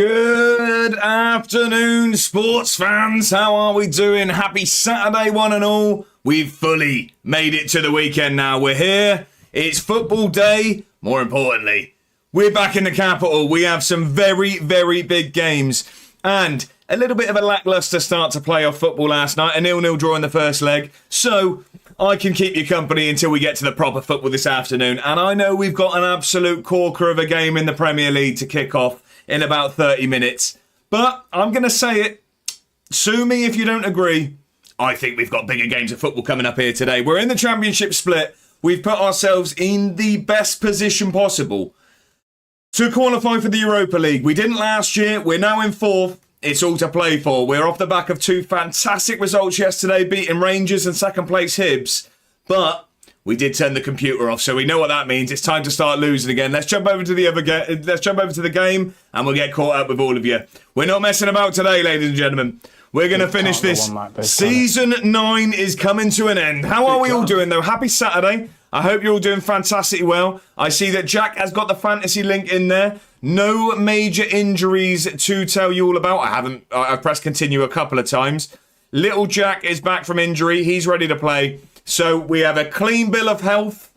Good afternoon, sports fans. How are we doing? Happy Saturday, one and all. We've fully made it to the weekend now. We're here. It's football day. More importantly, we're back in the capital. We have some very, very big games. And a little bit of a lacklustre start to playoff football last night. A 0-0 draw in the first leg. So I can keep you company until we get to the proper football this afternoon. And I know we've got an absolute corker of a game in the Premier League to kick off in about 30 minutes. But I'm going to say it. Sue me if you don't agree. I think we've got bigger games of football coming up here today. We're in the Championship split. We've put ourselves in the best position possible to qualify for the Europa League. We didn't last year. We're now in fourth. It's all to play for. We're off the back of two fantastic results yesterday, beating Rangers and second place Hibs. But we did turn the computer off, so we know what that means. It's time to start losing again. Let's jump over to the game, and we'll get caught up with all of you. We're not messing about today, ladies and gentlemen. We're going to finish this. Season 9 is coming to an end. How are we all doing, though? Happy Saturday. I hope you're all doing fantastically well. I see that Jack has got the fantasy link in there. No major injuries to tell you all about. I've pressed continue a couple of times. Little Jack is back from injury. He's ready to play. So we have a clean bill of health.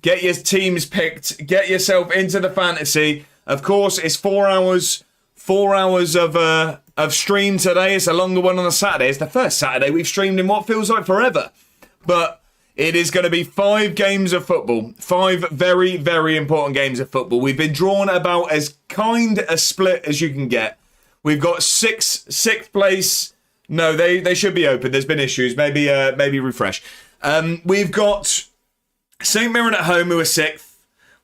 Get your teams picked. Get yourself into the fantasy. Of course, it's 4 hours. 4 hours of stream today. It's a longer one on a Saturday. It's the first Saturday we've streamed in what feels like forever. But it is going to be 5 games of football. 5 very, very important games of football. We've been drawn about as kind a split as you can get. We've got sixth place. No, they should be open. There's been issues. Maybe refresh. We've got St Mirren at home, who are 6th.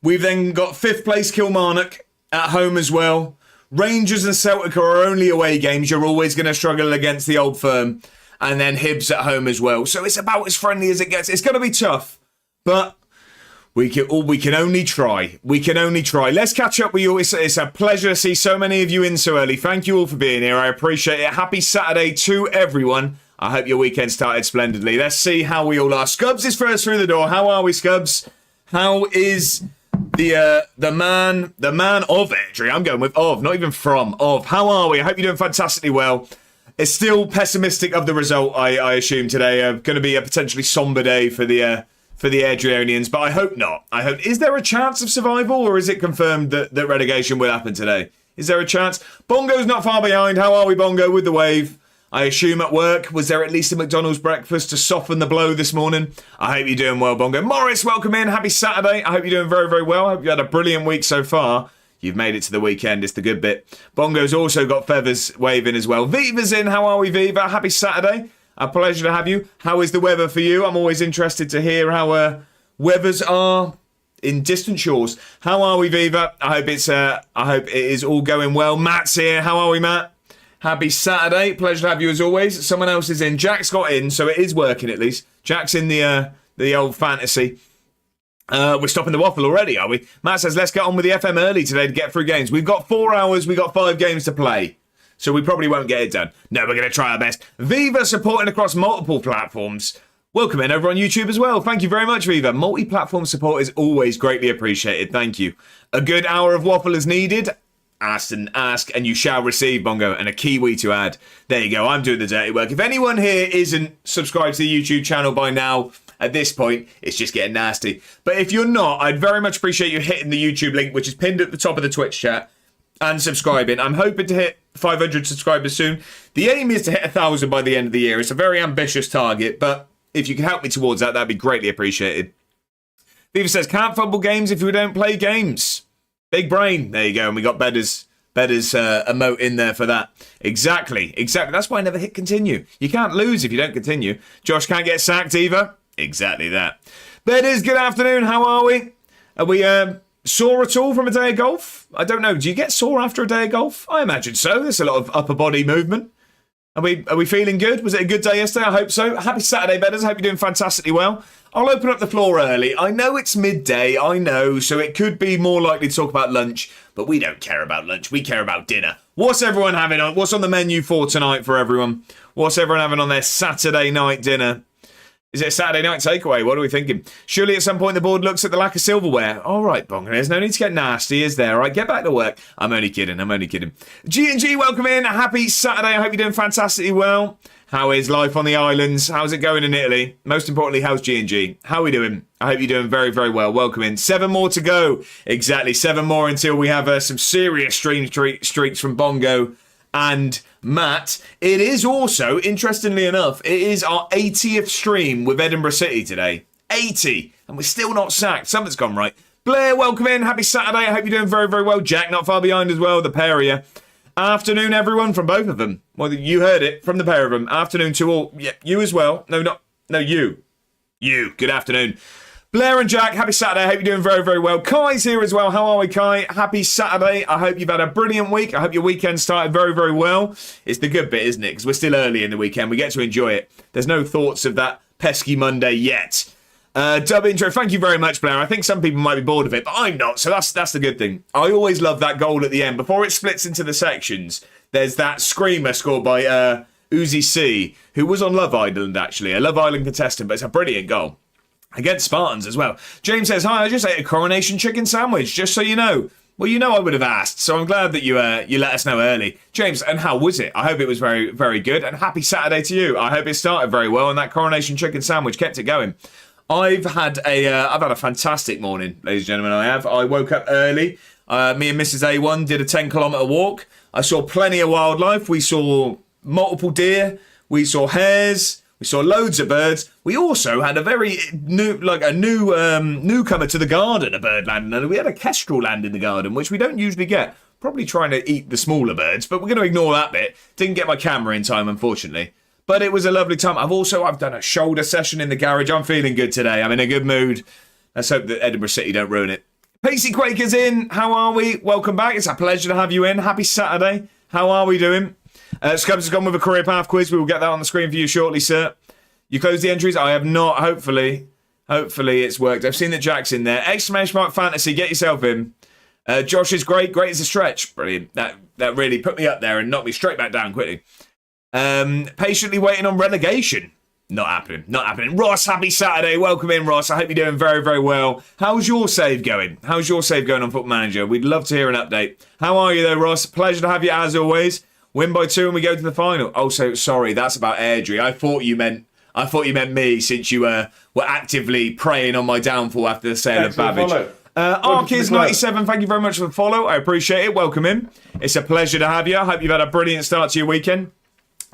We've then got 5th place Kilmarnock at home as well. Rangers and Celtic are only away games. You're always going to struggle against the old firm. And then Hibs at home as well. So it's about as friendly as it gets. It's going to be tough. But we can only try. We can only try. Let's catch up with you. It's a pleasure to see so many of you in so early. Thank you all for being here. I appreciate it. Happy Saturday to everyone. I hope your weekend started splendidly. Let's see how we all are. Scubs is first through the door. How are we, Scubs? How is the man of Airdrie? I'm going with of, not even from, of. How are we? I hope you're doing fantastically well. It's still pessimistic of the result, I assume, today. Going to be a potentially somber day for the Airdrieonians, but I hope not. Is there a chance of survival, or is it confirmed that relegation will happen today? Is there a chance? Bongo's not far behind. How are we, Bongo, with the wave? I assume at work. Was there at least a McDonald's breakfast to soften the blow this morning? I hope you're doing well, Bongo. Morris, welcome in. Happy Saturday. I hope you're doing very, very well. I hope you had a brilliant week so far. You've made it to the weekend. It's the good bit. Bongo's also got feathers waving as well. Viva's in. How are we, Viva? Happy Saturday. A pleasure to have you. How is the weather for you? I'm always interested to hear how weathers are in distant shores. How are we, Viva? I hope it is all going well. Matt's here. How are we, Matt? Happy Saturday. Pleasure to have you as always. Someone else is in. Jack's got in, so it is working at least. Jack's in the old fantasy. We're stopping the waffle already, are we? Matt says, let's get on with the FM early today to get through games. We've got 4 hours. We've got 5 games to play. So we probably won't get it done. No, we're going to try our best. Viva supporting across multiple platforms. Welcome in over on YouTube as well. Thank you very much, Viva. Multi-platform support is always greatly appreciated. Thank you. A good hour of waffle is needed. Ask and you shall receive, Bongo, and a Kiwi to add. There you go. I'm doing the dirty work. If anyone here isn't subscribed to the YouTube channel by now, at this point, it's just getting nasty. But if you're not, I'd very much appreciate you hitting the YouTube link, which is pinned at the top of the Twitch chat, and subscribing. I'm hoping to hit 500 subscribers soon. The aim is to hit 1,000 by the end of the year. It's a very ambitious target, but if you can help me towards that, that'd be greatly appreciated. Viva says, can't fumble games if we don't play games. Big brain. There you go. And we got Beddar's emote in there for that. Exactly. That's why I never hit continue. You can't lose if you don't continue. Josh can't get sacked either. Exactly that. Bedders, good afternoon. How are we? Are we sore at all from a day of golf? I don't know. Do you get sore after a day of golf? I imagine so. There's a lot of upper body movement. Are we feeling good? Was it a good day yesterday? I hope so. Happy Saturday, Bedders. I hope you're doing fantastically well. I'll open up the floor early. I know it's midday, I know, so it could be more likely to talk about lunch, but we don't care about lunch. We care about dinner. What's everyone having on? What's on the menu for tonight for everyone? What's everyone having on their Saturday night dinner? Is it a Saturday night takeaway? What are we thinking? Surely at some point the board looks at the lack of silverware. All right, Bongo, there's no need to get nasty, is there? All right, get back to work. I'm only kidding. G&G, welcome in. Happy Saturday. I hope you're doing fantastically well. How is life on the islands? How's it going in Italy? Most importantly, how's G&G? How are we doing? I hope you're doing very, very well. Welcome in. 7 more to go. Exactly, 7 more until we have some serious stream streaks from Bongo and Matt. It is also, interestingly enough, it is our 80th stream with Edinburgh City today. 80. And we're still not sacked. Something's gone right. Blair, welcome in. Happy Saturday. I hope you're doing very, very well. Jack, not far behind as well. The pair of you. Afternoon, everyone, from both of them. Well, you heard it from the pair of them. Afternoon to all. Yeah, you as well. No, you. You. Good afternoon. Blair and Jack, happy Saturday. I hope you're doing very, very well. Kai's here as well. How are we, Kai? Happy Saturday. I hope you've had a brilliant week. I hope your weekend started very, very well. It's the good bit, isn't it? Because we're still early in the weekend. We get to enjoy it. There's no thoughts of that pesky Monday yet. Dub intro. Thank you very much, Blair. I think some people might be bored of it, but I'm not. So that's the good thing. I always love that goal at the end. Before it splits into the sections, there's that screamer scored by Uzi C, who was on Love Island, actually. A Love Island contestant, but it's a brilliant goal. Against Spartans as well. James says, hi, I just ate a coronation chicken sandwich, just so you know. Well, you know I would have asked, so I'm glad that you let us know early. James, and how was it? I hope it was very, very good, and happy Saturday to you. I hope it started very well, and that coronation chicken sandwich kept it going. I've had a fantastic morning, ladies and gentlemen, I woke up early. Me and Mrs. A1 did a 10-kilometre walk. I saw plenty of wildlife. We saw multiple deer. We saw hares. We saw loads of birds. We also had a very newcomer to the garden, a bird landing. And we had a kestrel land in the garden, which we don't usually get. Probably trying to eat the smaller birds, but we're going to ignore that bit. Didn't get my camera in time, unfortunately. But it was a lovely time. I've done a shoulder session in the garage. I'm feeling good today. I'm in a good mood. Let's hope that Edinburgh City don't ruin it. Pacey Quaker's in. How are we? Welcome back. It's a pleasure to have you in. Happy Saturday. How are we doing? Scubs has gone with a career path quiz. We will get that on the screen for you shortly, sir. You closed the entries? I have not. Hopefully it's worked. I've seen that Jack's in there. Exclamation mark fantasy. Get yourself in. Josh is great. Great as a stretch. Brilliant. That really put me up there and knocked me straight back down quickly. Patiently waiting on relegation. Not happening. Ross, happy Saturday. Welcome in, Ross. I hope you're doing very, very well. How's your save going? on Football Manager? We'd love to hear an update. How are you though, Ross? Pleasure to have you as always. Win by 2 and we go to the final. Oh, so sorry, that's about Airdrie. I thought you meant me, since you were actively preying on my downfall after the sale of Babbage. Arkiz97, thank you very much for the follow. I appreciate it. Welcome in. It's a pleasure to have you. I hope you've had a brilliant start to your weekend.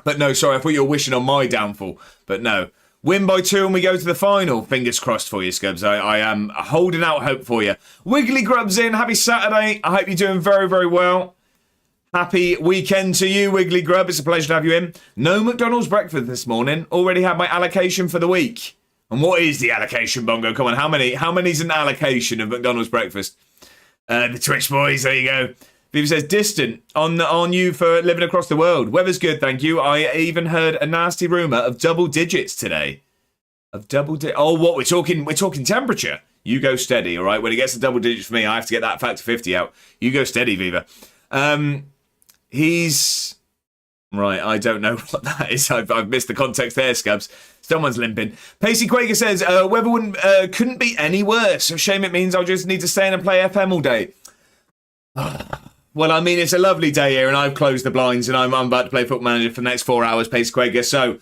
But no, sorry, I thought you were wishing on my downfall. But no. Win by 2 and we go to the final. Fingers crossed for you, Scubs. I am holding out hope for you. Wiggly Grub's in. Happy Saturday. I hope you're doing very, very well. Happy weekend to you, Wiggly Grub. It's a pleasure to have you in. No McDonald's breakfast this morning. Already had my allocation for the week. And what is the allocation, Bongo? Come on, how many's an allocation of McDonald's breakfast? The Twitch boys, there you go. Viva says, distant on you for living across the world. Weather's good, thank you. I even heard a nasty rumour of double digits today. Oh, what? We're talking temperature. You go steady, all right? When it gets to double digits for me, I have to get that factor 50 out. You go steady, Viva. He's... Right, I don't know what that is. I've missed the context there, Scubs. Someone's limping. Pacey Quaker says, weather couldn't be any worse. Shame it means I'll just need to stay in and play FM all day. Well, I mean, it's a lovely day here, and I've closed the blinds, and I'm about to play Football Manager for the next 4 hours, Pacey Quaker. So,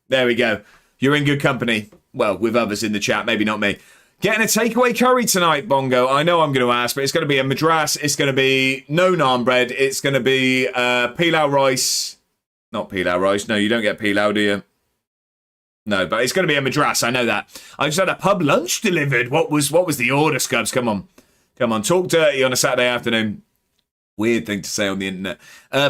there we go. You're in good company. Well, with others in the chat, maybe not me. Getting a takeaway curry tonight, Bongo. I know I'm going to ask, but it's going to be a madras. It's going to be no naan bread. It's going to be pilau rice. Not pilau rice. No, you don't get pilau, do you? No, but it's going to be a madras. I know that. I just had a pub lunch delivered. What was the order, Scubs? Come on. Talk dirty on a Saturday afternoon. Weird thing to say on the internet.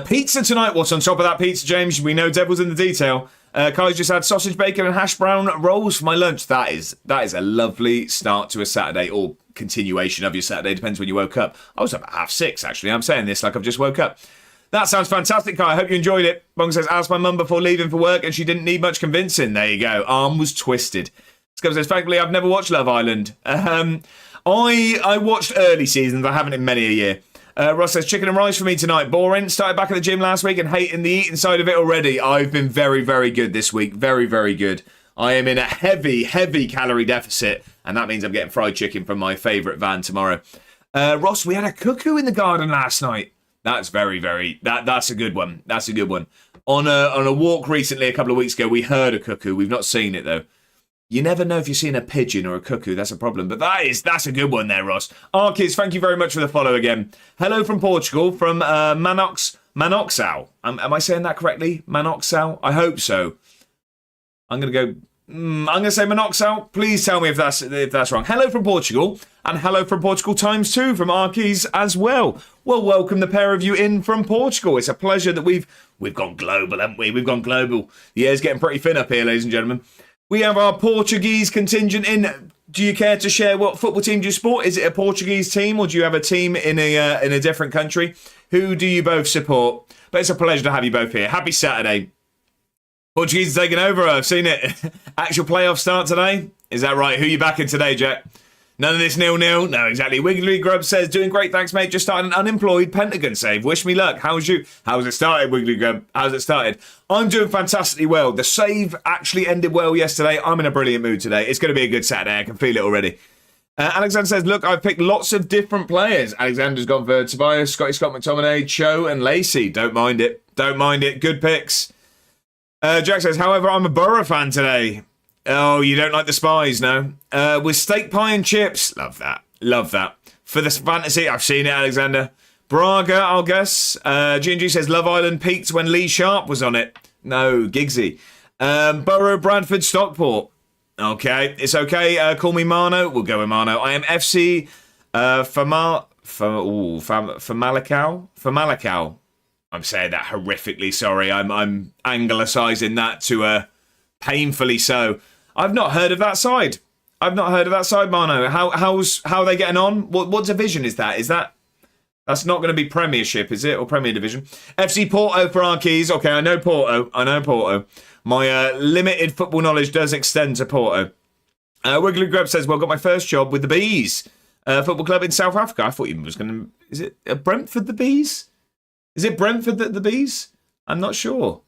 Pizza tonight. What's on top of that pizza, James? We know devil's in the detail. Kai's just had sausage, bacon and hash brown rolls for my lunch. That is a lovely start to a Saturday, or continuation of your Saturday. Depends when you woke up. I was up at 6:30, actually. I'm saying this like I've just woke up. That sounds fantastic, Kai. I hope you enjoyed it. Bong says, asked my mum before leaving for work and she didn't need much convincing. There you go. Arm was twisted. Scub says, frankly, I've never watched Love Island. I watched early seasons. I haven't in many a year. Ross says, chicken and rice for me tonight. Boring. Started back at the gym last week and hating the eating side of it already. I've been very, very good this week. Very, very good. I am in a heavy, heavy calorie deficit, and that means I'm getting fried chicken from my favourite van tomorrow. Ross, we had a cuckoo in the garden last night. That's that's a good one. That's a good one. On a walk recently, a couple of weeks ago, we heard a cuckoo. We've not seen it, though. You never know if you're seeing a pigeon or a cuckoo. That's a problem. But that's a good one there, Ross. Kids, thank you very much for the follow again. Hello from Portugal, from Manoxau. Am I saying that correctly? Manoxau? I hope so. I'm going to say Manoxau. Please tell me if that's wrong. Hello from Portugal, and hello from Portugal times 2 from Arkies as well. Well, welcome the pair of you in from Portugal. It's a pleasure that we've gone global, haven't we? We've gone global. The air's getting pretty thin up here, ladies and gentlemen. We have our Portuguese contingent in. Do you care to share what football team do you support? Is it a Portuguese team, or do you have a team in a different country? Who do you both support? But it's a pleasure to have you both here. Happy Saturday. Portuguese are taking over. I've seen it. Actual playoff start today. Is that right? Who are you backing today, Jack? None of this 0-0. No, exactly. Wiggly Grub says, doing great, thanks, mate. Just started an unemployed Pentagon save. Wish me luck. How's it started, Wiggly Grub? How's it started? I'm doing fantastically well. The save actually ended well yesterday. I'm in a brilliant mood today. It's going to be a good Saturday. I can feel it already. Alexander says, look, I've picked lots of different players. Alexander's gone for Tobias, Scott McTominay, Cho, and Lacey. Don't mind it. Don't mind it. Good picks. Jack says, however, I'm a Borough fan today. Oh, you don't like the Spies, no? With steak pie and chips. Love that. Love that. For the fantasy, I've seen it, Alexander. Braga, I'll guess. G&G says, Love Island peaked when Lee Sharp was on it. No, Giggsy. Borough, Bradford, Stockport. Okay, it's okay. Call me Mano. We'll go with Mano. I am FC Famalicão. I'm saying that horrifically, sorry. I'm anglicising that to painfully so. I've not heard of that side. Mano. How are they getting on? What division is that? That's not going to be Premiership, is it? Or Premier Division? FC Porto for our keys. Okay, I know Porto. My limited football knowledge does extend to Porto. Wiggly Grub says, well, got my first job with the Bees Football Club in South Africa. I thought you was going to... Is it Brentford the Bees? Is it Brentford the Bees? I'm not sure.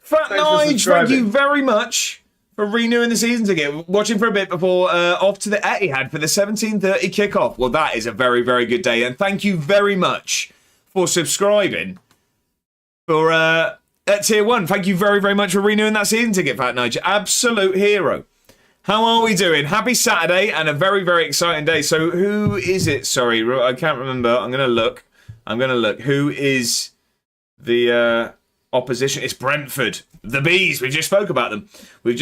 Fat Nige, thank you very much for renewing the season ticket. Watching for a bit before off to the Etihad for the 17:30 kickoff. Well, that is a very, very good day. And thank you very much for subscribing for at Tier 1. Thank you very, very much for renewing that season ticket, Fat Nige. Absolute hero. How are we doing? Happy Saturday and a very, very exciting day. So who is it? Sorry, I can't remember. I'm going to look. Who is the... opposition? It's Brentford. The Bees. We just spoke about them. There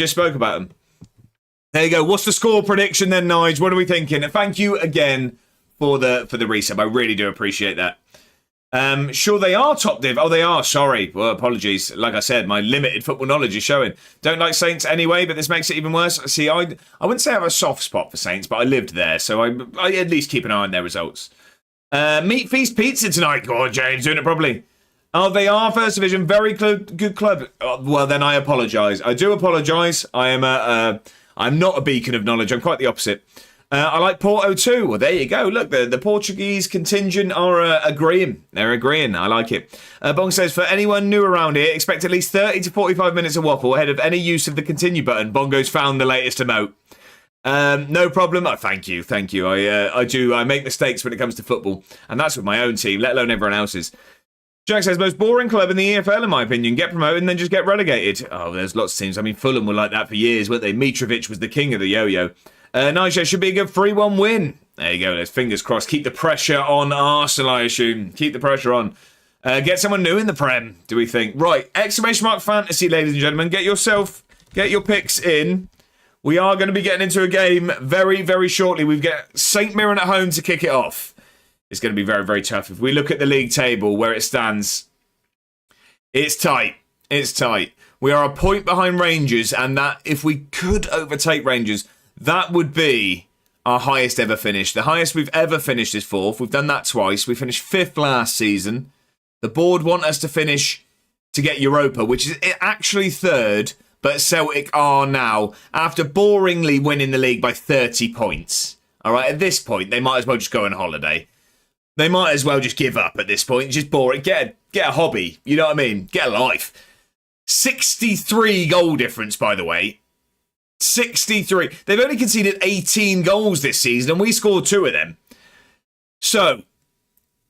you go. What's the score prediction then, Nige? What are we thinking? And thank you again for the resub. I really do appreciate that. Sure they are top div. Oh, they are. Sorry. Well, apologies. Like I said, my limited football knowledge is showing. Don't like Saints anyway, but this makes it even worse. See, I wouldn't say I have a soft spot for Saints, but I lived there, so I at least keep an eye on their results. Meat Feast Pizza tonight. Go on, James. Doing it properly. Oh, they are First Division. Very good club. Well, then I apologise. I do apologise. I'm not a beacon of knowledge. I'm quite the opposite. I like Porto too. Well, there you go. Look, the Portuguese contingent are agreeing. They're agreeing. I like it. Bong says, for anyone new around here, expect at least 30 to 45 minutes of waffle ahead of any use of the continue button. Bongo's found the latest emote. No problem. Oh, thank you. I make mistakes when it comes to football. And that's with my own team, let alone everyone else's. Jack says, most boring club in the EFL, in my opinion. Get promoted and then just get relegated. Oh, there's lots of teams. I mean, Fulham were like that for years, weren't they? Mitrovic was the king of the yo-yo. Nigel, should be a good 3-1 win. There you go. Let's fingers crossed. Keep the pressure on Arsenal, I assume. Keep the pressure on. Get someone new in the Prem, do we think? Right. Exclamation mark fantasy, ladies and gentlemen. Get your picks in. We are going to be getting into a game very, very shortly. We've got St. Mirren at home to kick it off. It's going to be very, very tough. If we look at the league table where it stands, it's tight. We are a point behind Rangers, and that if we could overtake Rangers, that would be our highest ever finish. The highest we've ever finished is 4th. We've done that twice. We finished 5th last season. The board want us to finish to get Europa, which is actually 3rd, but Celtic are now, after boringly winning the league by 30 points. All right, at this point, they might as well just go on holiday. They might as well just give up at this point. Just bore it. Get a hobby. You know what I mean? Get a life. 63 goal difference, by the way. 63. They've only conceded 18 goals this season, and we scored 2 of them. So,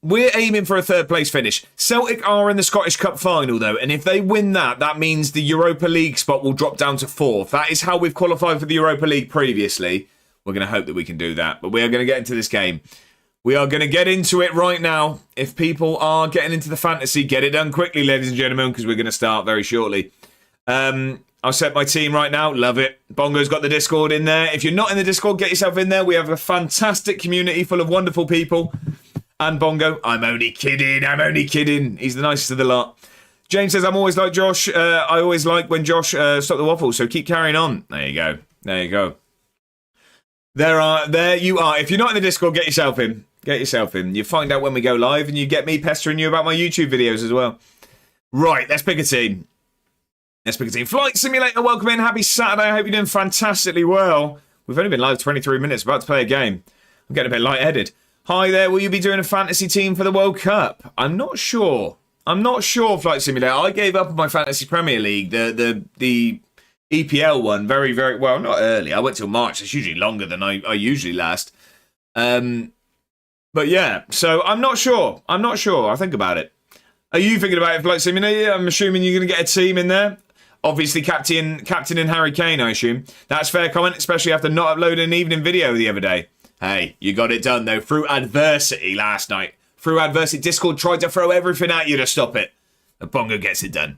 we're aiming for a third place finish. Celtic are in the Scottish Cup final, though, and if they win that, that means the Europa League spot will drop down to 4th. That is how we've qualified for the Europa League previously. We're going to hope that we can do that, but we are going to get into this game. We are going to get into it right now. If people are getting into the fantasy, get it done quickly, ladies and gentlemen, because we're going to start very shortly. I'll set my team right now. Love it. Bongo's got the Discord in there. If you're not in the Discord, get yourself in there. We have a fantastic community full of wonderful people. And Bongo, I'm only kidding. I'm only kidding. He's the nicest of the lot. James says, I'm always like Josh. I always like when Josh stopped the waffle. So keep carrying on. There you go. There you go. There you are. If you're not in the Discord, get yourself in. Get yourself in. You find out when we go live and you get me pestering you about my YouTube videos as well. Right, let's pick a team. Let's pick a team. Flight Simulator, welcome in. Happy Saturday. I hope you're doing fantastically well. We've only been live 23 minutes, about to play a game. I'm getting a bit lightheaded. Hi there, will you be doing a fantasy team for the World Cup? I'm not sure. I'm not sure, Flight Simulator. I gave up on my Fantasy Premier League, the EPL one, very, very, well, not early. I went till March. It's usually longer than I usually last. But yeah, so I'm not sure. I'm not sure. I'll think about it. Are you thinking about it, Flight Simulator? I'm assuming you're going to get a team in there. Obviously, captain in Harry Kane, I assume. That's fair comment, especially after not uploading an evening video the other day. Hey, you got it done, though, through adversity last night. Through adversity, Discord tried to throw everything at you to stop it. The Bongo gets it done.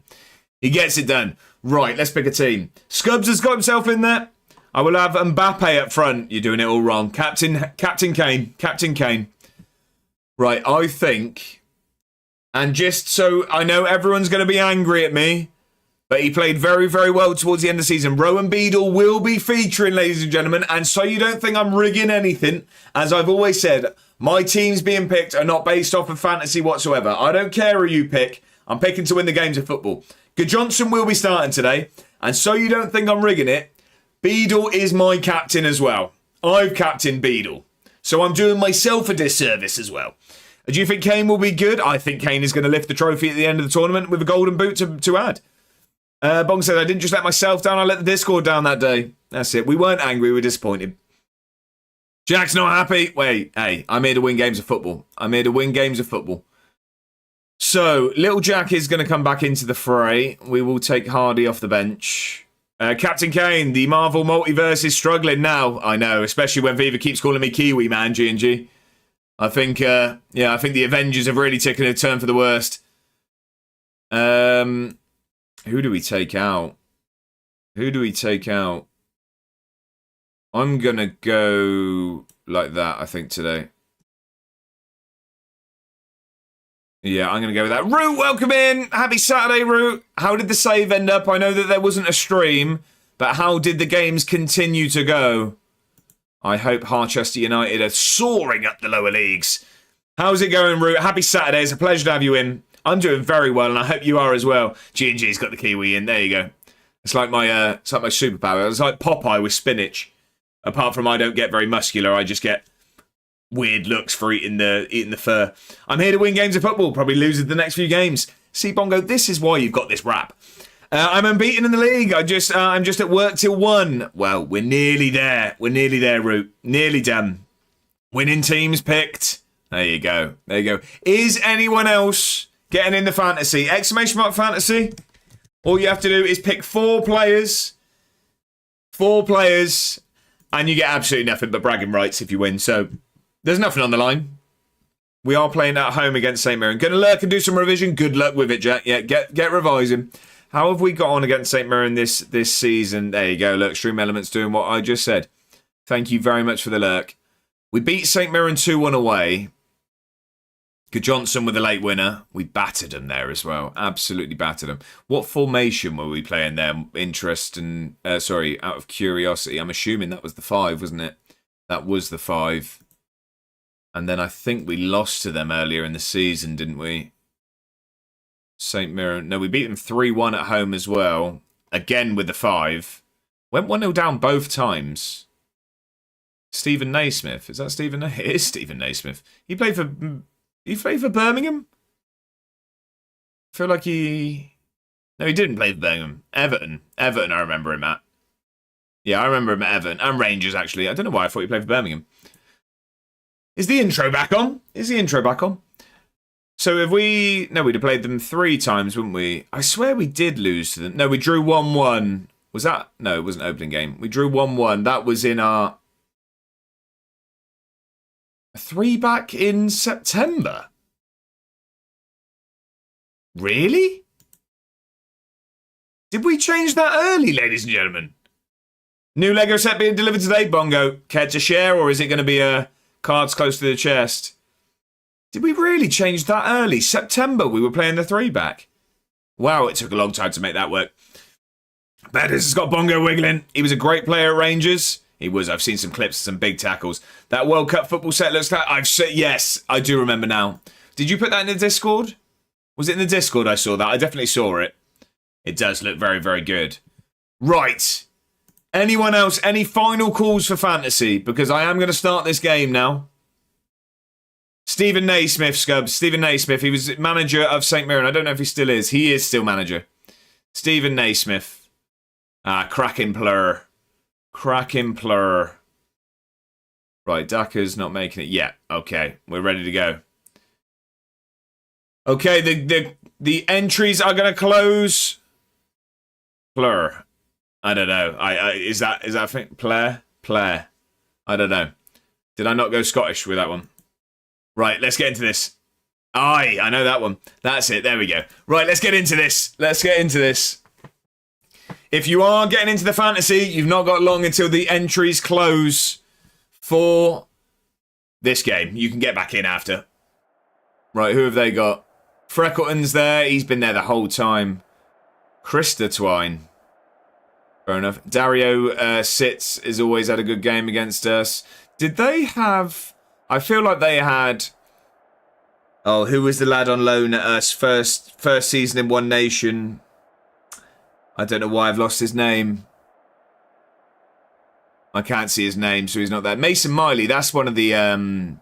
He gets it done. Right, let's pick a team. Scubs has got himself in there. I will have Mbappe up front. You're doing it all wrong. Captain Kane. Captain Kane. Right, I think... And just so I know everyone's going to be angry at me, but he played very, very well towards the end of the season. Rowan Beadle will be featuring, ladies and gentlemen. And so you don't think I'm rigging anything, as I've always said, my teams being picked are not based off of fantasy whatsoever. I don't care who you pick. I'm picking to win the games of football. Good Johnson will be starting today. And so you don't think I'm rigging it, Beadle is my captain as well. I've captained Beadle. So I'm doing myself a disservice as well. Do you think Kane will be good? I think Kane is going to lift the trophy at the end of the tournament with a golden boot to add. Bong said, I didn't just let myself down, I let the Discord down that day. That's it. We weren't angry, we were disappointed. Jack's not happy. Wait, hey, I'm here to win games of football. I'm here to win games of football. So, little Jack is going to come back into the fray. We will take Hardy off the bench. Captain Kane, the Marvel multiverse is struggling now. I know, especially when Viva keeps calling me Kiwi Man, G&G. I think, I think the Avengers have really taken a turn for the worst. Who do we take out? Who do we take out? I'm going to go like that, I think, today. Yeah, I'm going to go with that. Root, welcome in. Happy Saturday, Root. How did the save end up? I know that there wasn't a stream, but how did the games continue to go? I hope Harchester United are soaring up the lower leagues. How's it going, Root? Happy Saturday. It's a pleasure to have you in. I'm doing very well, and I hope you are as well. G&G's got the Kiwi in. There you go. It's like my superpower. It's like Popeye with spinach. Apart from I don't get very muscular, I just get weird looks for eating the fur. I'm here to win games of football. Probably lose the next few games. See, Bongo, this is why you've got this rap. I'm unbeaten in the league. I'm just at work till 1. Well, we're nearly there. We're nearly there, Root. Nearly done. Winning teams picked. There you go. There you go. Is anyone else getting in the fantasy? Exclamation mark fantasy. All you have to do is pick 4 players. 4 players. And you get absolutely nothing but bragging rights if you win. So there's nothing on the line. We are playing at home against St. Mirren. Going to lurk and do some revision. Good luck with it, Jack. Yeah, get revising. How have we got on against St. Mirren this season? There you go. Look, Stream Elements doing what I just said. Thank you very much for the lurk. We beat St. Mirren 2-1 away. Good Johnson with a late winner. We battered them there as well. Absolutely battered them. What formation were we playing there? Interest and... out of curiosity. I'm assuming that was the 5, wasn't it? That was the 5. And then I think we lost to them earlier in the season, didn't we? St. Mirren. No, we beat them 3-1 at home as well. Again with the 5. Went 1-0 down both times. Stephen Naismith. Is that Stephen Naismith? It is Stephen Naismith. He played for Birmingham? I feel like he... No, he didn't play for Birmingham. Everton, I remember him at. Yeah, I remember him at Everton and Rangers, actually. I don't know why I thought he played for Birmingham. Is the intro back on? So if we... No, we'd have played them 3 times, wouldn't we? I swear we did lose to them. No, we drew 1-1. Was that... No, it wasn't opening game. We drew 1-1. That was in our... 3 back in September. Really? Did we change that early, ladies and gentlemen? New Lego set being delivered today, Bongo. Care to share, or is it going to be cards close to the chest? Did we really change that early? September, we were playing the 3 back. Wow, it took a long time to make that work. Bedders has got Bongo wiggling. He was a great player at Rangers. He was. I've seen some clips of some big tackles. That World Cup football set looks like... Yes, I do remember now. Did you put that in the Discord? Was it in the Discord I saw that? I definitely saw it. It does look very, very good. Right. Anyone else? Any final calls for fantasy? Because I am going to start this game now. Stephen Naismith, Scubs. Stephen Naismith. He was manager of St. Mirren. I don't know if he still is. He is still manager. Stephen Naismith. Cracking plur. Right, Daka's not making it yet. Okay, we're ready to go. Okay, the entries are going to close. Plur. I don't know. Is that a thing? Player. I don't know. Did I not go Scottish with that one? Right, let's get into this. I know that one. That's it. There we go. Right, let's get into this. If you are getting into the fantasy, you've not got long until the entries close for this game. You can get back in after. Right, who have they got? Freckleton's there. He's been there the whole time. Krista Twine. Fair enough. Dario Sitz has always had a good game against us. Did they have... I feel like they had... Oh, who was the lad on loan at us? First season in One Nation. I don't know why I've lost his name. I can't see his name, so he's not there. Mason Miley, that's one of the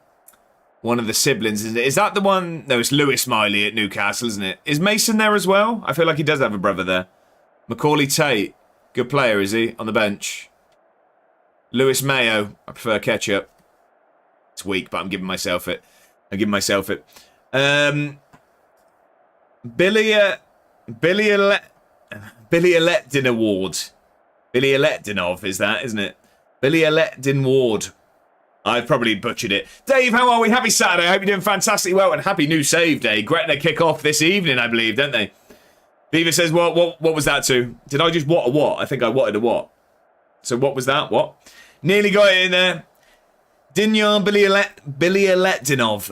siblings, isn't it? Is that the one? No, it's Lewis Miley at Newcastle, isn't it? Is Mason there as well? I feel like he does have a brother there. Macaulay Tate, good player, is he? On the bench. Lewis Mayo, I prefer ketchup. It's weak, but I'm giving myself it. Billy Eletdin Award. Billy Eletdinov is that, isn't it? Billy Eletdin Ward. I've probably butchered it. Dave, how are we? Happy Saturday. I hope you're doing fantastically well and happy new save day. Gretna kick off this evening, I believe, don't they? Beaver says, what was that to? Did I just what a what? I think I whatted a what. So what was that? What? Nearly got it in there. Dinyan Billy Eletdinov.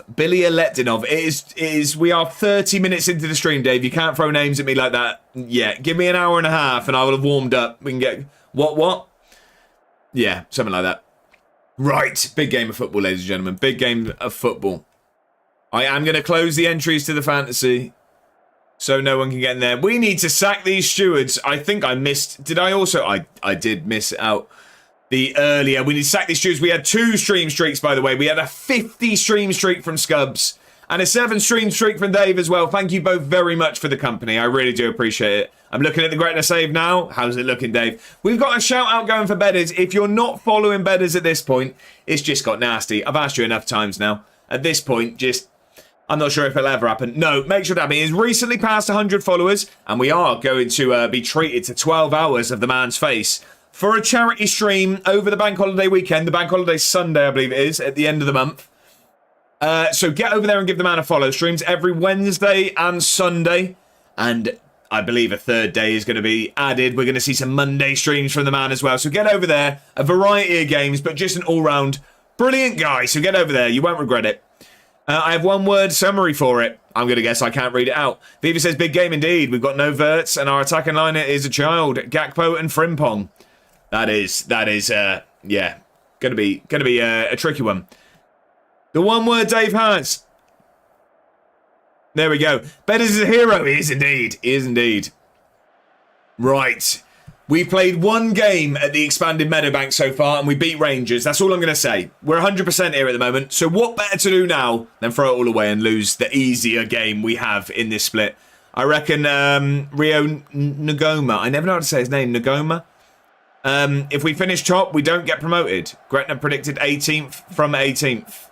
It is. We are 30 minutes into the stream, Dave. You can't throw names at me like that yet. Give me an hour and a half and I will have warmed up. We can get... What? Yeah, something like that. Right. Big game of football, ladies and gentlemen. Big game of football. I am going to close the entries to the fantasy so no one can get in there. We need to sack these stewards. I think I missed... Did I also... I did miss out... The earlier, we need to sack these stewards. We had 2 stream streaks, by the way. We had a 50 stream streak from Scubs and a 7 stream streak from Dave as well. Thank you both very much for the company. I really do appreciate it. I'm looking at the Gretna save now. How's it looking, Dave? We've got a shout out going for Bedders. If you're not following Bedders at this point, it's just got nasty. I've asked you enough times now. At this point, I'm not sure if it'll ever happen. No, make sure to happen. He's recently passed 100 followers and we are going to be treated to 12 hours of the man's face for a charity stream over the bank holiday weekend. The bank holiday Sunday, I believe it is, at the end of the month. So get over there and give the man a follow. Streams every Wednesday and Sunday. And I believe a third day is going to be added. We're going to see some Monday streams from the man as well. So get over there. A variety of games, but just an all-round brilliant guy. So get over there. You won't regret it. I have one word summary for it. I'm going to guess I can't read it out. Viva says, big game indeed. We've got no verts, and our attacking line is a child. Gakpo and Frimpong. That is, yeah, gonna be a tricky one. The one word Dave has. There we go. Bedders is a hero. He is indeed. Right. We played 1 game at the expanded Meadowbank so far, and we beat Rangers. That's all I'm going to say. We're 100% here at the moment. So what better to do now than throw it all away and lose the easier game we have in this split? I reckon Rio Ngoma. I never know how to say his name. Ngoma. If we finish top, we don't get promoted. Gretna predicted 18th from 18th.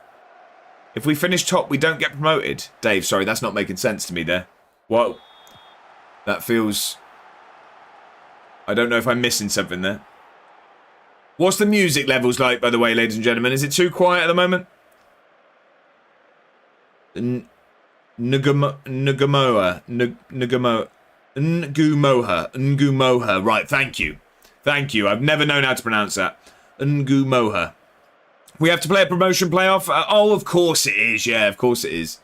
If we finish top, we don't get promoted. Dave, sorry, that's not making sense to me there. What? That feels... I don't know if I'm missing something there. What's the music levels like, by the way, ladies and gentlemen? Is it too quiet at the moment? Ngumoha. Right, thank you. Thank you. I've never known how to pronounce that. Ngumoha. We have to play a promotion playoff? Oh, of course it is. Yeah, of course it is.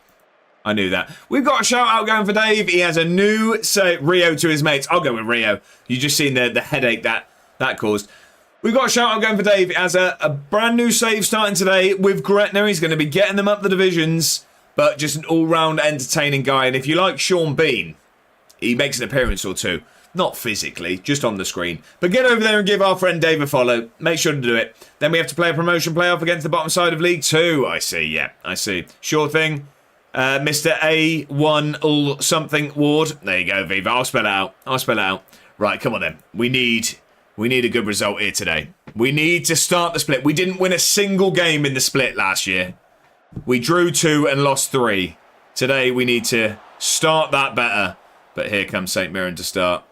I knew that. We've got a shout out going for Dave. He has a new Rio to his mates. I'll go with Rio. You just seen the headache that caused. We've got a shout out going for Dave. He has a brand new save starting today with Gretna. He's going to be getting them up the divisions, but just an all-round entertaining guy. And if you like Sean Bean, he makes an appearance or two. Not physically, just on the screen. But get over there and give our friend Dave a follow. Make sure to do it. Then we have to play a promotion playoff against the bottom side of League 2. I see, yeah, I see. Sure thing. Mr. A1 something Ward. There you go, Viva. I'll spell it out. Right, come on then. We need a good result here today. We need to start the split. We didn't win a single game in the split last year. We drew 2 and lost 3. Today we need to start that better. But here comes St. Mirren to start.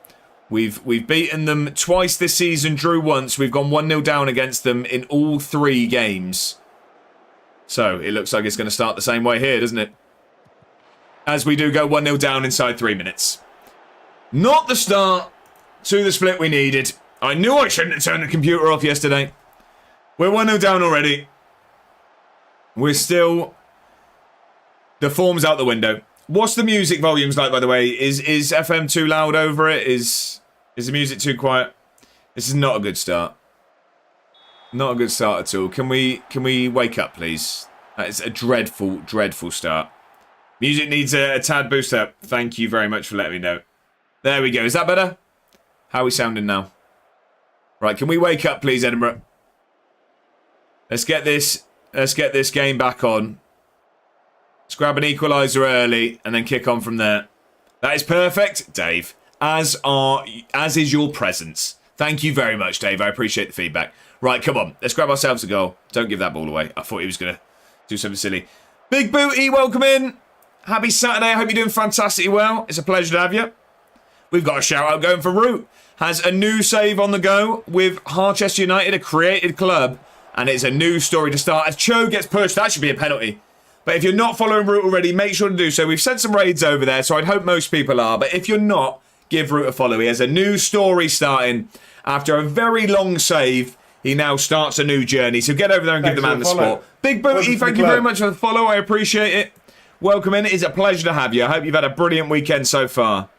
We've beaten them twice this season, drew once. We've gone 1-0 down against them in all 3 games. So it looks like it's going to start the same way here, doesn't it? As we do go 1-0 down inside 3 minutes. Not the start to the split we needed. I knew I shouldn't have turned the computer off yesterday. We're 1-0 down already. We're still... The form's out the window. What's the music volumes like, by the way? Is FM too loud over it? Is the music too quiet? This is not a good start. Not a good start at all. Can we wake up, please? That is a dreadful, dreadful start. Music needs a tad boost up. Thank you very much for letting me know. There we go. Is that better? How are we sounding now? Right, can we wake up, please, Edinburgh? Let's get this game back on. Let's grab an equaliser early and then kick on from there. That is perfect, Dave. As is your presence. Thank you very much, Dave. I appreciate the feedback. Right, come on. Let's grab ourselves a goal. Don't give that ball away. I thought he was going to do something silly. Big Booty, welcome in. Happy Saturday. I hope you're doing fantastically well. It's a pleasure to have you. We've got a shout-out going for Root. Has a new save on the go with Harchester United, a created club. And it's a new story to start. As Cho gets pushed, that should be a penalty. But if you're not following Root already, make sure to do so. We've sent some raids over there, so I'd hope most people are. But if you're not, give Root a follow. He has a new story starting. After a very long save, he now starts a new journey. So get over there and give the man the support. Big Booty, thank you very much for the follow. I appreciate it. Welcome in. It is a pleasure to have you. I hope you've had a brilliant weekend so far.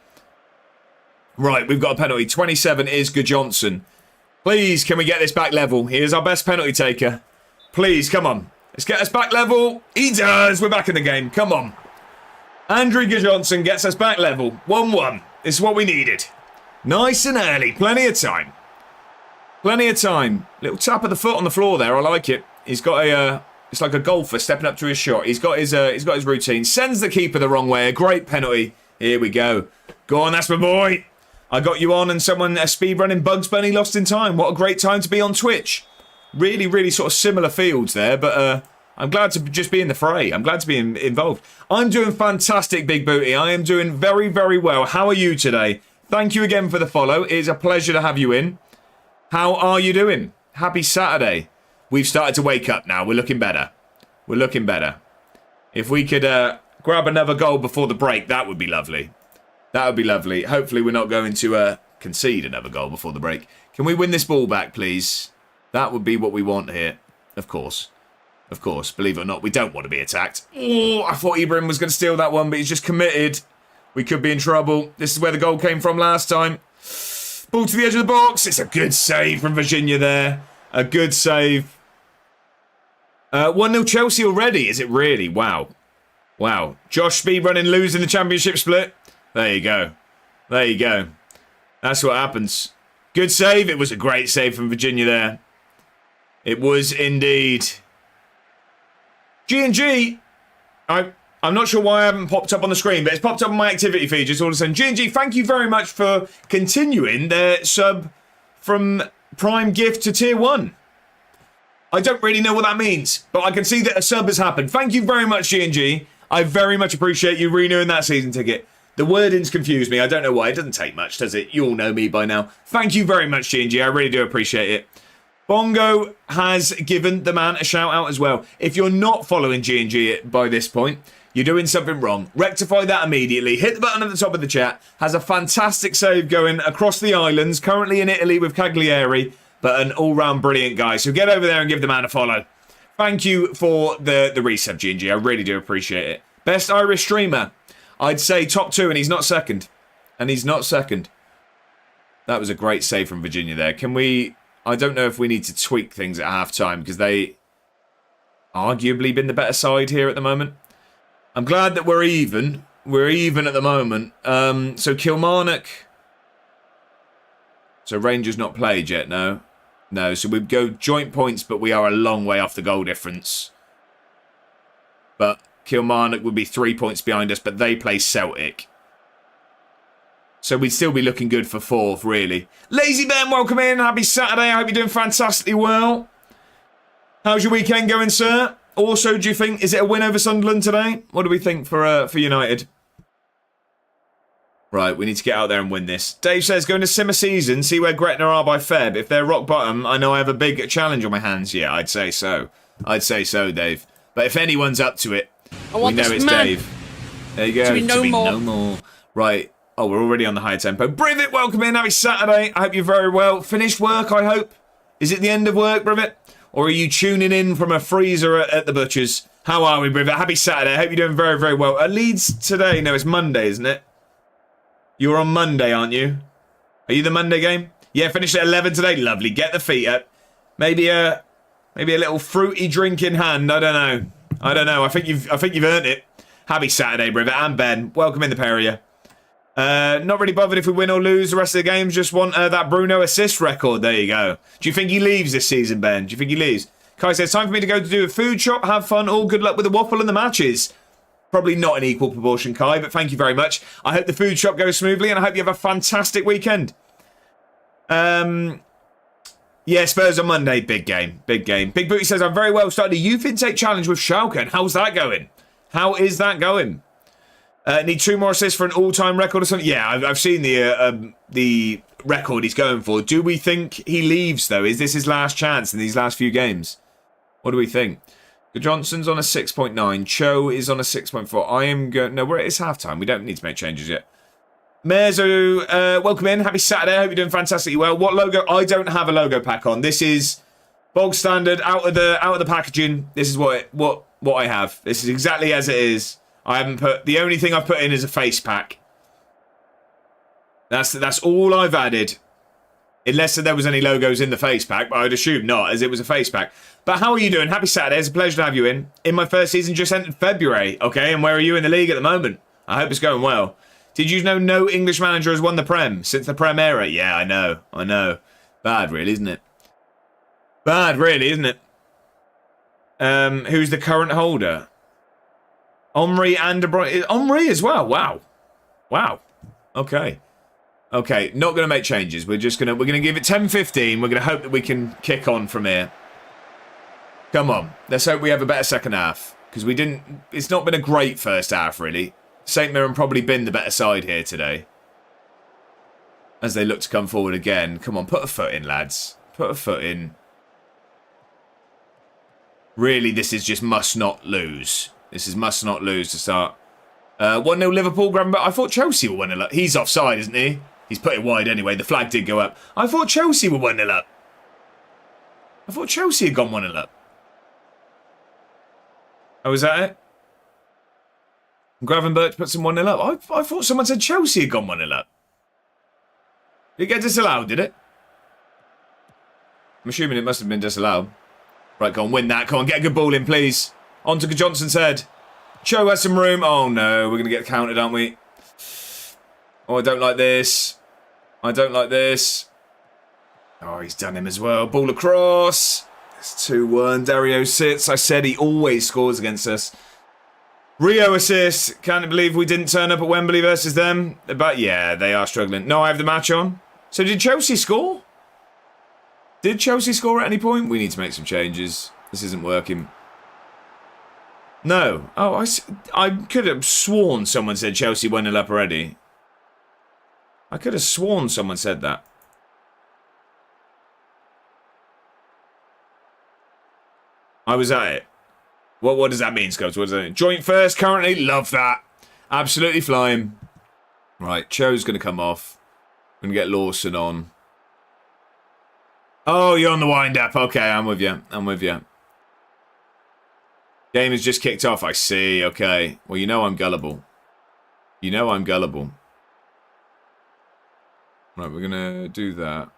Right, we've got a penalty. 27 is Good Johnson. Please, can we get this back level? He is our best penalty taker. Please, come on. Let's get us back level. He does. We're back in the game. Come on. Andrew Johnson gets us back level. 1-1. This is what we needed. Nice and early. Plenty of time. Plenty of time. Little tap of the foot on the floor there. I like it. He's got a... it's like a golfer stepping up to his shot. He's got his routine. Sends the keeper the wrong way. A great penalty. Here we go. Go on, that's my boy. I got you on and someone speedrunning Bugs Bunny lost in time. What a great time to be on Twitch. Really, really sort of similar fields there, but I'm glad to just be in the fray. I'm glad to be involved. I'm doing fantastic, Big Booty. I am doing very, very well. How are you today? Thank you again for the follow. It is a pleasure to have you in. How are you doing? Happy Saturday. We've started to wake up now. We're looking better. We're looking better. If we could grab another goal before the break, that would be lovely. That would be lovely. Hopefully we're not going to concede another goal before the break. Can we win this ball back, please? That would be what we want here. Of course. Of course. Believe it or not, we don't want to be attacked. Oh, I thought Ibrahim was going to steal that one, but he's just committed. We could be in trouble. This is where the goal came from last time. Ball to the edge of the box. It's a good save from Virginia there. A good save. 1-0 Chelsea already. Is it really? Wow. Wow. Josh speedrunning, losing the championship split. There you go. There you go. That's what happens. Good save. It was a great save from Virginia there. It was indeed. G&G. I'm not sure why I haven't popped up on the screen, but it's popped up on my activity feed just all of a sudden. G&G, thank you very much for continuing their sub from Prime Gift to Tier 1. I don't really know what that means, but I can see that a sub has happened. Thank you very much, G&G. I very much appreciate you renewing that season ticket. The wording's confused me. I don't know why. It doesn't take much, does it? You all know me by now. Thank you very much, G&G. I really do appreciate it. Bongo has given the man a shout out as well. If you're not following G&G by this point, you're doing something wrong. Rectify that immediately. Hit the button at the top of the chat. Has a fantastic save going across the islands. Currently in Italy with Cagliari, but an all-round brilliant guy. So get over there and give the man a follow. Thank you for the resub, G&G. I really do appreciate it. Best Irish streamer. I'd say top 2, and he's not second. And he's not second. That was a great save from Virginia there. Can we... I don't know if we need to tweak things at half-time, because they arguably been the better side here at the moment. I'm glad that we're even. We're even at the moment. So Kilmarnock... So Rangers not played yet, no? No, so we'd go joint points, but we are a long way off the goal difference. But... Kilmarnock would be 3 points behind us, but they play Celtic. So we'd still be looking good for 4th, really. Lazy Ben, welcome in. Happy Saturday. I hope you're doing fantastically well. How's your weekend going, sir? Also, do you think, is it a win over Sunderland today? What do we think for United? Right, we need to get out there and win this. Dave says, going to simmer season, see where Gretna are by Feb. If they're rock bottom, I know I have a big challenge on my hands. Yeah, I'd say so. I'd say so, Dave. But if anyone's up to it, we know it's man. Dave. There you go. To be no more. Right. Oh, we're already on the high tempo. Brivet, welcome in. Happy Saturday. I hope you're very well. Finished work, I hope. Is it the end of work, Brivet? Or are you tuning in from a freezer at the butcher's? How are we, Brivet? Happy Saturday. I hope you're doing very, very well. Leeds today. No, it's Monday, isn't it? You're on Monday, aren't you? Are you the Monday game? Yeah, finished at 11 today. Lovely. Get the feet up. Maybe a little fruity drink in hand. I don't know. I think you've earned it. Happy Saturday, Brivet and Ben. Welcome in the pair of you. Not really bothered if we win or lose the rest of the games. Just want that Bruno assist record. There you go. Do you think he leaves this season, Ben? Do you think he leaves? Kai says, time for me to go to do a food shop. Have fun. All good luck with the waffle and the matches. Probably not in equal proportion, Kai, but thank you very much. I hope the food shop goes smoothly and I hope you have a fantastic weekend. Yeah, Spurs on Monday. Big game. Big game. Big Booty says, I'm very well started a youth intake challenge with Schalke. And how's that going? How is that going? Need 2 more assists for an all-time record or something? Yeah, I've seen the record he's going for. Do we think he leaves, though? Is this his last chance in these last few games? What do we think? Johnson's on a 6.9. Cho is on a 6.4. I am going... No, it's half-time. We don't need to make changes yet. Mezo, welcome in. Happy Saturday. I hope you're doing fantastically well. What logo? I don't have a logo pack on. This is bog standard, out of the packaging. This is what I have. This is exactly as it is. I haven't put... The only thing I've put in is a face pack. That's all I've added. Unless there was any logos in the face pack, but I'd assume not, as it was a face pack. But how are you doing? Happy Saturday. It's a pleasure to have you in. In my first season, just entered February. Okay, and where are you in the league at the moment? I hope it's going well. Did you know no English manager has won the Prem since the Prem era? Yeah, I know. Bad, really, isn't it? Bad, really, isn't it? Who's the current holder? Omri and De Bruyne. Omri as well. Wow. Okay, not going to make changes. We're going to give it 10-15. We're going to hope that we can kick on from here. Come on. Let's hope we have a better second half. Because it's not been a great first half, really. St. Mirren probably been the better side here today. As they look to come forward again. Come on, put a foot in, lads. Put a foot in. Really, this is just must not lose. This is must not lose to start. 1-0 Liverpool. I thought Chelsea were 1-0 up. He's offside, isn't he? He's put it wide anyway. The flag did go up. I thought Chelsea were 1-0 up. I thought Chelsea had gone 1-0 up. Oh, was that it? Gravenberch put some 1-0 up. I thought someone said Chelsea had gone 1-0 up. Did it get disallowed, did it? I'm assuming it must have been disallowed. Right, go on, win that. Come on, get a good ball in, please. On to Johnson's head. Cho has some room. Oh, no. We're going to get counted, aren't we? Oh, I don't like this. Oh, he's done him as well. Ball across. It's 2-1. Dario sits. I said he always scores against us. Rio assist. Can't believe we didn't turn up at Wembley versus them. But yeah, they are struggling. No, I have the match on. So did Chelsea score? Did Chelsea score at any point? We need to make some changes. This isn't working. No. Oh, I could have sworn someone said Chelsea 1-0 up already. I could have sworn someone said that. I was at it. What does that mean, Scubs? What does that mean? Joint first currently. Love that. Absolutely flying. Right, Cho's going to come off. Going to get Lawson on. Oh, you're on the wind-up. Okay, I'm with you. I'm with you. Game has just kicked off. I see. Okay. Well, you know I'm gullible. You know I'm gullible. Right, we're going to do that.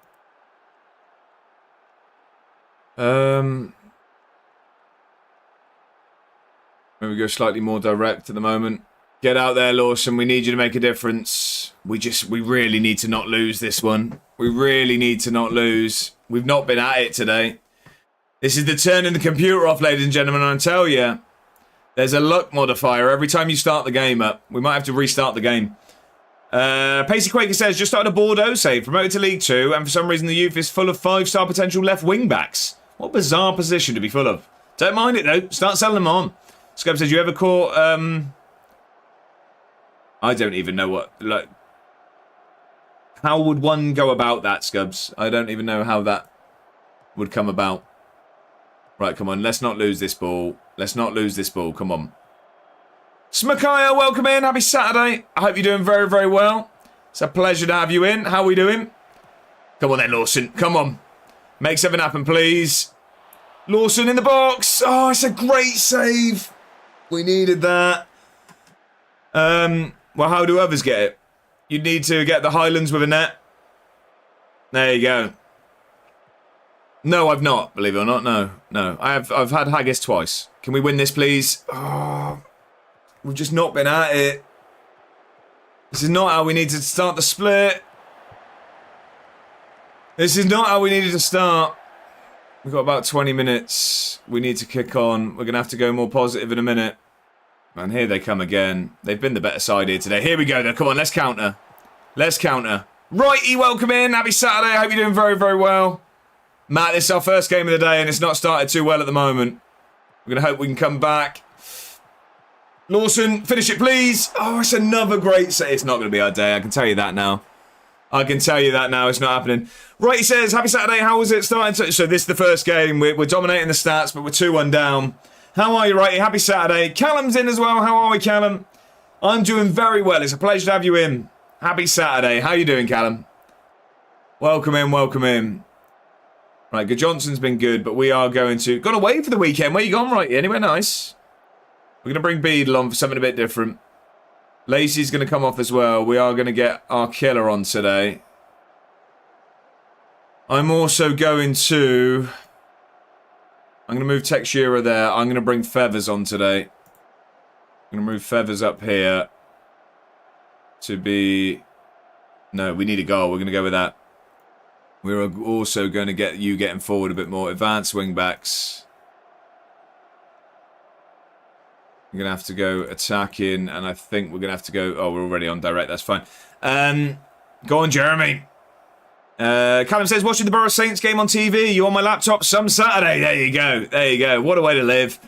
Maybe go slightly more direct at the moment. Get out there, Lawson. We need you to make a difference. We really need to not lose this one. We really need to not lose. We've not been at it today. This is the turning the computer off, ladies and gentlemen. I tell you, there's a luck modifier every time you start the game up. We might have to restart the game. Pacey Quaker says, just started a Bordeaux save, promoted to League 2, and for some reason the youth is full of 5-star potential left wing-backs. What bizarre position to be full of. Don't mind it, though. Start selling them on. Scub says, you ever caught, I don't even know what, like, how would one go about that, Scubs? I don't even know how that would come about. Right, come on, let's not lose this ball. Let's not lose this ball, come on. Smakaya, welcome in, happy Saturday. I hope you're doing very, very well. It's a pleasure to have you in. How are we doing? Come on then, Lawson, come on. Make something happen, please. Lawson in the box. Oh, it's a great save. We needed that. Well, how do others get it? You'd need to get the Highlands with a net. There you go. No, I've not, believe it or not. No. I've had Haggis twice. Can we win this, please? Oh, we've just not been at it. This is not how we need to start the split. This is not how we needed to start. We've got about 20 minutes. We need to kick on. We're going to have to go more positive in a minute. And here they come again. They've been the better side here today. Here we go, though. Come on, let's counter. Let's counter. Righty, welcome in. Happy Saturday. I hope you're doing very, very well. Matt, this is our first game of the day, and it's not started too well at the moment. We're going to hope we can come back. Lawson, finish it, please. Oh, it's another great save. It's not going to be our day. I can tell you that now. I can tell you that now. It's not happening. Right, he says, happy Saturday. How was it starting? So this is the first game. We're dominating the stats, but we're 2-1 down. How are you, Righty? Happy Saturday. Callum's in as well. How are we, Callum? I'm doing very well. It's a pleasure to have you in. Happy Saturday. How you doing, Callum? Welcome in, welcome in. Right, Good Johnson's been good, but we are going to... Gone away for the weekend. Where you gone, Righty? Anywhere nice? We're going to bring Beadle on for something a bit different. Lacey's going to come off as well. We are going to get our killer on today. I'm also going to... I'm going to move Texura there. I'm going to bring Feathers on today. I'm going to move Feathers up here. To be... No, we need a goal. We're going to go with that. We're also going to get you getting forward a bit more. Advanced wing backs. I'm going to have to go attacking, and I think we're going to have to go... Oh, we're already on direct. That's fine. Go on, Jeremy. Callum says, watching the Borough Saints game on TV. You on my laptop some Saturday. There you go. There you go. What a way to live.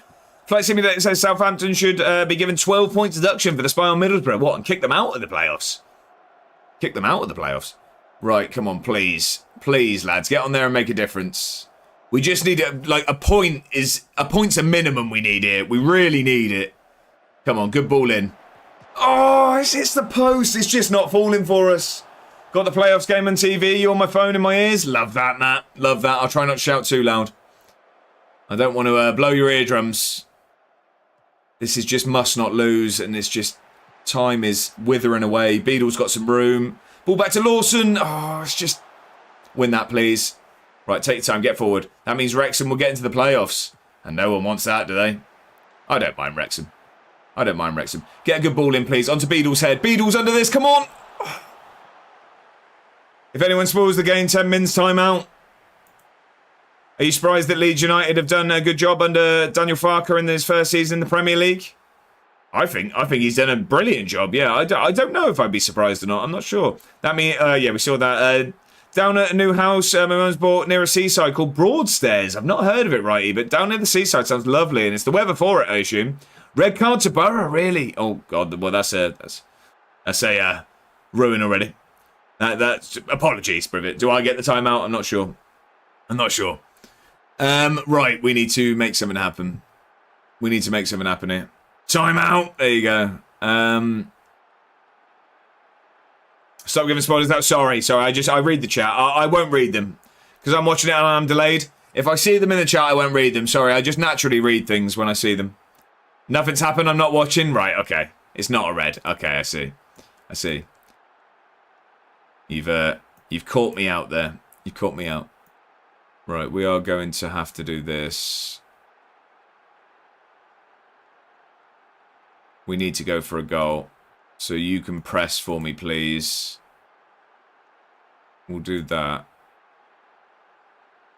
Flight Simulator says Southampton should be given 12 points deduction for the spy on Middlesbrough. What? And kick them out of the playoffs? Kick them out of the playoffs? Right, come on, please. Please, lads. Get on there and make a difference. We just need a point is... A point's a minimum we need here. We really need it. Come on, good ball in. Oh, it's the post. It's just not falling for us. Got the playoffs game on TV. You on my phone in my ears? Love that, Matt. Love that. I'll try not to shout too loud. I don't want to blow your eardrums. This is just must not lose, and it's just time is withering away. Beadle's got some room. Ball back to Lawson. Oh, it's just win that, please. Right, take your time. Get forward. That means Wrexham will get into the playoffs, and no one wants that, do they? I don't mind Wrexham. I don't mind Wrexham. Get a good ball in, please. Onto Beadle's head. Beadle's under this. Come on. If anyone spoils the game, 10 mins timeout. Are you surprised that Leeds United have done a good job under Daniel Farker in his first season in the Premier League? I think he's done a brilliant job. Yeah, I don't know if I'd be surprised or not. I'm not sure. Yeah, we saw that. Down at a new house my mum's bought near a seaside called Broadstairs. I've not heard of it, righty, but down near the seaside sounds lovely, and it's the weather for it, I assume. Red card to Borough, really? Oh God, well that's a ruin already. That's apologies, Privet. Do I get the timeout? I'm not sure. Right, we need to make something happen. Here. Timeout. There you go. Stop giving spoilers. No, sorry. I read the chat. I won't read them because I'm watching it and I'm delayed. If I see them in the chat, I won't read them. Sorry, I just naturally read things when I see them. Nothing's happened. I'm not watching. Right. Okay. It's not a red. Okay. I see. You've caught me out there. You caught me out. Right. We are going to have to do this. We need to go for a goal. So you can press for me, please. We'll do that.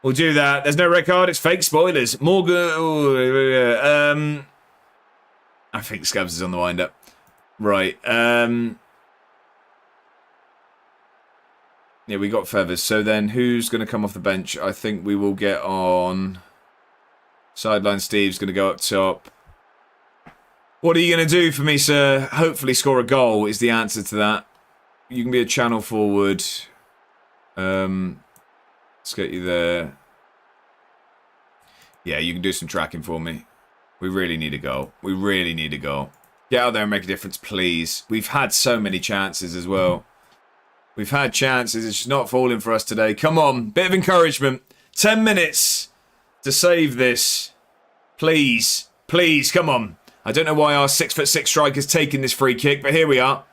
There's no red card. It's fake spoilers. Morgan. I think Scabs is on the wind-up. Right. Yeah, we got Feathers. So then who's going to come off the bench? I think we will get on... Sideline Steve's going to go up top. What are you going to do for me, sir? Hopefully score a goal is the answer to that. You can be a channel forward. Let's get you there. Yeah, you can do some tracking for me. We really need a goal. Get out there and make a difference, please. We've had so many chances as well. We've had chances. It's just not falling for us today. Come on. Bit of encouragement. 10 minutes to save this. Please. Please, come on. I don't know why our 6'6" striker's taking this free kick, but here we are.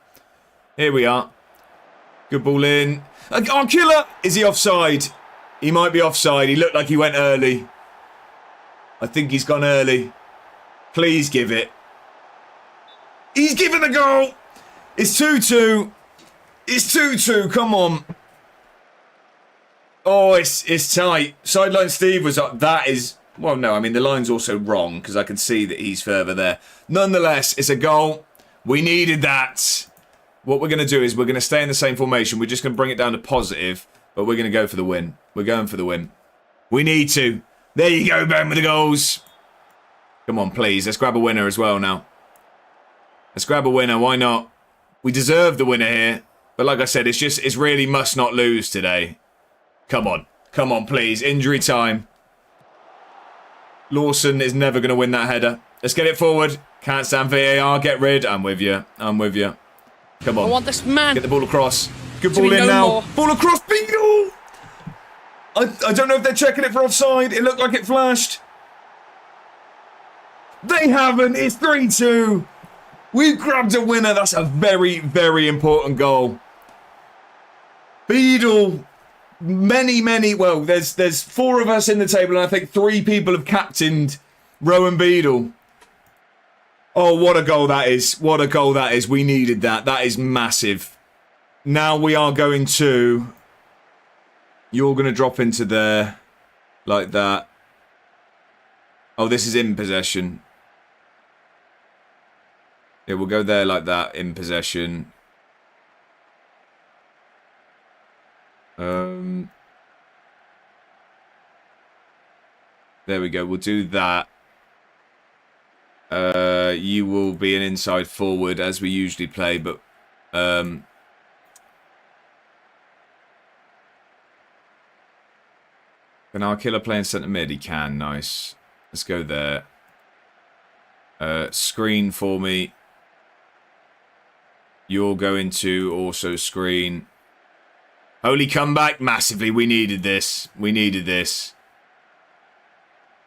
Good ball in. Oh, killer! Is he offside? He might be offside. He looked like he went early. I think he's gone early. Please give it. He's given the goal! It's 2-2. It's 2-2. Come on. Oh, it's tight. Sideline Steve was up. That is... Well, no, I mean, the line's also wrong because I can see that he's further there. Nonetheless, it's a goal. We needed that. What we're going to do is we're going to stay in the same formation. We're just going to bring it down to positive, but we're going to go for the win. We're going for the win. We need to. There you go, Ben, with the goals. Come on, please. Let's grab a winner as well now. Let's grab a winner. Why not? We deserve the winner here. But like I said, it's really must not lose today. Come on. Come on, please. Injury time. Lawson is never going to win that header. Let's get it forward. Can't stand VAR. Get rid. I'm with you. Come on. I want this man. Get the ball across. Good ball in now. More. Ball across. Beadle. I don't know if they're checking it for offside. It looked like it flashed. They haven't. It's 3-2. We've grabbed a winner. That's a very, very important goal. Beadle. Well, there's 4 of us in the table, and I think 3 people have captained Rowan Beadle. Oh, what a goal that is. What a goal that is. We needed that. That is massive. Now we are going to... You're going to drop into there like that. Oh, this is in possession. Yeah, we'll go there like that, in possession. There we go. We'll do that. You will be an inside forward as we usually play, but can our killer play in centre mid? He can. Nice. Let's go there. Screen for me. You're going to also screen. Holy comeback, massively. We needed this.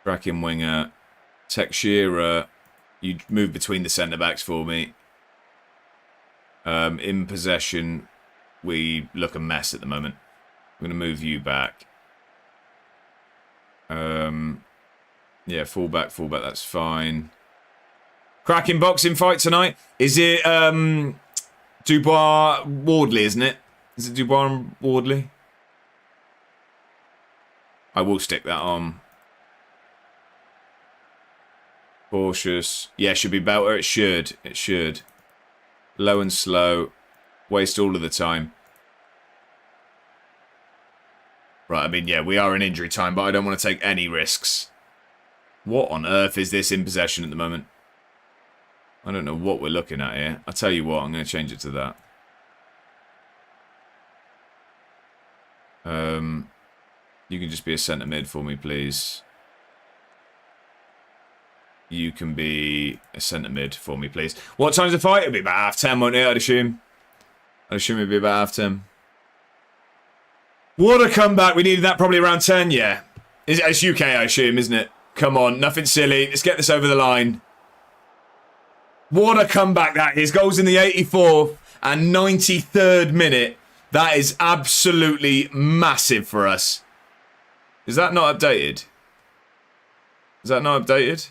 Cracking winger. Tech Shearer. You move between the centre-backs for me. In possession, we look a mess at the moment. I'm going to move you back. Yeah, fullback, that's fine. Cracking boxing fight tonight. Is it Dubois Wardley, isn't it? Is it Dubois and Wardley? I will stick that on. Cautious. Yeah, should be better. It should. It should. Low and slow. Waste all of the time. Right, I mean, yeah, we are in injury time, but I don't want to take any risks. What on earth is this in possession at the moment? I don't know what we're looking at here. I'll tell you what, I'm going to change it to that. You can just be a centre mid for me, please. You can be a centre mid for me, please. What time's the fight? It'll be about 10:30, won't it, I'd assume? I'd assume it'd be about 10:30. What a comeback. We needed that probably around 10, yeah. It's UK, I assume, isn't it? Come on, nothing silly. Let's get this over the line. What a comeback that is. Goals in the 84th and 93rd minute. That is absolutely massive for us. Is that not updated? Is that not updated?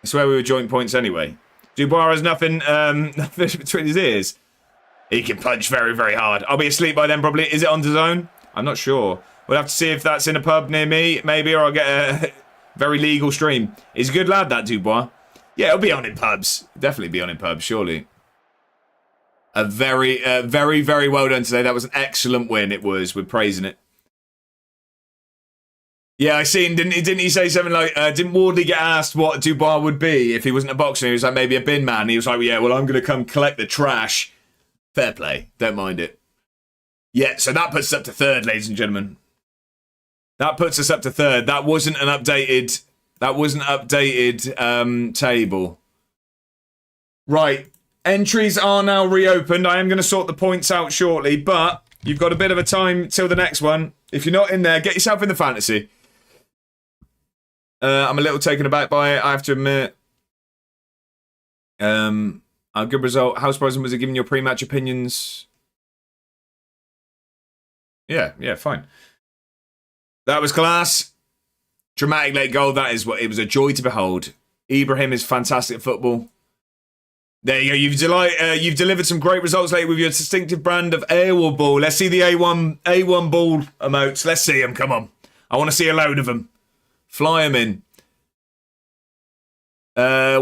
I swear we were joint points anyway. Dubois has nothing between his ears. He can punch very, very hard. I'll be asleep by then probably. Is it on DAZN? I'm not sure. We'll have to see if that's in a pub near me, maybe, or I'll get a very legal stream. He's a good lad, that Dubois. Yeah, it'll be on in pubs. Definitely be on in pubs, surely. A very, very, very well done today. That was an excellent win, it was. We're praising it. Yeah, I seen, didn't he say something like, didn't Wardley get asked what Dubois would be if he wasn't a boxer? He was like, maybe a bin man. He was like, well, yeah, well, I'm going to come collect the trash. Fair play. Don't mind it. Yeah, so that puts us up to third, ladies and gentlemen. That puts us up to third. That wasn't an updated... table. Right. Entries are now reopened. I am going to sort the points out shortly, but you've got a bit of a time till the next one. If you're not in there, get yourself in the fantasy. I'm a little taken aback by it, I have to admit. A good result. How surprising was it giving your pre-match opinions? Yeah, fine. That was class. Dramatic late goal. That is what it was, a joy to behold. Ibrahim is fantastic at football. There you go. You've delivered some great results lately with your distinctive brand of airwall ball. Let's see the A1 ball emotes. Let's see them. Come on. I want to see a load of them. Fly them in.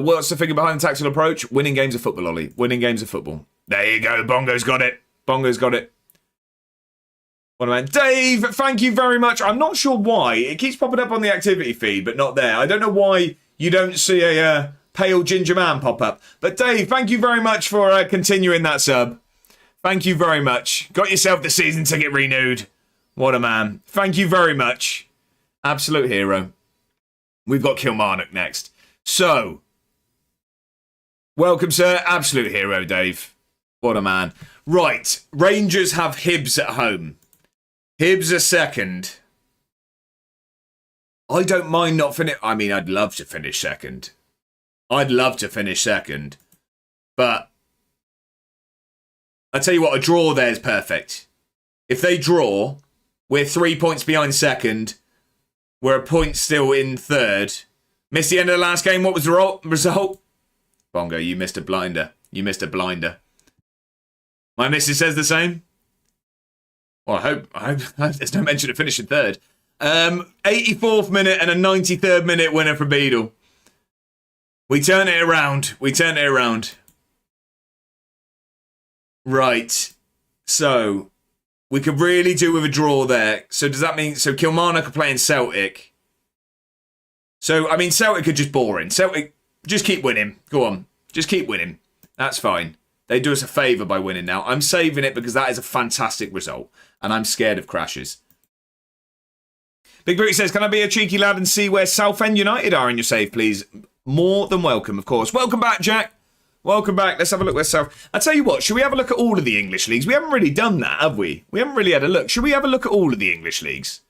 What's the figure behind the tactical approach? Winning games of football, Ollie. Winning games of football. There you go. Bongo's got it. Bongo's got it. What a man. Dave, thank you very much. I'm not sure why. It keeps popping up on the activity feed, but not there. I don't know why you don't see a pale ginger man pop up. But Dave, thank you very much for continuing that sub. Thank you very much. Got yourself the season ticket renewed. What a man. Thank you very much. Absolute hero. We've got Kilmarnock next. So, welcome, sir. Absolute hero, Dave. What a man. Right. Rangers have Hibs at home. Hibs are second. I don't mind not finishing. I mean, I'd love to finish second. I'd love to finish second. But I tell you what, a draw there is perfect. If they draw, we're 3 points behind second. We're a point still in third. Missed the end of the last game. What was the result? Bongo, you missed a blinder. You missed a blinder. My missus says the same. Well, I hope there's no mention of finishing third. 84th minute and a 93rd minute winner for Beadle. We turn it around. We turn it around. Right. So, we could really do with a draw there. So, does that mean... So, Kilmarnock are playing Celtic. So, I mean, Celtic are just boring. Celtic, just keep winning. Go on. Just keep winning. That's fine. They do us a favour by winning now. I'm saving it because that is a fantastic result. And I'm scared of crashes. Big Brookie says, can I be a cheeky lad and see where Southend United are in your save, please? More than welcome, of course. Welcome back, Jack. Welcome back. Let's have a look where South... I'll tell you what, should we have a look at all of the English leagues? We haven't really done that, have we? We haven't really had a look. Should we have a look at all of the English leagues?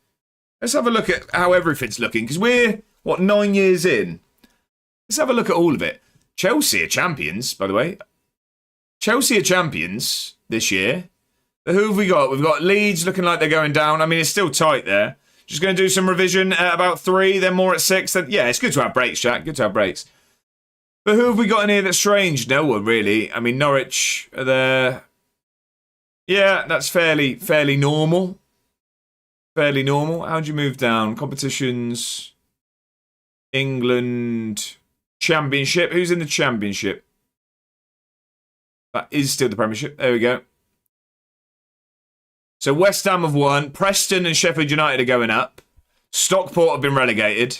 Let's have a look at how everything's looking, because we're, 9 years in? Let's have a look at all of it. Chelsea are champions, by the way. Chelsea are champions this year. But who have we got? We've got Leeds looking like they're going down. I mean, it's still tight there. Just going to do some revision at about 3, then more at 6. Then, yeah, it's good to have breaks, Jack. Good to have breaks. But who have we got in here that's strange? No one, really. I mean, Norwich are there. Yeah, that's fairly normal. Fairly normal. How do you move down? Competitions. England. Championship. Who's in the Championship? That is still the Premiership. There we go. So West Ham have won. Preston and Sheffield United are going up. Stockport have been relegated.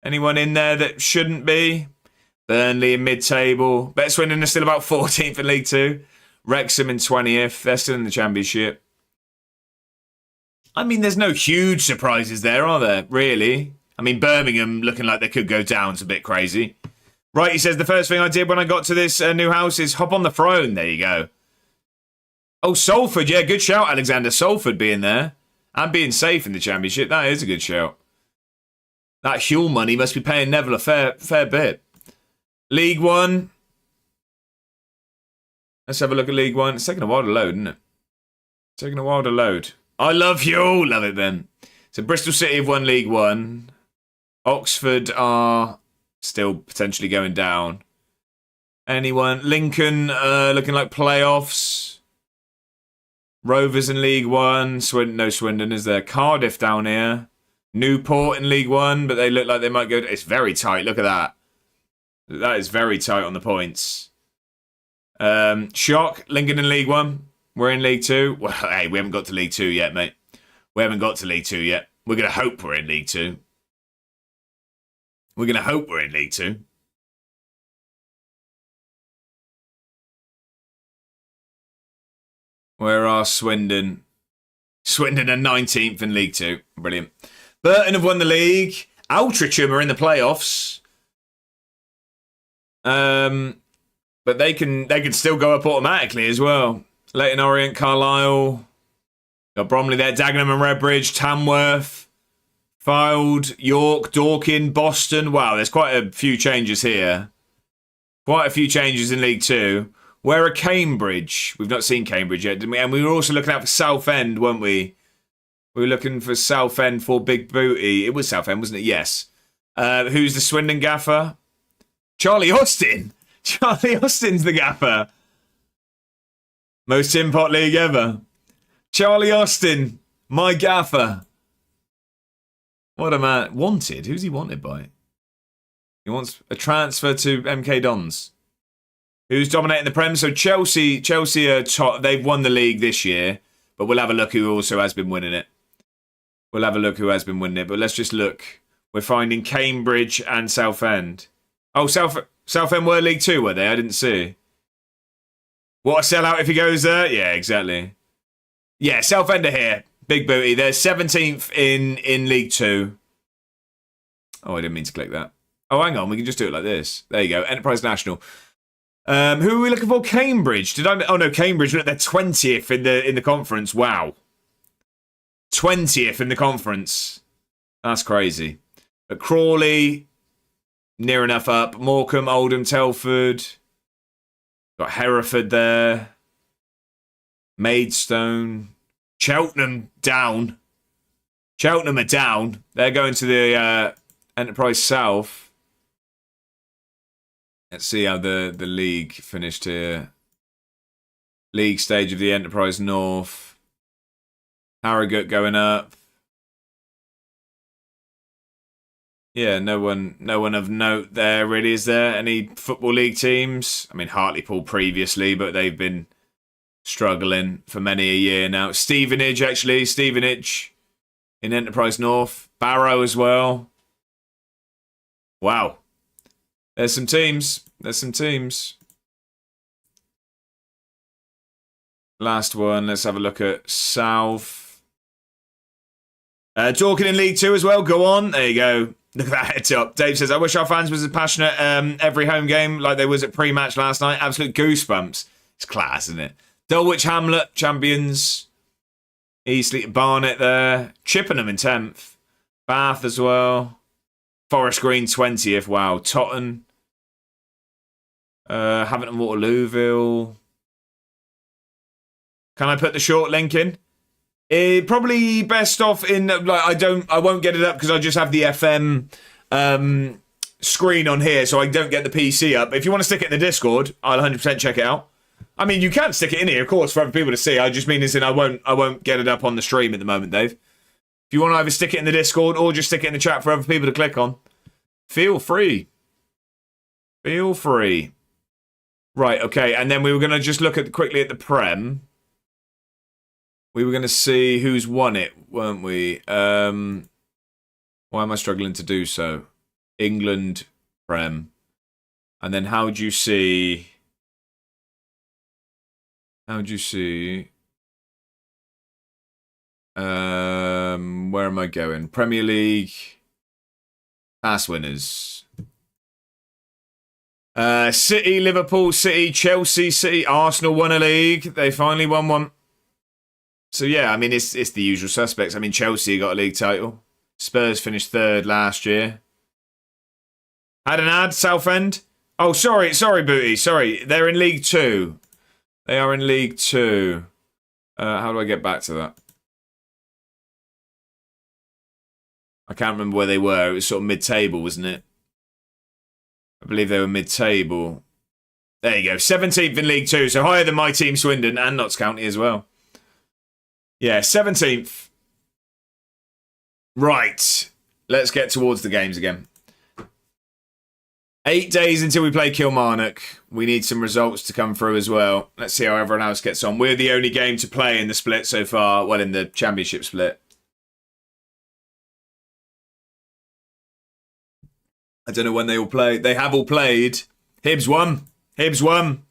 Anyone in there that shouldn't be? Burnley in mid-table. Bet Swindon are still about 14th in League 2. Wrexham in 20th. They're still in the Championship. I mean, there's no huge surprises there, are there? Really? I mean, Birmingham looking like they could go down. It's a bit crazy. Right, he says, the first thing I did when I got to this new house is hop on the throne. There you go. Oh, Salford. Yeah, good shout, Alexander. Salford being there. And being safe in the Championship. That is a good shout. That Huel money must be paying Neville a fair bit. League One. Let's have a look at League One. It's taking a while to load, isn't it? It's taking a while to load. I love Huel. Love it, Ben. So Bristol City have won League One. Oxford are still potentially going down. Anyone? Lincoln looking like playoffs. Rovers in League One. No Swindon, is there? Cardiff down here. Newport in League One, but they look like they might go... It's very tight. Look at that. That is very tight on the points. Shock. Lincoln in League One. We're in League 2. Well, hey, we haven't got to League 2 yet, mate. We haven't got to League 2 yet. We're going to hope we're in League 2. We're going to hope we're in League 2. Where are Swindon? Swindon are 19th in League 2. Brilliant. Burton have won the league. Altrincham are in the playoffs. But they can still go up automatically as well. Leyton Orient, Carlisle. Got Bromley there. Dagenham and Redbridge. Tamworth. Fylde. York. Dorking. Boston. Wow, there's quite a few changes here. Quite a few changes in League 2. Where are Cambridge? We've not seen Cambridge yet, didn't we? And we were also looking out for Southend, weren't we? We were looking for Southend for Big Booty. It was Southend, wasn't it? Yes. Who's the Swindon gaffer? Charlie Austin. Charlie Austin's the gaffer. Most Tin Pot League ever. Charlie Austin, my gaffer. What a man. Wanted? Who's he wanted by? He wants a transfer to MK Dons. Who's dominating the Prem? So Chelsea are top. They've won the league this year, but we'll have a look who also has been winning it. We'll have a look who has been winning it, but let's just look. We're finding Cambridge and Southend. Oh, Southend were League 2, were they? I didn't see. What a sellout if he goes there. Yeah, exactly. Yeah, Southend are here. Big booty. They're 17th in League 2. Oh, I didn't mean to click that. Oh, hang on. We can just do it like this. There you go. Enterprise National. Who are we looking for? Cambridge. Oh no, Cambridge. Look, they're 20th in the conference. Wow. 20th in the conference. That's crazy. But Crawley, near enough up. Morecambe, Oldham, Telford. Got Hereford there. Maidstone. Cheltenham down. Cheltenham are down. They're going to the Enterprise South. Let's see how the league finished here. League stage of the Enterprise North. Harrogate going up. Yeah, no one of note there really. Is there any Football League teams? I mean, Hartlepool previously, but they've been struggling for many a year now. Stevenage, actually. Stevenage in Enterprise North. Barrow as well. Wow. There's some teams. Last one. Let's have a look at South. Dorking in League 2 as well. Go on. There you go. Look at that heads up. Dave says, I wish our fans was as passionate every home game like they was at pre-match last night. Absolute goosebumps. It's class, isn't it? Dulwich Hamlet, champions. Eastleigh, Barnet there. Chippenham in 10th. Bath as well. Forest Green 20th. Wow. Totton. Havant and Waterlooville. Can I put the short link in? Probably best off in like I won't get it up because I just have the FM screen on here, so I don't get the PC up. If you want to stick it in the Discord, I'll 100% check it out. I mean, you can stick it in here, of course, for other people to see. I just mean as in I won't get it up on the stream at the moment, Dave. If you want to either stick it in the Discord or just stick it in the chat for other people to click on, feel free. Feel free. Right, okay. And then we were going to just look quickly at the Prem. We were going to see who's won it, weren't we? Why am I struggling to do so? England, Prem. And then how do you see... Where am I going? Premier League. Past winners. City, Liverpool, City, Chelsea, City, Arsenal won a league. They finally won one. So yeah, I mean it's the usual suspects. I mean Chelsea got a league title. Spurs finished third last year. Had an ad, Southend. Oh, sorry, Booty. Sorry, they're in League 2. They are in League 2. How do I get back to that? I can't remember where they were. It was sort of mid-table, wasn't it? I believe they were mid-table. There you go. 17th in League 2. So higher than my team, Swindon, and Notts County as well. Yeah, 17th. Right. Let's get towards the games again. 8 days until we play Kilmarnock. We need some results to come through as well. Let's see how everyone else gets on. We're the only game to play in the split so far. Well, in the Championship split. I don't know when they all play. They have all played. Hibs won. Hibs won.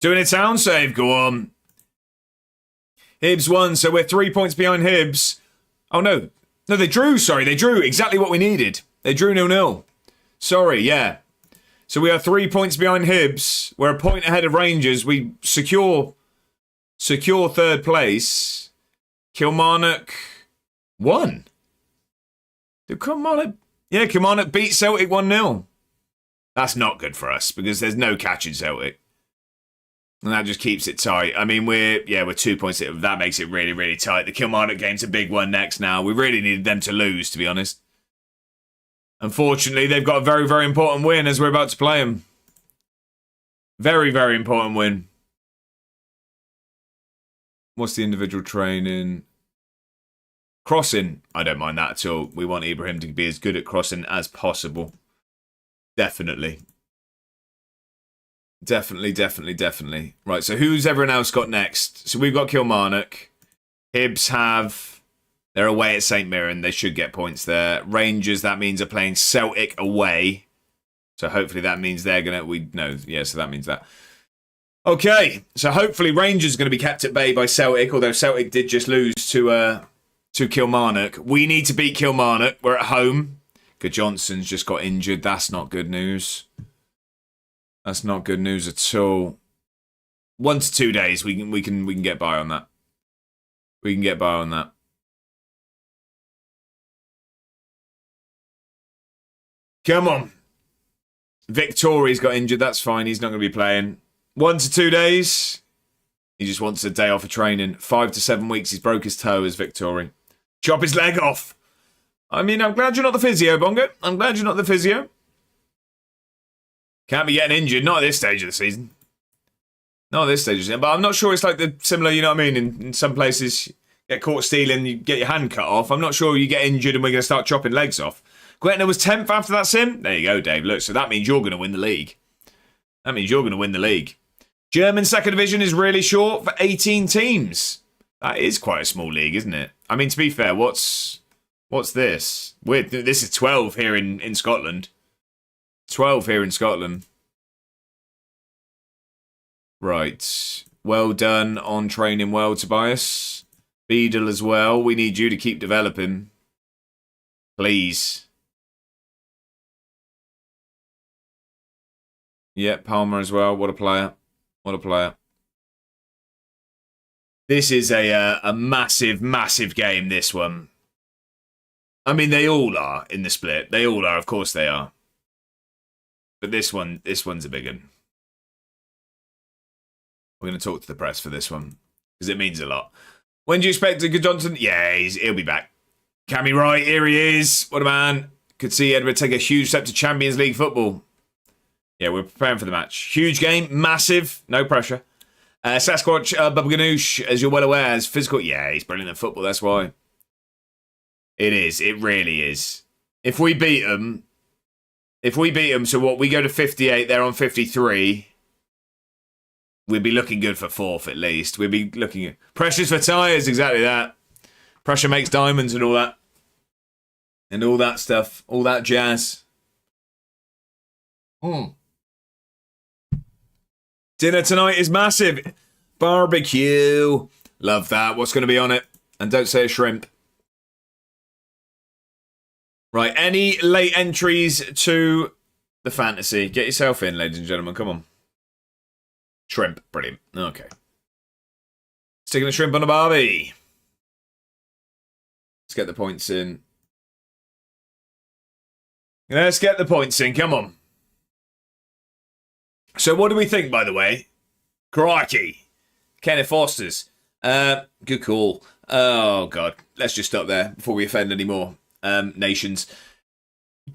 Doing a town save. Go on. Hibs won. So we're 3 points behind Hibs. Oh, no. No, they drew. Sorry, they drew. Exactly what we needed. They drew 0-0. Sorry, yeah. So we are 3 points behind Hibs. We're a point ahead of Rangers. We secure third place. Kilmarnock won. Did Kilmarnock... Yeah, Kilmarnock beat Celtic 1-0. That's not good for us because there's no catching Celtic. And that just keeps it tight. I mean, we're 2 points. That makes it really, really tight. The Kilmarnock game's a big one next now. We really needed them to lose, to be honest. Unfortunately, they've got a very, very important win as we're about to play them. Very, very important win. What's the individual training? Crossing. I don't mind that at all. We want Ibrahim to be as good at crossing as possible. Definitely. Definitely. Right, so who's everyone else got next? So we've got Kilmarnock. Hibs have... They're away at St Mirren. They should get points there. Rangers, that means are playing Celtic away. So hopefully that means they're going to... so that means that. Okay, so hopefully Rangers are going to be kept at bay by Celtic, although Celtic did just lose to Kilmarnock. We need to beat Kilmarnock. We're at home. Good Johnson's just got injured. That's not good news. That's not good news at all. 1 to 2 days, we can get by on that. We can get by on that. Come on. Victoria's got injured. That's fine. He's not going to be playing. 1 to 2 days. He just wants a day off of training. 5 to 7 weeks. He's broke his toe as Victoria. Chop his leg off. I mean, I'm glad you're not the physio, Bongo. I'm glad you're not the physio. Can't be getting injured. Not at this stage of the season. Not at this stage of the season. But I'm not sure it's like the similar, you know what I mean? In some places, you get caught stealing, you get your hand cut off. I'm not sure you get injured and we're going to start chopping legs off. Gretna was 10th after that sim. There you go, Dave. Look, so that means you're going to win the league. That means you're going to win the league. German second division is really short for 18 teams. That is quite a small league, isn't it? I mean, to be fair, what's this? This is 12 here in Scotland. 12 here in Scotland. Right. Well done on training well, Tobias. Beadle as well. We need you to keep developing. Please. Yeah, Palmer as well. What a player. What a player. This is a massive, massive game, this one. I mean, they all are in the split. They all are. Of course they are. But this one's a big one. We're going to talk to the press for this one because it means a lot. When do you expect Good Johnson? Yeah, he'll be back. Cammy Wright, here he is. What a man. Could see Edinburgh take a huge step to Champions League football. Yeah, we're preparing for the match. Huge game, massive, no pressure. Sasquatch, Bubba Ganoush, as you're well aware, is physical. Yeah, he's brilliant at football, that's why. It is, it really is. If we beat them, If we beat them, so what, we go to 58, they're on 53. We'd be looking good for 4th at least. We'd be looking at... Pressures for tyres, exactly that. Pressure makes diamonds and all that. And all that stuff. All that jazz. Dinner tonight is massive. Barbecue. Love that. What's going to be on it? And don't say a shrimp. Right, any late entries to the fantasy? Get yourself in, ladies and gentlemen. Come on. Shrimp. Brilliant. Okay. Sticking a shrimp on a barbie. Let's get the points in. Let's get the points in. Come on. So what do we think, by the way? Crikey. Kenneth Foster's. Good call. Oh, God. Let's just stop there before we offend any more nations.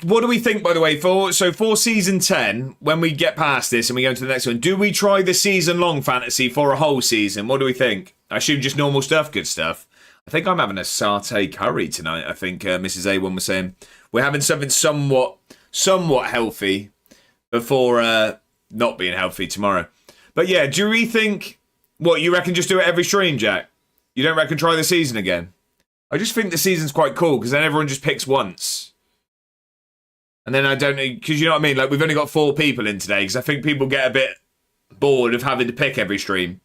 What do we think, by the way, for season 10, when we get past this and we go into the next one, do we try the season-long fantasy for a whole season? What do we think? I assume just normal stuff, good stuff. I think I'm having a satay curry tonight, I think Mrs. A1 was saying. We're having something somewhat healthy before not being healthy tomorrow. But yeah, do we think... What, you reckon just do it every stream, Jack? You don't reckon try the season again? I just think the season's quite cool, because then everyone just picks once. And then I don't know, because you know what I mean? Like, we've only got 4 people in today, because I think people get a bit bored of having to pick every stream.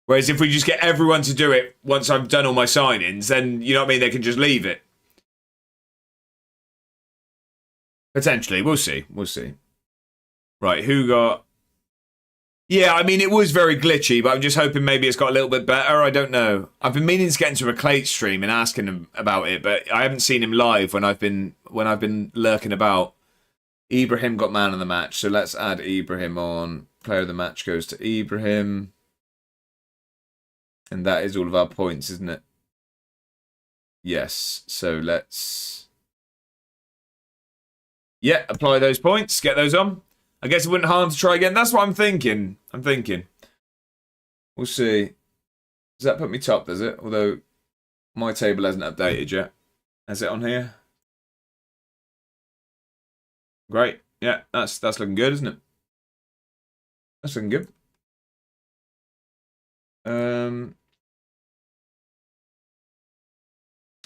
Whereas if we just get everyone to do it once I've done all my signings, then, you know what I mean? They can just leave it. Potentially. We'll see. We'll see. Right, who got... Yeah, I mean, it was very glitchy, but I'm just hoping maybe it's got a little bit better. I don't know. I've been meaning to get into a Clate stream and asking him about it, but I haven't seen him live when I've been lurking about. Ibrahim got man of the match, so let's add Ibrahim on. Player of the match goes to Ibrahim. And that is all of our points, isn't it? Yes, so let's... Yeah, apply those points, get those on. I guess it wouldn't harm to try again. That's what I'm thinking. We'll see. Does that put me top, does it? Although my table hasn't updated yet. Is it on here? Great. Yeah, that's looking good, isn't it? That's looking good.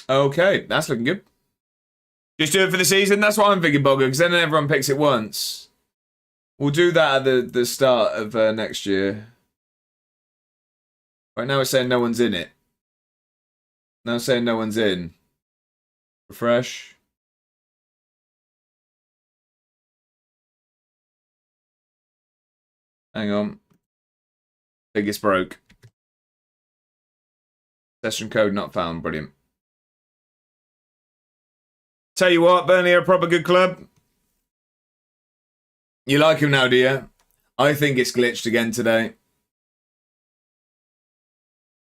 Okay, that's looking good. Just do it for the season? That's what I'm thinking, Bogger, because then everyone picks it once. We'll do that at the start of next year. Right now it's saying no one's in it. Now it's saying no one's in. Refresh. Hang on. Biggest broke. Session code not found. Brilliant. Tell you what, Burnley are a proper good club. You like him now, do you? I think it's glitched again today.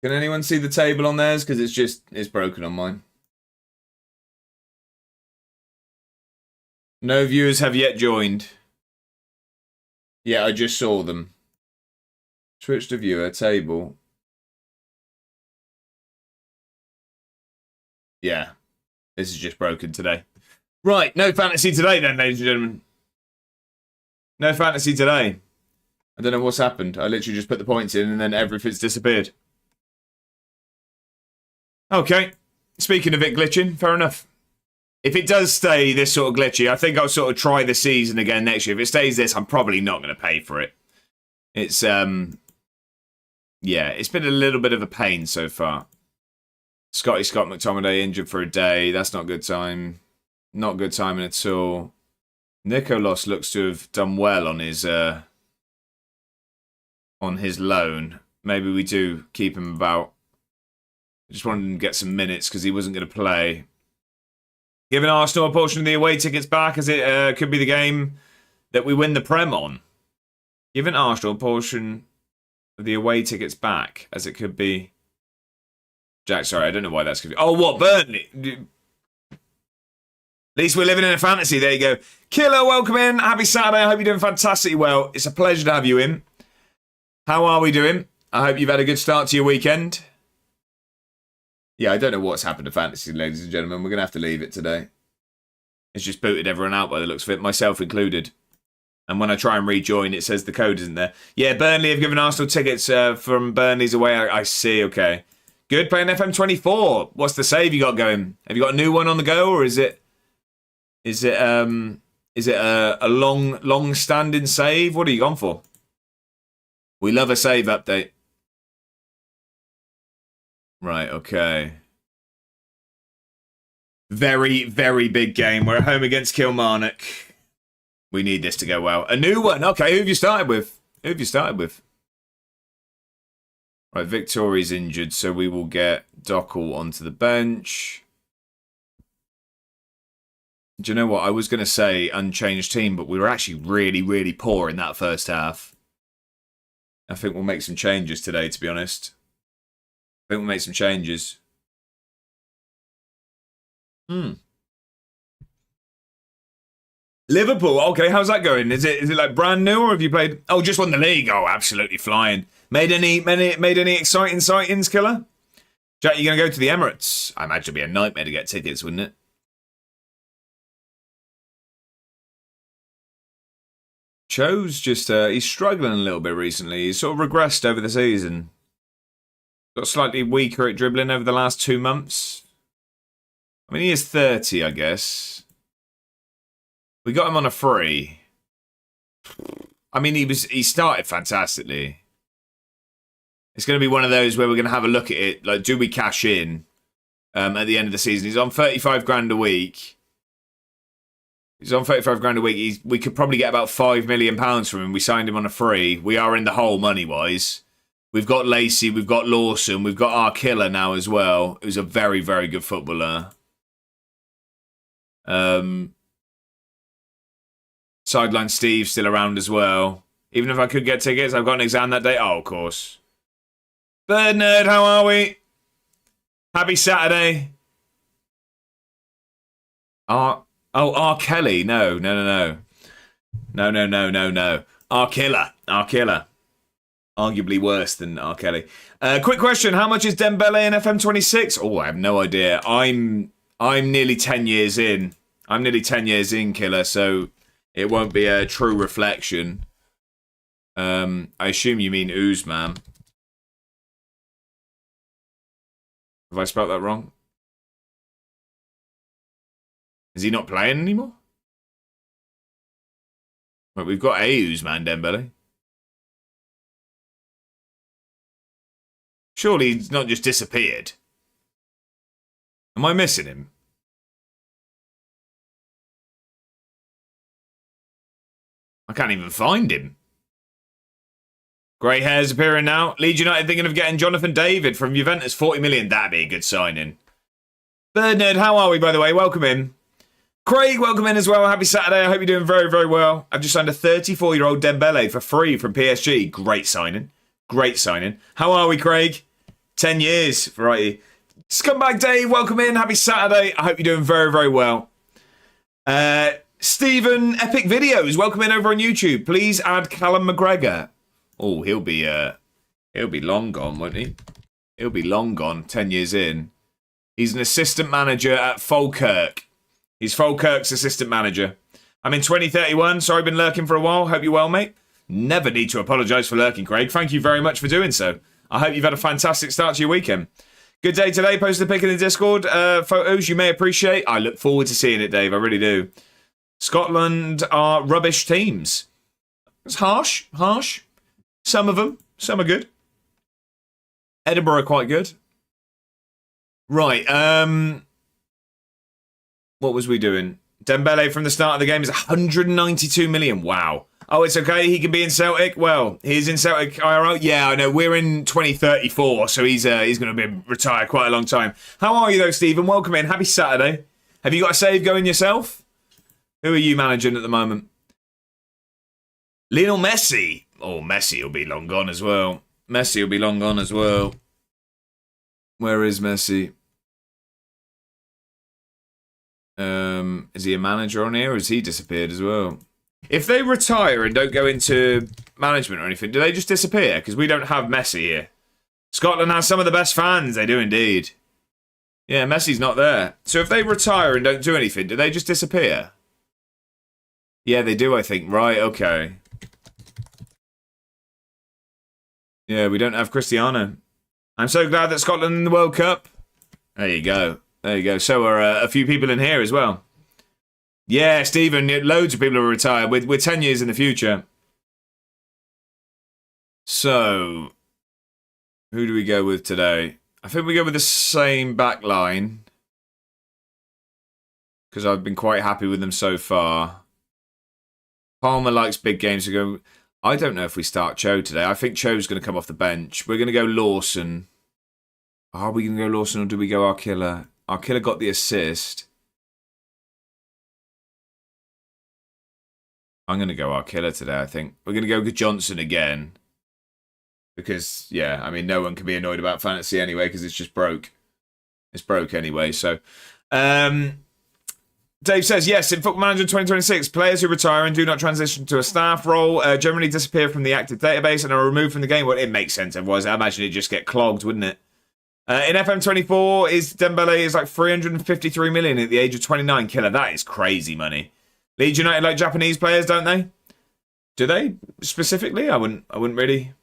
Can anyone see the table on theirs? Because it's broken on mine. No viewers have yet joined. Yeah, I just saw them. Switch to viewer, table. Yeah, this is just broken today. Right, no fantasy today then, ladies and gentlemen. No fantasy today. I don't know what's happened. I literally just put the points in and then everything's disappeared. Okay. Speaking of it glitching, fair enough. If it does stay this sort of glitchy, I think I'll sort of try the season again next year. If it stays this, I'm probably not going to pay for it. It's, yeah, it's been a little bit of a pain so far. Scott McTominay injured for a day. That's not good time. Not good timing at all. Nicolas looks to have done well on his loan. Maybe we do keep him about. I just wanted him to get some minutes because he wasn't going to play. Giving Arsenal a portion of the away tickets back as it could be the game that we win the Prem on. Giving Arsenal a portion of the away tickets back as it could be. Jack, sorry, I don't know why that's confusing. Oh, what? Burnley? At least we're living in a fantasy. There you go. Killer, welcome in. Happy Saturday. I hope you're doing fantastically well. It's a pleasure to have you in. How are we doing? I hope you've had a good start to your weekend. Yeah, I don't know what's happened to fantasy, ladies and gentlemen. We're going to have to leave it today. It's just booted everyone out by the looks of it, myself included. And when I try and rejoin, it says the code isn't there. Yeah, Burnley have given Arsenal tickets from Burnley's away. I see, okay. Good, playing FM24. What's the save you got going? Have you got a new one on the go, or is it a long-standing save? What are you gone for? We love a save update. Right, okay. Very, very big game. We're at home against Kilmarnock. We need this to go well. A new one. Okay, who have you started with? Right, Victoria's injured, so we will get Dockel onto the bench. Do you know what? I was going to say unchanged team, but we were actually really, really poor in that first half. I think we'll make some changes today, to be honest. I think we'll make some changes. Liverpool, okay, how's that going? Is it like brand new, or have you played? Oh, just won the league. Oh, absolutely flying. Made any exciting sightings, Killer? Jack, you gonna go to the Emirates? I imagine it'd be a nightmare to get tickets, wouldn't it? Cho's just he's struggling a little bit recently. He's sort of regressed over the season. Got slightly weaker at dribbling over the last 2 months. I mean, he is 30, I guess. We got him on a free. I mean, he started fantastically. It's going to be one of those where we're going to have a look at it. Like, do we cash in at the end of the season? He's on 35 grand a week. We could probably get about £5 million from him. We signed him on a free. We are in the hole money-wise. We've got Lacey, we've got Lawson, we've got our killer now as well, who's a very, very good footballer. Sideline Steve still around as well. Even if I could get tickets, I've got an exam that day. Oh, of course. Bird Nerd, how are we? Happy Saturday. R. Kelly. No. R. Killer. Arguably worse than R. Kelly. Quick question. How much is Dembele in FM26? Oh, I have no idea. I'm nearly 10 years in. Killer, so it won't be a true reflection. I assume you mean Ousmane. Have I spelt that wrong? Is he not playing anymore? Right, we've got Ousmane Dembele. Surely he's not just disappeared. Am I missing him? I can't even find him. Grey hairs appearing now. Leeds United thinking of getting Jonathan David from Juventus. 40 million. That'd be a good signing. Bird Nerd, how are we, by the way? Welcome in. Craig, welcome in as well. Happy Saturday. I hope you're doing very, very well. I've just signed a 34-year-old Dembele for free from PSG. Great signing. How are we, Craig? 10 years. Variety. Scumbag Dave, welcome in. Happy Saturday. I hope you're doing very, very well. Stephen, Epic Videos, welcome in over on YouTube. Please add Callum McGregor. Oh, he'll be long gone, won't he? He'll be long gone, 10 years in. He's an assistant manager at Falkirk. He's Falkirk's assistant manager. I'm in 2031, so I've been lurking for a while. Hope you're well, mate. Never need to apologise for lurking, Craig. Thank you very much for doing so. I hope you've had a fantastic start to your weekend. Good day today. Posted a pic in the Discord. Photos you may appreciate. I look forward to seeing it, Dave. I really do. Scotland are rubbish teams. It's harsh. Some of them. Some are good. Edinburgh are quite good. Right. What was we doing? Dembele from the start of the game is 192 million. Wow. Oh, it's okay. He can be in Celtic. Well, he's in Celtic IRL. Yeah, I know. We're in 2034, so he's going to be retired quite a long time. How are you though, Stephen? Welcome in. Happy Saturday. Have you got a save going yourself? Who are you managing at the moment? Lionel Messi. Oh, Messi will be long gone as well. Where is Messi? Is he a manager on here, or has he disappeared as well? If they retire and don't go into management or anything, do they just disappear? Because we don't have Messi here. Scotland has some of the best fans. They do indeed. Yeah, Messi's not there. So if they retire and don't do anything, do they just disappear? Yeah, they do, I think. Right, okay. Yeah, we don't have Cristiano. I'm so glad that Scotland in the World Cup. There you go. There you go. So are a few people in here as well. Yeah, Stephen, loads of people are retired. We're 10 years in the future. So, who do we go with today? I think we go with the same back line. Because I've been quite happy with them so far. Palmer likes big games to go. I don't know if we start Cho today. I think Cho's going to come off the bench. We're going to go Lawson. Are we going to go Lawson or do we go Arkilla? Arkilla got the assist. I'm going to go Arkilla today, I think. We're going to go Johnson again. Because, yeah, I mean, no one can be annoyed about fantasy anyway because it's just broke. It's broke anyway, so... Dave says, yes, in Football Manager 2026, players who retire and do not transition to a staff role generally disappear from the active database and are removed from the game. Well, it makes sense, otherwise I imagine it'd just get clogged, wouldn't it? In FM24, Dembele is like 353 million at the age of 29. Killer, that is crazy money. Leeds United like Japanese players, don't they? Do they, specifically? I wouldn't really...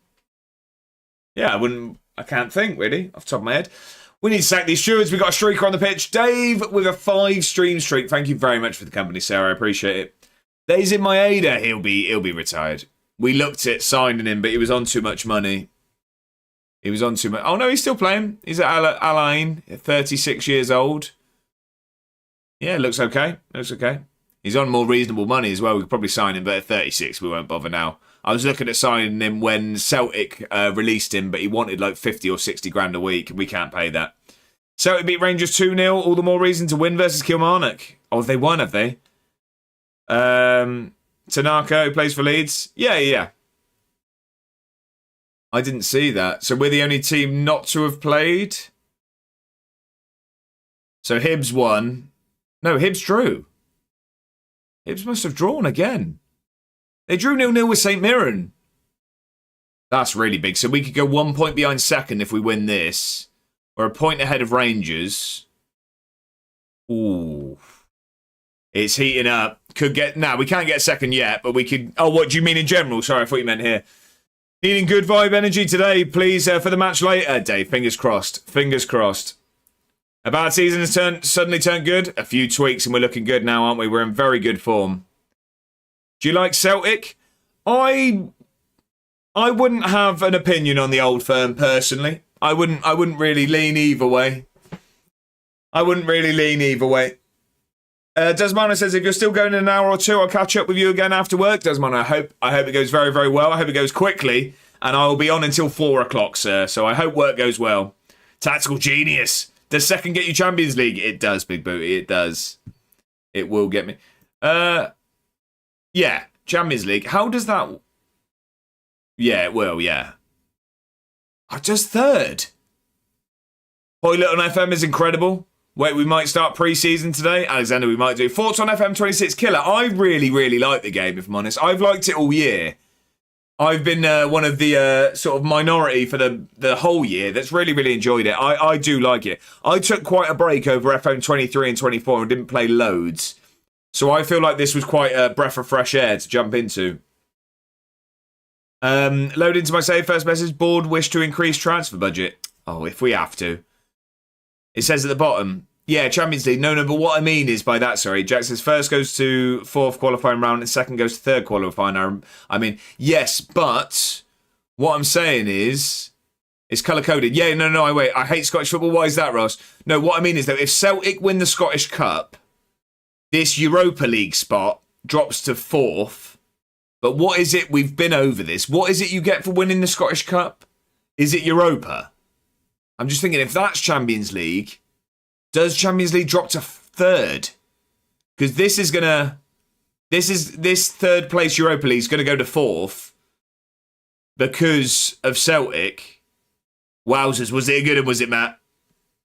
Yeah, I can't think, really, off the top of my head. We need to sack these stewards. We've got a streaker on the pitch. Dave with a 5-stream streak. Thank you very much for the company, Sarah. I appreciate it. Days in Maeda. He'll be retired. We looked at signing him, but he was on too much money. He was on too much. Oh, no, he's still playing. He's at Al Ain, 36 years old. Yeah, looks okay. Looks okay. He's on more reasonable money as well. We could probably sign him, but at 36, we won't bother now. I was looking at signing him when Celtic released him, but he wanted like 50 or 60 grand a week. We can't pay that. Celtic beat Rangers 2-0. All the more reason to win versus Kilmarnock. Oh, they won, have they? Tanaka, who plays for Leeds. Yeah. I didn't see that. So we're the only team not to have played. So Hibs won. No, Hibs drew. Hibs must have drawn again. They drew 0-0 with St Mirren. That's really big. So we could go 1 point behind second if we win this. Or a point ahead of Rangers. Ooh. It's heating up. Could get... Nah, we can't get second yet, but we could... Oh, what do you mean in general? Sorry, I thought you meant here. Needing good vibe energy today, please, for the match later. Dave, fingers crossed. Fingers crossed. A bad season has suddenly turned good. A few tweaks and we're looking good now, aren't we? We're in very good form. Do you like Celtic? I wouldn't have an opinion on the Old Firm personally. I wouldn't really lean either way. Desmond says, if you're still going in an hour or two, I'll catch up with you again after work. Desmond, I hope it goes very, very well. I hope it goes quickly, and I'll be on until 4 o'clock, sir. So I hope work goes well. Tactical genius. Does second get you Champions League? It does, Big Booty. It does. It will get me. Yeah, Champions League. How does that... Yeah, it will, yeah. Just third. Toilet on FM is incredible. Wait, we might start pre-season today. Alexander, we might do. Thoughts on FM26 Killer? I really, really like the game, if I'm honest. I've liked it all year. I've been one of the sort of minority for the whole year that's really, really enjoyed it. I do like it. I took quite a break over FM23 and 24 and didn't play loads. So I feel like this was quite a breath of fresh air to jump into. Load into my save first message. Board wish to increase transfer budget. Oh, if we have to. It says at the bottom, yeah, Champions League. No, but what I mean is by that, sorry, Jack says first goes to 4th qualifying round and second goes to 3rd qualifying round. I mean, yes, but what I'm saying is it's colour-coded. Yeah, no, wait. I hate Scottish football. Why is that, Ross? No, what I mean is that if Celtic win the Scottish Cup, this Europa League spot drops to 4th. But what is it? We've been over this. What is it you get for winning the Scottish Cup? Is it Europa? I'm just thinking if that's Champions League, does Champions League drop to 3rd? Because this 3rd place Europa League is going to go to 4th because of Celtic. Wowzers, was it a good one, was it, Matt?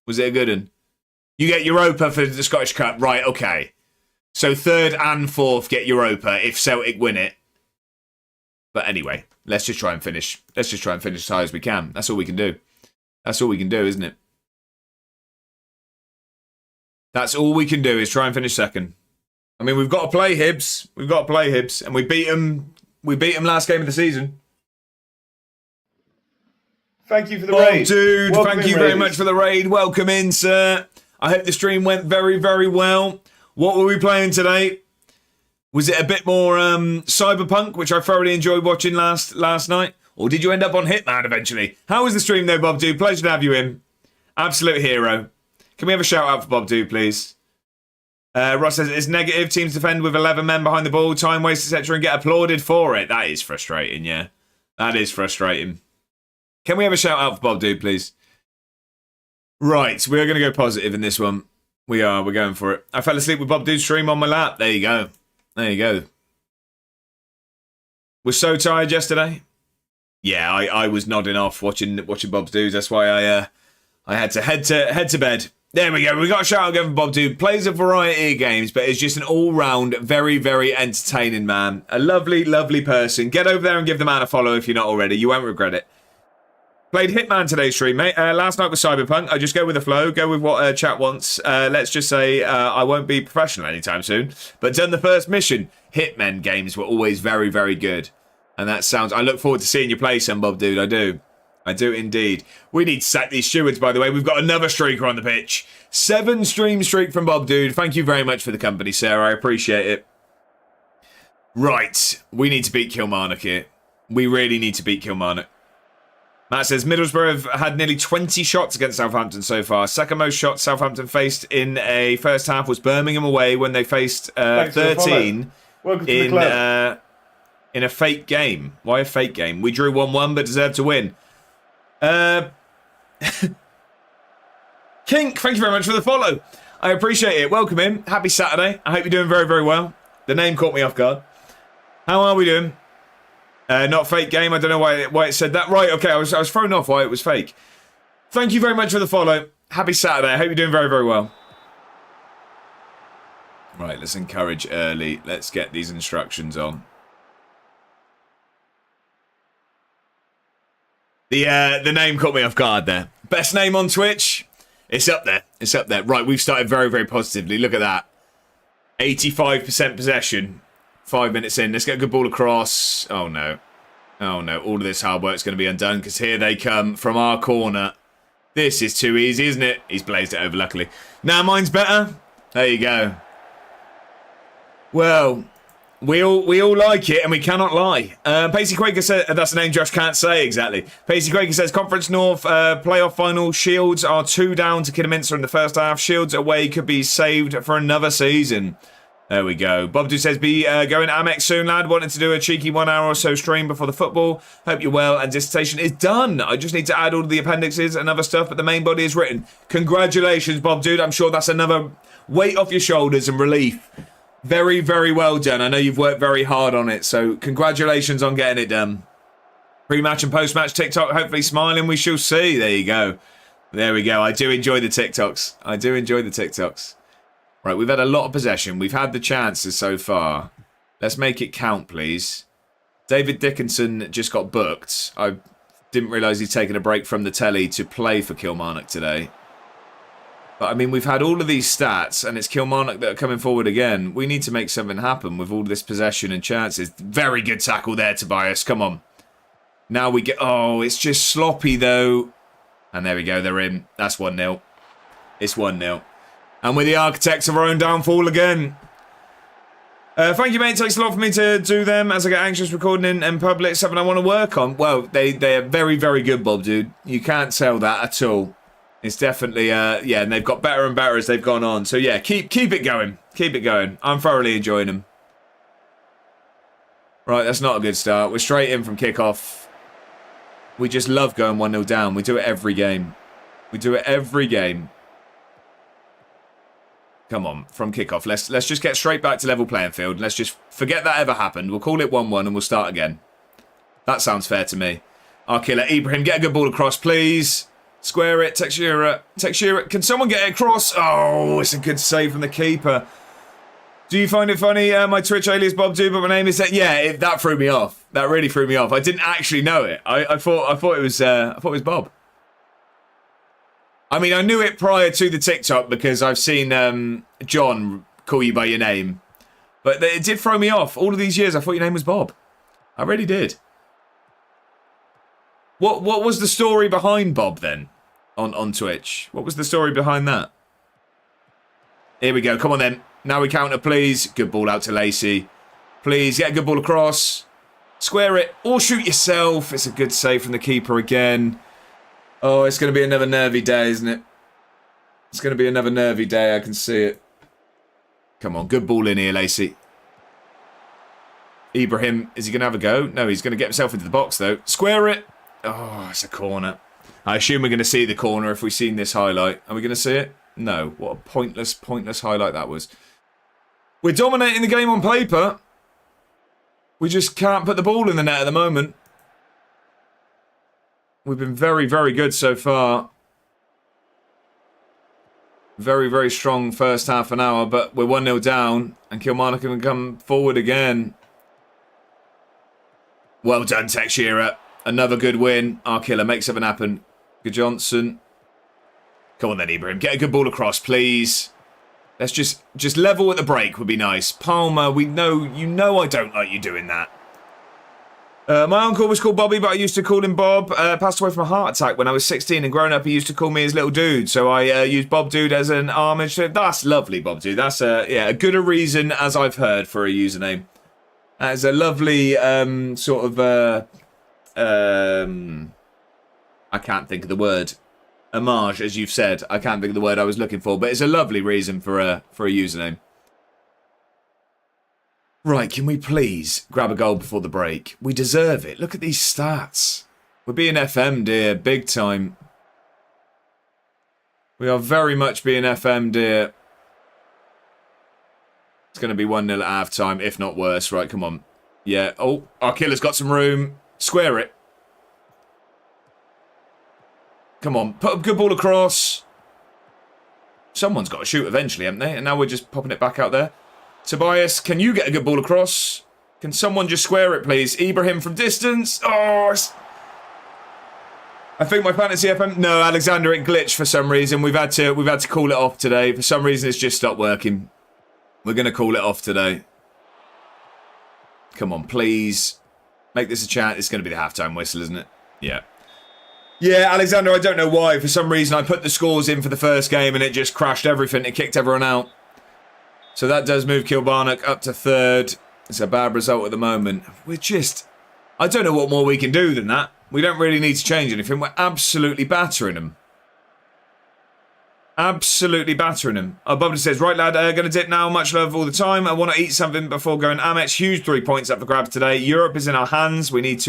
Was it a good one? You get Europa for the Scottish Cup, right, okay. So 3rd and 4th get Europa if Celtic win it. But anyway, let's just try and finish. Let's just try and finish as high as we can. That's all we can do. That's all we can do, isn't it? That's all we can do is try and finish second. I mean, we've got to play Hibs. And we beat them. We beat them last game of the season. Thank you for the raid. Dude, thank you very much for the raid. Welcome in, sir. I hope the stream went very, very well. What were we playing today? Was it a bit more Cyberpunk, which I thoroughly enjoyed watching last night? Or did you end up on Hitman eventually? How was the stream though, Bob Dude? Pleasure to have you in. Absolute hero. Can we have a shout out for Bob Dude, please? Ross says it's negative. Teams defend with 11 men behind the ball, time waste, etc., and get applauded for it. That is frustrating, yeah. That is frustrating. Can we have a shout out for Bob Dude, please? Right, we're going to go positive in this one. We are. We're going for it. I fell asleep with Bob Dude's stream on my lap. There you go. There you go. Was so tired yesterday. Yeah, I was nodding off watching Bob's Dudes. That's why I had to head to bed. There we go. We got a shout out again for Bob Dude. Plays a variety of games, but is just an all-round, very, very entertaining man. A lovely, lovely person. Get over there and give the man a follow if you're not already. You won't regret it. Played Hitman today's stream, mate. Last night was Cyberpunk. I just go with the flow, go with what chat wants. Let's just say I won't be professional anytime soon. But done the first mission. Hitman games were always very, very good. And that sounds... I look forward to seeing you play some, Bob Dude. I do. I do indeed. We need to sack these stewards, by the way. We've got another streaker on the pitch. 7 stream streak from Bob Dude. Thank you very much for the company, sir. I appreciate it. Right. We need to beat Kilmarnock here. We really need to beat Kilmarnock. Matt says, Middlesbrough have had nearly 20 shots against Southampton so far. Second most shots Southampton faced in a first half was Birmingham away when they faced 13 in a fake game. Why a fake game? We drew 1-1 but deserved to win. Kink, thank you very much for the follow. I appreciate it. Welcome in. Happy Saturday. I hope you're doing very, very well. The name caught me off guard. How are we doing? Not fake game. I don't know why it said that. Right, okay. I was thrown off why it was fake. Thank you very much for the follow. Happy Saturday. I hope you're doing very, very well. Right, let's encourage early. Let's get these instructions on. The name caught me off guard there. Best name on Twitch? It's up there. It's up there. Right, we've started very, very positively. Look at that. 85% possession. 5 minutes in. Let's get a good ball across. Oh, no. Oh, no. All of this hard work's going to be undone because here they come from our corner. This is too easy, isn't it? He's blazed it over, luckily. Now mine's better. There you go. Well, we all like it and we cannot lie. Pacey Quaker said, that's a name Josh can't say exactly. Pacey Quaker says, Conference North playoff final. Shields are 2 down to Kidderminster in the first half. Shields away could be saved for another season. There we go. Bob Du says, be going Amex soon, lad. Wanted to do a cheeky 1 hour or so stream before the football. Hope you're well. And dissertation is done. I just need to add all of the appendixes and other stuff, but the main body is written. Congratulations, Bob Dude. I'm sure that's another weight off your shoulders and relief. Very, very well done. I know you've worked very hard on it, so congratulations on getting it done. Pre-match and post-match TikTok, hopefully smiling. We shall see. There you go. There we go. I do enjoy the TikToks. I do enjoy the TikToks. Right, we've had a lot of possession. We've had the chances so far. Let's make it count, please. David Dickinson just got booked. I didn't realise he'd taken a break from the telly to play for Kilmarnock today. But, I mean, we've had all of these stats, and it's Kilmarnock that are coming forward again. We need to make something happen with all this possession and chances. Very good tackle there, Tobias. Come on. Now we get... Oh, it's just sloppy, though. And there we go. They're in. That's 1-0. It's 1-0. And we're the architects of our own downfall again. Thank you, mate. It takes a lot for me to do them as I get anxious recording in public. Something I want to work on. Well, they're very, very good, Bob, dude. You can't tell that at all. It's definitely, yeah, and they've got better and better as they've gone on. So, yeah, keep it going. Keep it going. I'm thoroughly enjoying them. Right, that's not a good start. We're straight in from kickoff. We just love going 1-0 down. We do it every game. We do it every game. Come on, from kickoff. Let's just get straight back to level playing field. Let's just forget that ever happened. We'll call it 1-1 and we'll start again. That sounds fair to me. Our killer, Ibrahim, get a good ball across, please. Square it, Texura. Can someone get it across? Oh, it's a good save from the keeper. Do you find it funny? My Twitch alias Bob Do, but my name is that. Yeah, that threw me off. That really threw me off. I didn't actually know it. I thought it was Bob. I mean, I knew it prior to the TikTok because I've seen John call you by your name. But it did throw me off. All of these years, I thought your name was Bob. I really did. What was the story behind Bob then on Twitch? What was the story behind that? Here we go. Come on then. Now we counter, please. Good ball out to Lacey. Please get a good ball across. Square it or shoot yourself. It's a good save from the keeper again. Oh, it's going to be another nervy day, isn't it? It's going to be another nervy day. I can see it. Come on. Good ball in here, Lacey. Ibrahim, is he going to have a go? No, he's going to get himself into the box, though. Square it. Oh, it's a corner. I assume we're going to see the corner if we've seen this highlight. Are we going to see it? No. What a pointless highlight that was. We're dominating the game on paper. We just can't put the ball in the net at the moment. We've been very, very good so far. Very, very strong first half an hour, but we're 1-0 down, and Kilmarnock can come forward again. Well done, Teixeira. Another good win. Our killer makes something happen. Good Johnson. Come on then, Ibrahim. Get a good ball across, please. Let's just level at the break would be nice. Palmer, you know I don't like you doing that. My uncle was called Bobby, but I used to call him Bob. Passed away from a heart attack when I was 16, and growing up he used to call me his little dude. So I used Bob Dude as an homage. That's lovely, Bob Dude. That's a good a reason as I've heard for a username. That is a lovely sort of I can't think of the word. Homage, as you've said. I can't think of the word I was looking for, but it's a lovely reason for a username. Right, can we please grab a goal before the break? We deserve it. Look at these stats. We're being FM, dear. Big time. We are very much being FM, dear. It's going to be 1-0 at half-time, if not worse. Right, come on. Yeah. Oh, our killer's got some room. Square it. Come on. Put a good ball across. Someone's got to shoot eventually, haven't they? And now we're just popping it back out there. Tobias, can you get a good ball across? Can someone just square it, please? Ibrahim from distance. Oh, I think my fantasy FM. No, Alexander, it glitched for some reason. We've had to call it off today. For some reason, it's just stopped working. We're gonna call it off today. Come on, please. Make this a chant. It's gonna be the halftime whistle, isn't it? Yeah. Yeah, Alexander, I don't know why. For some reason, I put the scores in for the first game and it just crashed everything. It kicked everyone out. So that does move Kilmarnock up to third. It's a bad result at the moment. I don't know what more we can do than that. We don't really need to change anything. We're absolutely battering them. Absolutely battering them. Oh, Bubba says, right lad, going to dip now. Much love all the time. I want to eat something before going Amex. Huge 3 points up for grabs today. Europe is in our hands. We need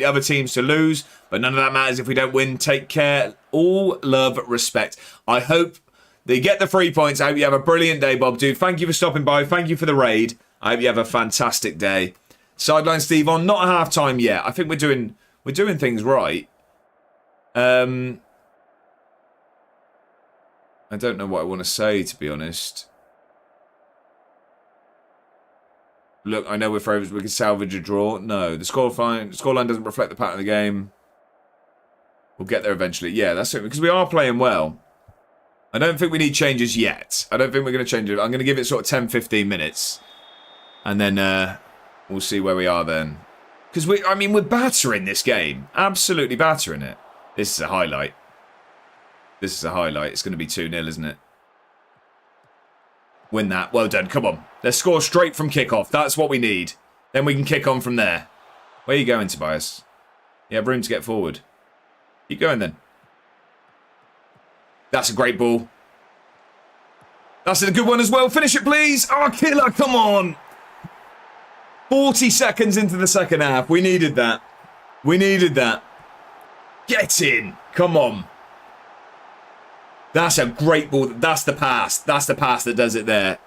other teams to lose, but none of that matters if we don't win. Take care. All love, respect. I hope that you get the 3 points. I hope you have a brilliant day, Bob, dude. Thank you for stopping by. Thank you for the raid. I hope you have a fantastic day. Sideline Steve on. Not a half time yet. I think we're doing things right. I don't know what I want to say, to be honest. Look, I know we're favourites. We can salvage a draw. No, the scoreline doesn't reflect the pattern of the game. We'll get there eventually. Yeah, that's it. Because we are playing well. I don't think we need changes yet. I don't think we're going to change it. I'm going to give it sort of 10-15 minutes. And then we'll see where we are then. Because we're battering this game. Absolutely battering it. This is a highlight. This is a highlight. It's going to be 2-0, isn't it? Win that. Well done. Come on. Let's score straight from kickoff. That's what we need. Then we can kick on from there. Where are you going, Tobias? You have room to get forward. Keep going then. That's a great ball. That's a good one as well. Finish it, please. Oh, killer. Come on. 40 seconds into the second half. We needed that. We needed that. Get in. Come on. That's a great ball. That's the pass. That's the pass that does it there.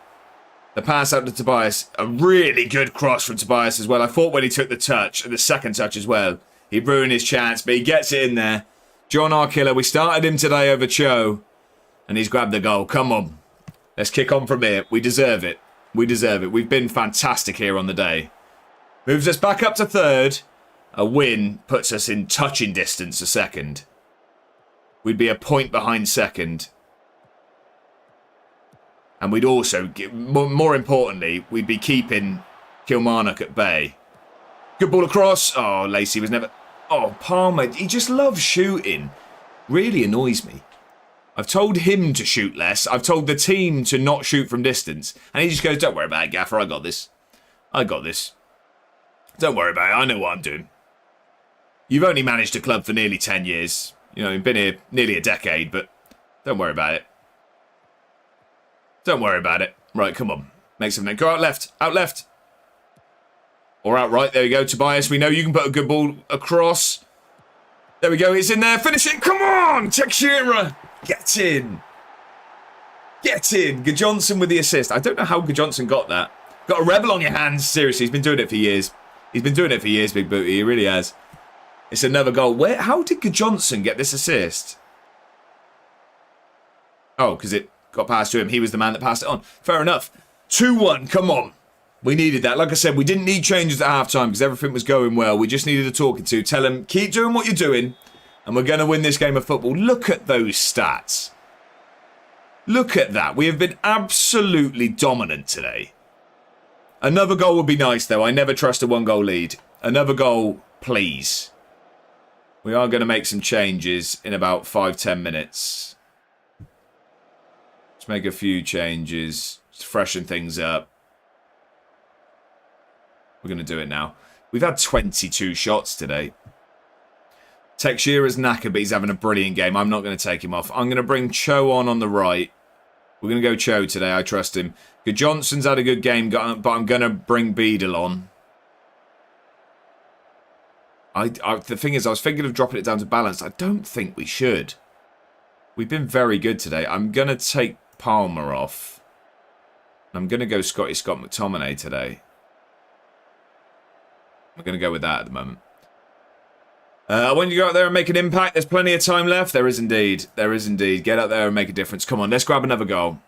The pass out to Tobias. A really good cross from Tobias as well. I thought when he took the touch, and the second touch as well, he ruined his chance, but he gets it in there. John our killer. We started him today over Cho, and he's grabbed the goal. Come on. Let's kick on from here. We deserve it. We deserve it. We've been fantastic here on the day. Moves us back up to third. A win puts us in touching distance to second. we'd be a point behind second. And we'd also, more importantly, we'd be keeping Kilmarnock at bay. Good ball across. Oh, Lacey was never... Oh, Palmer, he just loves shooting. Really annoys me. I've told him to shoot less. I've told the team to not shoot from distance. And he just goes, don't worry about it, Gaffer. I got this. I got this. Don't worry about it. I know what I'm doing. You've only managed a club for nearly 10 years. You know, you've been here nearly a decade, but don't worry about it. Don't worry about it. Right, come on. Make something. Go out left. Out left. Or out right. There we go, Tobias. We know you can put a good ball across. There we go. It's in there. Finish it. Come on. Teixeira. Get in. Get in. Johnson with the assist. I don't know how Johnson got that. Got a rebel on your hands. Seriously, he's been doing it for years. He's been doing it for years, Big Booty. He really has. It's another goal. How did Johnson get this assist? Oh, because it got passed to him. He was the man that passed it on. Fair enough. 2-1. Come on. We needed that. Like I said, we didn't need changes at half-time because everything was going well. We just needed a talking to. Tell him, keep doing what you're doing and we're going to win this game of football. Look at those stats. Look at that. We have been absolutely dominant today. Another goal would be nice, though. I never trust a one-goal lead. Another goal, please. We are going to make some changes in about 5-10 minutes. Let's make a few changes to freshen things up. We're going to do it now. We've had 22 shots today. Teixeira's knackered, but he's having a brilliant game. I'm not going to take him off. I'm going to bring Cho on the right. We're going to go Cho today. I trust him. Good. Johnson's had a good game, but I'm going to bring Beadle on. The thing is, I was thinking of dropping it down to balance. I don't think we should. We've been very good today. I'm going to take Palmer off. I'm going to go Scott McTominay today. I'm going to go with that at the moment. When you go out there and make an impact, there's plenty of time left. There is indeed. There is indeed. Get out there and make a difference. Come on, let's grab another goal.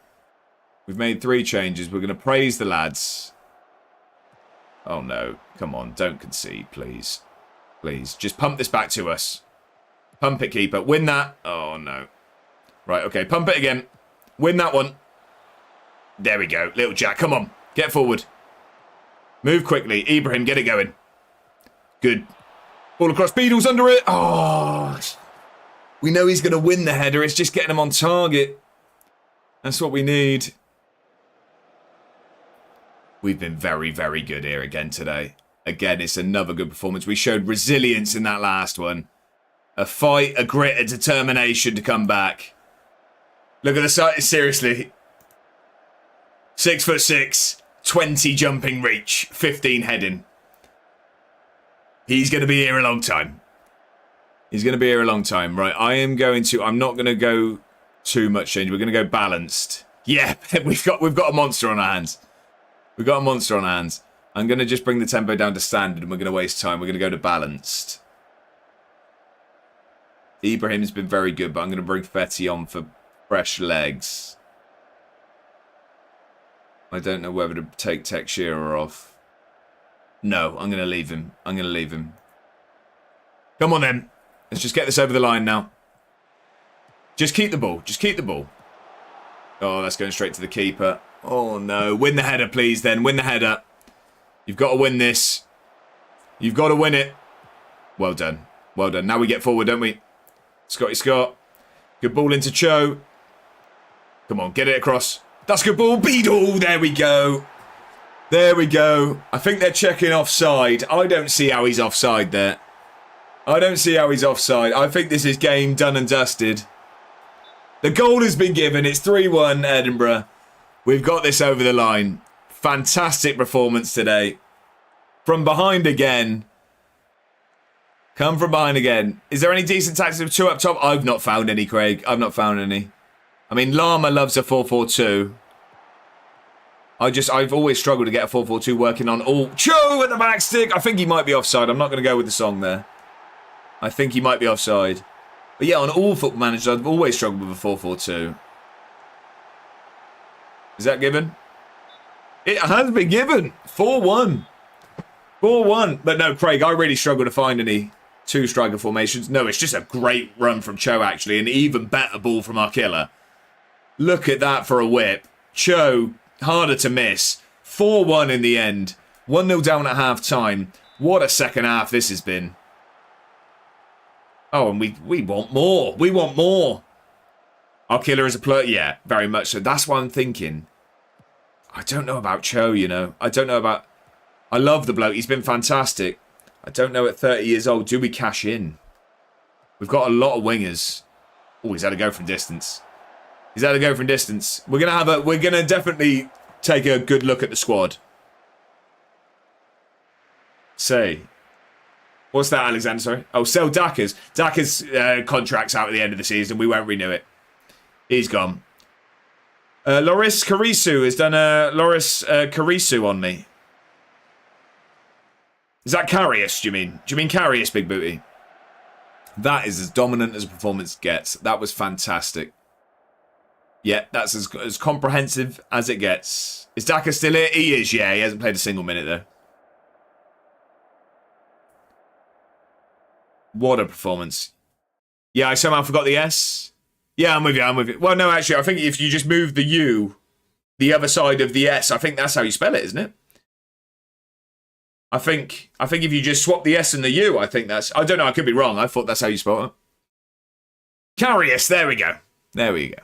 We've made 3 changes. We're going to praise the lads. Oh, no. Come on, don't concede, please. Please, just pump this back to us. Pump it, keeper. Win that. Oh, no. Right, okay, pump it again. Win that one. There we go. Little Jack, come on. Get forward. Move quickly. Ibrahim, get it going. Good. Ball across. Beadle's under it. Oh, we know he's going to win the header. It's just getting him on target. That's what we need. We've been very, very good here again today. Again, it's another good performance. We showed resilience in that last one. A fight, a grit, a determination to come back. Look at the size. Seriously. 6'6", 20 jumping reach, 15 heading. He's going to be here a long time. He's going to be here a long time. Right, I'm not going to go too much change. We're going to go balanced. Yeah, we've got a monster on our hands. We've got a monster on our hands. I'm going to just bring the tempo down to standard and we're going to waste time. We're going to go to balanced. Ibrahim's been very good, but I'm going to bring Fetty on for fresh legs. I don't know whether to take Teixeira off. No, I'm going to leave him. I'm going to leave him. Come on then. Let's just get this over the line now. Just keep the ball. Just keep the ball. Oh, that's going straight to the keeper. Oh, no. Win the header, please, then. Win the header. You've got to win this. You've got to win it. Well done. Well done. Now we get forward, don't we? Scotty Scott. Good ball into Cho. Come on, get it across. That's good ball. Beadle. There we go. There we go. I think they're checking offside. I don't see how he's offside there. I don't see how he's offside. I think this is game done and dusted. The goal has been given. It's 3-1 Edinburgh. We've got this over the line. Fantastic performance today. From behind again. Come from behind again. Is there any decent tactics with 2 up top? I've not found any, Craig. I've not found any. I mean, Lama loves a 4-4-2. I've always struggled to get a 4-4-2 working on all. Cho at the back stick. I think he might be offside. I'm not going to go with the song there. I think he might be offside. But yeah, on all football managers, I've always struggled with a 4-4-2. Is that given? It has been given. 4-1. 4-1. But no, Craig, I really struggle to find any 2 striker formations. No, it's just a great run from Cho, actually. An even better ball from our killer. Look at that for a whip. Cho, harder to miss. 4-1 in the end. 1-0 down at half-time. What a second half this has been. Oh, and we want more. We want more. Our killer is a player. Yeah, very much so. That's what I'm thinking. I don't know about Cho, you know. I don't know about... I love the bloke. He's been fantastic. I don't know at 30 years old, do we cash in? We've got a lot of wingers. Oh, he's had to go from distance. He's had to go from distance. We're gonna definitely take a good look at the squad. Say. What's that, Alexander? Sorry. Oh, sell Daka's. Daka's contract's out at the end of the season. We won't renew it. He's gone. Loris Karisu has done a Loris Karisu on me. Is that Karius, do you mean? Do you mean Karius, Big Booty? That is as dominant as a performance gets. That was fantastic. Yeah, that's as comprehensive as it gets. Is Daka still here? He is, yeah. He hasn't played a single minute, though. What a performance. Yeah, I somehow forgot the S. Yeah, I'm with you, I'm with you. Well, no, actually, I think if you just move the U, the other side of the S, I think that's how you spell it, isn't it? I think if you just swap the S and the U, I think that's... I don't know, I could be wrong. I thought that's how you spell it. Carius, there we go. There we go.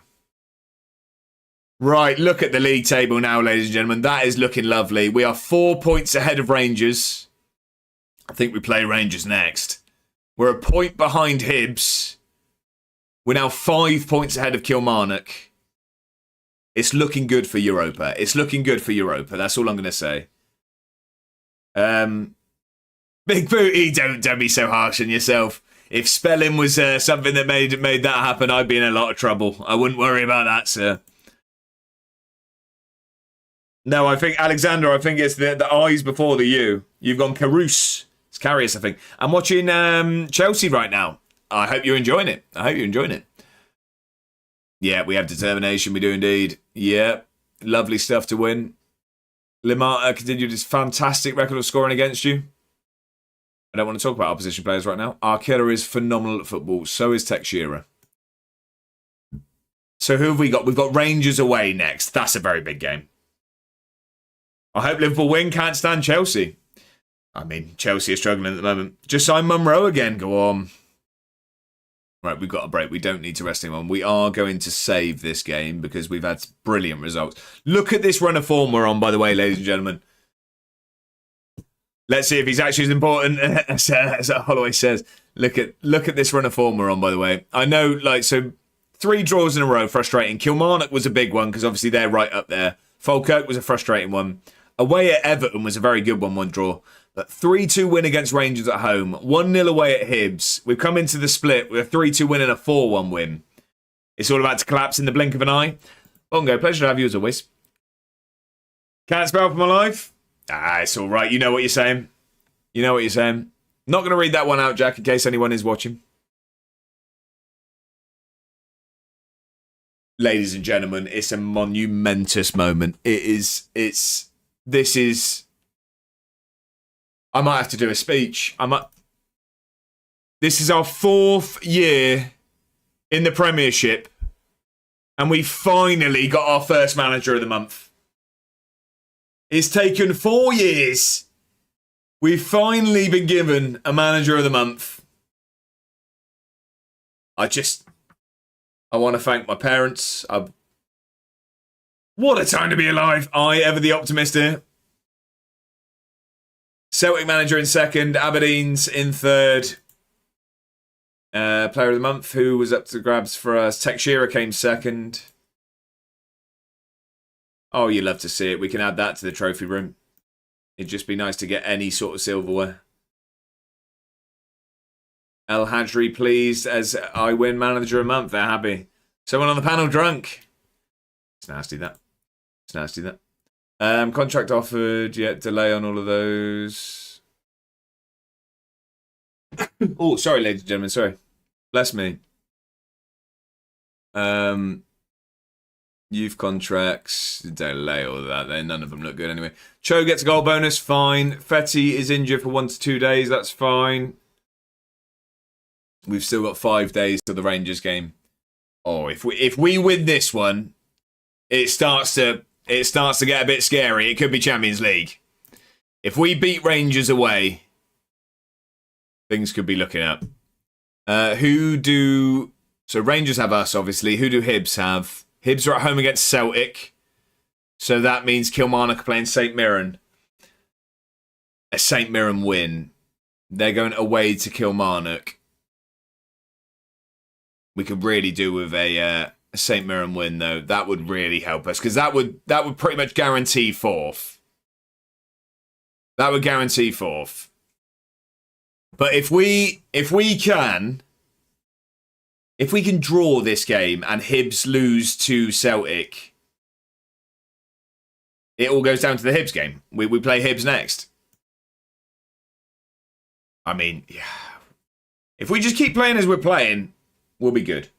Right, look at the league table now, ladies and gentlemen. That is looking lovely. We are 4 points ahead of Rangers. I think we play Rangers next. We're a point behind Hibs. We're now 5 points ahead of Kilmarnock. It's looking good for Europa. It's looking good for Europa. That's all I'm going to say. Big Booty, don't be so harsh on yourself. If spelling was something that made that happen, I'd be in a lot of trouble. I wouldn't worry about that, sir. No, I think, Alexander, I think it's the I's before the U. You've gone Carouse. It's Carius, I think. I'm watching Chelsea right now. I hope you're enjoying it. I hope you're enjoying it. Yeah, we have determination. We do indeed. Yeah, lovely stuff to win. Limata continued his fantastic record of scoring against you. I don't want to talk about opposition players right now. Our killer is phenomenal at football. So is Teixeira. So who have we got? We've got Rangers away next. That's a very big game. I hope Liverpool win. Can't stand Chelsea. I mean, Chelsea are struggling at the moment. Just sign Munro again. Go on. Right, we've got a break. We don't need to rest anyone. We are going to save this game because we've had brilliant results. Look at this run of form we're on, by the way, ladies and gentlemen. Let's see if he's actually as important as Holloway says. Look at this run of form we're on, by the way. I know, like, so 3 draws in a row, frustrating. Kilmarnock was a big one because obviously they're right up there. Falkirk was a frustrating one. Away at Everton was a very good 1-1 draw. But 3-2 win against Rangers at home. 1-0 away at Hibs. We've come into the split with a 3-2 win and a 4-1 win. It's all about to collapse in the blink of an eye. Bongo, pleasure to have you as always. Can't spell for my life? Ah, it's all right. You know what you're saying. You know what you're saying. Not going to read that one out, Jack, in case anyone is watching. Ladies and gentlemen, it's a monumentous moment. This is... I might have to do a speech. This is our 4th year in the Premiership, and we finally got our first manager of the month. It's taken 4 years. We've finally been given a manager of the month. I want to thank my parents. What a time to be alive. I, ever the optimist here. Celtic manager in 2nd, Aberdeen's in 3rd. Player of the month, who was up to the grabs for us. Teixeira came 2nd. Oh, you love to see it. We can add that to the trophy room. It'd just be nice to get any sort of silverware. El Hadri pleased as I win manager of the month. They're happy. Someone on the panel drunk. It's nasty, that. It's nasty, that. Contract offered, yet delay on all of those. Oh, sorry, ladies and gentlemen, sorry. Bless me. Youth contracts, delay all of that. None of them look good anyway. Cho gets a goal bonus, fine. Fetty is injured for 1 to 2 days, that's fine. We've still got 5 days to the Rangers game. Oh, if we win this one, it starts to get a bit scary. It could be Champions League. If we beat Rangers away, things could be looking up. So Rangers have us, obviously. Who do Hibs have? Hibs are at home against Celtic. So that means Kilmarnock are playing St Mirren. A St Mirren win. They're going away to Kilmarnock. We could really do with a St Mirren win, though. That would really help us, because that would pretty much guarantee fourth. That would guarantee fourth. But if we can draw this game and Hibs lose to Celtic, it all goes down to the Hibs game. We play Hibs next. I mean, yeah. If we just keep playing as we're playing, we'll be good.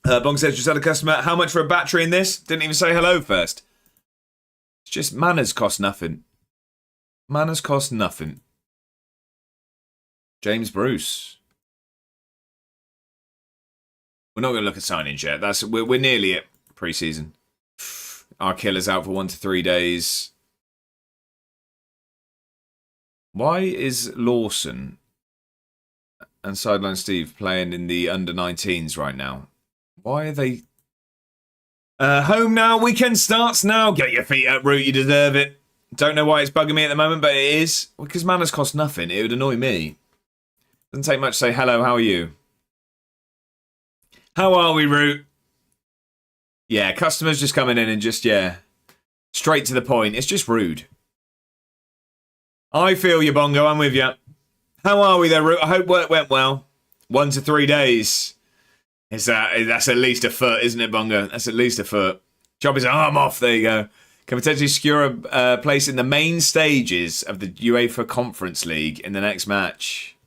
Bong says, just had a customer. How much for a battery in this? Didn't even say hello first. It's just manners cost nothing. Manners cost nothing. James Bruce. We're not going to look at signings yet. We're nearly at pre-season. Our killer's out for 1 to 3 days. Why is Lawson and Sideline Steve playing in the under-19s right now? Why are they... home now. Weekend starts now. Get your feet up, Root. You deserve it. Don't know why it's bugging me at the moment, but it is. Because manners cost nothing. It would annoy me. Doesn't take much to say, hello, how are you? How are we, Root? Yeah, customers just coming in and just, yeah, straight to the point. It's just rude. I feel you, Bongo. I'm with you. How are we there, Root? I hope work went well. 1 to 3 days. That's at least a foot, isn't it, Bongo? That's at least a foot. Chop his arm off. There you go. Can potentially secure a place in the main stages of the UEFA Conference League in the next match.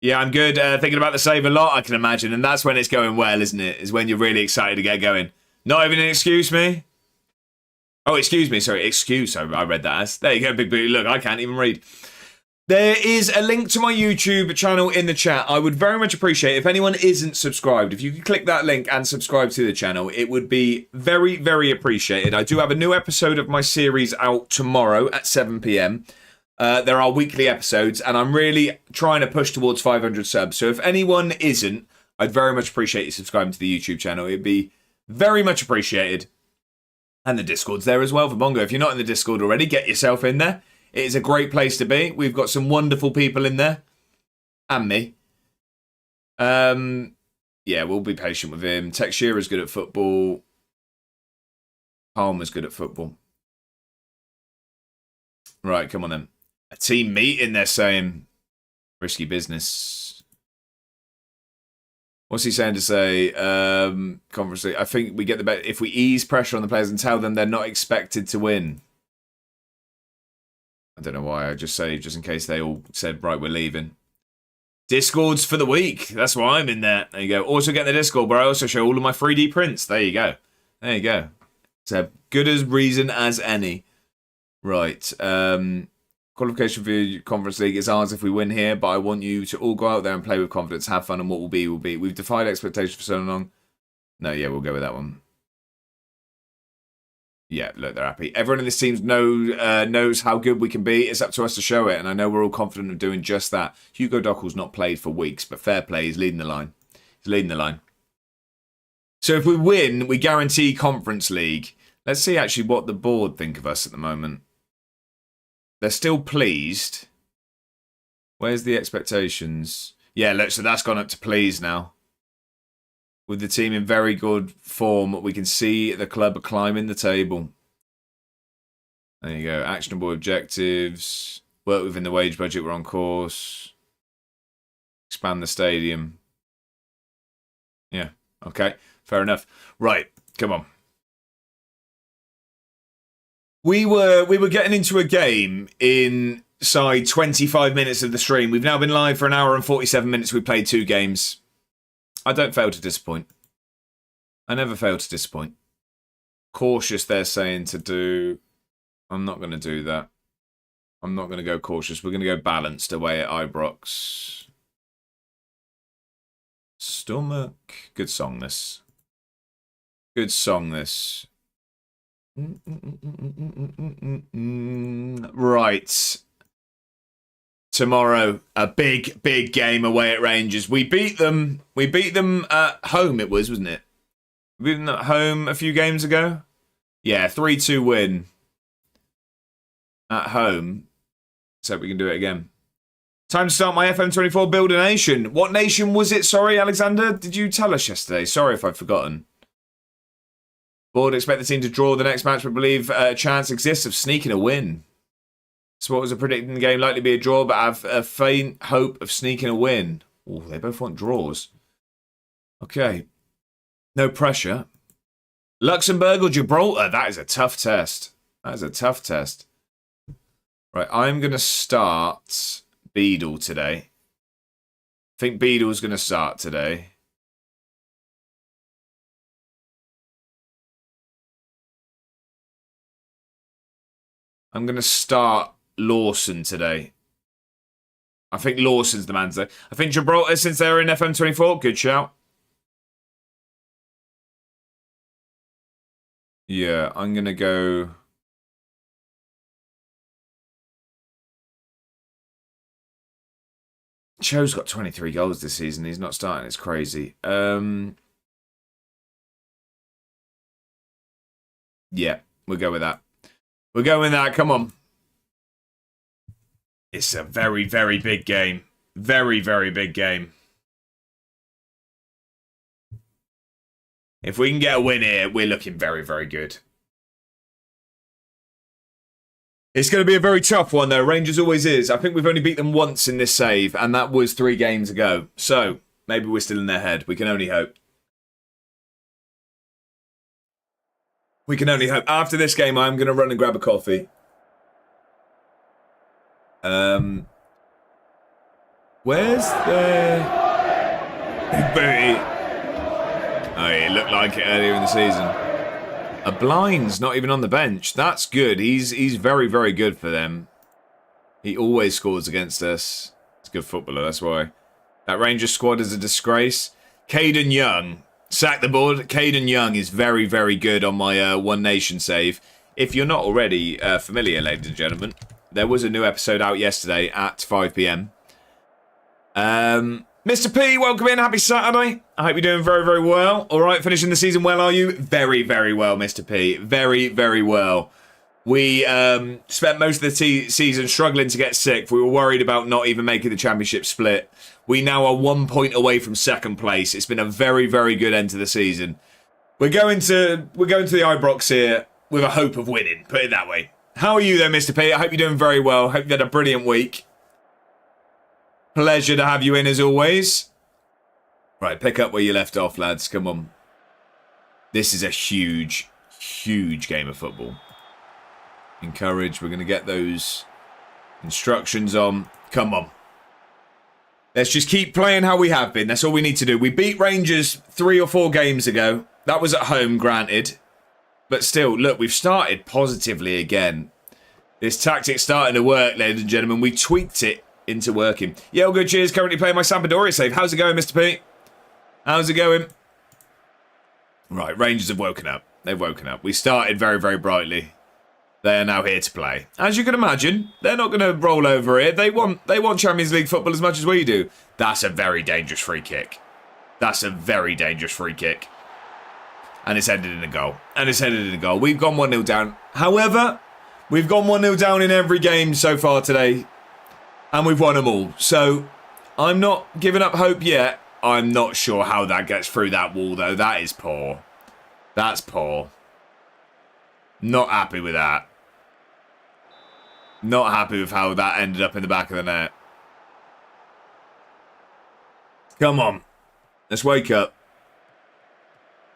Yeah, I'm good. Thinking about the save a lot, I can imagine. And that's when it's going well, isn't it? Is when you're really excited to get going. Not even an excuse me? Oh, excuse me. Sorry, excuse. I read that as. There you go, big booty. Look, I can't even read. There is a link to my YouTube channel in the chat. I would very much appreciate if anyone isn't subscribed, if you could click that link and subscribe to the channel, it would be very, very appreciated. I do have a new episode of my series out tomorrow at 7 p.m. There are weekly episodes, and I'm really trying to push towards 500 subs. So if anyone isn't, I'd very much appreciate you subscribing to the YouTube channel. It'd be very much appreciated. And the Discord's there as well for Bongo. If you're not in the Discord already, get yourself in there. It is a great place to be. We've got some wonderful people in there. And me. Yeah, we'll be patient with him. Texeira's good at football. Palmer's good at football. Right, come on then. A team meeting, they're saying. Risky business. What's he saying to say? Conference League. I think we get the bet if we ease pressure on the players and tell them they're not expected to win. I don't know why I just say, just in case they all said, right, we're leaving. Discords for the week. That's why I'm in there. There you go. Also get the Discord, where I also show all of my 3D prints. There you go. There you go. It's a good as reason as any. Right. Qualification for your Conference League is ours if we win here, but I want you to all go out there and play with confidence, have fun, and what will be, will be. We've defied expectations for so long. No, yeah, we'll go with that one. Yeah, look, they're happy. Everyone in this team knows how good we can be. It's up to us to show it, and I know we're all confident of doing just that. Hugo Dockel's not played for weeks, but fair play, he's leading the line. He's leading the line. So if we win, we guarantee Conference League. Let's see actually what the board think of us at the moment. They're still pleased. Where's the expectations? Yeah, look, so that's gone up to pleased now. With the team in very good form, we can see the club are climbing the table. There you go. Actionable objectives. Work within the wage budget. We're on course. Expand the stadium. Yeah. Okay. Fair enough. Right. Come on. We were getting into a game inside 25 minutes of the stream. We've now been live for an hour and 47 minutes. We played 2 games. I don't fail to disappoint. I never fail to disappoint. Cautious, they're saying to do. I'm not going to do that. I'm not going to go cautious. We're going to go balanced away at Ibrox. Stomach. Good song, this. Good song, this. Right. Tomorrow, a big game away at Rangers. We beat them. We beat them at home, it was, wasn't it? We beat them at home a few games ago. Yeah, 3-2 win. At home. So we can do it again. Time to start my FM24 Build a Nation. What nation was it? Sorry, Alexander. Did you tell us yesterday? Sorry if I've forgotten. Board expect the team to draw the next match, but believe a chance exists of sneaking a win. So what was a predicting the game likely to be a draw, but have a faint hope of sneaking a win. Oh, they both want draws. Okay. No pressure. Luxembourg or Gibraltar? That is a tough test. That is a tough test. Right, I'm going to start Beadle today. I think Beadle's going to start today. I'm going to start Lawson today. I think Lawson's the man today. I think Gibraltar, since they're in FM24, good shout. Yeah, I'm going to go... Cho's got 23 goals this season. He's not starting. It's crazy. Yeah, we'll go with that. We'll go with that. Come on. It's a very big game. Very big game. If we can get a win here, we're looking very good. It's going to be a very tough one, though. Rangers always is. I think we've only beat them once in this save, and that was 3 games ago. So, maybe we're still in their head. We can only hope. We can only hope. After this game, I'm going to run and grab a coffee. Where's the... Big booty. Oh, it looked like it earlier in the season. A Blind's not even on the bench. That's good. He's very good for them. He always scores against us. He's a good footballer, that's why. That Rangers squad is a disgrace. Caden Young. Sack the board. Caden Young is very good on my One Nation save. If you're not already familiar, ladies and gentlemen, there was a new episode out yesterday at 5 p.m. Mr. P, welcome in. Happy Saturday. I hope you're doing very well. All right, finishing the season well, are you? Very well, Mr. P. Very well. We spent most of the season struggling to get sixth. We were worried about not even making the championship split. We now are 1 point away from second place. It's been a very good end to the season. We're going to the Ibrox here with a hope of winning. Put it that way. How are you there, Mr. P? I hope you're doing very well. Hope you had a brilliant week. Pleasure to have you in as always. Right, pick up where you left off, lads. Come on. This is a huge game of football. Encourage. We're going to get those instructions on. Come on. Let's just keep playing how we have been. That's all we need to do. We beat Rangers 3 or 4 games ago. That was at home, granted. But still, look, we've started positively again. This tactic's starting to work, ladies and gentlemen. We tweaked it into working. Yeah, all good, cheers. Currently playing my Sampdoria save. How's it going, Mr. P? How's it going? Right, Rangers have woken up. They've woken up. We started very brightly. They are now here to play. As you can imagine, they're not going to roll over here. They want Champions League football as much as we do. That's a very dangerous free kick. That's a very dangerous free kick. And it's ended in a goal. We've gone 1-0 down. However, we've gone 1-0 down in every game so far today. And we've won them all. So, I'm not giving up hope yet. I'm not sure how that gets through that wall, though. That is poor. That's poor. Not happy with that. Not happy with how that ended up in the back of the net. Come on. Let's wake up.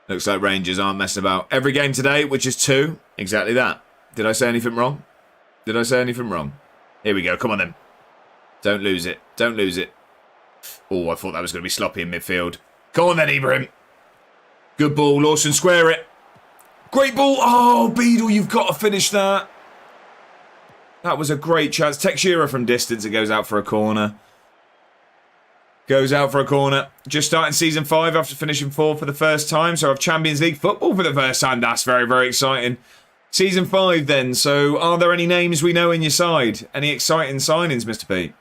Looks like Rangers aren't messing about. Every game today, which is 2. Exactly that. Did I say anything wrong? Here we go. Come on, then. Don't lose it. Oh, I thought that was going to be sloppy in midfield. Go on then, Ibrahim. Good ball. Lawson, square it. Great ball. Oh, Beadle, you've got to finish that. That was a great chance. Teixeira from distance. It goes out for a corner. Goes out for a corner. Just starting season 5 after finishing 4th for the first time. So I have Champions League football for the first time. That's very, very exciting. Season 5 then. So are there any names we know in your side? Any exciting signings, Mr. P?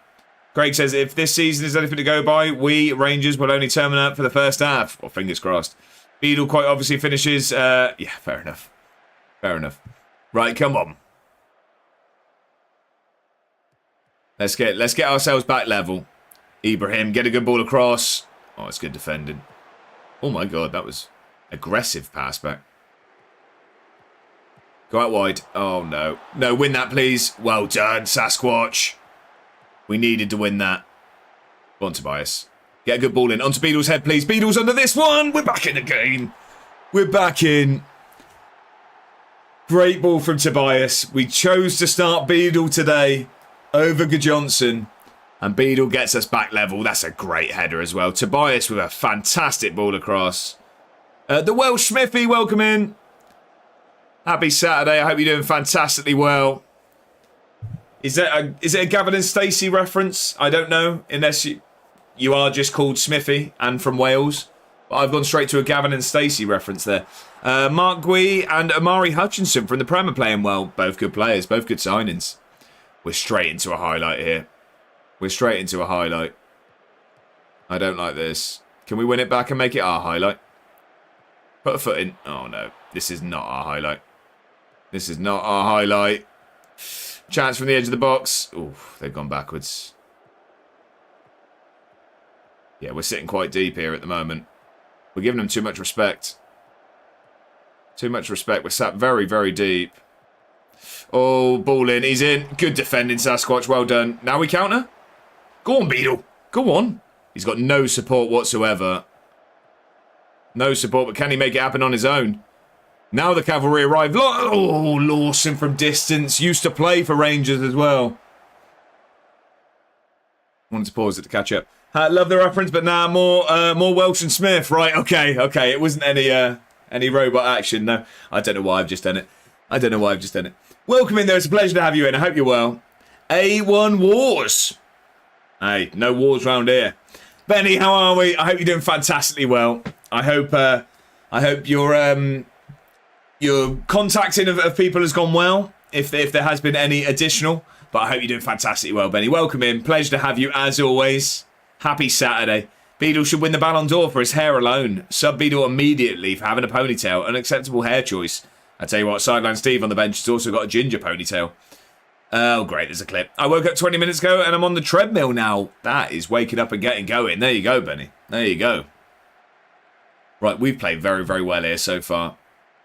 Craig says, if this season is anything to go by, we, Rangers, will only terminate for the first half. Well, fingers crossed. Beadle quite obviously finishes. Yeah, fair enough. Fair enough. Right, come on. Let's get ourselves back level. Ibrahim, get a good ball across. Oh, it's good defending. Oh my god, that was aggressive pass back. Go out wide. Oh no. No, win that please. Well done, Sasquatch. We needed to win that. Go on, Tobias. Get a good ball in. Onto Beadle's head, please. Beadle's under this one. We're back in again. We're back in. Great ball from Tobias. We chose to start Beadle today over Johnson. And Beadle gets us back level. That's a great header as well. Tobias with a fantastic ball across. The Welsh Smithy, welcome in. Happy Saturday. I hope you're doing fantastically well. Is it a Gavin and Stacey reference? I don't know. Unless you are just called Smithy and from Wales. But I've gone straight to a Gavin and Stacey reference there. Mark Gui and Amari Hutchinson from the Prem are playing well. Both good players. Both good signings. We're straight into a highlight here. We're straight into a highlight. I don't like this. Can we win it back and make it our highlight? Put a foot in. Oh, no. This is not our highlight. This is not our highlight. Chance from the edge of the box. Ooh, they've gone backwards. Yeah, we're sitting quite deep here at the moment. We're giving them too much respect. Too much respect. We're sat very, very deep. Oh, ball in. He's in. Good defending, Sasquatch. Well done. Now we counter. Go on, Beadle. Go on. He's got no support whatsoever. No support, but can he make it happen on his own? Now the cavalry arrive. Oh, Lawson from distance. Used to play for Rangers as well. Wanted to pause it to catch up. Love the reference, but now more Welsh and Smith. Right, okay. It wasn't any robot action. No, I don't know why I've just done it. Welcome in there. It's a pleasure to have you in. I hope you're well. A1 Wars. Hey, no wars round here. Benny, how are we? I hope you're doing fantastically well. I hope your contacting of people has gone well. If there has been any additional, but I hope you're doing fantastically well, Benny. Welcome in. Pleasure to have you as always. Happy Saturday. Beadle should win the Ballon d'Or for his hair alone. Sub Beadle immediately for having a ponytail. Unacceptable hair choice. I tell you what, Sideline Steve on the bench has also got a ginger ponytail. Oh, great, there's a clip. I woke up 20 minutes ago and I'm on the treadmill now. That is waking up and getting going. There you go, Benny. There you go. Right, we've played very, very well here so far.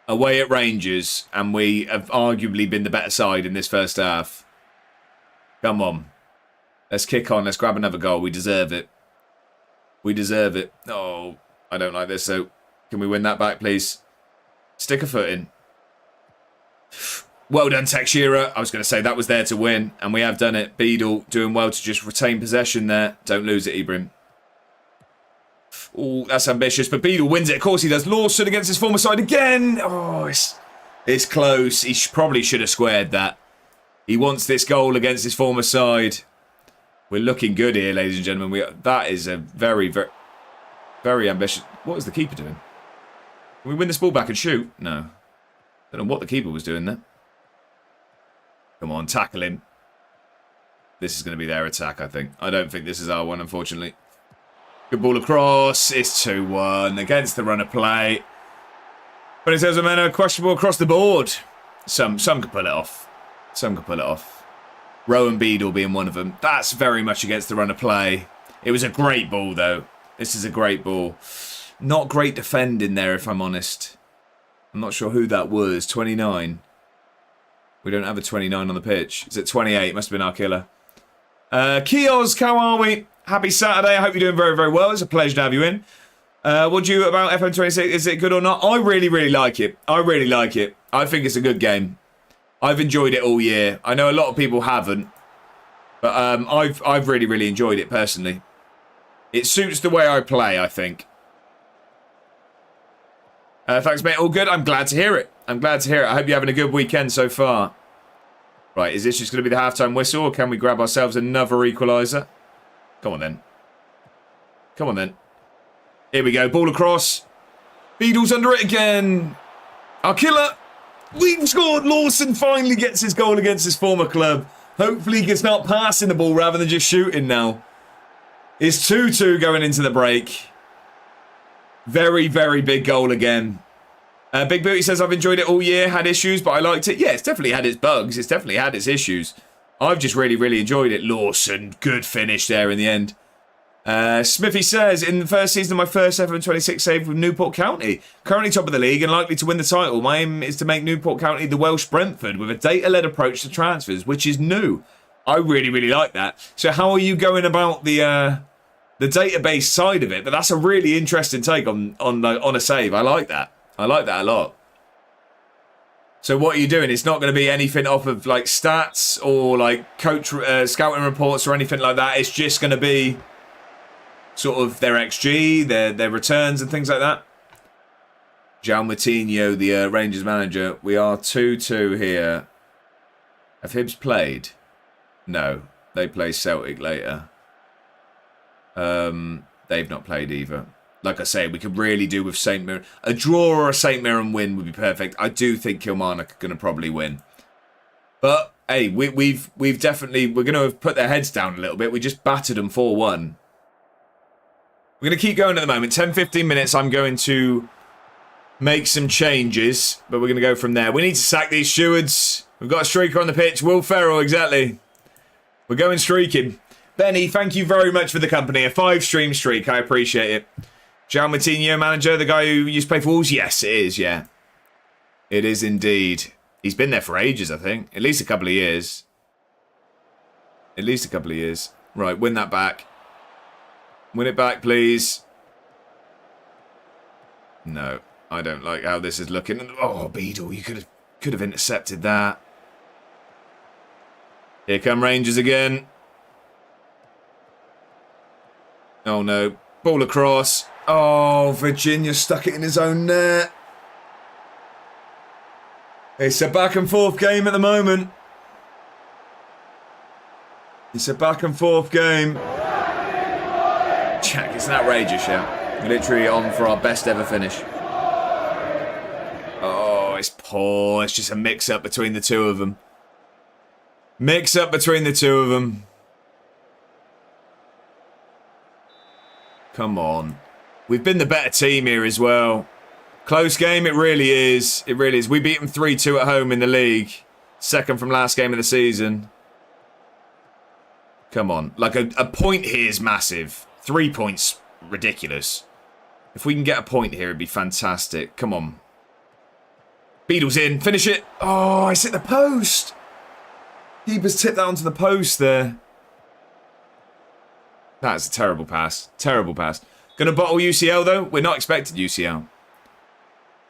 Away at Rangers, and we have arguably been the better side in this first half. Come on. Let's kick on. Let's grab another goal. We deserve it. We deserve it. Oh, I don't like this, so can we win that back, please? Stick a foot in. Well done, Teixeira. I was going to say that was there to win, and we have done it. Beadle doing well to just retain possession there. Don't lose it, Ibrahim. Oh, that's ambitious, but Beadle wins it. Of course he does. Lawson against his former side again. Oh, it's close. He probably should have squared that. He wants this goal against his former side. We're looking good here, ladies and gentlemen. That is a very, very, very ambitious. What is the keeper doing? Can we win this ball back and shoot? No. Don't know what the keeper was doing there. Come on, tackle him. This is going to be their attack, I think. I don't think this is our one, unfortunately. Good ball across. It's 2-1 against the run of play. But it says a man questionable across the board. Some could pull it off. Some could pull it off. Rowan Beadle being one of them. That's very much against the run of play. It was a great ball, though. This is a great ball. Not great defending there, if I'm honest. I'm not sure who that was. 29. We don't have a 29 on the pitch. Is it 28? Must have been our killer. Kiosk, how are we? Happy Saturday. I hope you're doing very, very well. It's a pleasure to have you in. What do you about FM26? Is it good or not? I really, really like it. I really like it. I think it's a good game. I've enjoyed it all year. I know a lot of people haven't. But I've really, really enjoyed it personally. It suits the way I play, I think. Thanks, mate. All good. I'm glad to hear it. I'm glad to hear it. I hope you're having a good weekend so far. Right, is this just going to be the halftime whistle, or can we grab ourselves another equaliser? Come on, then. Come on, then. Here we go. Ball across. Beadle's under it again. Our killer. We've scored. Lawson finally gets his goal against his former club. Hopefully he can start passing the ball rather than just shooting now. It's 2-2 going into the break. Very, very big goal again. Big Booty says, I've enjoyed it all year, had issues, but I liked it. Yeah, it's definitely had its bugs. It's definitely had its issues. I've just really, really enjoyed it. Lawson, good finish there in the end. Smithy says, in the first season of my first FM26 save with Newport County, currently top of the league and likely to win the title. My aim is to make Newport County the Welsh Brentford with a data-led approach to transfers, which is new. I really, really like that. So how are you going about the database side of it? But that's a really interesting take on a save. I like that. I like that a lot. So what are you doing? It's not going to be anything off of like stats or like coach scouting reports or anything like that. It's just going to be sort of their XG, their returns and things like that. João Moutinho, the Rangers manager. We are 2-2 here. Have Hibs played? No. They play Celtic later. They've not played either. Like I say, we could really do with St Mirren. A draw or a St Mirren win would be perfect. I do think Kilmarnock are going to probably win. But, hey, we've definitely... We're going to have put their heads down a little bit. We just battered them 4-1. We're going to keep going at the moment. 10-15 minutes, I'm going to make some changes. But we're going to go from there. We need to sack these stewards. We've got a streaker on the pitch. Will Ferrell, exactly. We're going streaking. Benny, thank you very much for the company. A 5-stream streak. I appreciate it. João Moutinho, manager, the guy who used to play for Wolves? Yes, it is, yeah. It is indeed. He's been there for ages, I think. At least a couple of years. At least a couple of years. Right, win that back. Win it back, please. No, I don't like how this is looking. Oh, Beadle, you could have intercepted that. Here come Rangers again. Oh, no. Ball across. Oh, Virginia stuck it in his own net. It's a back and forth game at the moment. It's a back and forth game. Jack, it's an outrageous shout. Literally on for our best ever finish. Oh, it's poor. It's just a mix-up between the two of them. Mix-up between the two of them. Come on. We've been the better team here as well. Close game, it really is. It really is. We beat them 3-2 at home in the league. Second from last game of the season. Come on. Like, a point here is massive. 3 points, ridiculous. If we can get a point here, it'd be fantastic. Come on. Beadle's in. Finish it. Oh, it's hit the post. Keeper's tipped that onto the post there. That's a terrible pass. Terrible pass. Gonna bottle UCL, though. We're not expected UCL.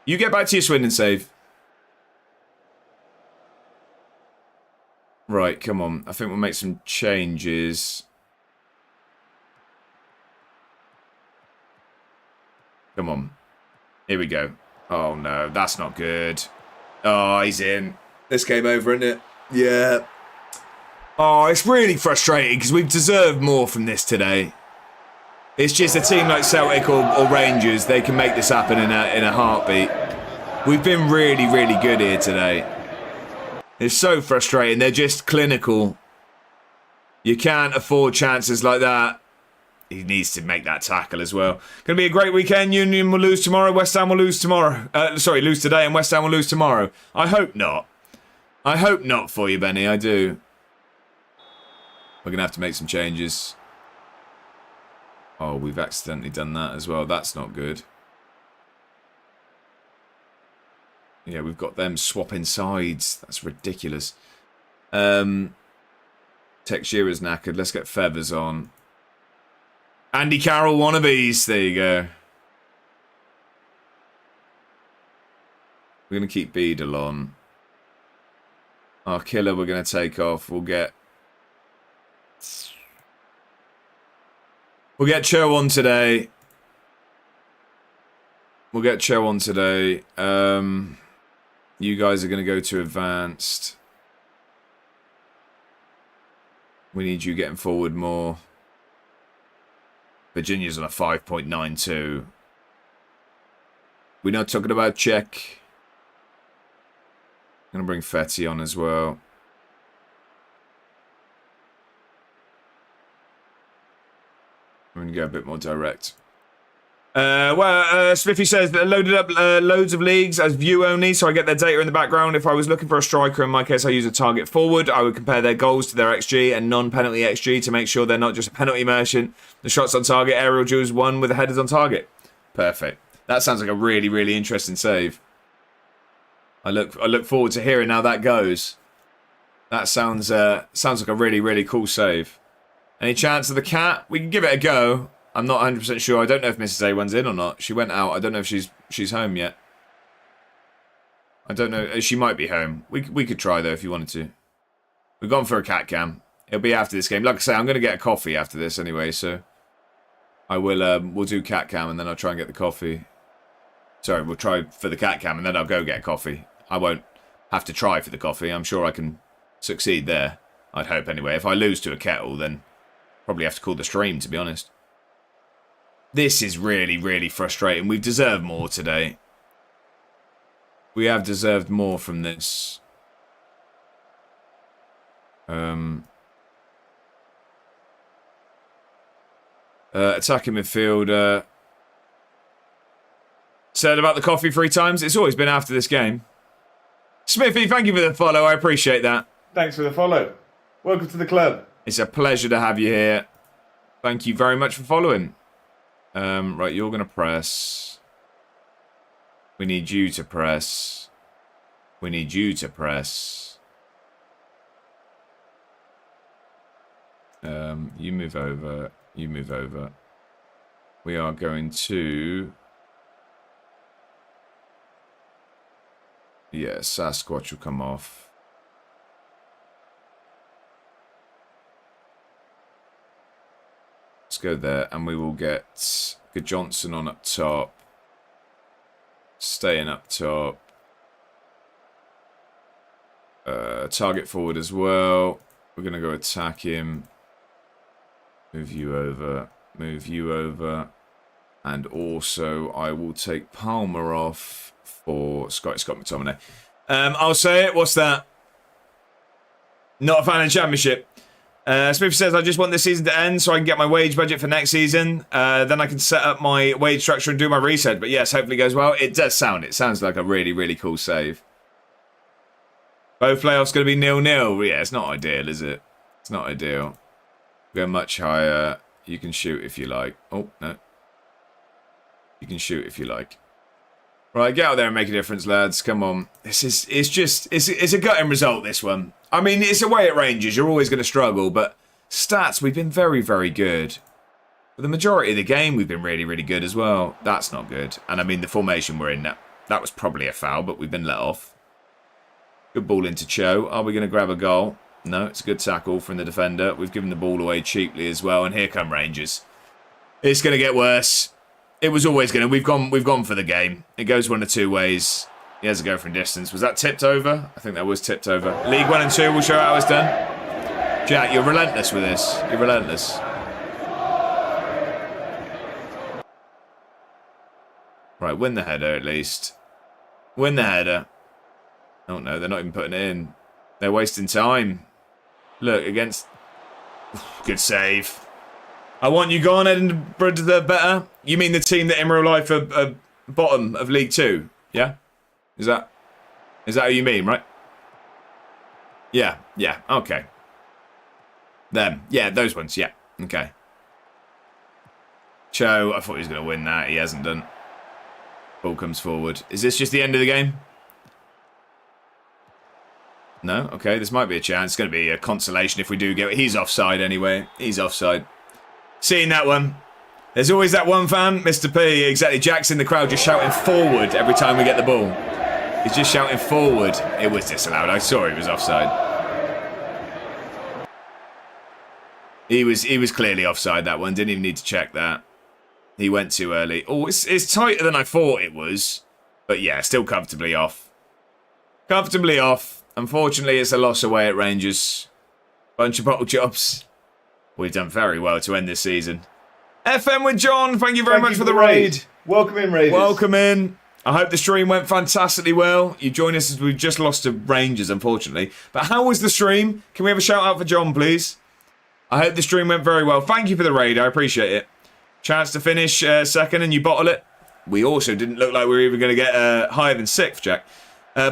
You get back to your Swindon save. Right, come on. I think we'll make some changes. Come on. Here we go. Oh, no. That's not good. Oh, he's in. This game over, isn't it? Yeah. Oh, it's really frustrating because we've deserved more from this today. It's just a team like Celtic or Rangers, they can make this happen in a heartbeat. We've been really, really good here today. It's so frustrating. They're just clinical. You can't afford chances like that. He needs to make that tackle as well. Going to be a great weekend. Union will lose tomorrow. West Ham will lose tomorrow. Lose today and West Ham will lose tomorrow. I hope not. I hope not for you, Benny. I do. We're going to have to make some changes. Oh, we've accidentally done that as well. That's not good. Yeah, we've got them swapping sides. That's ridiculous. Textura's knackered. Let's get Feathers on. Andy Carroll wannabes. There you go. We're going to keep Beadle on. Our killer we're going to take off. We'll get Cho on today. We'll get Cho on today. You guys are going to go to advanced. We need you getting forward more. Virginia's on a 5.92. We're not talking about Czech. I'm going to bring Fetty on as well. I'm going to go a bit more direct. Smithy says that I loaded up loads of leagues as view only, so I get their data in the background. If I was looking for a striker, in my case, I use a target forward. I would compare their goals to their XG and non-penalty XG to make sure they're not just a penalty merchant. The shots on target, aerial duels won with the headers on target. Perfect. That sounds like a really, really interesting save. I look forward to hearing how that goes. That sounds like a really, really cool save. Any chance of the cat? We can give it a go. I'm not 100% sure. I don't know if Mrs. A1's in or not. She went out. I don't know if she's home yet. I don't know. She might be home. We could try, though, if you wanted to. We've gone for a cat cam. It'll be after this game. Like I say, I'm going to get a coffee after this anyway, so I will. We'll do cat cam, and then I'll try and get the coffee. Sorry, we'll try for the cat cam, and then I'll go get a coffee. I won't have to try for the coffee. I'm sure I can succeed there. I'd hope, anyway. If I lose to a kettle, then probably have to call the stream, to be honest. This is really, really frustrating. We've deserved more today. We have deserved more from this. Attacking midfield. Said about the coffee 3 times. It's always been after this game. Smithy, thank you for the follow. I appreciate that. Thanks for the follow. Welcome to the club. It's a pleasure to have you here. Thank you very much for following. Right, you're going to press. We need you to press. We need you to press. You move over. You move over. We are going to... Yeah, Sasquatch will come off. Let's go there, and we will get Good Johnson on up top. Staying up top. Target forward as well. We're going to go attack him. Move you over. Move you over. And also, I will take Palmer off for Scott McTominay. I'll say it. What's that? Not a fan of the Championship. Smith says, I just want this season to end so I can get my wage budget for next season. Then I can set up my wage structure and do my reset. But yes, hopefully it goes well. It does sound. It sounds like a really, really cool save. Both playoffs going to be 0-0. Yeah, it's not ideal, is it? It's not ideal. Go much higher. You can shoot if you like. Oh, no. You can shoot if you like. Right, get out there and make a difference, lads. Come on. It's a gutting result, this one. I mean, it's away at Rangers. You're always going to struggle, but stats, we've been very, very good. For the majority of the game, we've been really, really good as well. That's not good. And I mean, the formation we're in, that was probably a foul, but we've been let off. Good ball into Cho. Are we going to grab a goal? No, it's a good tackle from the defender. We've given the ball away cheaply as well, and here come Rangers. It's going to get worse. It was always going to. We've gone for the game. It goes one of 2 ways. He has a go from distance. Was that tipped over? I think that was tipped over. League 1 and 2 will show how it's done. Jack, you're relentless with this. You're relentless. Right, win the header at least. Win the header. Oh no, they're not even putting it in. They're wasting time. Look, against... Good save. I want you gone, Edinburgh deserve better. You mean the team that in real life are bottom of League 2? Yeah? Is that what you mean, right? Yeah, okay. Them. Yeah, those ones, yeah. Okay. Cho, I thought he was going to win that. He hasn't done. Ball comes forward. Is this just the end of the game? No? Okay, this might be a chance. It's going to be a consolation if we do get it. He's offside anyway. He's offside. Seeing that one. There's always that one fan, Mr. P. Exactly. Jack's in the crowd just shouting forward every time we get the ball. He's just shouting forward. It was disallowed. I saw he was offside. He was clearly offside, that one. Didn't even need to check that. He went too early. Oh, it's tighter than I thought it was. But yeah, still comfortably off. Comfortably off. Unfortunately, it's a loss away at Rangers. Bunch of bottle jobs. We've done very well to end this season. FM with John, thank you very much for the raid. Welcome in, Raiders. Welcome in. I hope the stream went fantastically well. You join us as we've just lost to Rangers, unfortunately. But how was the stream? Can we have a shout out for John, please? I hope the stream went very well. Thank you for the raid. I appreciate it. Chance to finish second and you bottle it. We also didn't look like we were even going to get higher than 6th, Jack.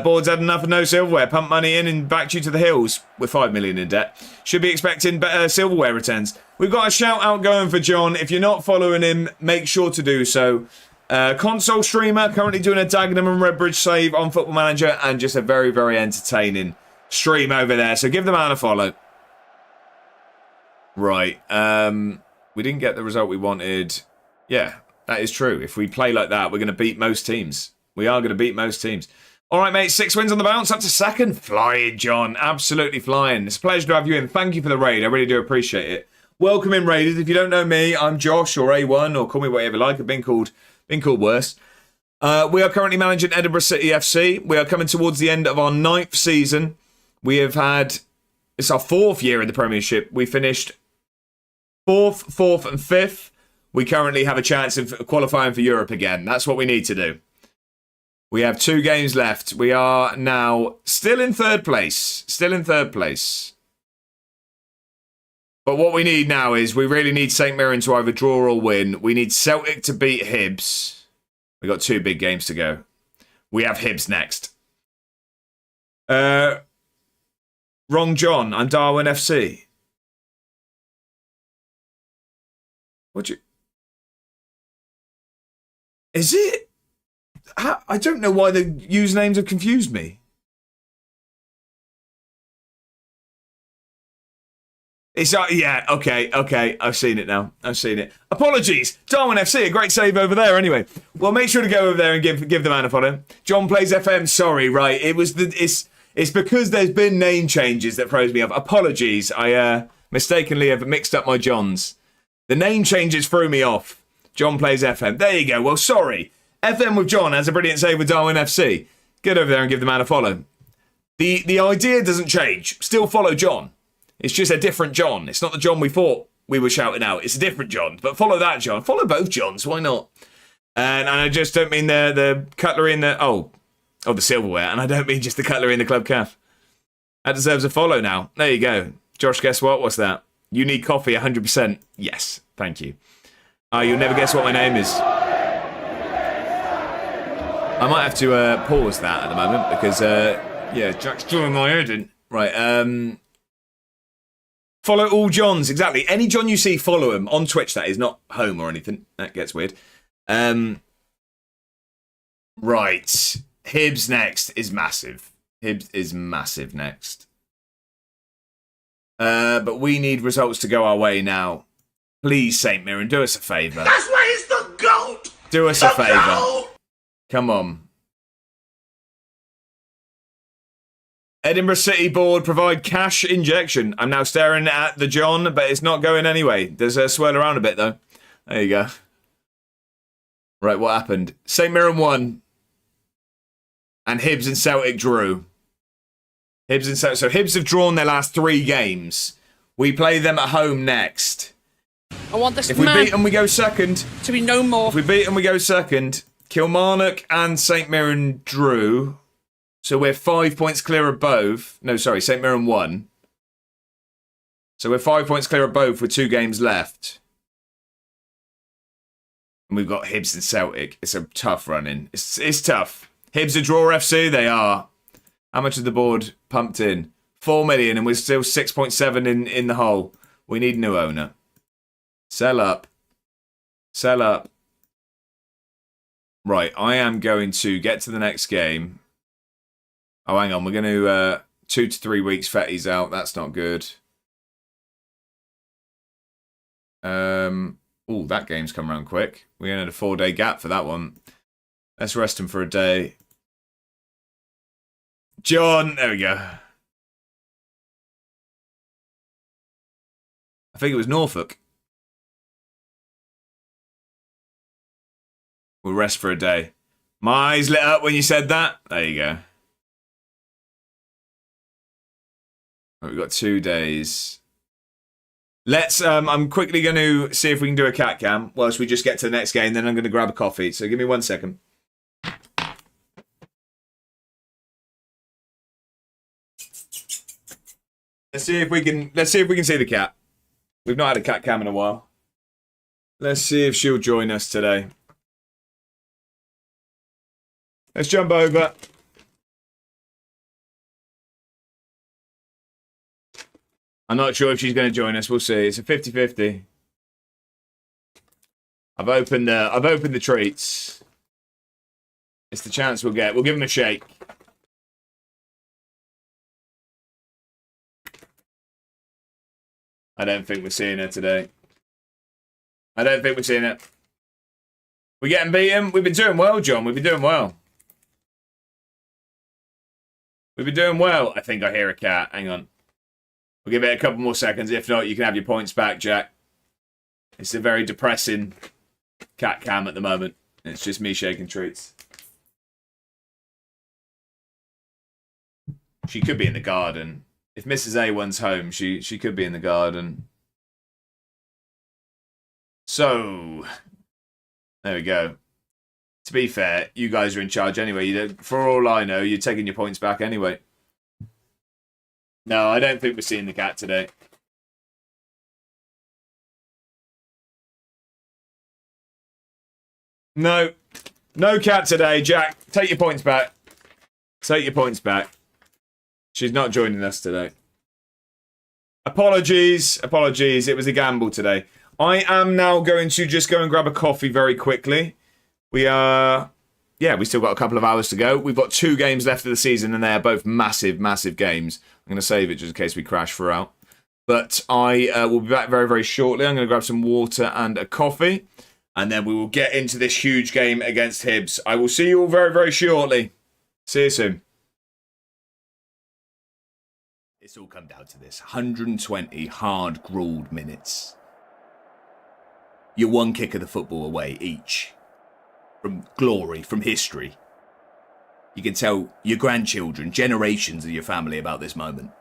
Boards had enough of no silverware. Pump money in and backed you to the hills. We're 5 million in debt. Should be expecting better silverware returns. We've got a shout out going for John. If you're not following him, make sure to do so. Console streamer, currently doing a Dagenham and Redbridge save on Football Manager, and just a very, very entertaining stream over there. So give the man a follow. Right. We didn't get the result we wanted. Yeah, that is true. If we play like that, we're going to beat most teams. We are going to beat most teams. All right, mate. 6 wins on the bounce. Up to second. Flying, John. Absolutely flying. It's a pleasure to have you in. Thank you for the raid. I really do appreciate it. Welcome in, Raiders. If you don't know me, I'm Josh or A1 or call me whatever you like. I've been called worse. We are currently managing Edinburgh City FC. We are coming towards the end of our 9th season. We have had... It's our 4th year in the Premiership. We finished 4th, and 5th. We currently have a chance of qualifying for Europe again. That's what we need to do. We have 2 games left. We are now still in 3rd place. Still in 3rd place. But what we need now is we really need St Mirren to either draw or win. We need Celtic to beat Hibs. We've got 2 big games to go. We have Hibs next. Wrong John. I'm Darwin FC. What you... Is it? I don't know why the usernames have confused me. It's yeah, okay, I've seen it now. I've seen it. Apologies, Darwin FC, a great save over there. Anyway, well, make sure to go over there and give the man a follow. John Plays FM. Sorry, right? It's because there's been name changes that throws me off. Apologies, I mistakenly have mixed up my Johns. The name changes threw me off. John Plays FM. There you go. Well, sorry. FM with John has a brilliant save with Darwin FC. Get over there and give the man a follow. The idea doesn't change. Still follow John. It's just a different John. It's not the John we thought we were shouting out. It's a different John. But follow that John. Follow both Johns. Why not? And I just don't mean the cutlery in the... Oh, the silverware. And I don't mean just the cutlery in the club calf. That deserves a follow now. There you go. Josh, guess what? What's that? You need coffee 100%. Yes. Thank you. You'll never guess what my name is. I might have to pause that at the moment because, yeah, Jack's drawing my head in. Right, follow all Johns, exactly. Any John you see, follow him. On Twitch, that is, not home or anything. That gets weird. Right. Hibs next is massive. Hibs is massive next. But we need results to go our way now. Please, St Mirren, do us a favour. That's why he's the GOAT! Do us a favour. Come on. Edinburgh City Board provide cash injection. I'm now staring at the John, but it's not going anyway. There's a swirl around a bit, though. There you go. Right, what happened? St Mirren won. And Hibs and Celtic drew. Hibs and Celtic. So Hibs have drawn their last 3 games. We play them at home next. I want this If we beat them, we go second. to be no more. If we beat them, we go second. Kilmarnock and St Mirren drew. So we're 5 points clear of both. No, sorry, St Mirren won. So we're 5 points clear of both with 2 games left. And we've got Hibs and Celtic. It's a tough run-in. It's tough. Hibs a draw FC, they are. How much has the board pumped in? 4 million, and we're still 6.7 in the hole. We need a new owner. Sell up. Sell up. Right, I am going to get to the next game. Oh, hang on. We're going to 2 to 3 weeks. Fetty's out. That's not good. Oh, that game's come around quick. We only had a 4-day gap for that one. Let's rest him for a day. John, there we go. I think it was Norfolk. We'll rest for a day. My eyes lit up when you said that. There you go. Right, we've got 2 days. Let's. I'm quickly going to see if we can do a cat cam whilst we just get to the next game. Then I'm going to grab a coffee. So give me 1 second. Let's see if we can. Let's see if we can see the cat. We've not had a cat cam in a while. Let's see if she'll join us today. Let's jump over. I'm not sure if she's going to join us. We'll see. It's a 50-50. I've opened the treats. It's the chance we'll get. We'll give him a shake. I don't think we're seeing her today. I don't think we're seeing it. We're getting beaten. We've been doing well, John. We've been doing well. We've been doing well. I think I hear a cat. Hang on. We'll give it a couple more seconds. If not, you can have your points back, Jack. It's a very depressing cat cam at the moment. It's just me shaking treats. She could be in the garden. If Mrs. A1's home, she could be in the garden. So, there we go. To be fair, you guys are in charge anyway. For all I know, you're taking your points back anyway. No, I don't think we're seeing the cat today. No. No cat today, Jack. Take your points back. Take your points back. She's not joining us today. Apologies. Apologies. It was a gamble today. I am now going to just go and grab a coffee very quickly. We still got a couple of hours to go. We've got 2 games left of the season, and they're both massive, massive games. I'm going to save it just in case we crash throughout. But I will be back very, very shortly. I'm going to grab some water and a coffee, and then we will get into this huge game against Hibs. I will see you all very, very shortly. See you soon. It's all come down to this. 120 hard-grueled minutes. You're 1 kick of the football away each. From glory, from history. You can tell your grandchildren, generations of your family about this moment.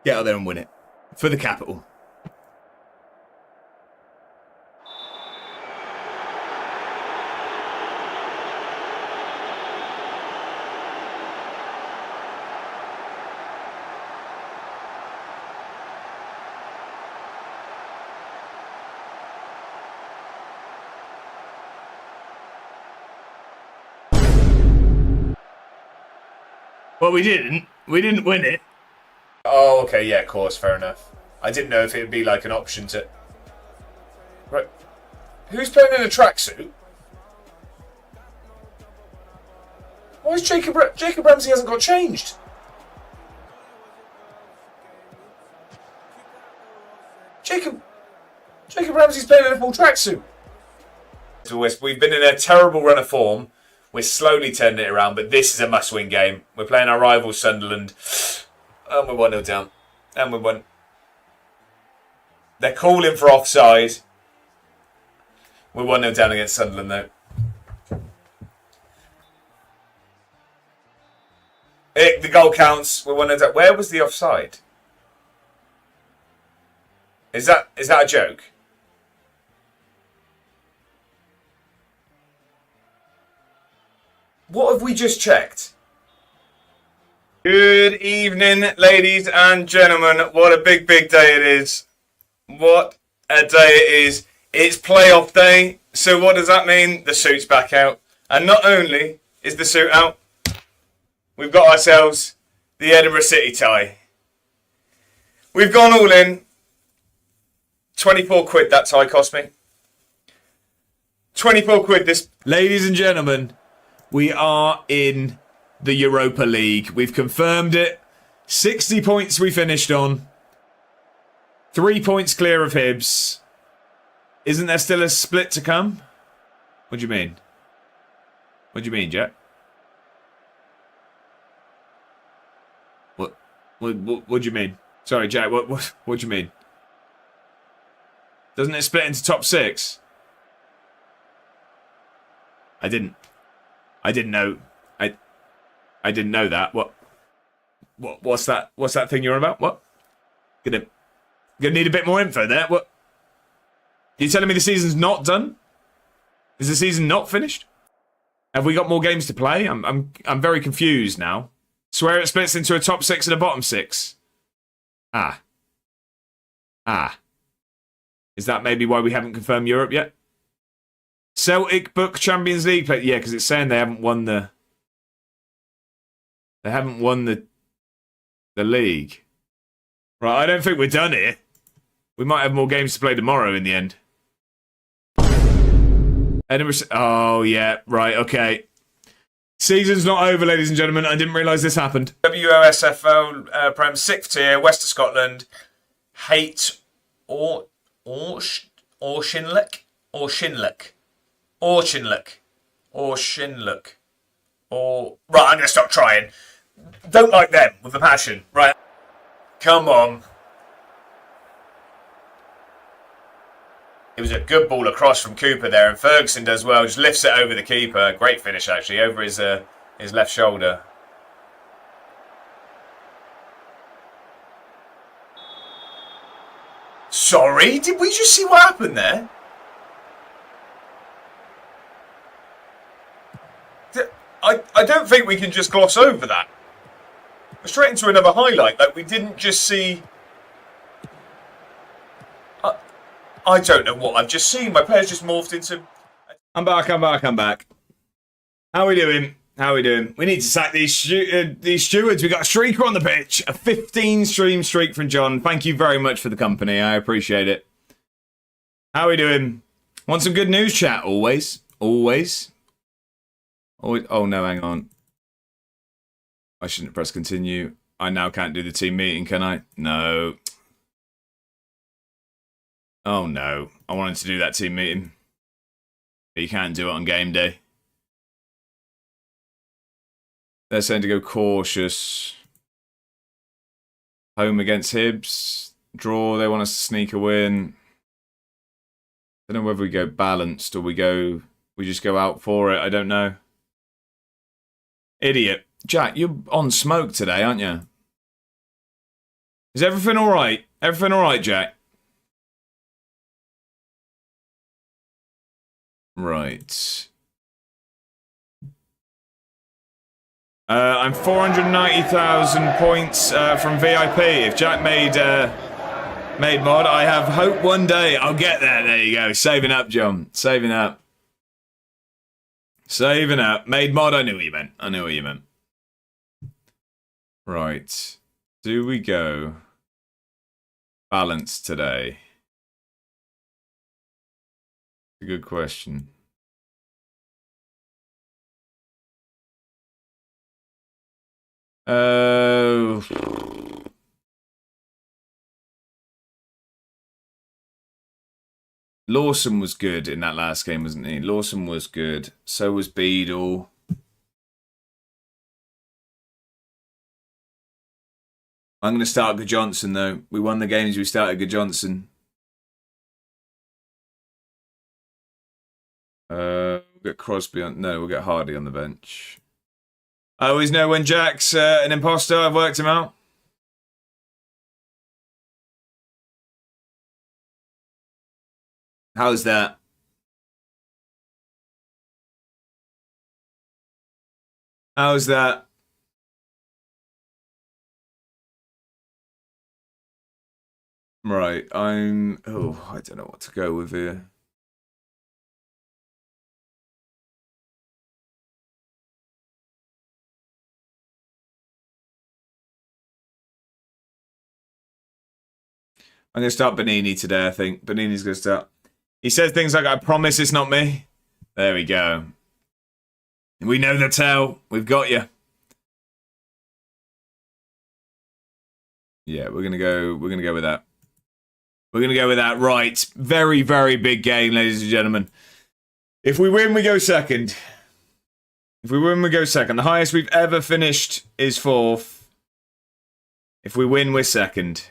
Get out there and win it. For the capital. Well, we didn't. We didn't win it. Oh, okay, yeah, of course, fair enough. I didn't know if it would be like an option to... Right. Who's playing in a tracksuit? Why is Jacob Ramsey hasn't got changed? Jacob Ramsey's playing in a full tracksuit. We've been in a terrible run of form. We're slowly turning it around, but this is a must-win game. We're playing our rival Sunderland, and we're 1-0 down. And we're 1. They're calling for offside. We're 1-0 down against Sunderland, though. The goal counts. We're 1-0 down. Where was the offside? Is that a joke? What have we just checked? Good evening, ladies and gentlemen. What a big, big day it is. What a day it is. It's playoff day. So what does that mean? The suit's back out. And not only is the suit out, we've got ourselves the Edinburgh City tie. We've gone all in. 24 quid that tie cost me. 24 quid this... Ladies and gentlemen, we are in the Europa League. We've confirmed it. 60 points we finished on. 3 points clear of Hibs. Isn't there still a split to come? What do you mean? What do you mean, Jack? What do you mean? Sorry, Jack, what do you mean? Doesn't it split into top 6? I didn't know. I didn't know that. What? What's that? What's that thing you're on about? What? Gonna need a bit more info there. What? You telling me the season's not done? Is the season not finished? Have we got more games to play? I'm very confused now. Swear it splits into a top 6 and a bottom 6. Ah. Is that maybe why we haven't confirmed Europe yet? Celtic book Champions League play. Yeah, because it's saying they haven't won the. They haven't won the league. Right, I don't think we're done here. We might have more games to play tomorrow in the end. Edinburgh. Oh yeah, right. Okay. Season's not over, ladies and gentlemen. I didn't realise this happened. WOSFL Prem 6th tier, West of Scotland. Hate or Shinlick. Right, I'm gonna stop trying. Don't like them with a passion. Right. Come on. It was a good ball across from Cooper there, and Ferguson does well. Just lifts it over the keeper. Great finish, actually, over his left shoulder. Sorry, did we just see what happened there? I don't think we can just gloss over that. Straight into another highlight. Like, we didn't just see... I don't know what I've just seen. My player's just morphed into... I'm back. How we doing? We need to sack these stewards. We got a streaker on the pitch. A 15 stream streak from John. Thank you very much for the company. I appreciate it. How we doing? Want some good news, chat? Always. Oh no, hang on. I shouldn't press continue. I now can't do the team meeting, can I? No. Oh no, I wanted to do that team meeting. But you can't do it on game day. They're saying to go cautious. Home against Hibs. Draw, they want us to sneak a win. I don't know whether we go balanced or we just go out for it. I don't know. Idiot. Jack, you're on smoke today, aren't you? Is everything alright? Everything alright, Jack? Right. I'm 490,000 points from VIP. If Jack made mod, I have hope one day I'll get there. There you go. Saving up, John. Saving up. Made mod, I knew what you meant. Right. Do we go balance today? A good question. Lawson was good in that last game, wasn't he? Lawson was good. So was Beadle. I'm going to start Good Johnson, though. We won the games, we started Good Johnson. We'll get Crosby on... No, we'll get Hardy on the bench. I always know when Jack's an imposter. I've worked him out. How's that? How's that? Right, Oh, I don't know what to go with here. I'm going to start Bonini today, I think. Bonini's going to start. He says things like, I promise it's not me. There we go. We know the tell. We've got you. Yeah, we're going to go with that. We're going to go with that. Right. Very, very big game, ladies and gentlemen. If we win, we go second. The highest we've ever finished is 4th. If we win, we're second.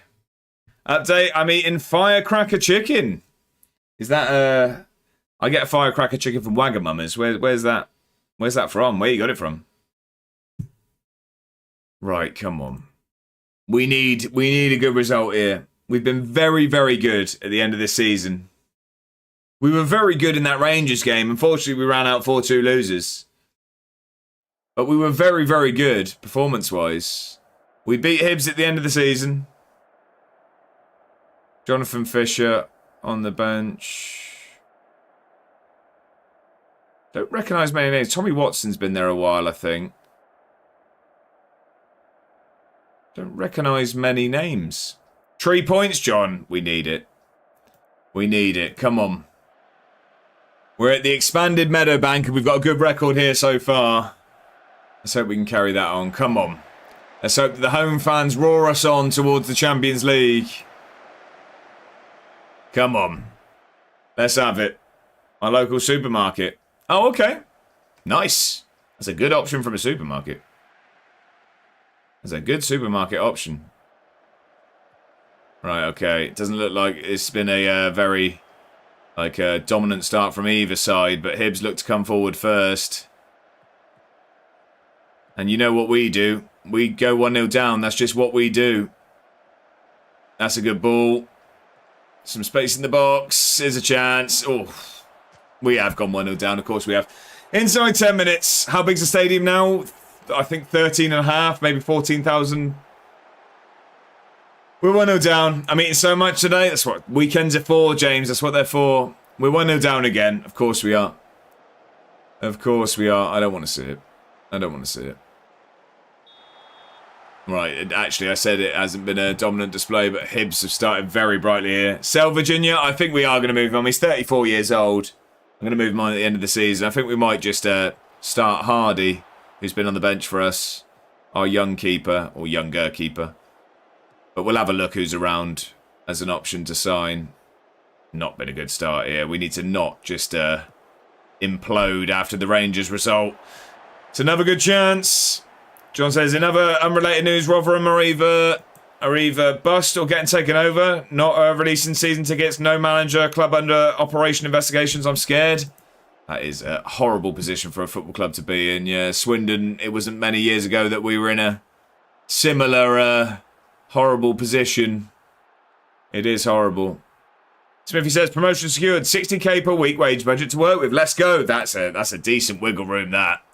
Update, I'm eating firecracker chicken. Is that, I get a firecracker chicken from Wagamama's. Where's that? Where's that from? Where you got it from? Right, come on. We need a good result here. We've been very, very good at the end of this season. We were very good in that Rangers game. Unfortunately, we ran out 4-2 losers. But we were very, very good performance-wise. We beat Hibs at the end of the season. Jonathan Fisher on the bench. Don't recognise many names. Tommy Watson's been there a while, I think. Don't recognise many names. 3 points, John. We need it. We need it. Come on. We're at the expanded Meadowbank and we've got a good record here so far. Let's hope we can carry that on. Come on. Let's hope that the home fans roar us on towards the Champions League. Come on. Let's have it. My local supermarket. Oh, okay. Nice. That's a good option from a supermarket. That's a good supermarket option. Right, okay. It doesn't look like it's been a very dominant start from either side, but Hibs look to come forward first. And you know what we do. We go 1-0 down. That's just what we do. That's a good ball. Some space in the box. Here's a chance. Oh, we have gone 1-0 down. Of course we have. Inside 10 minutes. How big's the stadium now? I think 13.5, maybe 14,000. We're 1-0 down. I'm eating so much today. That's what weekends are for, James. That's what they're for. We're 1-0 down again. Of course we are. Of course we are. I don't want to see it. I don't want to see it. Right, actually, I said it hasn't been a dominant display, but Hibs have started very brightly here. Sel Virginia, I think we are going to move on. He's 34 years old. I'm going to move him on at the end of the season. I think we might just start Hardy, who's been on the bench for us, our young keeper, or younger keeper. But we'll have a look who's around as an option to sign. Not been a good start here. We need to not just implode after the Rangers result. It's another good chance. John says, in other unrelated news, Rotherham are either bust or getting taken over. Not releasing season tickets. No manager. Club under operation investigations. I'm scared. That is a horrible position for a football club to be in. Yeah, Swindon, it wasn't many years ago that we were in a similar horrible position. It is horrible. Smithy says, promotion secured. 60k per week wage budget to work with. Let's go. That's a decent wiggle room, that.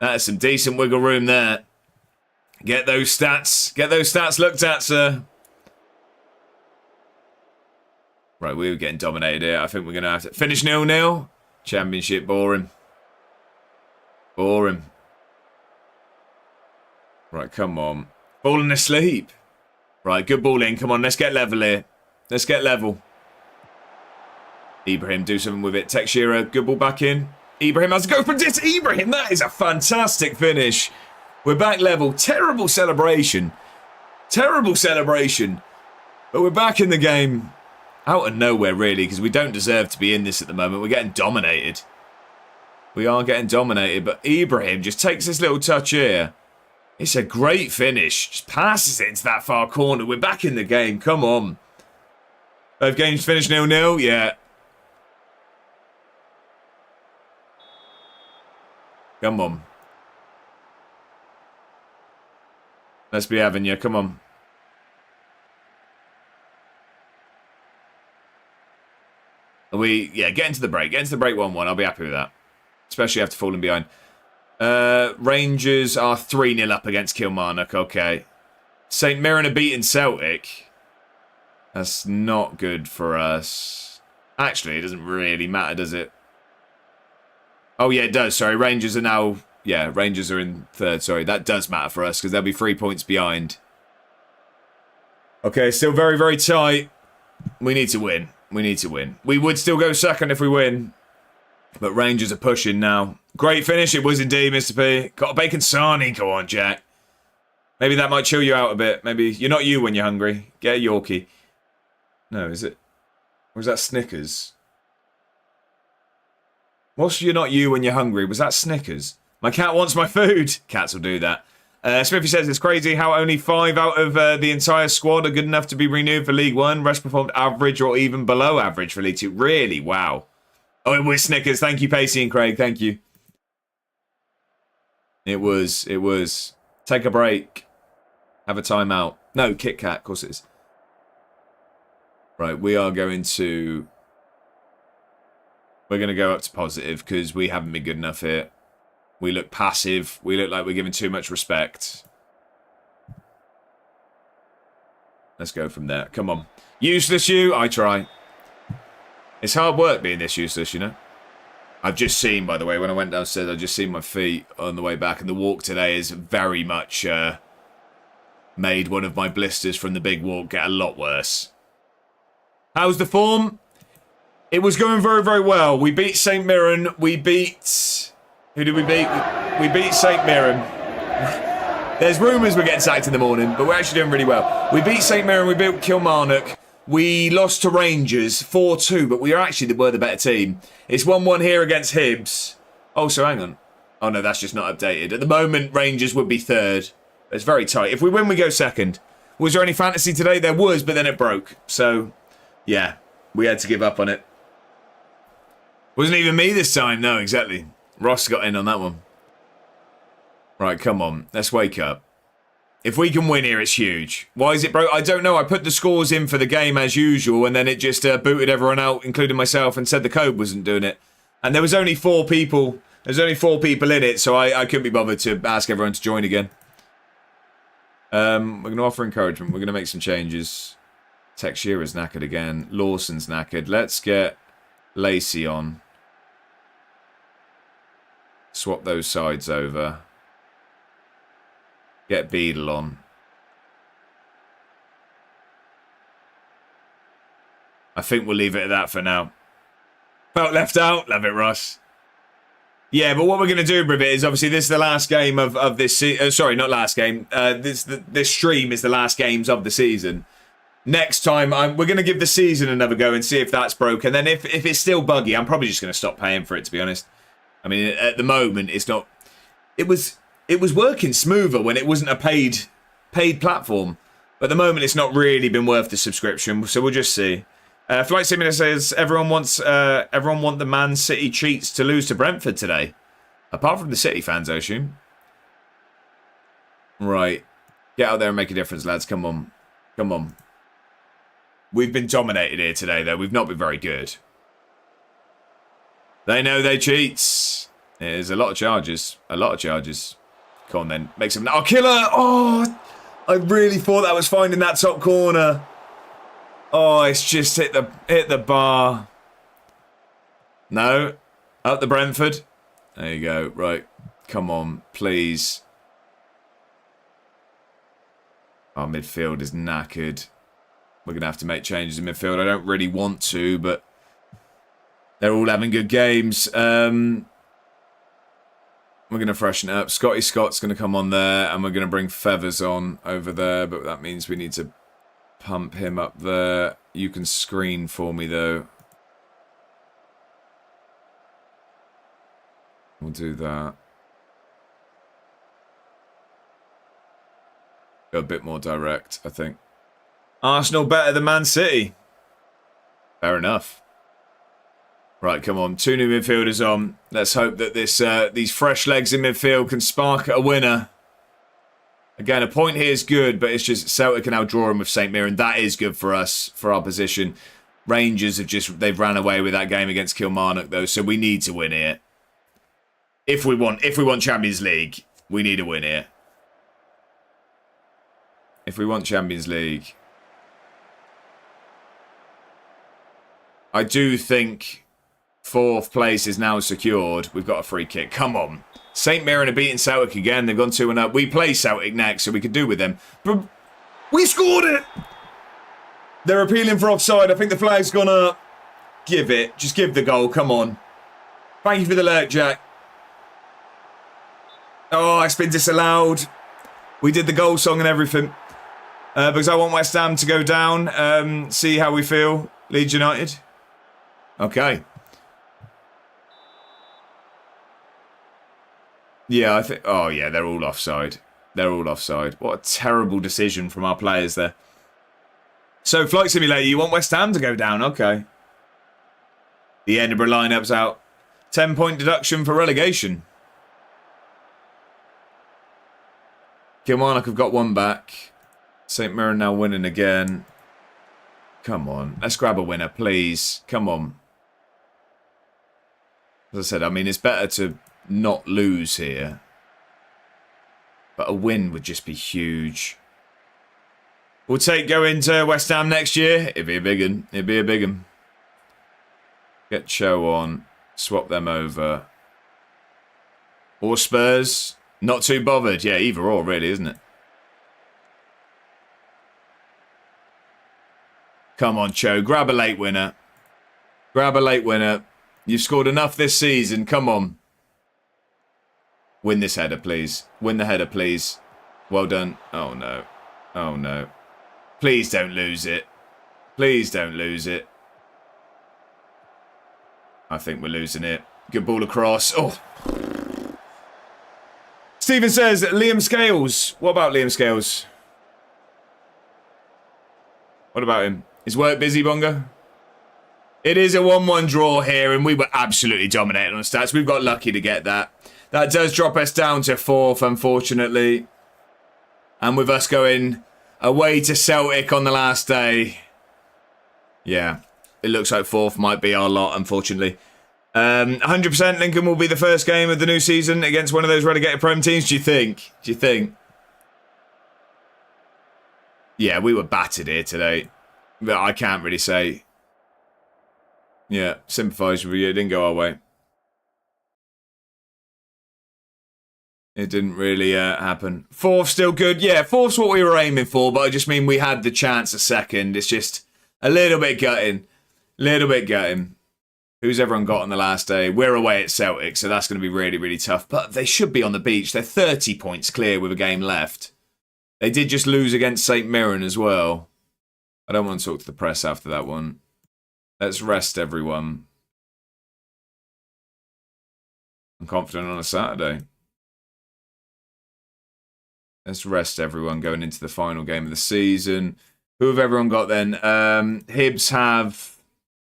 That is some decent wiggle room there. Get those stats. Get those stats looked at, sir. Right, we were getting dominated here. I think we're going to have to finish 0-0. Championship, boring. Boring. Right, come on. Falling asleep. Right, good ball in. Come on, let's get level here. Let's get level. Ibrahim, do something with it. Tech Shearer, good ball back in. Ibrahim has to go for this. Ibrahim, that is a fantastic finish. We're back level. Terrible celebration. Terrible celebration. But we're back in the game. Out of nowhere, really, because we don't deserve to be in this at the moment. We're getting dominated. We are getting dominated, but Ibrahim just takes this little touch here. It's a great finish. Just passes it into that far corner. We're back in the game. Come on. Both games finished 0-0. Yeah. Come on. Let's be having you. Come on. Get into the break. Get into the break 1-1. I'll be happy with that. Especially after falling behind. Rangers are 3-0 up against Kilmarnock. Okay. St Mirren are beating Celtic. That's not good for us. Actually, it doesn't really matter, does it? Oh, yeah, it does. Sorry, Rangers are now... Yeah, Rangers are in third. Sorry, that does matter for us because they'll be 3 points behind. Okay, still very, very tight. We need to win. We need to win. We would still go second if we win. But Rangers are pushing now. Great finish. It was indeed, Mr. P. Got a bacon sarnie. Go on, Jack. Maybe that might chill you out a bit. Maybe you're not you when you're hungry. Get a Yorkie. No, is it? Or is that Snickers? What's you're not you when you're hungry? Was that Snickers? My cat wants my food. Cats will do that. Smithy says it's crazy how only 5 out of the entire squad are good enough to be renewed for League One. Rest performed average or even below average for League Two. Really? Wow. Oh, it was Snickers. Thank you, Pacey and Craig. Thank you. It was. Take a break. Have a timeout. No, Kit Kat, of course it is. Right, we are going to... We're going to go up to positive because we haven't been good enough here. We look passive. We look like we're giving too much respect. Let's go from there. Come on. Useless you, I try. It's hard work being this useless, you know. I've just seen, by the way, when I went downstairs, I've just seen my feet on the way back. And the walk today is very much made one of my blisters from the big walk get a lot worse. How's the form? It was going very, very well. We beat St. Mirren. We beat... Who did we beat? We beat St. Mirren. There's rumours we're getting sacked in the morning, but we're actually doing really well. We beat St. Mirren. We beat Kilmarnock. We lost to Rangers 4-2, but we were the better team. It's 1-1 here against Hibs. Oh, so hang on. Oh, no, that's just not updated. At the moment, Rangers would be third. It's very tight. If we win, we go second. Was there any fantasy today? There was, but then it broke. So, yeah, we had to give up on it. Wasn't even me this time. No, exactly. Ross got in on that one. Right, come on. Let's wake up. If we can win here, it's huge. Why is it broke? I don't know. I put the scores in for the game as usual, and then it just booted everyone out, including myself, and said the code wasn't doing it. And there was only 4 people. There's only 4 people in it, so I couldn't be bothered to ask everyone to join again. We're going to offer encouragement. We're going to make some changes. Texira's knackered again. Lawson's knackered. Let's get Lacey on. Swap those sides over. Get Beadle on. I think we'll leave it at that for now. Felt left out. Love it, Ross. Yeah, but what we're going to do with it is obviously this is the last game of this sorry, not last game. This stream is the last games of the season. Next time, we're going to give the season another go and see if that's broken. Then if it's still buggy, I'm probably just going to stop paying for it, to be honest. I mean, at the moment, it's not... It was working smoother when it wasn't a paid platform. But at the moment, it's not really been worth the subscription, so we'll just see. Flight Simulator says everyone want the Man City cheats to lose to Brentford today, apart from the City fans, I assume. Right, get out there and make a difference, lads. Come on, come on. We've been dominated here today, though. We've not been very good. They know they cheats. There's a lot of charges. A lot of charges. Come on, then. Make some... Oh, killer! Oh, I really thought that was finding that top corner. Oh, it's just hit the bar. No. Up the Brentford. There you go. Right. Come on, please. Our midfield is knackered. We're going to have to make changes in midfield. I don't really want to, but they're all having good games. We're going to freshen it up. Scotty Scott's going to come on there, and we're going to bring Feathers on over there, but that means we need to pump him up there. You can screen for me, though. We'll do that. Go a bit more direct, I think. Arsenal better than Man City. Fair enough. Right, come on. 2 new midfielders on. Let's hope that these fresh legs in midfield can spark a winner. Again, a point here is good, but it's just Celtic can now draw him with St. Mirren. That is good for us, for our position. Rangers they've ran away with that game against Kilmarnock, though, so we need to win here. If we want Champions League, we need a win here. If we want Champions League, I do think 4th place is now secured. We've got a free kick. Come on. St. Mirren are beating Celtic again. They've gone 2-0. We play Celtic next, so we could do with them. But we scored it! They're appealing for offside. I think the flag's gone up. Give it. Just give the goal. Come on. Thank you for the alert, Jack. Oh, it's been disallowed. We did the goal song and everything. Because I want West Ham to go down. See how we feel. Leeds United. Okay. Yeah, I think... Oh, yeah, they're all offside. They're all offside. What a terrible decision from our players there. So, Flight Simulator, you want West Ham to go down? Okay. The Edinburgh lineup's out. 10-point deduction for relegation. Kilmarnock have got 1 back. St. Mirren now winning again. Come on. Let's grab a winner, please. Come on. As I said, I mean, it's better to not lose here. But a win would just be huge. We'll take going to West Ham next year. It'd be a big one. It'd be a big one. Get Cho on. Swap them over. Or Spurs. Not too bothered. Yeah, either or, really, isn't it? Come on, Cho. Grab a late winner. Grab a late winner. You've scored enough this season. Come on. Win this header, please. Win the header, please. Well done. Oh, no. Oh, no. Please don't lose it. Please don't lose it. I think we're losing it. Good ball across. Oh. Stephen says, Liam Scales. What about Liam Scales? What about him? Is work busy, Bongo? It is a 1-1 draw here, and we were absolutely dominating on stats. We've got lucky to get that. That does drop us down to 4th, unfortunately. And with us going away to Celtic on the last day. Yeah, it looks like 4th might be our lot, unfortunately. 100% Lincoln will be the first game of the new season against one of those relegated Prem teams, do you think? Do you think? Yeah, we were battered here today. But I can't really say. Yeah, sympathise with you. It didn't go our way. It didn't really happen. 4th still good. Yeah, 4th's what we were aiming for, but I just mean we had the chance a second. It's just a little bit gutting. Little bit gutting. Who's everyone got on the last day? We're away at Celtic, so that's going to be really, really tough. But they should be on the beach. They're 30 points clear with a game left. They did just lose against St. Mirren as well. I don't want to talk to the press after that one. Let's rest everyone. I'm confident on a Saturday. Let's rest everyone going into the final game of the season. Who have everyone got then? Hibs have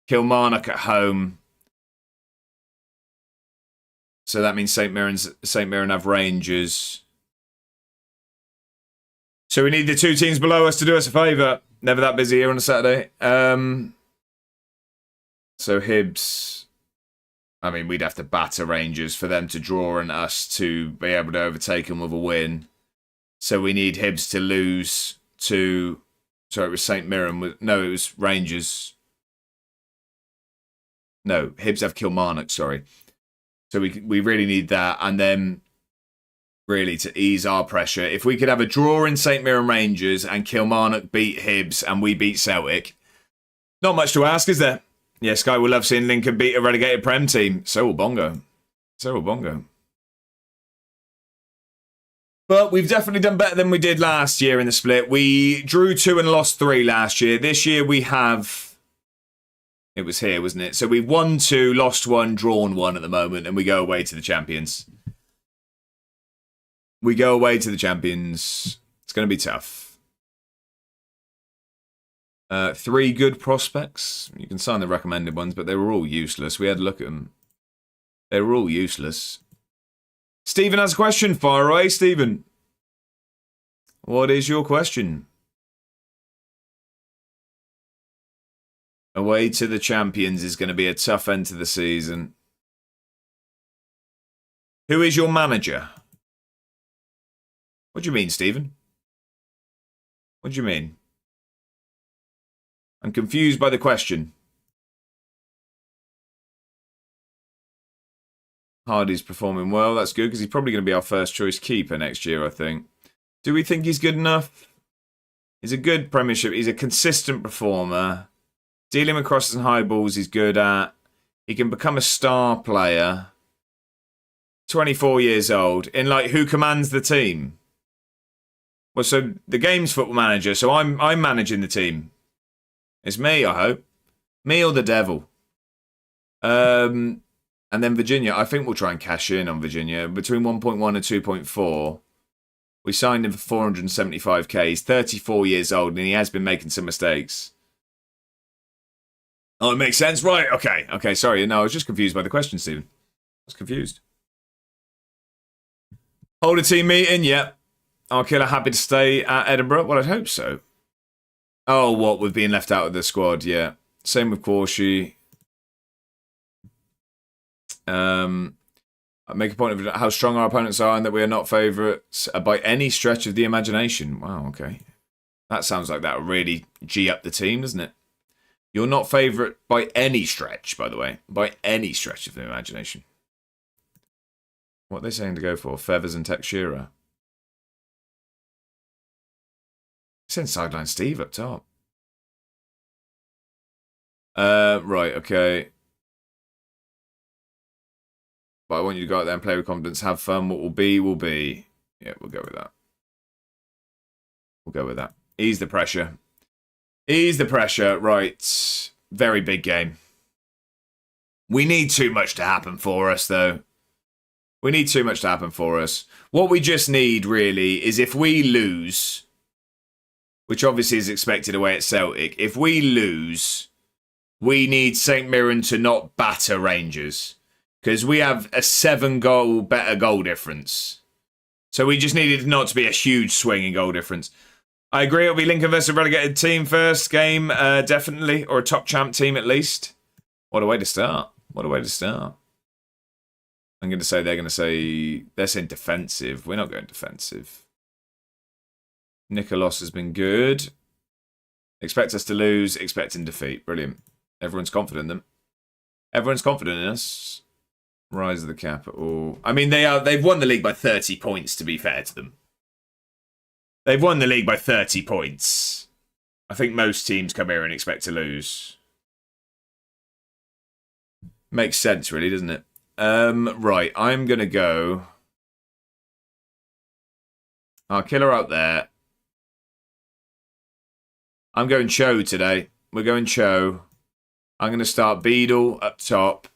Kilmarnock at home. So that means St. Mirren have Rangers. So we need the 2 teams below us to do us a favour. Never that busy here on a Saturday. So Hibs, I mean, we'd have to batter Rangers for them to draw and us to be able to overtake them with a win. So we need Hibs to lose to... Sorry, it was St. Mirren. No, it was Rangers. No, Hibs have Kilmarnock, sorry. So we really need that. And then, really, to ease our pressure, if we could have a draw in St. Mirren Rangers and Kilmarnock beat Hibs and we beat Celtic, not much to ask, is there? Yeah, Sky will love seeing Lincoln beat a relegated Prem team. So will Bongo. So will Bongo. But we've definitely done better than we did last year in the split. We drew 2 and lost 3 last year. This year we have... It was here, wasn't it? So we've won 2, lost 1, drawn 1 at the moment, and we go away to the champions. We go away to the champions. It's going to be tough. 3 good prospects. You can sign the recommended ones, but they were all useless. We had a look at them. They were all useless. Stephen has a question. Fire away, Stephen. What is your question? Away to the champions is going to be a tough end to the season. Who is your manager? What do you mean, Stephen? What do you mean? I'm confused by the question. Hardy's performing well. That's good because he's probably going to be our first choice keeper next year, I think. Do we think he's good enough? He's a good Premiership. He's a consistent performer. Dealing with crosses and high balls he's good at. He can become a star player. 24 years old. In like who commands the team? Well, so the game's football manager. So I'm managing the team. It's me, I hope. Me or the devil. And then Virginia. I think we'll try and cash in on Virginia. Between 1.1 and 2.4. We signed him for 475k. He's 34 years old and he has been making some mistakes. Oh, it makes sense. Right, okay. Okay, sorry. No, I was just confused by the question, Stephen. I was confused. Hold a team meeting? Yep. Our killer happy to stay at Edinburgh? Well, I'd hope so. Oh, what, with being left out of the squad? Yeah. Same with Corshi. I make a point of how strong our opponents are and that we are not favourites by any stretch of the imagination. Wow, okay. That sounds like that would really G up the team, doesn't it? You're not favourite by any stretch, by the way. By any stretch of the imagination. What are they saying to go for? Feathers and Textura. Send Sideline Steve up top. Right, okay. But I want you to go out there and play with confidence. Have fun. What will be, will be. Yeah, we'll go with that. We'll go with that. Ease the pressure. Ease the pressure. Right. Very big game. We need too much to happen for us, though. We need too much to happen for us. What we just need, really, is if we lose, which obviously is expected away at Celtic, if we lose, we need St Mirren to not batter Rangers. Because we have a 7-goal better goal difference. So we just needed not to be a huge swing in goal difference. I agree, it'll be Lincoln versus a relegated team first game, definitely. Or a top champ team at least. What a way to start. What a way to start. I'm going to say they're saying defensive. We're not going defensive. Nicolas has been good. Expect us to lose, expecting defeat. Brilliant. Everyone's confident in them. Everyone's confident in us. Rise of the capital. I mean, they've won the league by 30 points, to be fair to them. They've won the league by 30 points. I think most teams come here and expect to lose. Makes sense, really, doesn't it? Right, I'm going to go. Our killer out there. I'm going Cho today. We're going Cho. I'm going to start Beadle up top.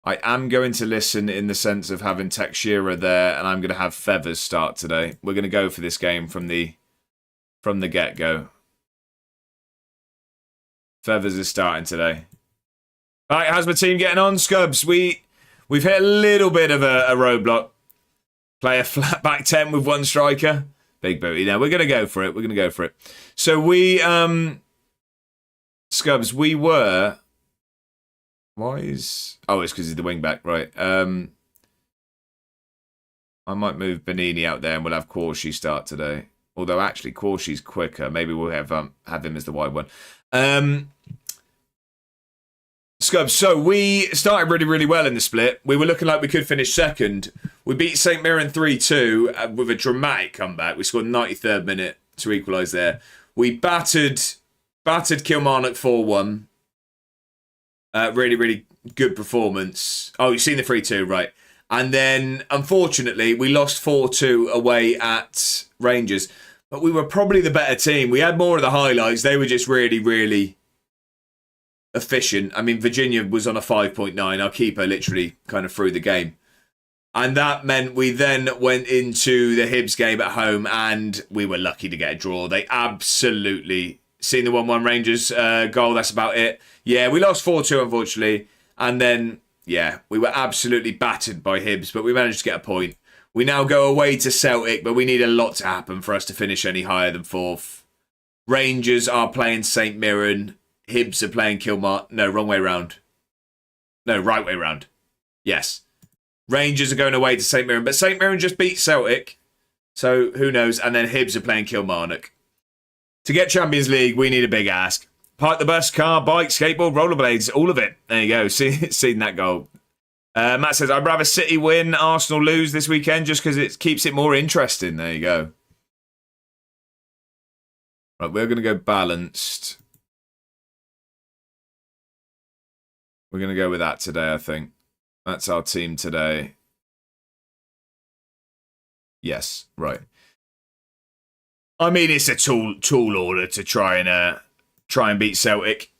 I am going to listen in the sense of having Textura there, and I'm going to have Feathers start today. We're going to go for this game from the get-go. Feathers is starting today. All right, how's my team getting on, Scubs? We've hit a little bit of a roadblock. Play a flat back 10 with one striker. Big booty. Now, we're going to go for it. We're going to go for it. So we, Scubs, we were... Why is... Oh, it's because he's the wing-back, right. I might move Benini out there and we'll have Corshi start today. Although, actually, Corshi's quicker. Maybe we'll have him as the wide one. Scubs, so we started really, really well in the split. We were looking like we could finish second. We beat St Mirren 3-2 with a dramatic comeback. We scored 93rd minute to equalise there. We battered Kilmarnock 4-1. Really, really good performance. Oh, you've seen the 3-2, right. And then, unfortunately, we lost 4-2 away at Rangers. But we were probably the better team. We had more of the highlights. They were just really, really efficient. I mean, Virginia was on a 5.9. Our keeper literally kind of threw the game. And that meant we then went into the Hibs game at home and we were lucky to get a draw. They absolutely... Seen the 1-1 Rangers goal, that's about it. Yeah, we lost 4-2, unfortunately. And then, yeah, we were absolutely battered by Hibs, but we managed to get a point. We now go away to Celtic, but we need a lot to happen for us to finish any higher than 4th. Rangers are playing St Mirren. Hibs are playing Kilmarnock. No, wrong way round. No, right way round. Yes. Rangers are going away to St Mirren, but St Mirren just beat Celtic. So, who knows? And then Hibs are playing Kilmarnock. To get Champions League, we need a big ask. Park the bus, car, bike, skateboard, rollerblades, all of it. There you go. Seen that goal. Matt says, I'd rather City win, Arsenal lose this weekend just because it keeps it more interesting. There you go. Right, we're going to go balanced. We're going to go with that today, I think. That's our team today. Yes, right. I mean, it's a tall order to try and beat Celtic.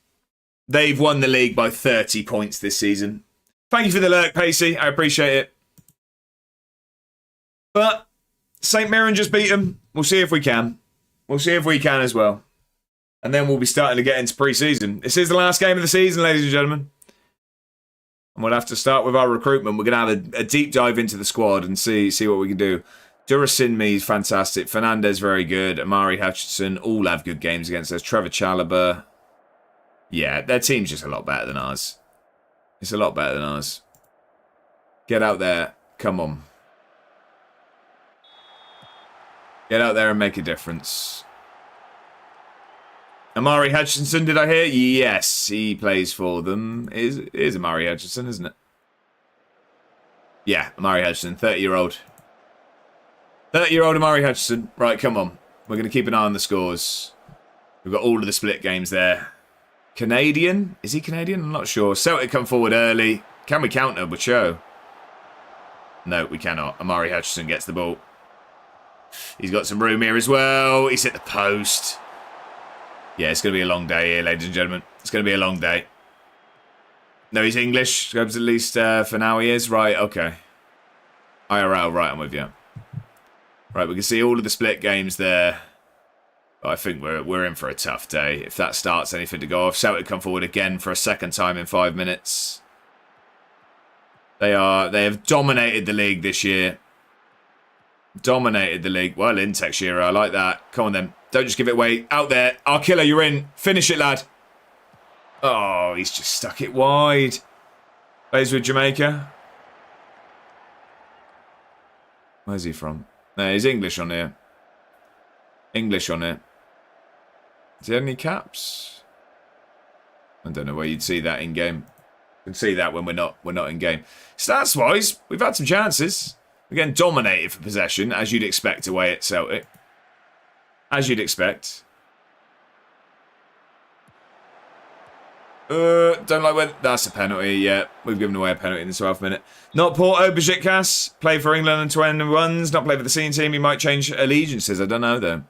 They've won the league by 30 points this season. Thank you for the lurk, Pacey. I appreciate it. But St Mirren just beat them. We'll see if we can. We'll see if we can as well. And then we'll be starting to get into pre-season. This is the last game of the season, ladies and gentlemen. And we'll have to start with our recruitment. We're going to have a deep dive into the squad and see what we can do. Durasinmi is fantastic. Fernandez, very good. Amari Hutchinson, all have good games against us. Trevor Chalobah. Yeah, their team's just a lot better than ours. It's a lot better than ours. Get out there. Come on. Get out there and make a difference. Amari Hutchinson, did I hear? Yes, he plays for them. It is Amari Hutchinson, isn't it? Yeah, Amari Hutchinson, 30-year-old. 30-year-old Amari Hutchinson. Right, come on. We're going to keep an eye on the scores. We've got all of the split games there. Canadian? Is he Canadian? I'm not sure. Celtic come forward early. Can we counter Bucho? No, we cannot. Amari Hutchinson gets the ball. He's got some room here as well. He's hit the post. Yeah, it's going to be a long day here, ladies and gentlemen. It's going to be a long day. No, he's English. At least for now he is. Right, okay. IRL, right, I'm with you. Right, we can see all of the split games there. I think we're in for a tough day. If that starts anything to go off. Celtic come forward again for a second time in 5 minutes. They have dominated the league this year. Dominated the league. Well, in Texera, I like that. Come on then. Don't just give it away. Out there. Our killer, you're in. Finish it, lad. Oh, he's just stuck it wide. Plays with Jamaica. Where's he from? No, he's English on here. English on here. Does he have any caps? I don't know where you'd see that in game. You can see that when we're not in game. Stats wise, we've had some chances. We're getting dominated for possession, as you'd expect away at Celtic. As you'd expect. Don't like when... That's a penalty, yeah. We've given away a penalty in the 12th minute. Not Porto, Besiktas. Play for England and 21s. Not play for the senior team. He might change allegiances. I don't know, though.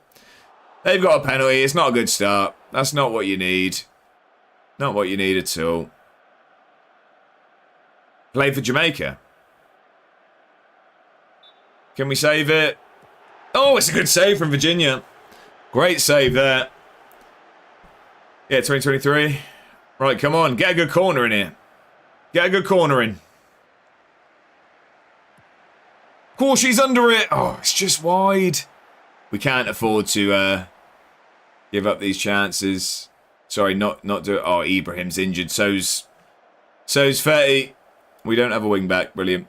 They've got a penalty. It's not a good start. That's not what you need. Not what you need at all. Play for Jamaica. Can we save it? Oh, it's a good save from Virginia. Great save there. Yeah, 2023. Right, come on. Get a good corner in here. Get a good corner in. Of course, she's under it. Oh, it's just wide. We can't afford to give up these chances. Sorry, not do it. Oh, Ibrahim's injured. So's Fetty. We don't have a wing back. Brilliant.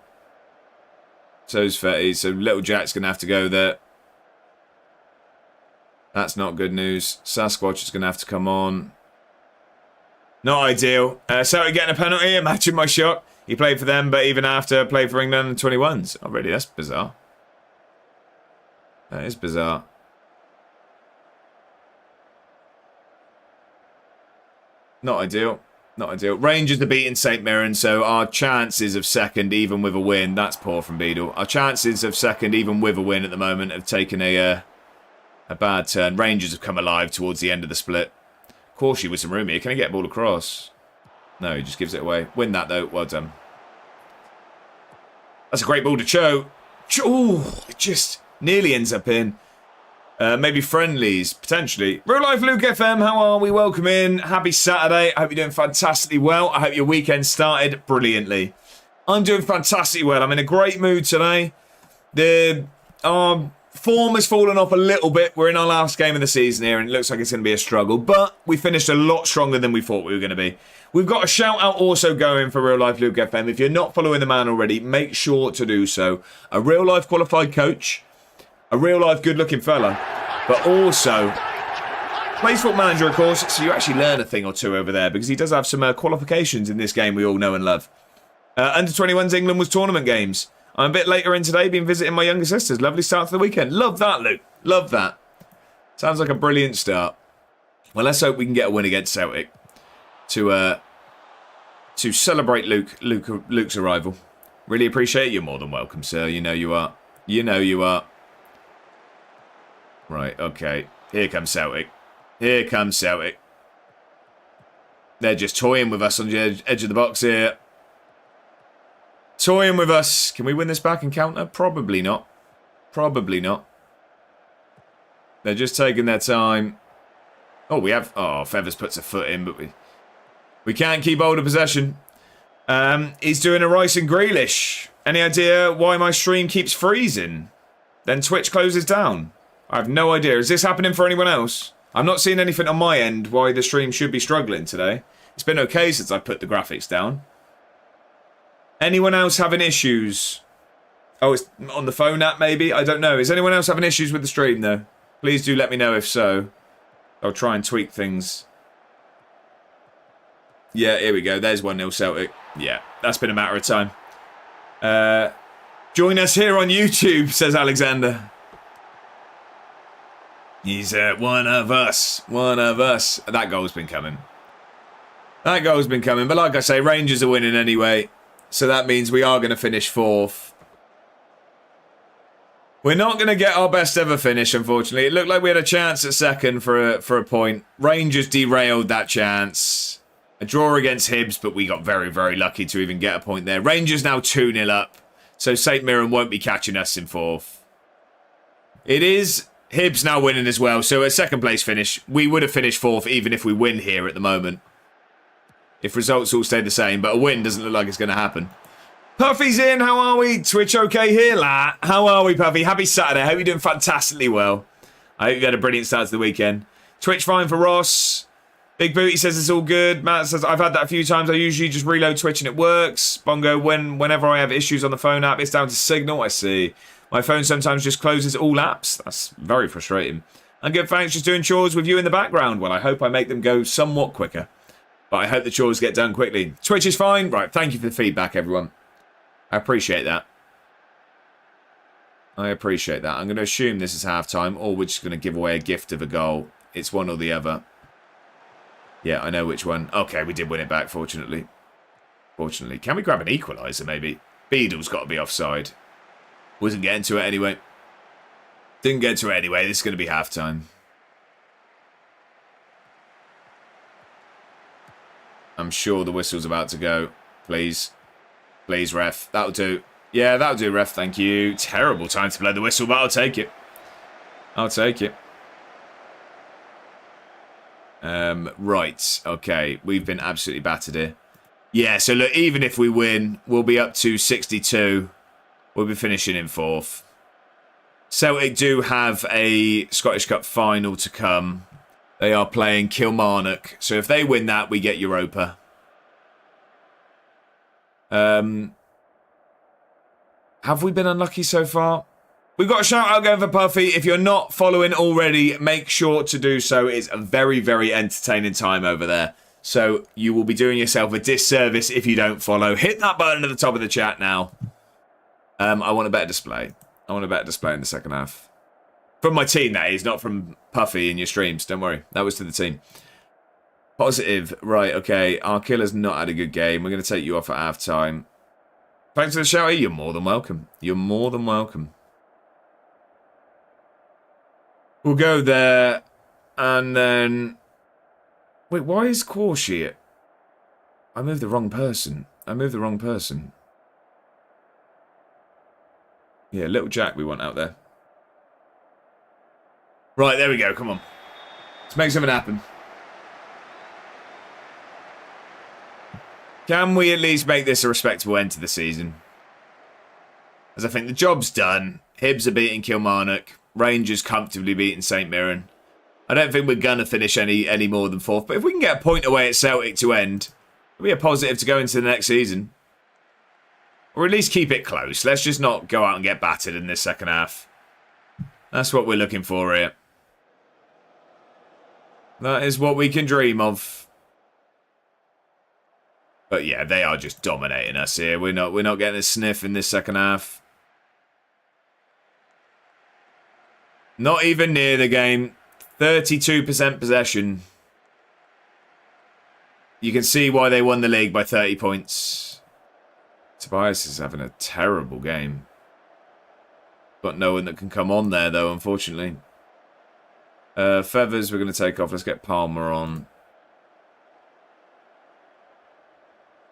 So's Fetty. So little Jack's going to have to go there. That's not good news. Sasquatch is going to have to come on. Not ideal. Celtic getting a penalty. Imagine my shock. He played for them, but even after played for England and 21s. Oh, really? That's bizarre. That is bizarre. Not ideal. Not ideal. Rangers are beating St Mirren, so our chances of second, even with a win, that's poor from Beadle. Our chances of second, even with a win at the moment, have taken a bad turn. Rangers have come alive towards the end of the split. Corshi with some room here. Can he get a ball across? No, he just gives it away. Win that, though. Well done. That's a great ball to Cho. Oh, it just nearly ends up in. Maybe friendlies, potentially. Real Life Luke FM, how are we? Welcome in. Happy Saturday. I hope you're doing fantastically well. I hope your weekend started brilliantly. I'm doing fantastically well. I'm in a great mood today. The form has fallen off a little bit. We're in our last game of the season here, and it looks like it's going to be a struggle. But we finished a lot stronger than we thought we were going to be. We've got a shout-out also going for Real Life Luke FM. If you're not following the man already, make sure to do so. A real-life qualified coach. A real-life good-looking fella. But also plays Football Manager, of course, so you actually learn a thing or two over there, because he does have some qualifications in this game we all know and love. Under 21s England was tournament games. I'm a bit later in today, been visiting my younger sisters. Lovely start to the weekend. Love that, Luke. Love that. Sounds like a brilliant start. Well, let's hope we can get a win against Celtic to celebrate Luke's arrival. Really appreciate it. You're more than welcome, sir. You know you are. You know you are. Right, okay. Here comes Celtic. Here comes Celtic. They're just toying with us on the edge of the box here. Toying with us. Can we win this back and counter? Probably not. Probably not. They're just taking their time. Oh, we have... Oh, Feathers puts a foot in, but we can't keep hold of possession. He's doing a Rice and Grealish. Any idea why my stream keeps freezing? then Twitch closes down. I have no idea. Is this happening for anyone else? I'm not seeing anything on my end why the stream should be struggling today. It's been okay since I put the graphics down. Anyone else having issues? Oh, it's on the phone app maybe? I don't know. Is anyone else having issues with the stream though? Please do let me know if so. I'll try and tweak things. Yeah, here we go. There's 1-0 Celtic. Yeah, that's been a matter of time. Join us here on YouTube, says Alexander. He's one of us. One of us. That goal's been coming. That goal's been coming. But like I say, Rangers are winning anyway. So that means we are going to finish 4th. We're not going to get our best ever finish, unfortunately. It looked like we had a chance at 2nd for a point. Rangers derailed that chance. A draw against Hibs, but we got very, very lucky to even get a point there. Rangers now 2-0 up. So St Mirren won't be catching us in 4th. It is Hibs now winning as well. So a 2nd place finish. We would have finished 4th even if we win here at the moment. If results all stay the same. But a win doesn't look like it's going to happen. Puffy's in. How are we? Twitch okay here, lad? How are we, Puffy? Happy Saturday. I hope you're doing fantastically well. I hope you had a brilliant start to the weekend. Twitch fine for Ross. Big Booty says it's all good. Matt says, I've had that a few times. I usually just reload Twitch and it works. Bongo, whenever I have issues on the phone app, it's down to Signal. I see. My phone sometimes just closes all apps. That's very frustrating. And good, thanks. Just doing chores with you in the background. Well, I hope I make them go somewhat quicker. But I hope the chores get done quickly. Twitch is fine. Right, thank you for the feedback, everyone. I appreciate that. I appreciate that. I'm going to assume this is half-time, or we're just going to give away a gift of a goal. It's one or the other. Yeah, I know which one. Okay, we did win it back, fortunately. Fortunately. Can we grab an equaliser, maybe? Beadle's got to be offside. Wasn't getting to it anyway. Didn't get to it anyway. This is going to be half-time. I'm sure the whistle's about to go. Please. Please, ref. That'll do. Yeah, that'll do, ref. Thank you. Terrible time to blow the whistle, but I'll take it. I'll take it. Right. Okay. We've been absolutely battered here. Yeah, so look, even if we win, we'll be up to 62. We'll be finishing in 4th. Celtic do have a Scottish Cup final to come. They are playing Kilmarnock. So if they win that, we get Europa. Have we been unlucky so far? We've got a shout out going for Puffy. If you're not following already, make sure to do so. It's a very, very entertaining time over there. So you will be doing yourself a disservice if you don't follow. Hit that button at the top of the chat now. I want a better display. I want a better display in the second half. From my team, that is, not from Puffy in your streams. Don't worry. That was to the team. Positive. Right, okay. Our killer's not had a good game. We're going to take you off at half-time. Thanks for the shout. You're more than welcome. You're more than welcome. We'll go there. And then... Wait, why is Quashi? I moved the wrong person. I moved the wrong person. Yeah, little Jack we want out there. Right, there we go. Come on. Let's make something happen. Can we at least make this a respectable end to the season? As I think the job's done. Hibs are beating Kilmarnock. Rangers comfortably beating St Mirren. I don't think we're going to finish any more than 4th. But if we can get a point away at Celtic to end, it'll be a positive to go into the next season. Or at least keep it close. Let's just not go out and get battered in this second half. That's what we're looking for here. That is what we can dream of. But yeah, they are just dominating us here. We're not getting a sniff in this second half. Not even near the game. 32% possession. You can see why they won the league by 30 points. Tobias is having a terrible game. Got no one that can come on there, though, unfortunately. Feathers, we're going to take off. Let's get Palmer on.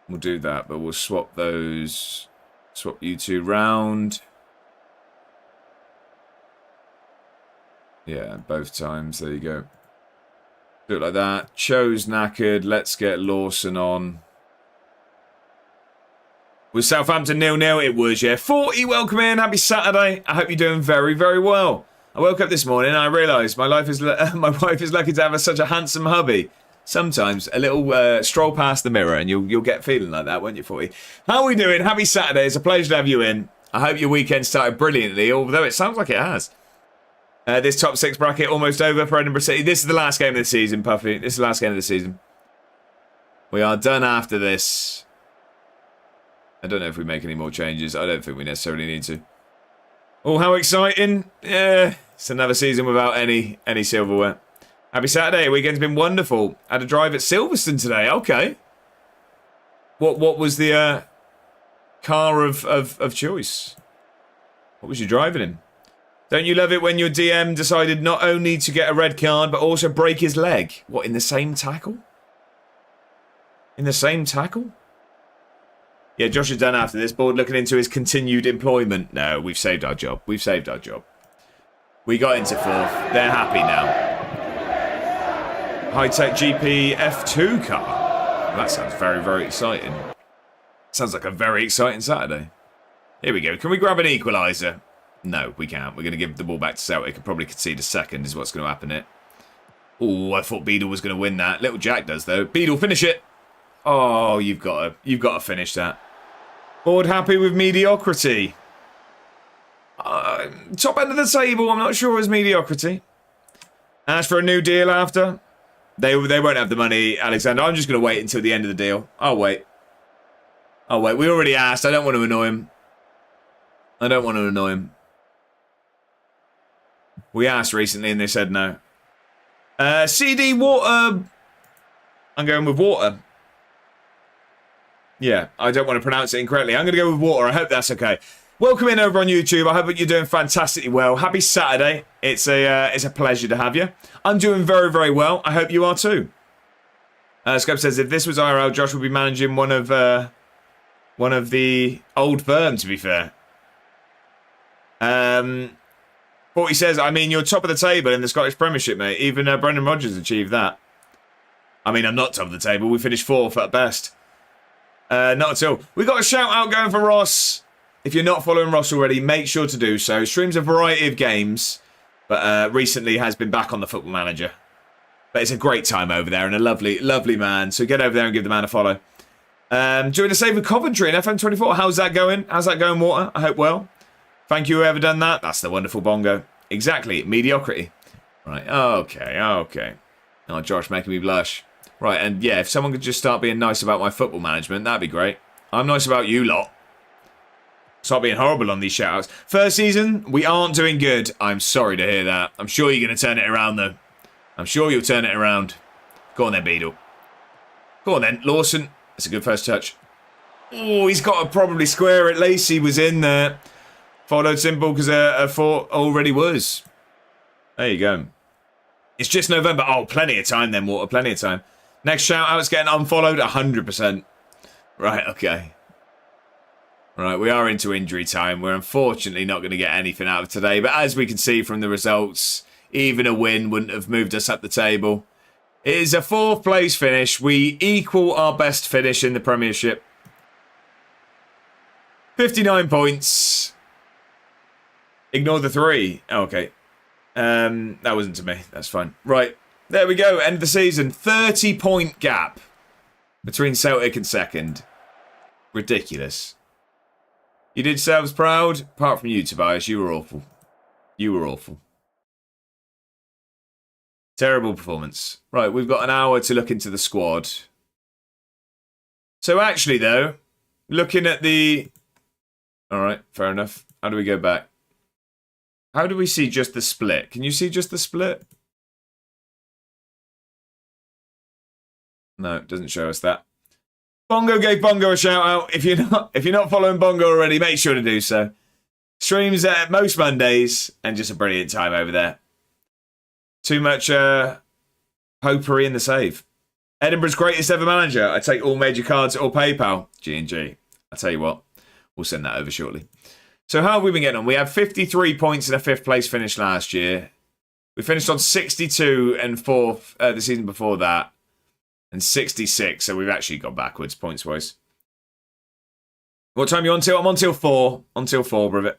We'll do that, but we'll swap those. Swap you two round. Yeah, both times. There you go. Do it like that. Cho's knackered. Let's get Lawson on. Was Southampton 0-0? It was, yeah. 40, welcome in. Happy Saturday. I hope you're doing very, very well. I woke up this morning and I realised my wife is lucky to have such a handsome hubby. Sometimes a little stroll past the mirror and you'll get feeling like that, won't you, 40? How are we doing? Happy Saturday. It's a pleasure to have you in. I hope your weekend started brilliantly, although it sounds like it has. This top 6 bracket almost over for Edinburgh City. This is the last game of the season, Puffy. This is the last game of the season. We are done after this. I don't know if we make any more changes. I don't think we necessarily need to. Oh, how exciting. Yeah, it's another season without any silverware. Happy Saturday. Weekend's been wonderful. Had a drive at Silverstone today. Okay. What was the car of choice? What was you driving in? Don't you love it when your DM decided not only to get a red card, but also break his leg? What, in the same tackle? In the same tackle? Yeah, Josh is done after this. Board looking into his continued employment. No, we've saved our job. We've saved our job. We got into 4th. They're happy now. High-tech GP F2 car. Well, that sounds very, very exciting. Sounds like a very exciting Saturday. Here we go. Can we grab an equaliser? No, we can't. We're going to give the ball back to Celtic and probably concede a second is what's going to happen here. Oh, I thought Beadle was going to win that. Little Jack does, though. Beadle, finish it. Oh, you've got to finish that. Board happy with mediocrity. Top end of the table, I'm not sure is mediocrity. Ask for a new deal after. They won't have the money, Alexander. I'm just going to wait until the end of the deal. I'll wait. We already asked. I don't want to annoy him. We asked recently and they said no. CD Water. I'm going with Water. Yeah, I don't want to pronounce it incorrectly. I'm going to go with Water. I hope that's okay. Welcome in over on YouTube. I hope that you're doing fantastically well. Happy Saturday. It's a pleasure to have you. I'm doing very, very well. I hope you are too. Scope says, if this was IRL, Josh would be managing one of the old firm, to be fair. 40 says, I mean, you're top of the table in the Scottish Premiership, mate. Even Brendan Rodgers achieved that. I mean, I'm not top of the table. We finished 4th at best. Not at all. We got a shout out going for Ross. If you're not following Ross already, make sure to do so. Streams a variety of games, but recently has been back on the Football Manager. But it's a great time over there and a lovely, lovely man. So get over there and give the man a follow. Join the save with Coventry in FM24. How's that going? How's that going, Water? I hope well. Thank you, whoever done that. That's the wonderful bongo. Exactly. Mediocrity. Right. Okay. Oh, Josh making me blush. Right, and yeah, if someone could just start being nice about my football management, that'd be great. I'm nice about you lot. Start being horrible on these shoutouts. First season, we aren't doing good. I'm sorry to hear that. I'm sure you're going to turn it around, though. I'm sure you'll turn it around. Go on then, Beadle. Go on then, Lawson. That's a good first touch. Oh, he's got to probably square it. Lacey was in there. Followed simple because a 4 already was. There you go. It's just November. Oh, plenty of time then, Water. Plenty of time. Next shout-out's getting unfollowed 100%. Right, okay. Right, we are into injury time. We're unfortunately not going to get anything out of today. But as we can see from the results, even a win wouldn't have moved us up the table. It is a 4th place finish. We equal our best finish in the Premiership. 59 points. Ignore the 3. Oh, okay. That wasn't to me. That's fine. Right. There we go. End of the season. 30-point gap between Celtic and second. Ridiculous. You did yourselves proud. Apart from you, Tobias. You were awful. You were awful. Terrible performance. Right, we've got an hour to look into the squad. So actually, though, looking at the... All right, fair enough. How do we go back? How do we see just the split? Can you see just the split? No, it doesn't show us that. Bongo gave Bongo a shout out. If you're not following Bongo already, make sure to do so. Streams at most Mondays and just a brilliant time over there. Too much popery in the save. Edinburgh's greatest ever manager. I take all major cards or PayPal. G&G. I'll tell you what. We'll send that over shortly. So how have we been getting on? We had 53 points in a 5th place finish last year. We finished on 62 and 4th the season before that. And 66, so we've actually gone backwards points-wise. What time are you on till? I'm on till 4. On till 4, Brivet.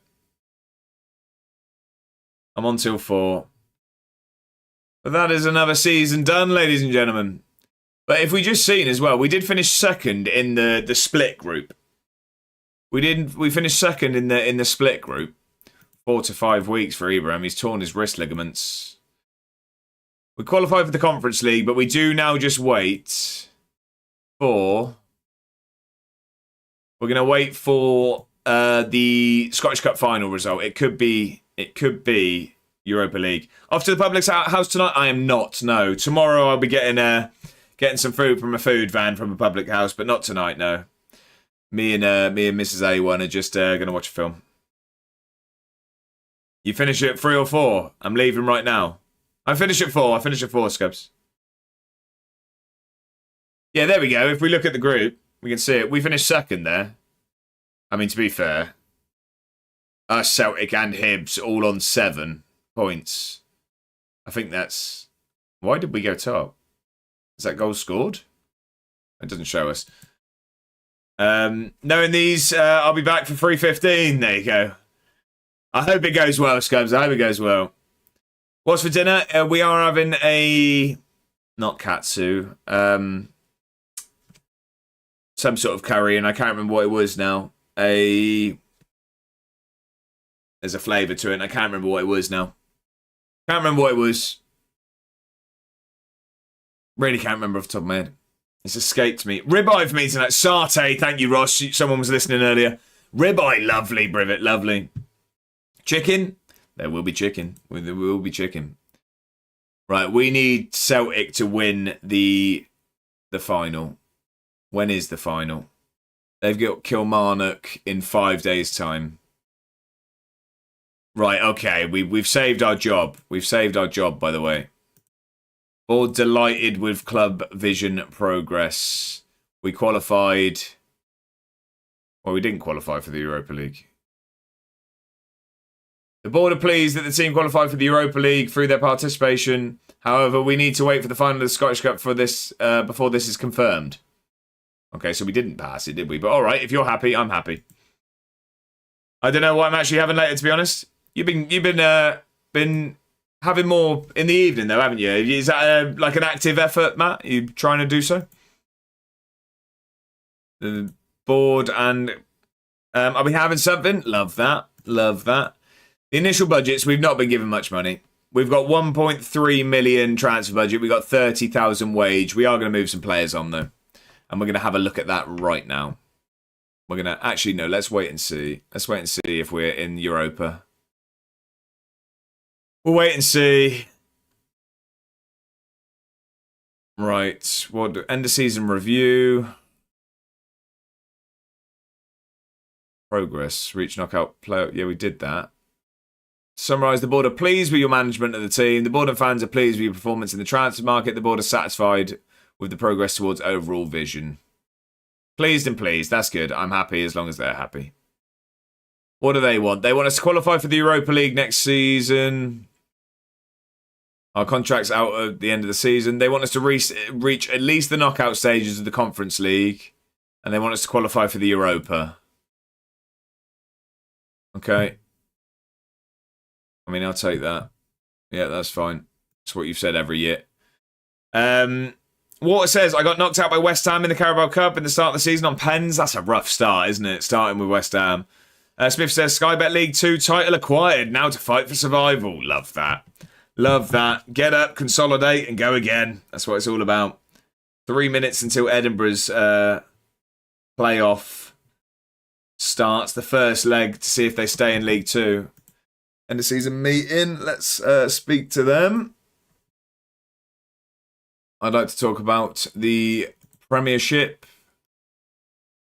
I'm on till 4. But that is another season done, ladies and gentlemen. But if we just seen as well, we did finish second in the split group. We finished second in the split group. 4 to 5 weeks for Ibrahim. He's torn his wrist ligaments. We qualified for the Conference League, but we do now just wait for... We're going to wait for the Scottish Cup final result. It could be Europa League. Off to the Public House tonight? I am not, no. Tomorrow I'll be getting some food from a food van from a public house, but not tonight, no. Me and Mrs. A1 are just going to watch a film. You finish at 3 or 4? I'm leaving right now. I finish at 4, Scubs. Yeah, there we go. If we look at the group, we can see it. We finished second there. I mean, to be fair, us, Celtic and Hibs all on 7 points. I think that's... Why did we go top? Is that goal scored? It doesn't show us. Knowing these, I'll be back for 3:15. There you go. I hope it goes well, Scubs. I hope it goes well. What's for dinner? We are having a... Not katsu. Some sort of curry, and I can't remember what it was now. There's a flavour to it, and I can't remember what it was now. Can't remember what it was. Really can't remember off the top of my head. It's escaped me. Ribeye for me tonight. Satay, thank you, Ross. Someone was listening earlier. Ribeye, lovely, Brivet, lovely. Chicken? There will be chicken. There will be chicken. Right, we need Celtic to win the final. When is the final? They've got Kilmarnock in 5 days' time. Right, okay. We've saved our job. We've saved our job, by the way. All delighted with club vision progress. We qualified... Well, we didn't qualify for the Europa League. The board are pleased that the team qualified for the Europa League through their participation. However, we need to wait for the final of the Scottish Cup for this before this is confirmed. Okay, so we didn't pass it, did we? But all right, if you're happy, I'm happy. I don't know what I'm actually having later, to be honest. You've been having more in the evening, though, haven't you? Is that like an active effort, Matt? Are you trying to do so? The board and are we having something? Love that. Love that. The initial budgets, we've not been given much money. We've got 1.3 million transfer budget. We've got 30,000 wage. We are going to move some players on, though. And we're going to have a look at that right now. We're going to... Actually, no, let's wait and see. Let's wait and see if we're in Europa. We'll wait and see. Right. What end of season review. Progress. Reach knockout play. Yeah, we did that. Summarise, the board are pleased with your management of the team. The board and fans are pleased with your performance in the transfer market. The board are satisfied with the progress towards overall vision. Pleased and pleased. That's good. I'm happy as long as they're happy. What do they want? They want us to qualify for the Europa League next season. Our contract's out at the end of the season. They want us to reach at least the knockout stages of the Conference League. And they want us to qualify for the Europa. Okay. I mean, I'll take that. Yeah, that's fine. That's what you've said every year. Water says, I got knocked out by West Ham in the Carabao Cup in the start of the season on pens. That's a rough start, isn't it? Starting with West Ham. Smith says, Sky Bet League 2 title acquired. Now to fight for survival. Love that. Love that. Get up, consolidate, and go again. That's what it's all about. 3 minutes until Edinburgh's playoff starts. The first leg to see if they stay in League 2. End of season meeting. Let's speak to them. I'd like to talk about the Premiership.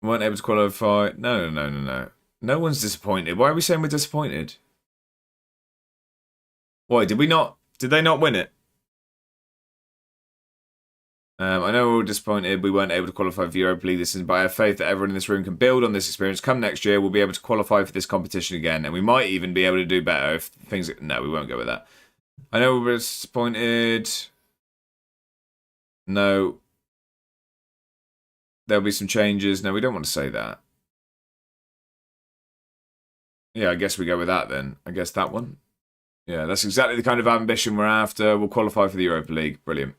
We weren't able to qualify. No. No one's disappointed. Why are we saying we're disappointed? Why, did they not win it? I know we're all disappointed we weren't able to qualify for the Europa League this season, but I have faith that everyone in this room can build on this experience. Come next year, we'll be able to qualify for this competition again, and we might even be able to do better if things... No, we won't go with that. I know we're disappointed. No. There'll be some changes. No, we don't want to say that. Yeah, I guess we go with that then. I guess that one. Yeah, that's exactly the kind of ambition we're after. We'll qualify for the Europa League. Brilliant.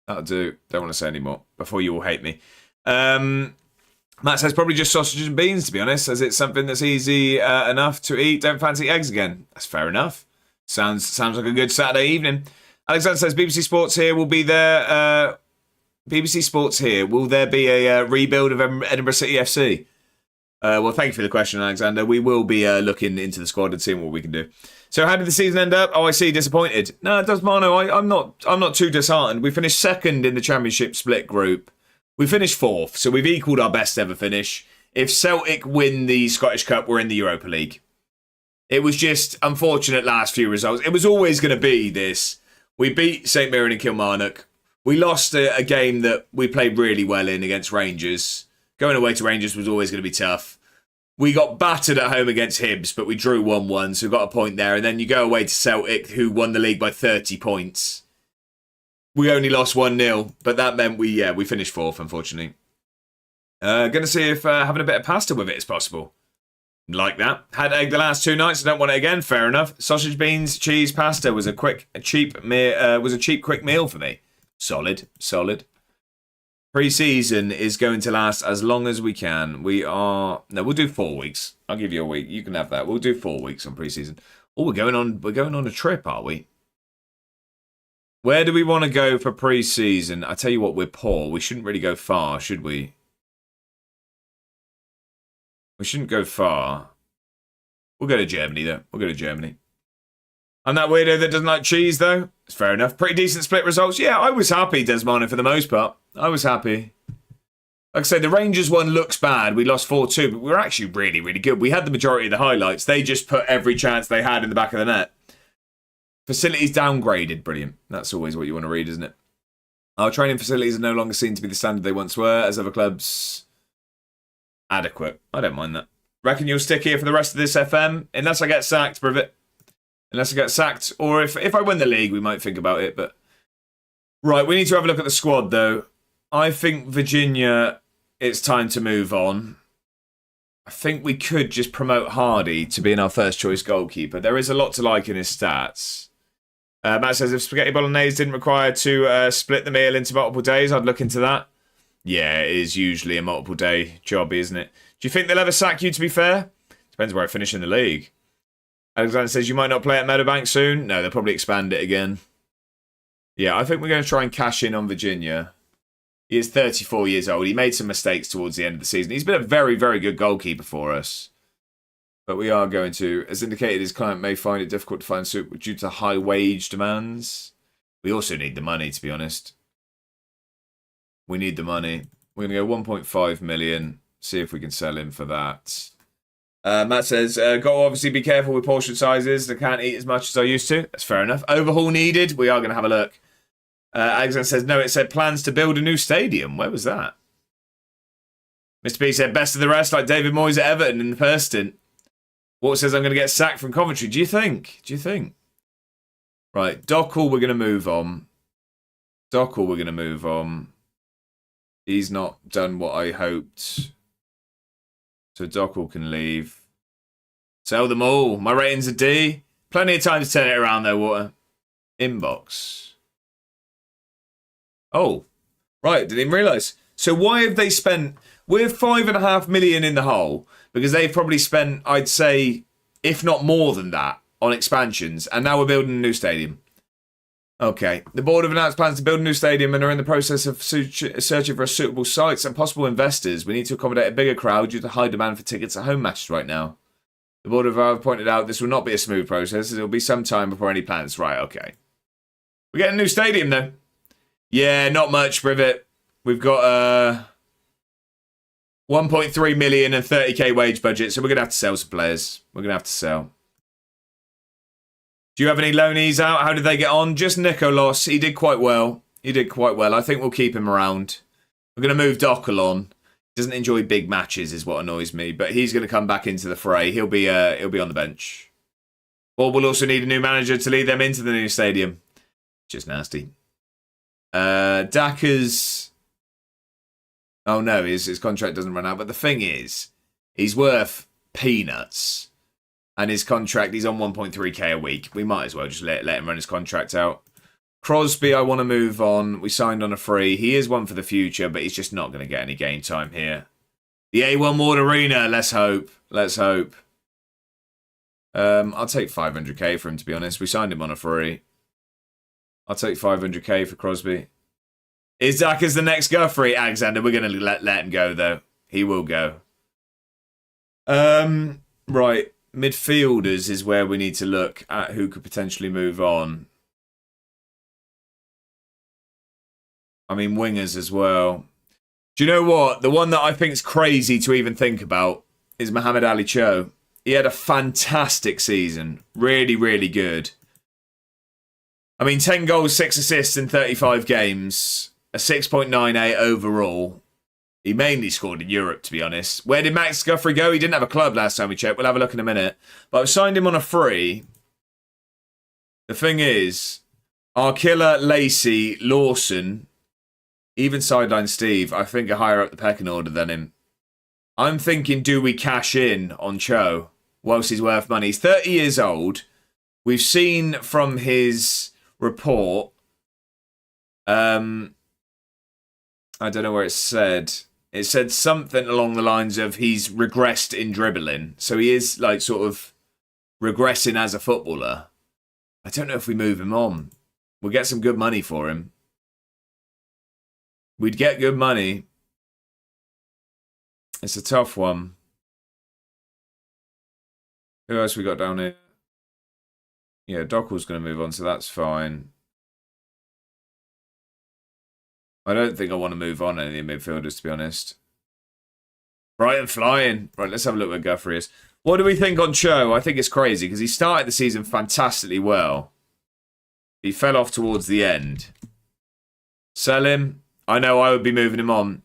That'll do. Don't want to say any more before you all hate me. Matt says probably just sausage and beans, to be honest, as it's something that's easy enough to eat. Don't fancy eggs again. That's fair enough. Sounds like a good Saturday evening. Alexander says BBC Sports here will be there. BBC Sports here. Will there be a rebuild of Edinburgh City FC? Well, thank you for the question, Alexander. We will be looking into the squad and seeing what we can do. So, how did the season end up? Oh, I see. Disappointed. No, it does, Mano. I'm not too disheartened. We finished second in the Championship split group. We finished fourth, so we've equalled our best ever finish. If Celtic win the Scottish Cup, we're in the Europa League. It was just unfortunate last few results. It was always going to be this. We beat St Mirren and Kilmarnock. We lost a game that we played really well in against Rangers. Going away to Rangers was always going to be tough. We got battered at home against Hibs, but we drew 1-1, so we got a point there. And then you go away to Celtic, who won the league by 30 points. We only lost 1-0, but that meant we finished fourth, unfortunately. Going to see if having a bit of pasta with it is possible. Like that. Had egg the last 2 nights, I don't want it again. Fair enough. Sausage, beans, cheese, pasta was a cheap, quick meal for me. Solid. Pre-season is going to last as long as we can. We'll do 4 weeks. I'll give you a week. You can have that. We'll do 4 weeks on pre-season. Oh, we're going on a trip, are we? Where do we want to go for pre-season? I tell you what, we're poor. We shouldn't really go far, should we? We shouldn't go far. We'll go to Germany, though. We'll go to Germany. I'm that weirdo that doesn't like cheese, though. It's fair enough. Pretty decent split results. Yeah, I was happy, Desmond, for the most part. I was happy. Like I say, the Rangers one looks bad. We lost 4-2, but we were actually really, really good. We had the majority of the highlights. They just put every chance they had in the back of the net. Facilities downgraded. Brilliant. That's always what you want to read, isn't it? Our training facilities are no longer seen to be the standard they once were, as other clubs... Adequate. I don't mind that. Reckon you'll stick here for the rest of this FM? Unless I get sacked, Privet. Unless I get sacked. Or if I win the league, we might think about it. But right, we need to have a look at the squad, though. I think Virginia, it's time to move on. I think we could just promote Hardy to being our first choice goalkeeper. There is a lot to like in his stats. Matt says, if spaghetti bolognese didn't require to split the meal into multiple days, I'd look into that. Yeah, it is usually a multiple day job, isn't it? Do you think they'll ever sack you, to be fair? Depends where I finish in the league. Alexander says, you might not play at Meadowbank soon. No, they'll probably expand it again. Yeah, I think we're going to try and cash in on Virginia. He is 34 years old. He made some mistakes towards the end of the season. He's been a very, very good goalkeeper for us. But we are going to, as indicated, his client may find it difficult to find suit due to high wage demands. We also need the money, to be honest. We need the money. We're going to go 1.5 million. See if we can sell him for that. Matt says, got to obviously be careful with portion sizes. I can't eat as much as I used to. That's fair enough. Overhaul needed. We are going to have a look. Alexander says, no, it said plans to build a new stadium. Where was that? Mr. B said, best of the rest, like David Moyes at Everton in the first stint. Walt says, I'm going to get sacked from Coventry. Do you think? Right, Dockel, we're going to move on. He's not done what I hoped. So Dockel can leave. Sell them all. My rating's a D. Plenty of time to turn it around though, Water. Inbox. Oh, right. Didn't even realise. So why have they spent... We're 5.5 million in the hole because they've probably spent, I'd say, if not more than that, on expansions. And now we're building a new stadium. Okay. The board have announced plans to build a new stadium and are in the process of searching for suitable sites and possible investors. We need to accommodate a bigger crowd due to high demand for tickets at home matches right now. The board have pointed out this will not be a smooth process. It will be some time before any plans. Right, okay. We're getting a new stadium, though. Yeah, not much, Privet. We've got 1.3 million and 30k wage budget, so we're going to have to sell some players. We're going to have to sell. Do you have any loanees out? How did they get on? Just Nicolas. He did quite well. I think we'll keep him around. We're going to move Dockel on. He doesn't enjoy big matches is what annoys me, but he's going to come back into the fray. He'll be on the bench. Well, we'll also need a new manager to lead them into the new stadium. Just nasty. Daka's... Oh no, his contract doesn't run out. But the thing is, he's worth peanuts. And his contract, he's on 1.3k a week. We might as well just let him run his contract out. Crosby, I want to move on. We signed on a free. He is one for the future, but he's just not going to get any game time here. The A1 Ward Arena, let's hope. Let's hope. I'll take 500k for him, to be honest. We signed him on a free. I'll take 500k for Crosby. Is Zach as the next Guthrie? Alexander, we're going to let him go, though. He will go. Right. Midfielders is where we need to look at who could potentially move on. I mean, wingers as well. Do you know what? The one that I think is crazy to even think about is Mohamed Ali Cho. He had a fantastic season. Really, really good. I mean, 10 goals, 6 assists in 35 games. A 6.98 overall. He mainly scored in Europe, to be honest. Where did Max Guthrie go? He didn't have a club last time we checked. We'll have a look in a minute. But I've signed him on a free. The thing is, our killer, Lacey, Lawson, even Sideline Steve, I think are higher up the pecking order than him. I'm thinking, do we cash in on Cho whilst he's worth money? He's 30 years old. We've seen from his report, I don't know where it said. It said something along the lines of he's regressed in dribbling. So he is like sort of regressing as a footballer. I don't know if we move him on. We'll get some good money for him. We'd get good money. It's a tough one. Who else we got down here? Yeah, Dockel's going to move on, so that's fine. I don't think I want to move on any of the midfielders, to be honest. Brighton flying. Right, let's have a look where Guthrie is. What do we think on Cho? I think it's crazy because he started the season fantastically well. He fell off towards the end. Sell him. I know I would be moving him on.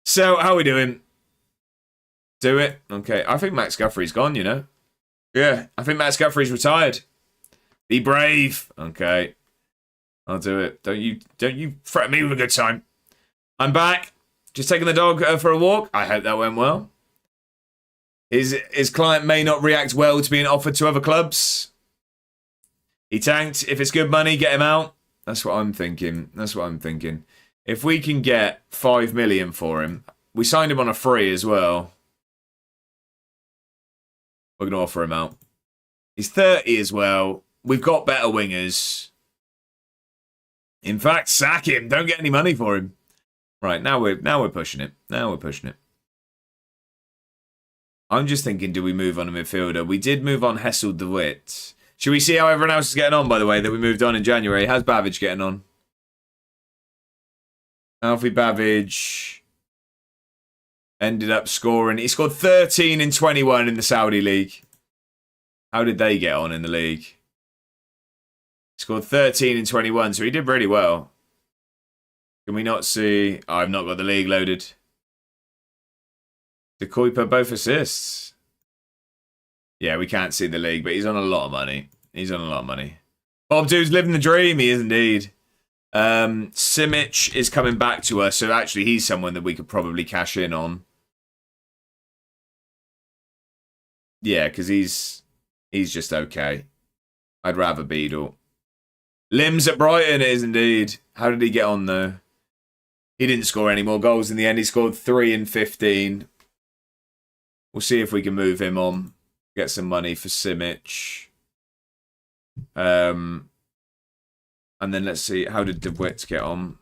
So, how are we doing? Do it. Okay, I think Max Guthrie's gone, you know. Yeah, I think Max Guthrie's retired. Be brave. Okay. I'll do it. Don't you threaten me with a good time. I'm back. Just taking the dog for a walk. I hope that went well. His client may not react well to being offered to other clubs. He tanked. If it's good money, get him out. That's what I'm thinking. That's what I'm thinking. If we can get 5 million for him, we signed him on a free as well. We're going to offer him out. He's 30 as well. We've got better wingers. In fact, sack him. Don't get any money for him. Right, now we're pushing it. Now we're pushing it. I'm just thinking, do we move on a midfielder? We did move on Hessel DeWitt. Should we see how everyone else is getting on, by the way, that we moved on in January? How's Babbage getting on? Alfie Babbage ended up scoring. He scored 13 in 21 in the Saudi League. How did they get on in the league? Scored 13 in 21, so he did really well. Can we not see... Oh, I've not got the league loaded. De Kuiper, both assists. Yeah, we can't see the league, but he's on a lot of money. He's on a lot of money. Bob Dude's living the dream. He is indeed. Simic is coming back to us, so actually he's someone that we could probably cash in on. Yeah, because he's just okay. I'd rather Beadle. Limbs at Brighton, it is indeed. How did he get on, though? He didn't score any more goals in the end. He scored 3 in 15. We'll see if we can move him on. Get some money for Simic. And then let's see, how did DeWitt get on?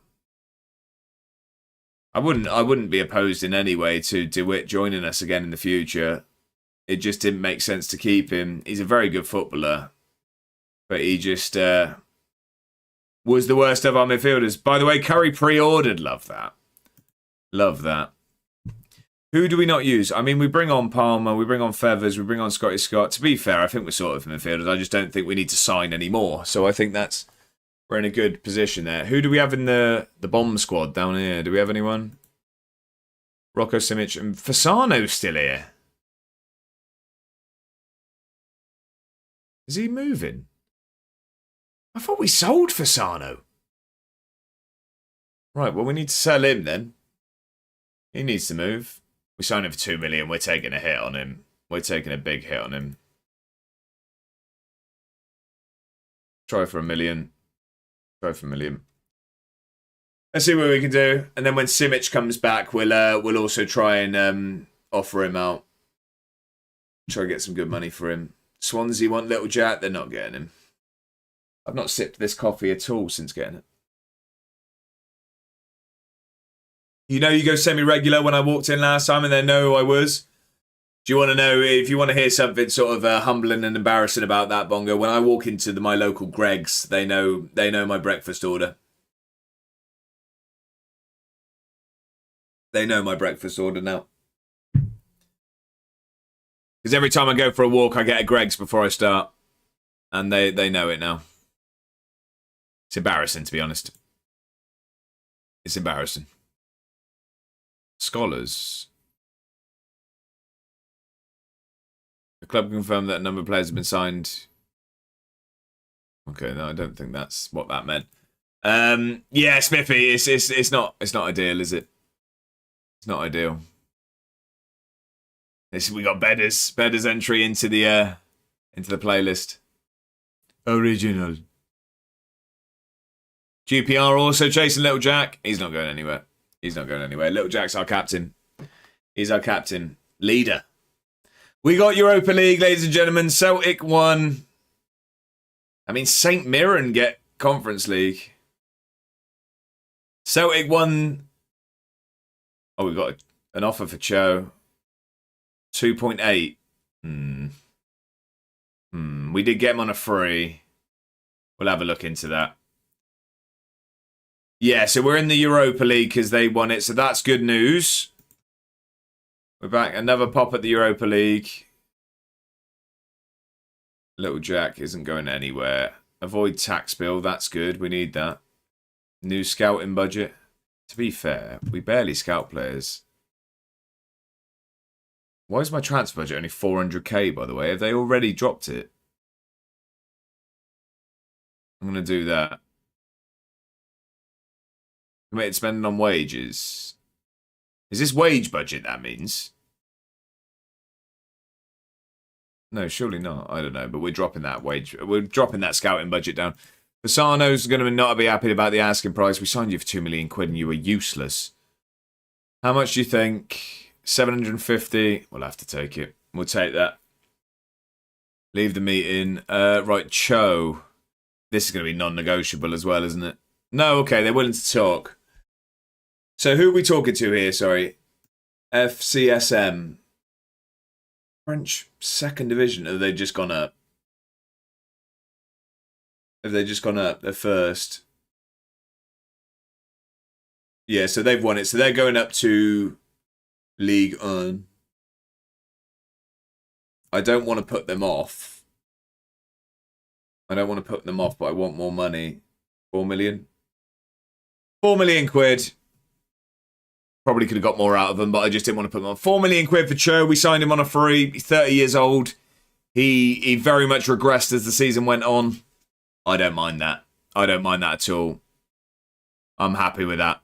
I wouldn't be opposed in any way to DeWitt joining us again in the future. It just didn't make sense to keep him. He's a very good footballer. But he just... was the worst of our midfielders. By the way, Curry pre-ordered. Love that. Love that. Who do we not use? I mean, we bring on Palmer, we bring on Feathers, we bring on Scotty Scott. To be fair, I think we're sort of midfielders. I just don't think we need to sign any more. So I think we're in a good position there. Who do we have in the bomb squad down here? Do we have anyone? Rocco Simic and Fasano's still here. Is he moving? I thought we sold Fasano. Right, well, we need to sell him then. He needs to move. We signed him for 2 million. We're taking a hit on him. We're taking a big hit on him. Try for 1 million. Try for 1 million. Let's see what we can do. And then when Simic comes back, we'll also try and offer him out. Try to get some good money for him. Swansea want Little Jack. They're not getting him. I've not sipped this coffee at all since getting it. You know you go semi-regular when I walked in last time and they know who I was. Do you want to know, if you want to hear something sort of humbling and embarrassing about that, Bongo, when I walk into my local Greggs, they know my breakfast order. They know my breakfast order now. Because every time I go for a walk, I get a Greggs before I start. And they know it now. It's embarrassing, to be honest. It's embarrassing. Scholars. The club confirmed that a number of players have been signed. Okay, no, I don't think that's what that meant. Yeah, Smithy, it's not ideal, is it? It's not ideal. We got Bedder's entry into the playlist. Original. GPR also chasing Little Jack. He's not going anywhere. He's not going anywhere. Little Jack's our captain. He's our captain. Leader. We got Europa League, ladies and gentlemen. Celtic won. I mean, St. Mirren get Conference League. Celtic won. Oh, we got an offer for Cho. 2.8. We did get him on a free. We'll have a look into that. Yeah, so we're in the Europa League because they won it, so that's good news. We're back. Another pop at the Europa League. Little Jack isn't going anywhere. Avoid tax bill, that's good. We need that. New scouting budget. To be fair, we barely scout players. Why is my transfer budget only 400k, by the way? Have they already dropped it? I'm going to do that. Committed spending on wages. Is this wage budget, that means? No, surely not. I don't know, but we're dropping that wage. We're dropping that scouting budget down. Fasano's going to not be happy about the asking price. We signed you for 2 million quid and you were useless. How much do you think? 750. We'll have to take it. We'll take that. Leave the meeting. Right, Cho. This is going to be non-negotiable as well, isn't it? No, okay, they're willing to talk. So who are we talking to here, sorry? FCSM. French second division. Have they just gone up? Have they just gone up? They're first. Yeah, so they've won it. So they're going up to League 1. I don't want to put them off. I don't want to put them off, but I want more money. 4 million? 4 million quid. Probably could have got more out of them, but I just didn't want to put them on. 4 million quid for Cho. We signed him on a free. He's 30 years old. He very much regressed as the season went on. I don't mind that. I don't mind that at all. I'm happy with that.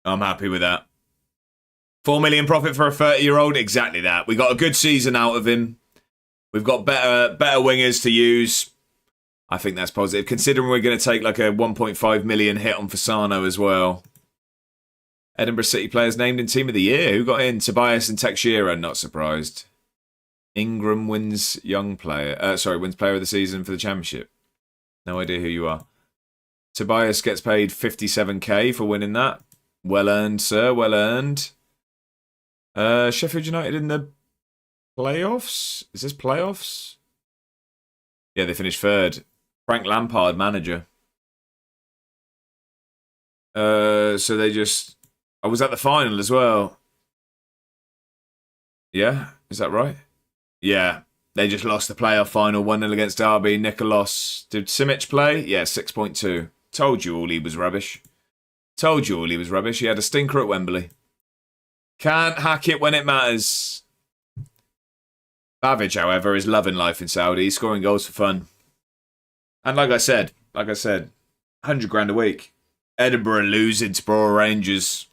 I'm happy with that. 4 million profit for a 30-year-old? Exactly that. We got a good season out of him. We've got better wingers to use. I think that's positive, considering we're going to take like a 1.5 million hit on Fasano as well. Edinburgh City players named in Team of the Year. Who got in? Tobias and Teixeira. Not surprised. Ingram wins wins Player of the Season for the Championship. No idea who you are. Tobias gets paid 57k for winning that. Well earned, sir. Well earned. Sheffield United in the playoffs? Is this playoffs? Yeah, they finished third. Frank Lampard, manager. So they just... I was at the final as well. Yeah? Is that right? Yeah. They just lost the playoff final 1-0 against Derby. Nicholas. Did Simic play? Yeah, 6.2. Told you all he was rubbish. Told you all he was rubbish. He had a stinker at Wembley. Can't hack it when it matters. Bavic, however, is loving life in Saudi. He's scoring goals for fun. And like I said, 100 grand a week. Edinburgh losing to Borough Rangers.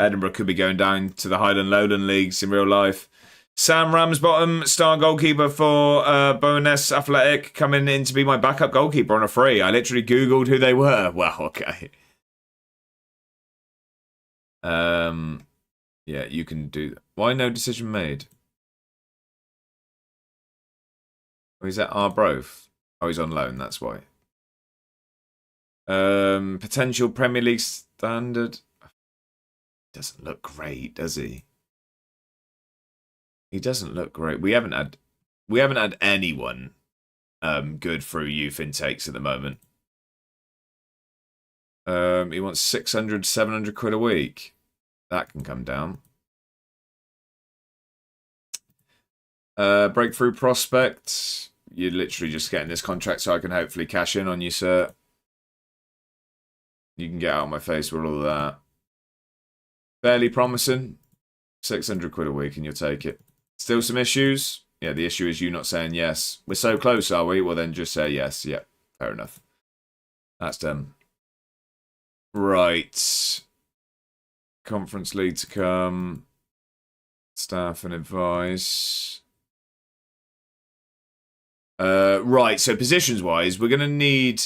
Edinburgh could be going down to the Highland Lowland leagues in real life. Sam Ramsbottom, star goalkeeper for Bowness Athletic, coming in to be my backup goalkeeper on a free. I literally Googled who they were. Well, okay. Yeah, you can do that. Why no decision made? Or is that Arbroath? Oh, he's on loan, that's why. Potential Premier League standard. Doesn't look great, does he? He doesn't look great. We haven't had anyone good through youth intakes at the moment. He wants 600, 700 quid a week. That can come down. Breakthrough prospect. You're literally just getting this contract so I can hopefully cash in on you, sir. You can get out of my face with all of that. Fairly promising. 600 quid a week and you'll take it. Still some issues? Yeah, the issue is you not saying yes. We're so close, are we? Well, then just say yes. Yep, fair enough. That's done. Right. Conference lead to come. Staff and advice. Right, so positions-wise, we're going to need...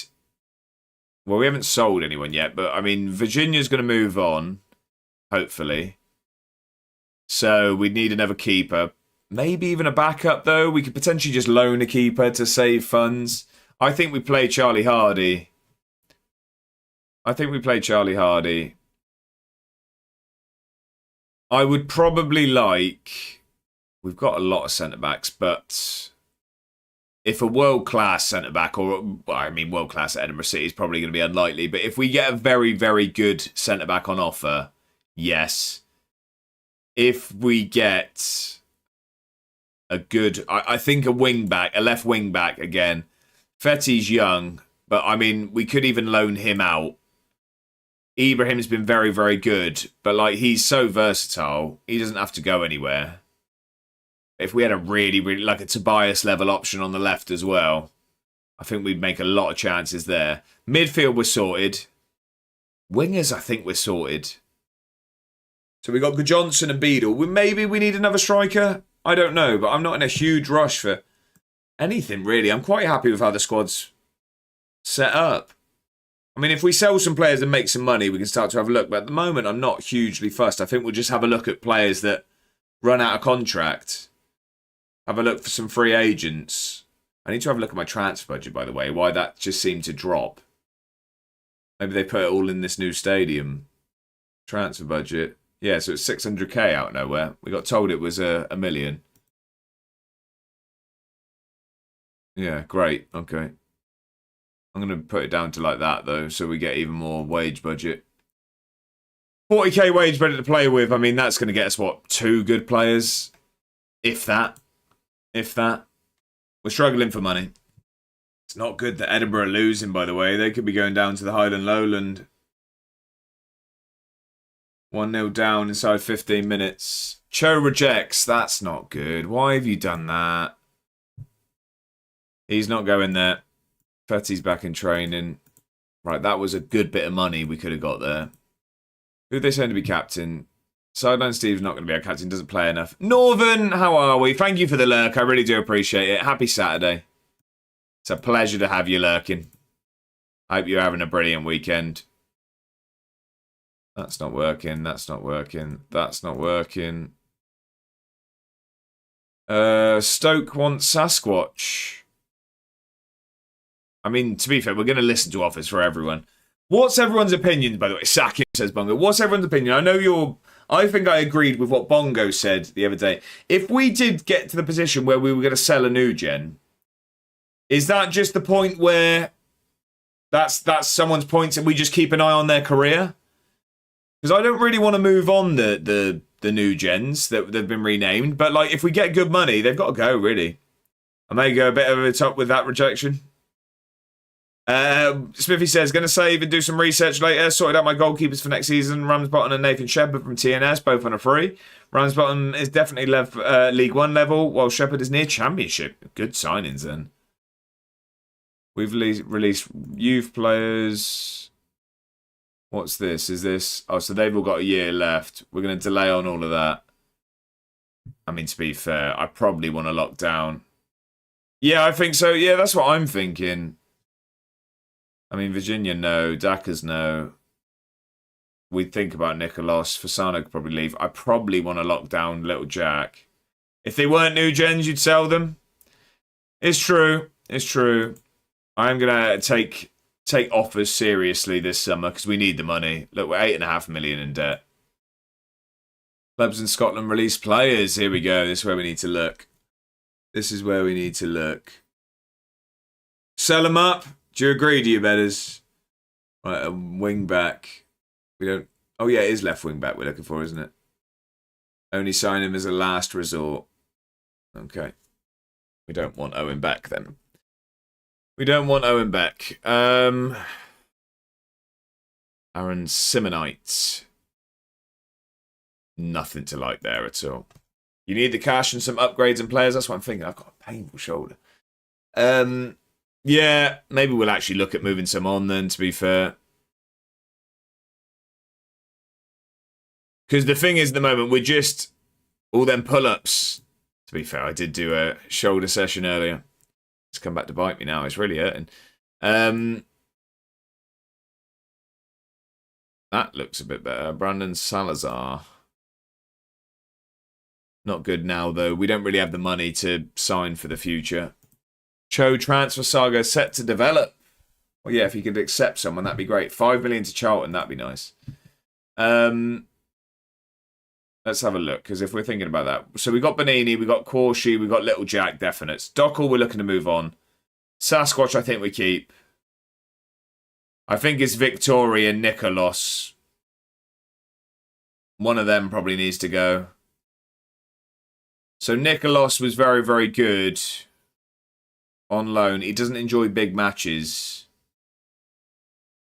Well, we haven't sold anyone yet, but, I mean, Virginia's going to move on, hopefully. So we'd need another keeper. Maybe even a backup, though. We could potentially just loan a keeper to save funds. I think we play Charlie Hardy. I would probably like... We've got a lot of centre-backs, but... If a world-class centre-back, or, well, I mean, world-class at Edinburgh City is probably going to be unlikely, but if we get a very, very good centre-back on offer, yes. If we get a good, I think a wing-back, a left wing-back again. Fetty's young, but, I mean, we could even loan him out. Ibrahim's been very, very good, but, like, he's so versatile, he doesn't have to go anywhere. If we had a really, really, like a Tobias level option on the left as well, I think we'd make a lot of chances there. Midfield, we're sorted. Wingers, I think we're sorted. So we got Johnson and Beadle. Maybe we need another striker. I don't know, but I'm not in a huge rush for anything, really. I'm quite happy with how the squad's set up. I mean, if we sell some players and make some money, we can start to have a look. But at the moment, I'm not hugely fussed. I think we'll just have a look at players that run out of contract. Have a look for some free agents. I need to have a look at my transfer budget, by the way. Why that just seemed to drop. Maybe they put it all in this new stadium. Transfer budget. Yeah, so it's 600k out of nowhere. We got told it was a million. Yeah, great. Okay. I'm going to put it down to like that, though, so we get even more wage budget. 40k wage budget to play with. I mean, that's going to get us, what, 2 good players? If that. If that. We're struggling for money. It's not good that Edinburgh are losing, by the way. They could be going down to the Highland Lowland. 1-0 down inside 15 minutes. Cho rejects. That's not good. Why have you done that? He's not going there. Fetty's back in training. Right, that was a good bit of money we could have got there. Who are they saying to be captain? Sideline Steve's not going to be our captain, doesn't play enough. Northern, how are we? Thank you for the lurk. I really do appreciate it. Happy Saturday. It's a pleasure to have you lurking. I hope you're having a brilliant weekend. That's not working. That's not working. That's not working. Stoke wants Sasquatch. I mean, to be fair, we're going to listen to offers for everyone. What's everyone's opinion, by the way? Sacking, says Bongo. What's everyone's opinion? I know you're... I think I agreed with what Bongo said the other day. If we did get to the position where we were going to sell a new gen, is that just the point where that's someone's point and we just keep an eye on their career? Because I don't really want to move on the new gens that they've been renamed. But like, if we get good money, they've got to go, really. I may go a bit over the top with that rejection. Smithy says, going to save and do some research later. Sorted out my goalkeepers for next season. Ramsbottom and Nathan Shepherd from TNS, both on a free. Ramsbottom is definitely League 1 level, while Shepherd is near Championship. Good signings then. We've released youth players. What's this? Is this... Oh, so they've all got a year left. We're going to delay on all of that. I mean, to be fair, I probably want to lock down. Yeah, I think so. Yeah, that's what I'm thinking. I mean, Virginia, no. Dakars, no. We'd think about Nicolas. Fasano could probably leave. I probably want to lock down Little Jack. If they weren't new gens, you'd sell them. It's true. It's true. I'm going to take offers seriously this summer because we need the money. Look, we're 8.5 million in debt. Clubs in Scotland release players. Here we go. This is where we need to look. This is where we need to look. Sell them up. Do you agree, do you, betters? Right, a wing back. We don't... Oh, yeah, it is left wing back we're looking for, isn't it? Only sign him as a last resort. Okay. We don't want Owen back, then. We don't want Owen back. Aaron Simonite. Nothing to like there at all. You need the cash and some upgrades and players. That's what I'm thinking. I've got a painful shoulder. Yeah, maybe we'll actually look at moving some on then, to be fair. Because the thing is, at the moment, we're just all them pull-ups. To be fair, I did do a shoulder session earlier. It's come back to bite me now. It's really hurting. That looks a bit better. Brandon Salazar. Not good now, though. We don't really have the money to sign for the future. Cho transfer saga set to develop. Well, yeah, if you could accept someone, that'd be great. 5 million to Charlton, that'd be nice. Let's have a look, because if we're thinking about that. So we got Bonini, we got Corshi, we got Little Jack, definites. Dockel, we're looking to move on. Sasquatch, I think we keep. I think it's Victoria and Nicolas. One of them probably needs to go. So Nicolas was very, very good on loan. He doesn't enjoy big matches.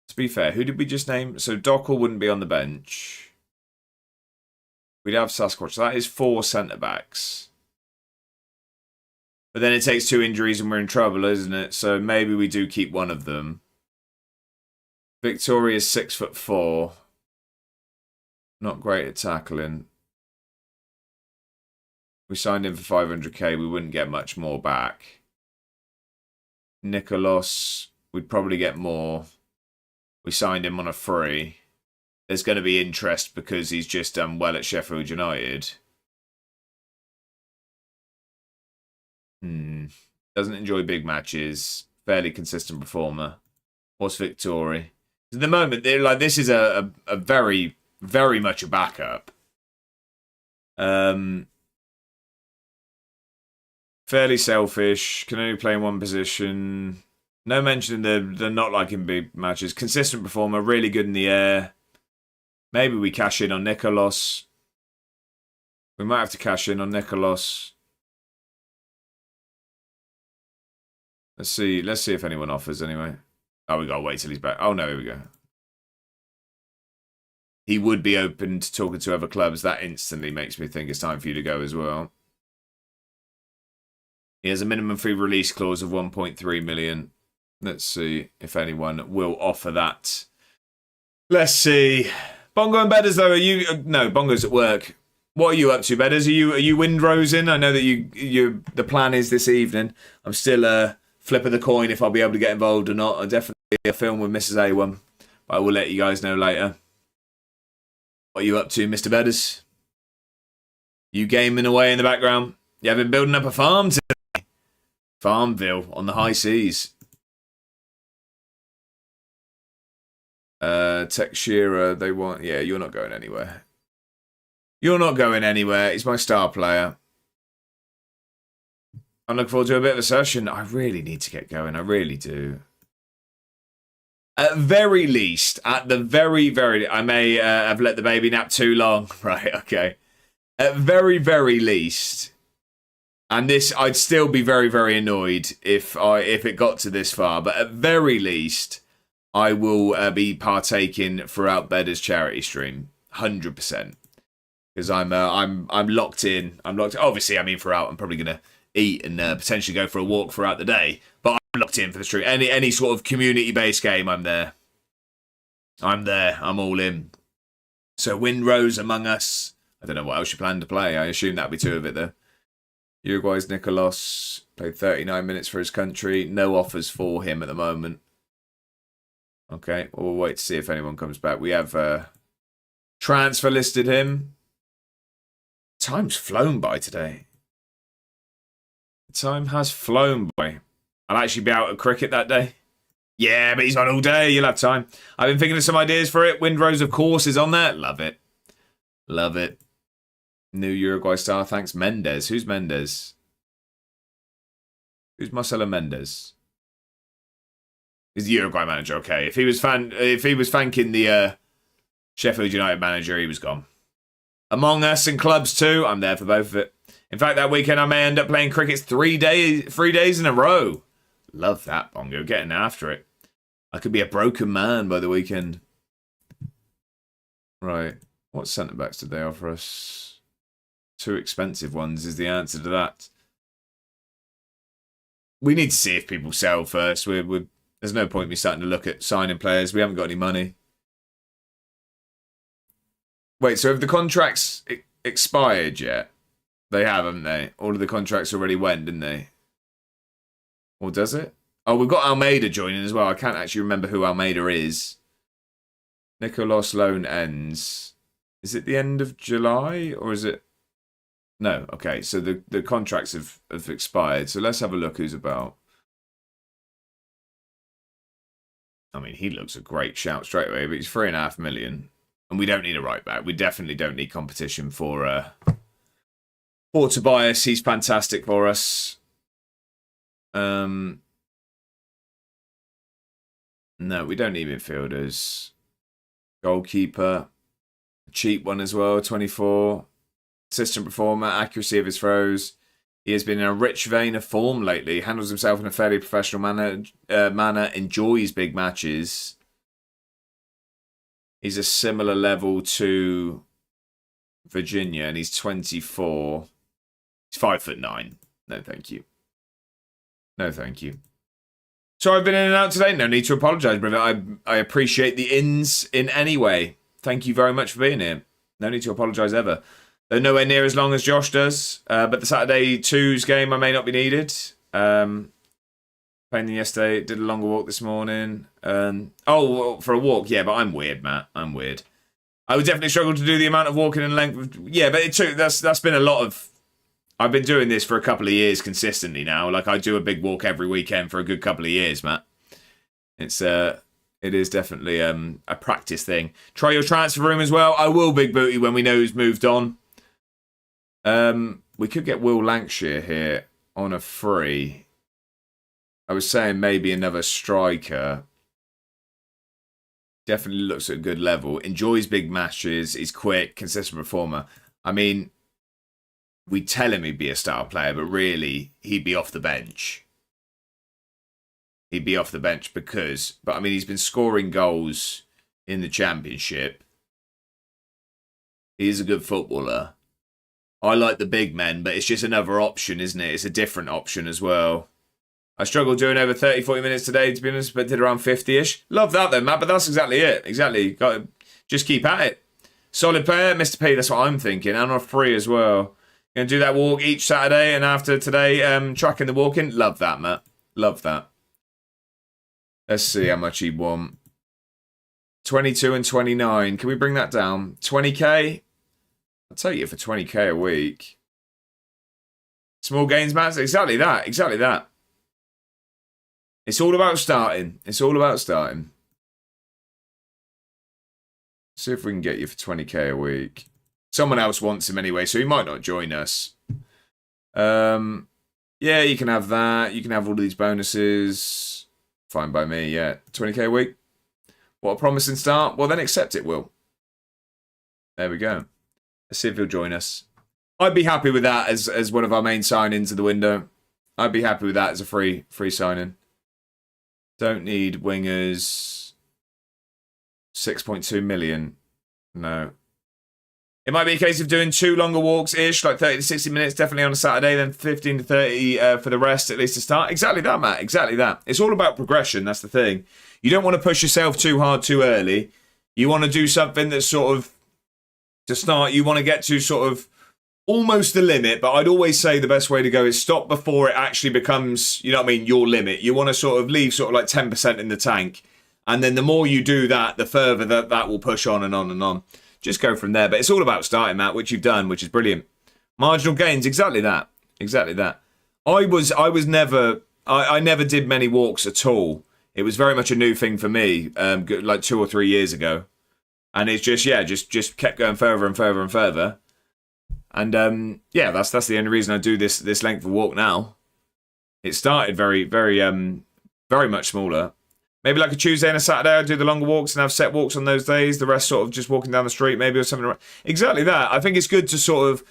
To be fair, who did we just name? So Dockel wouldn't be on the bench. We'd have Sasquatch. So that is 4 centre-backs. But then it takes 2 injuries and we're in trouble, isn't it? So maybe we do keep one of them. Victoria's 6'4". Not great at tackling. We signed him for 500k. We wouldn't get much more back. Nicolas, we'd probably get more. We signed him on a free. There's going to be interest because he's just done well at Sheffield United. Doesn't enjoy big matches. Fairly consistent performer. What's Victoria? At the moment, like this is a very, very much a backup. Fairly selfish. Can only play in one position. No mention in the not liking big matches. Consistent performer. Really good in the air. Maybe we cash in on Nicolas. We might have to cash in on Nicolas. Let's see. Let's see if anyone offers anyway. Oh, we gotta wait till he's back. Oh no, here we go. He would be open to talking to other clubs. That instantly makes me think it's time for you to go as well. He has a minimum free release clause of 1.3 million. Let's see if anyone will offer that. Let's see. Bongo and Bedders, though, are you... No, Bongo's at work. What are you up to, Bedders? Are you windrosing? I know that you the plan is this evening. I'm still flip of the coin if I'll be able to get involved or not. I'll definitely a film with Mrs. A1. But I will let you guys know later. What are you up to, Mr. Bedders? You gaming away in the background? You have been building up a farm today. Farmville on the high seas. Tech Shearer, they want... Yeah, you're not going anywhere. You're not going anywhere. He's my star player. I'm looking forward to a bit of a session. I really need to get going. I really do. At very least, at the very... I may have let the baby nap too long. Right, okay. At very, very least... And this, I'd still be very, very annoyed if it got to this far. But at very least, I will be partaking throughout Bedder's charity stream, 100%. Because I'm locked in. I'm locked. Obviously, I mean throughout. I'm probably gonna eat and potentially go for a walk throughout the day. But I'm locked in for the stream. Any sort of community-based game, I'm there. I'm there. I'm all in. So Windrose Among Us. I don't know what else you plan to play. I assume that'd be two of it, though. Uruguay's Nicolas played 39 minutes for his country. No offers for him at the moment. Okay, well, we'll wait to see if anyone comes back. We have transfer listed him. Time's flown by today. Time has flown by. I'll actually be out at cricket that day. Yeah, but he's on all day. You'll have time. I've been thinking of some ideas for it. Windrose, of course, is on there. Love it. Love it. New Uruguay star. Thanks, Mendes. Who's Mendes? Who's Marcelo Mendes? He's the Uruguay manager. Okay, if he was thanking the Sheffield United manager, he was gone. Among Us and clubs too. I'm there for both of it. In fact, that weekend I may end up playing cricket 3 days in a row. Love that, Bongo. Getting after it. I could be a broken man by the weekend. Right. What centre backs did they offer us? 2 expensive ones is the answer to that. We need to see if people sell first. There's no point in me starting to look at signing players. We haven't got any money. Wait, so have the contracts expired yet? They have, haven't they? All of the contracts already went, didn't they? Or does it? Oh, we've got Almeida joining as well. I can't actually remember who Almeida is. Nicolas loan ends. Is it the end of July? Or is it... No, okay. So the contracts have expired. So let's have a look who's about. I mean, he looks a great shout straight away, but he's 3.5 million. And we don't need a right back. We definitely don't need competition for Tobias. He's fantastic for us. No, we don't need midfielders. Goalkeeper. Cheap one as well, 24. Consistent performer, accuracy of his throws. He has been in a rich vein of form lately. Handles himself in a fairly professional manner. Enjoys big matches. He's a similar level to Virginia, and he's 24. He's 5'9". No, thank you. No, thank you. So I've been in and out today. No need to apologise, brother. I appreciate the ins in any way. Thank you very much for being here. No need to apologise ever. Though nowhere near as long as Josh does. But the Saturday 2's game, I may not be needed. Playing them yesterday. Did a longer walk this morning. For a walk. Yeah, but I'm weird, Matt. I'm weird. I would definitely struggle to do the amount of walking and length. Yeah, but that's been a lot of... I've been doing this for a couple of years consistently now. Like, I do a big walk every weekend for a good couple of years, Matt. It is definitely a practice thing. Try your transfer room as well. I will, Big Booty, when we know who's moved on. We could get Will Lancashire here on a free. I was saying maybe another striker. Definitely looks at a good level. Enjoys big matches. He's quick, consistent performer. I mean, we tell him he'd be a star player, but really, he'd be off the bench. He'd be off the bench but I mean, he's been scoring goals in the Championship. He is a good footballer. I like the big men, but it's just another option, isn't it? It's a different option as well. I struggled doing over 30, 40 minutes today, to be honest, but did around 50-ish. Love that, though, Matt, but that's exactly it. Exactly. Got to just keep at it. Solid player, Mr. P, that's what I'm thinking. And on a free as well. Going to do that walk each Saturday, and after today, tracking the walking. Love that, Matt. Love that. Let's see how much he'd want. 22 and 29. Can we bring that down? 20k? I'll take you for 20k a week. Small gains, Matt. Exactly that. Exactly that. It's all about starting. It's all about starting. See if we can get you for 20k a week. Someone else wants him anyway, so he might not join us. Yeah, you can have that. You can have all these bonuses. Fine by me, yeah. 20k a week. What a promising start. Well, then accept it, Will. There we go. Let's see if he'll join us. I'd be happy with that as one of our main signings of the window. I'd be happy with that as a free signing. Don't need wingers. 6.2 million. No. It might be a case of doing 2 longer walks-ish, like 30 to 60 minutes, definitely on a Saturday, then 15 to 30 for the rest, at least to start. Exactly that, Matt. Exactly that. It's all about progression. That's the thing. You don't want to push yourself too hard too early. You want to do something that's sort of To start, you want to get to sort of almost the limit, but I'd always say the best way to go is stop before it actually becomes, you know what I mean, your limit. You want to sort of leave sort of like 10% in the tank. And then the more you do that, the further that will push on and on and on. Just go from there. But it's all about starting, Matt, which you've done, which is brilliant. Marginal gains, exactly that. Exactly that. I never did many walks at all. It was very much a new thing for me, like 2 or 3 years ago. And it's just kept going further and further and further. And that's the only reason I do this length of walk now. It started very, very, very much smaller. Maybe like a Tuesday and a Saturday, I'd do the longer walks and have set walks on those days. The rest sort of just walking down the street, maybe, or something. Exactly that. I think it's good to sort of...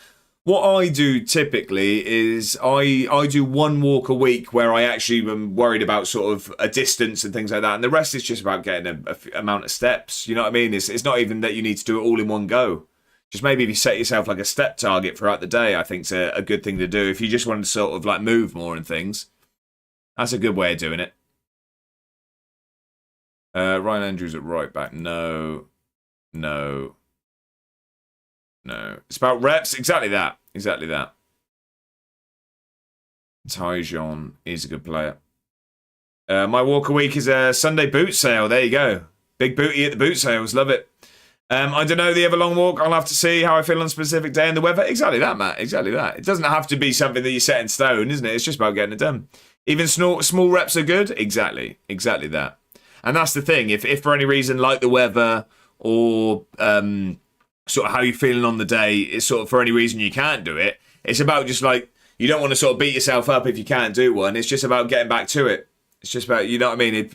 What I do typically is I do one walk a week where I actually am worried about sort of a distance and things like that. And the rest is just about getting a amount of steps. You know what I mean? It's not even that you need to do it all in one go. Just maybe if you set yourself like a step target throughout the day, I think it's a good thing to do. If you just want to sort of like move more and things, that's a good way of doing it. Ryan Andrews at right back. No. It's about reps. Exactly that. Tyjon is a good player. My walk a week is a Sunday boot sale. There you go. Big booty at the boot sales. Love it. I don't know, the other long walk, I'll have to see how I feel on a specific day and the weather. Exactly that, Matt. Exactly that. It doesn't have to be something that you set in stone, isn't it? It's just about getting it done. Even small reps are good. Exactly that. And that's the thing. If for any reason, like the weather or sort of how you're feeling on the day, it's sort of for any reason you can't do it, it's about just like, you don't want to sort of beat yourself up if you can't do one. It's just about getting back to it. It's just about, you know what I mean?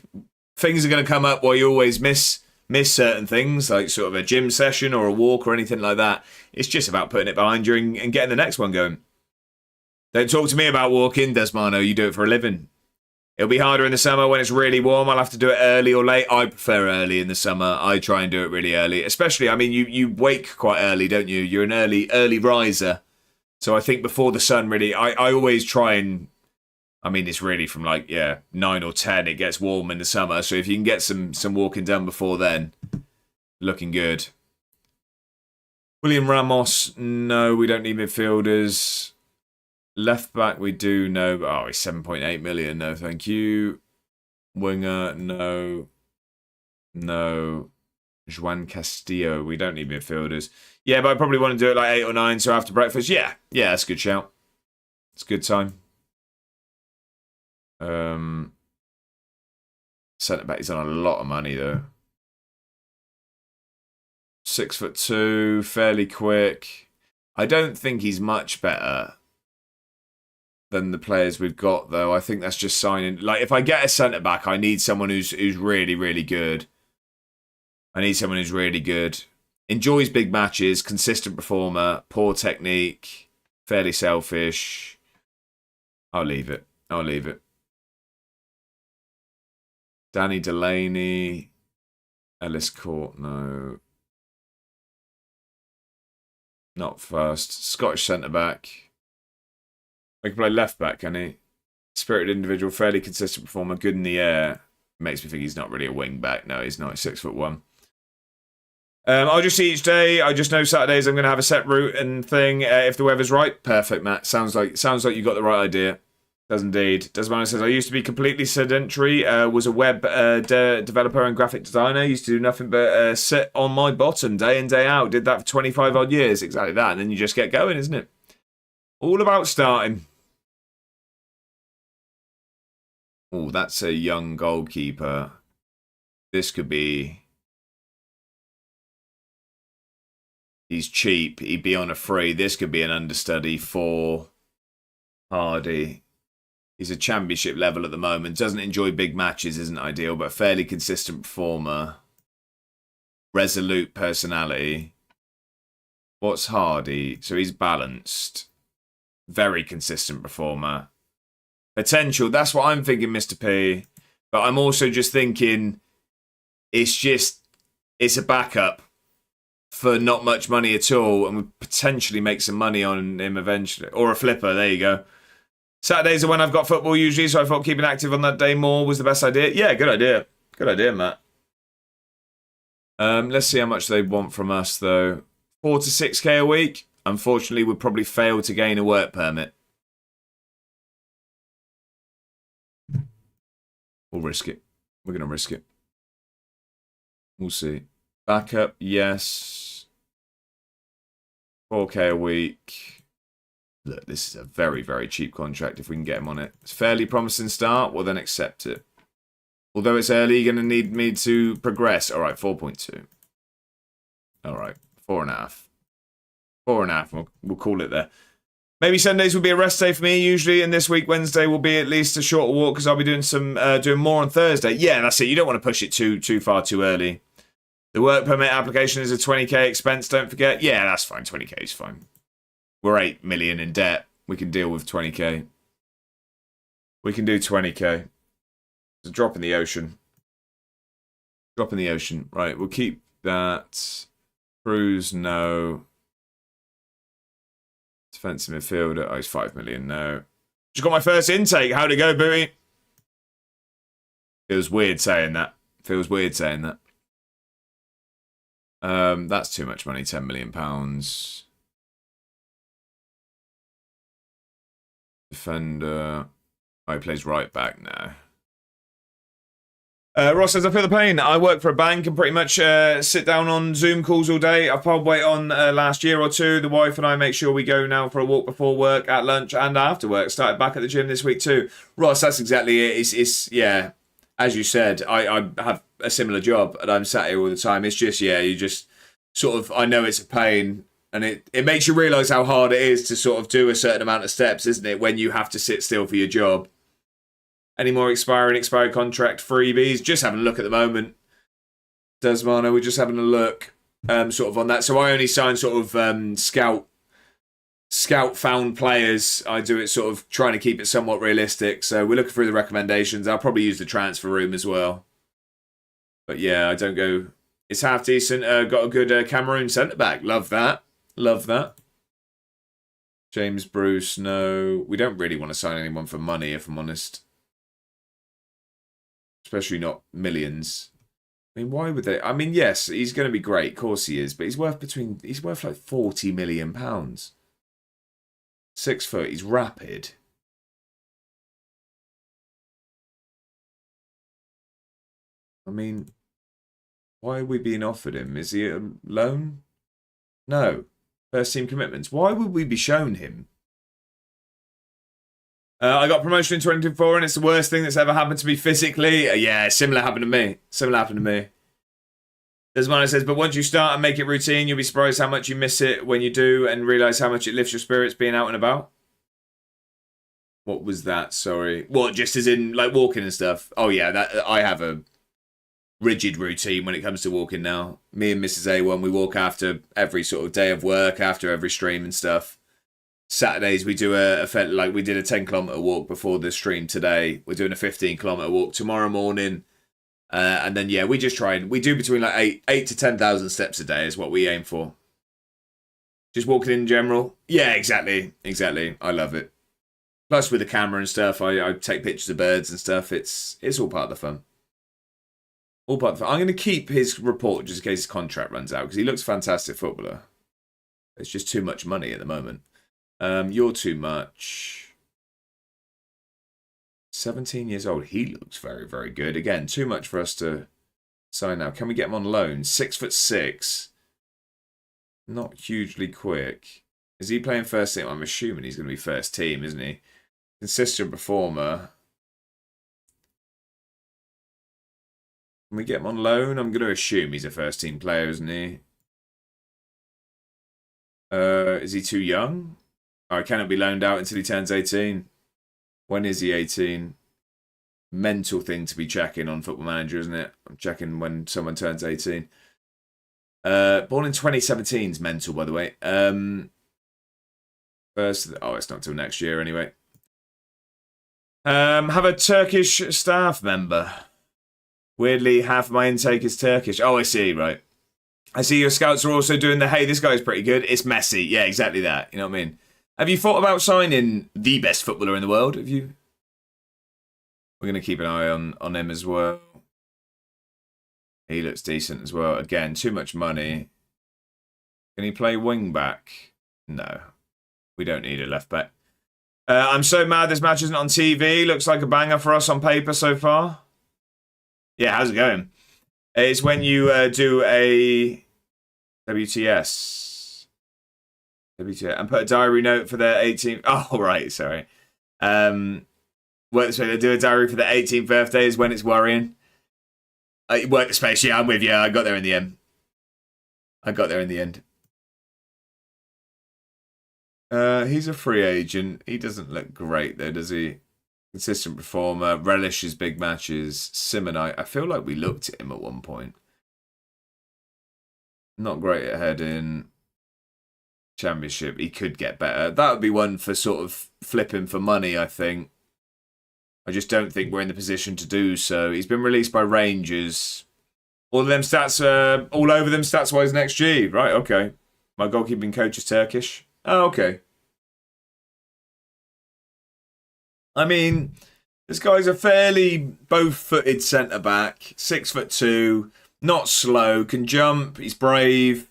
Things are going to come up where you always miss certain things, like sort of a gym session or a walk or anything like that. It's just about putting it behind you and getting the next one going. Don't talk to me about walking, Desmano. You do it for a living. It'll be harder in the summer when it's really warm. I'll have to do it early or late. I prefer early in the summer. I try and do it really early. Especially, I mean, you wake quite early, don't you? You're an early riser. So I think before the sun really, I always try and, I mean, it's really from like, 9 or 10, it gets warm in the summer. So if you can get some walking done before then, looking good. William Ramos, no, we don't need midfielders. Left back, we do know. Oh, he's 7.8 million. No, thank you. Winger, no. Juan Castillo, we don't need midfielders. Yeah, but I probably want to do it like 8 or 9, so after breakfast. Yeah, that's a good shout. It's a good time. Centre back, he's on a lot of money though. 6'2", fairly quick. I don't think he's much better than the players we've got, though. I think that's just signing. Like, if I get a centre back, I need someone who's really, really good. I need someone who's really good. Enjoys big matches, consistent performer, poor technique, fairly selfish. I'll leave it. Danny Delaney, Ellis Court, no. Not first. Scottish centre back. I can play left back, can he? Spirited individual, fairly consistent performer, good in the air. Makes me think he's not really a wing back. No, he's not. He's 6'1". I'll just see each day. I just know Saturdays I'm going to have a set route and thing. If the weather's right, perfect, Matt. Sounds like you got the right idea. Does indeed. Desmond says, I used to be completely sedentary. Was a web developer and graphic designer. Used to do nothing but sit on my bottom day in, day out. Did that for 25 odd years. Exactly that. And then you just get going, isn't it? All about starting. Oh, that's a young goalkeeper. This could be... He's cheap. He'd be on a free. This could be an understudy for Hardy. He's a championship level at the moment. Doesn't enjoy big matches. Isn't ideal, but fairly consistent performer. Resolute personality. What's Hardy? So he's balanced. Very consistent performer. Potential. That's what I'm thinking, Mr. P. But I'm also just thinking it's a backup for not much money at all, and we potentially make some money on him eventually. Or a flipper, there you go. Saturdays are when I've got football usually, so I thought keeping active on that day more was the best idea. Yeah, good idea. Good idea, Matt. Let's see how much they want from us, though. 4 to 6k a week, unfortunately would probably fail to gain a work permit. We'll risk it. We're going to risk it. We'll see. Backup, yes. 4k a week. Look, this is a very, very cheap contract if we can get him on it. It's a fairly promising start. Well, then accept it. Although it's early, you're going to need me to progress. All right, 4.2. All right, 4.5. 4.5, we'll call it there. Maybe Sundays will be a rest day for me usually, and this week, Wednesday, will be at least a shorter walk because I'll be doing doing more on Thursday. Yeah, that's it. You don't want to push it too far too early. The work permit application is a 20k expense, don't forget. Yeah, that's fine. 20k is fine. We're 8 million in debt. We can deal with 20k. We can do 20k. It's a drop in the ocean. Drop in the ocean. Right, we'll keep that. Cruz, no. Defensive midfielder. Oh, he's 5 million, no. Just got my first intake. How'd it go, Booty? Feels weird saying that. Feels weird saying that. That's too much money, £10 million. Defender. Oh, he plays right back now. Ross says, I feel the pain. I work for a bank and pretty much sit down on Zoom calls all day. I've pulled weight on last year or two. The wife and I make sure we go now for a walk before work, at lunch and after work. Started back at the gym this week too. Ross, that's exactly it. It's yeah, as you said, I have a similar job and I'm sat here all the time. It's just, yeah, you just sort of, I know it's a pain and it makes you realise how hard it is to sort of do a certain amount of steps, isn't it, when you have to sit still for your job. Any more expired contract freebies? Just having a look at the moment. Desmano, we're just having a look sort of on that. So I only sign sort of scout found players. I do it sort of trying to keep it somewhat realistic. So we're looking through the recommendations. I'll probably use the transfer room as well. But yeah, I don't go... It's half decent. Got a good Cameroon centre-back. Love that. Love that. James Bruce, no. We don't really want to sign anyone for money, if I'm honest. Especially not millions. I mean, why would they? I mean, yes, he's going to be great. Of course he is. But he's worth like £40 million. 6 foot. He's rapid. I mean, why are we being offered him? Is he a loan? No. First team commitments. Why would we be shown him? I got promotion in 2024 and it's the worst thing that's ever happened to me physically. Yeah, similar happened to me. Similar happened to me. Desmano says, but once you start and make it routine, you'll be surprised how much you miss it when you do and realise how much it lifts your spirits being out and about. What was that? Sorry. What, just as in like walking and stuff? Oh yeah, that I have a rigid routine when it comes to walking now. Me and Mrs. A1, we walk after every sort of day of work, after every stream and stuff. Saturdays we do we did a 10-kilometre walk before the stream today. We're doing a 15-kilometre walk tomorrow morning, and then yeah, we just try and we do between like 8 to 10,000 steps a day is what we aim for. Just walking in general. Yeah, exactly. I love it. Plus with the camera and stuff, I take pictures of birds and stuff. It's all part of the fun. All part of the fun. I'm going to keep his report just in case his contract runs out because he looks a fantastic footballer. It's just too much money at the moment. You're too much. 17 years old. He looks very, very good. Again, too much for us to sign now. Can we get him on loan? 6'6". Not hugely quick. Is he playing first team? I'm assuming he's going to be first team, isn't he? Consistent performer. Can we get him on loan? I'm going to assume he's a first team player, isn't he? Is he too young? I cannot be loaned out until he turns 18. When is he 18? Mental thing to be checking on Football Manager, isn't it? I'm checking when someone turns 18. Born in 2017 is mental, by the way. It's not till next year anyway. Have a Turkish staff member. Weirdly, half my intake is Turkish. Oh, I see, right. I see your scouts are also doing the, hey, this guy's pretty good. It's messy. Yeah, exactly that. You know what I mean? Have you thought about signing the best footballer in the world? Have you? We're going to keep an eye on him as well. He looks decent as well. Again, too much money. Can he play wing back? No. We don't need a left back. I'm so mad this match isn't on TV. Looks like a banger for us on paper so far. Yeah, how's it going? It's when you do a WTS. And put a diary note for the 18th. Oh, right, sorry. Work this way. They do a diary for the 18th birthday is when it's worrying. Work the space. Yeah, I'm with you. I got there in the end. He's a free agent. He doesn't look great, though, does he? Consistent performer. Relishes big matches. Simonite. I feel like we looked at him at one point. Not great at heading. Championship. He could get better. That would be one for sort of flipping for money, I think. I just don't think we're in the position to do so. He's been released by Rangers. All of them stats are all over them stats-wise next G. Right, okay. My goalkeeping coach is Turkish. Oh, okay. I mean, this guy's a fairly both-footed centre-back. 6'2", not slow, can jump, he's brave,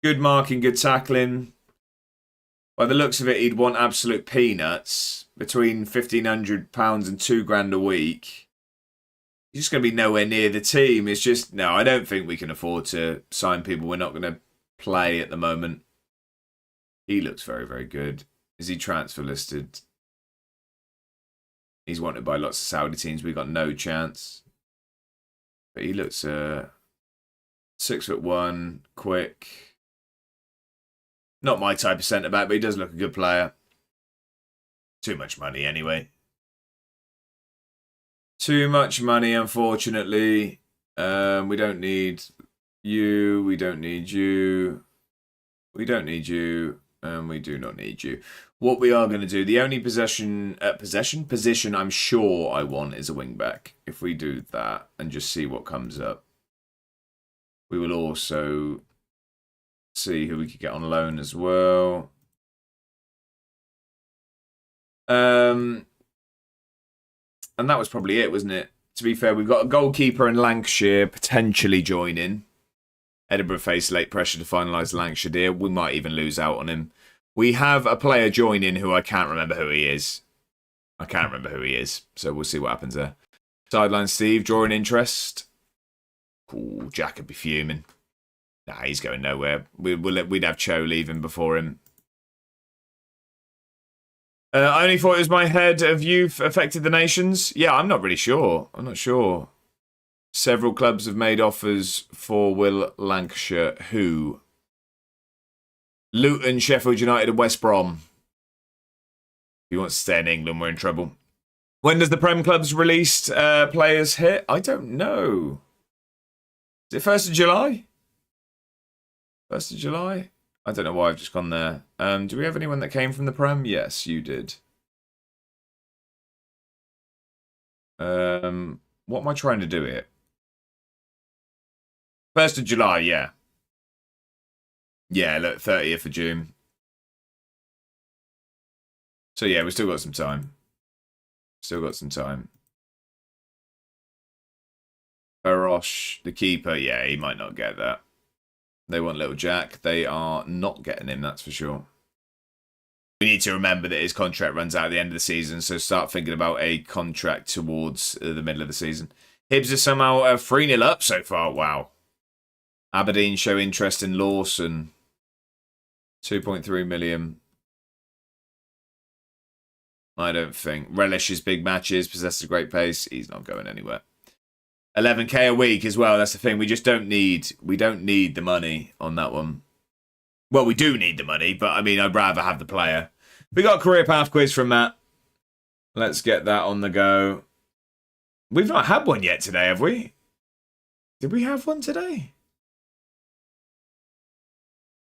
good marking, good tackling. By the looks of it, he'd want absolute peanuts. Between £1,500 and £2,000 a week. He's just going to be nowhere near the team. It's just, no, I don't think we can afford to sign people we're not going to play at the moment. He looks very, very good. Is he transfer listed? He's wanted by lots of Saudi teams. We got no chance. But he looks 6'1", quick. Not my type of centre-back, but he does look a good player. Too much money, anyway. Too much money, unfortunately. We don't need you. We don't need you. We don't need you. And we do not need you. What we are going to do, the only position I'm sure I want is a wing-back. If we do that and just see what comes up. We will also see who we could get on loan as well. And that was probably it, wasn't it? To be fair, we've got a goalkeeper in Lancashire potentially joining. Edinburgh face late pressure to finalise the Lancashire deal. We might even lose out on him. We have a player joining who I can't remember who he is. So we'll see what happens there. Sideline Steve, drawing interest. Ooh, Jack would be fuming. Nah, he's going nowhere. We'd have Cho leaving before him. I only thought it was my head of youth affected the nations. Yeah, I'm not really sure. I'm not sure. Several clubs have made offers for Will Lancashire. Who? Luton, Sheffield United and West Brom. If he wants to stay in England, we're in trouble. When does the Prem clubs released players hit? I don't know. Is it 1st of July? 1st of July? I don't know why I've just gone there. Do we have anyone that came from the Prem? Yes, you did. What am I trying to do here? 1st of July, yeah. Yeah, look, 30th of June. So yeah, we've still got some time. Barosh, the keeper, yeah, he might not get that. They want little Jack. They are not getting him, that's for sure. We need to remember that his contract runs out at the end of the season, so start thinking about a contract towards the middle of the season. Hibs are somehow 3-0 up so far. Wow. Aberdeen show interest in Lawson. 2.3 million. I don't think. Relishes big matches, possesses a great pace. He's not going anywhere. 11k a week as well. That's the thing. We don't need the money on that one. Well, we do need the money, but I mean, I'd rather have the player. We got a career path quiz from Matt. Let's get that on the go. We've not had one yet today, have we? Did we have one today?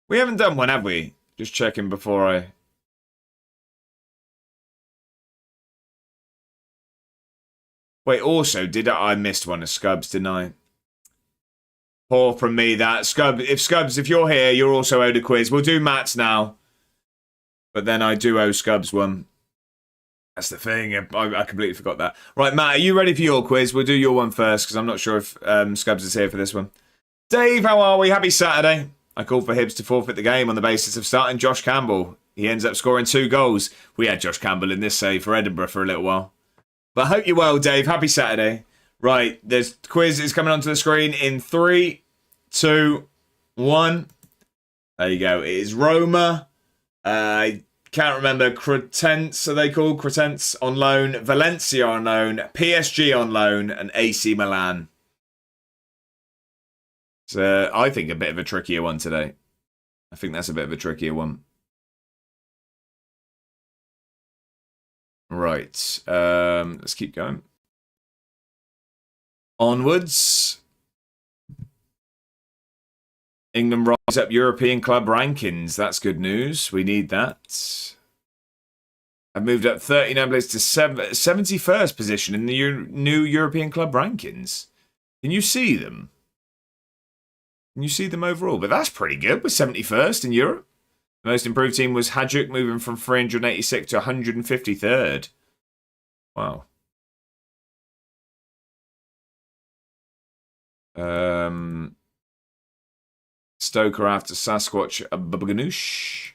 We haven't done one, have we? Just checking before I... Wait, also, I missed one of Scubs, didn't I? Poor from me, that. Scubs, if you're here, you're also owed a quiz. We'll do Matt's now. But then I do owe Scubs one. That's the thing. I completely forgot that. Right, Matt, are you ready for your quiz? We'll do your one first, because I'm not sure if Scubs is here for this one. Dave, how are we? Happy Saturday. I called for Hibs to forfeit the game on the basis of starting Josh Campbell. He ends up scoring 2 goals. We had Josh Campbell in this save for Edinburgh for a little while. But I hope you're well, Dave. Happy Saturday. Right, there's quiz is coming onto the screen in 3, 2, 1. There you go. It is Roma. I can't remember. Cretense, are they called? Cretense on loan. Valencia on loan. PSG on loan. And AC Milan. So I think a bit of a trickier one today. I think that's a bit of a trickier one. Right. Let's keep going. Onwards. England rise up European club rankings. That's good news. We need that. I've moved up 39 places to 71st position in the new European club rankings. Can you see them? Can you see them overall? But that's pretty good. We're 71st in Europe. The most improved team was Hajduk, moving from 386 to 153rd. Wow. Stoker after Sasquatch Baganoush.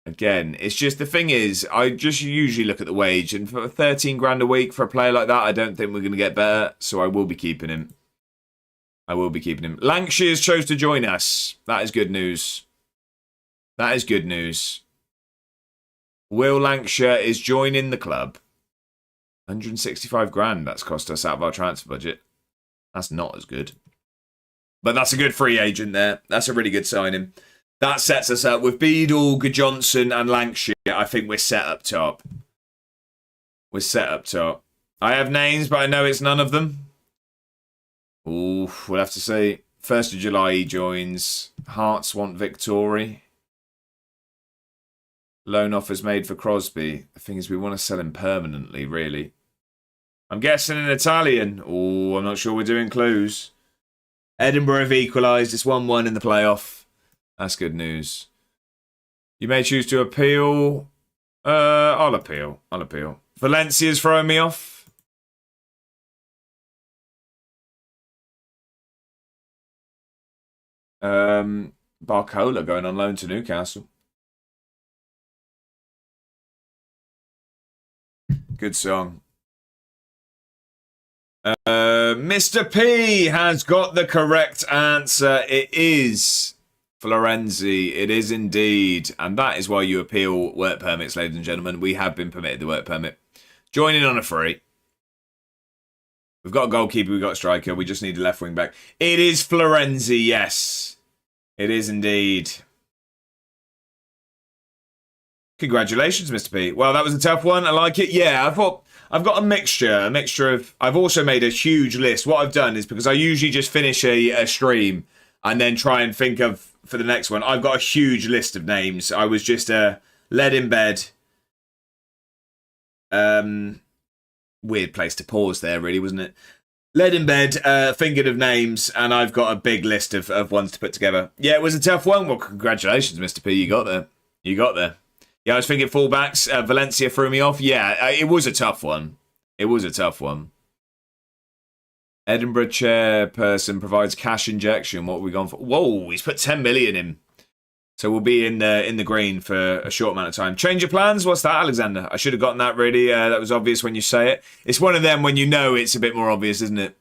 Again, it's just the thing is, I just usually look at the wage, and for 13 grand a week for a player like that, I don't think we're going to get better, so I will be keeping him. Lancashire's chose to join us. That is good news. That is good news. Will Lancashire is joining the club. 165 grand that's cost us out of our transfer budget. That's not as good. But that's a good free agent there. That's a really good signing. That sets us up with Beadle, Johnson and Lancashire. I think we're set up top. We're set up top. I have names, but I know it's none of them. Ooh, we'll have to say 1st of July he joins. Hearts want Victory. Loan offers made for Crosby. The thing is, we want to sell him permanently, really. I'm guessing an Italian. Oh, I'm not sure we're doing clues. Edinburgh have equalised. It's 1-1 in the playoff. That's good news. You may choose to appeal. I'll appeal. Valencia's throwing me off. Barcola going on loan to Newcastle. Good song. Mr. P has got the correct answer. It is Florenzi. It is indeed. And that is why you appeal work permits, ladies and gentlemen. We have been permitted the work permit. Joining on a free. We've got a goalkeeper, we've got a striker. We just need a left wing back. It is Florenzi, yes. It is indeed. Congratulations, Mr. P. Well, that was a tough one. I like it. Yeah, I've got a mixture of... I've also made a huge list. What I've done is, because I usually just finish a stream and then try and think of, for the next one, I've got a huge list of names. I was just led in bed. Weird place to pause there, really, wasn't it? Led in bed, thinking of names, and I've got a big list of ones to put together. Yeah, it was a tough one. Well, congratulations, Mr. P. You got there. Yeah, I was thinking fullbacks. Valencia threw me off. Yeah, it was a tough one. Edinburgh chairperson provides cash injection. What have we gone for? Whoa, he's put 10 million in. So we'll be in the green for a short amount of time. Change of plans? What's that, Alexander? I should have gotten that really. That was obvious when you say it. It's one of them when you know it's a bit more obvious, isn't it?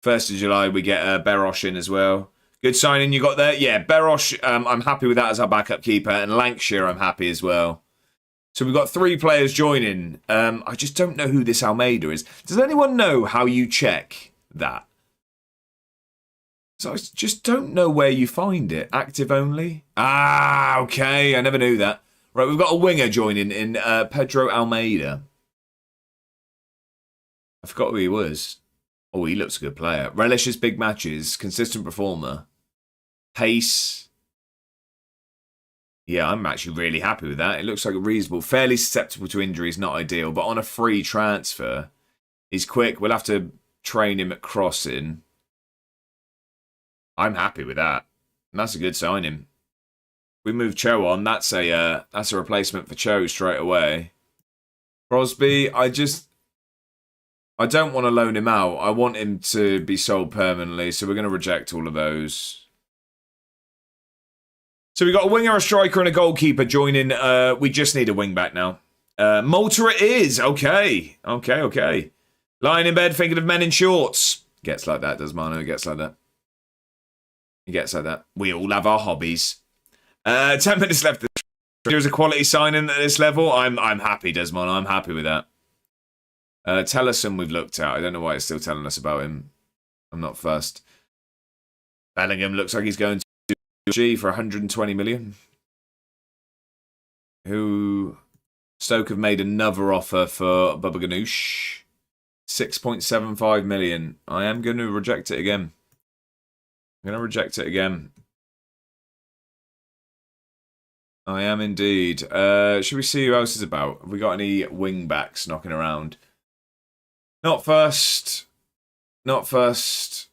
1st of July, we get Berosh in as well. Good signing you got there. Yeah, Berosh, I'm happy with that as our backup keeper. And Lancashire, I'm happy as well. So we've got 3 players joining. I just don't know who this Almeida is. Does anyone know how you check that? So I just don't know where you find it. Active only? Ah, okay. I never knew that. Right, we've got a winger joining in Pedro Almeida. I forgot who he was. Oh, he looks a good player. Relishes big matches. Consistent performer. Pace. Yeah, I'm actually really happy with that. It looks like a reasonable. Fairly susceptible to injuries, not ideal. But on a free transfer. He's quick. We'll have to train him at crossing. I'm happy with that. And that's a good signing. We move Cho on. That's a replacement for Cho straight away. Crosby, I don't want to loan him out. I want him to be sold permanently, so we're going to reject all of those. So we got a winger, a striker, and a goalkeeper joining. We just need a wing back now. Malta it is. Okay. Lying in bed thinking of men in shorts. Gets like that, does Manu? Gets like that. He gets like that. We all have our hobbies. 10 minutes left. There's a quality signing at this level. I'm happy, Desmond. I'm happy with that. Tellison we've looked at. I don't know why it's still telling us about him. I'm not fussed. Bellingham looks like he's going to G for 120 million. Who Stoke have made another offer for Bubba Ganoush. 6.75 million. I am going to reject it again. I'm going to reject it again. I am indeed. Should we see who else is about? Have we got any wing backs knocking around? Not first. Not first.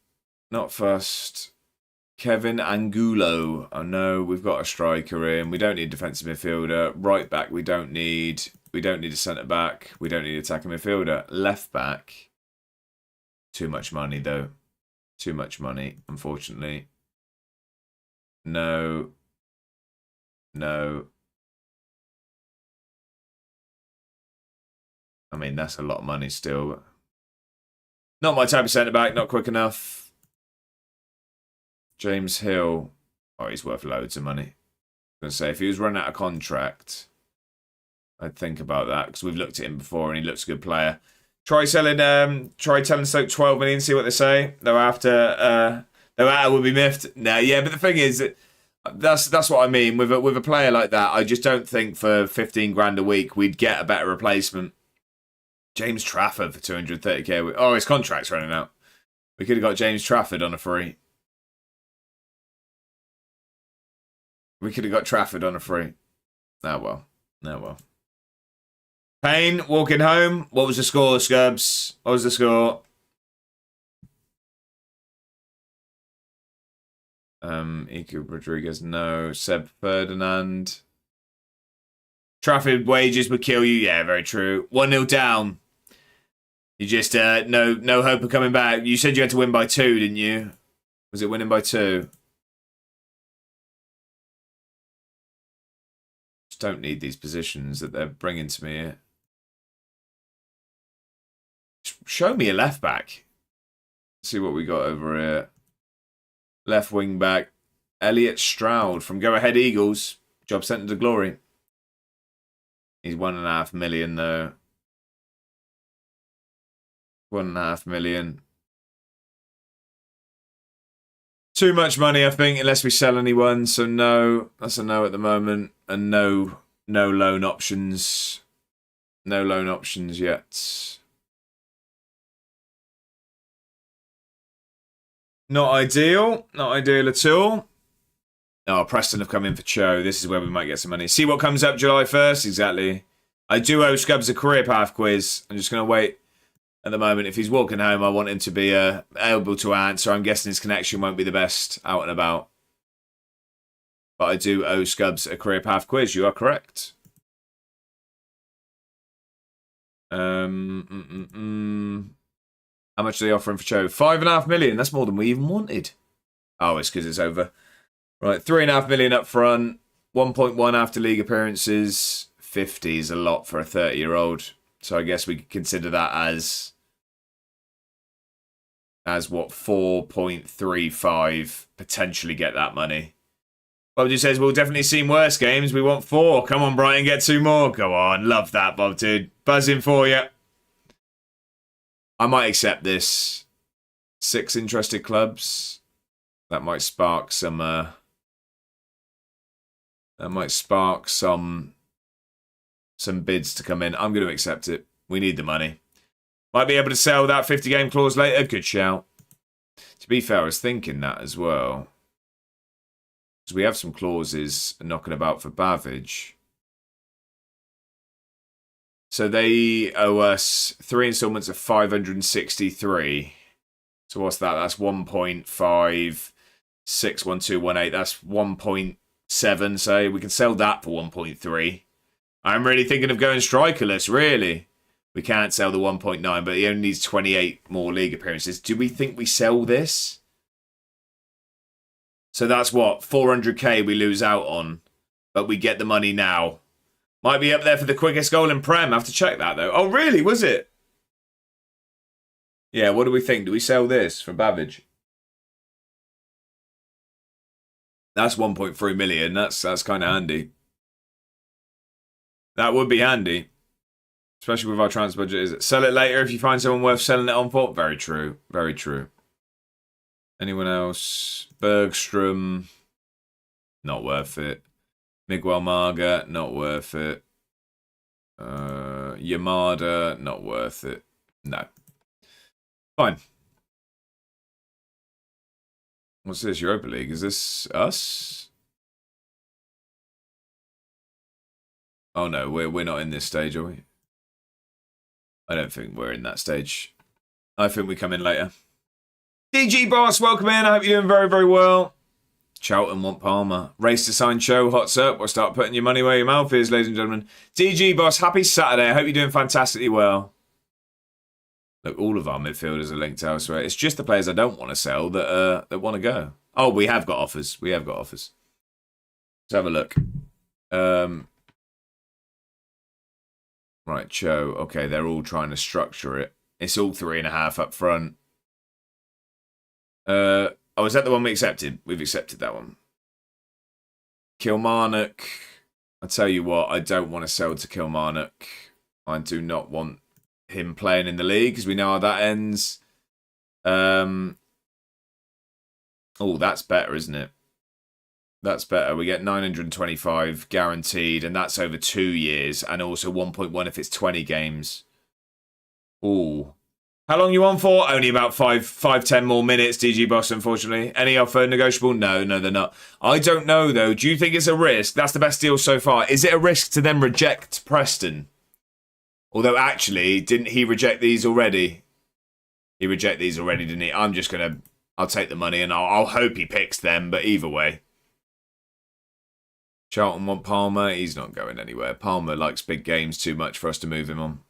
Not first. Kevin Angulo. Oh no, we've got a striker in. We don't need defensive midfielder. Right back, we don't need. We don't need a centre back. We don't need attacking midfielder. Left back. Too much money though. Too much money, unfortunately. No. No. I mean, that's a lot of money still. Not my type of centre back, not quick enough. James Hill. Oh, he's worth loads of money. I was going to say, if he was running out of contract, I'd think about that, because we've looked at him before and he looks a good player. Try telling Stoke 12 million, see what they say. Though after would be miffed. No, yeah, but the thing is that's what I mean. With a player like that, I just don't think for 15 grand a week we'd get a better replacement. James Trafford for 230k. Oh, his contract's running out. We could have got James Trafford on a free. We could have got Trafford on a free. Oh well. Oh well. Payne walking home. What was the score, Scubs? What was the score? Iker Rodriguez, no. Seb Ferdinand. Trafford wages would kill you. Yeah, very true. 1-0 down. You just no hope of coming back. You said you had to win by 2, didn't you? Was it winning by 2? Just don't need these positions that they're bringing to me here. Show me a left back. See what we got over here. Left wing back. Elliot Stroud from Go Ahead Eagles. Job sent to glory. He's 1.5 million though. 1.5 million. Too much money, I think, unless we sell anyone. So no, that's a no at the moment, and no loan options. No loan options yet. Not ideal. Not ideal at all. Oh, Preston have come in for Cho. This is where we might get some money. See what comes up July 1st? Exactly. I do owe Scubs a career path quiz. I'm just going to wait at the moment. If he's walking home, I want him to be able to answer. I'm guessing his connection won't be the best out and about. But I do owe Scubs a career path quiz. You are correct. How much are they offering for Cho? 5.5 million. That's more than we even wanted. Oh, it's because it's over. Right, 3.5 million up front. 1.1 after league appearances. 50 is a lot for a 30-year-old. So I guess we could consider that as what, 4.35. Potentially get that money. Bob says, we'll definitely seen worse games. We want 4. Come on, Brighton, get 2 more. Go on. Love that, Bob, dude. Buzzing for you. I might accept this. 6 interested clubs. That might spark some. Some bids to come in. I'm going to accept it. We need the money. Might be able to sell that 50-game clause later. Good shout. To be fair, I was thinking that as well. Because we have some clauses knocking about for Bavage. So they owe us 3 installments of 563. So what's that? That's 1.561218. That's 1.7. So we can sell that for 1.3. I'm really thinking of going strikerless, really. We can't sell the 1.9, but he only needs 28 more league appearances. Do we think we sell this? So that's what, 400k we lose out on, but we get the money now. Might be up there for the quickest goal in Prem. I have to check that, though. Oh, really? Was it? Yeah, what do we think? Do we sell this for Babbage? That's 1.3 million. That's kind of handy. That would be handy. Especially with our transfer budget, is it? Sell it later if you find someone worth selling it on for. Very true. Very true. Anyone else? Bergstrom. Not worth it. Miguel Marga. Not worth it. Yamada. Not worth it. No. Fine. What's this? Europa League? Is this us? Oh no, we're not in this stage, are we? I don't think we're in that stage. I think we come in later. DG Boss, welcome in. I hope you're doing very, very well. Charlton want Palmer. Race to sign show, hot's up. We'll start putting your money where your mouth is, ladies and gentlemen. DG Boss, happy Saturday. I hope you're doing fantastically well. Look, all of our midfielders are linked elsewhere. It's just the players I don't want to sell that want to go. Oh, we have got offers. We have got offers. Let's have a look. Right, Cho. Okay, they're all trying to structure it. It's all 3.5 up front. Oh, is that the one we accepted? We've accepted that one. Kilmarnock. I tell you what, I don't want to sell to Kilmarnock. I do not want him playing in the league because we know how that ends. Oh, that's better, isn't it? That's better. We get 925 guaranteed, and that's over 2 years, and also 1.1 if it's 20 games. Ooh. How long you on for? Only about 10 more minutes, DG Boss, unfortunately. Any offer negotiable? No, they're not. I don't know, though. Do you think it's a risk? That's the best deal so far. Is it a risk to then reject Preston? Although, actually, didn't he reject these already? He rejected these already, didn't he? I'm just going to... I'll take the money, and I'll hope he picks them, but either way. Charlton want Palmer. He's not going anywhere. Palmer likes big games too much for us to move him on.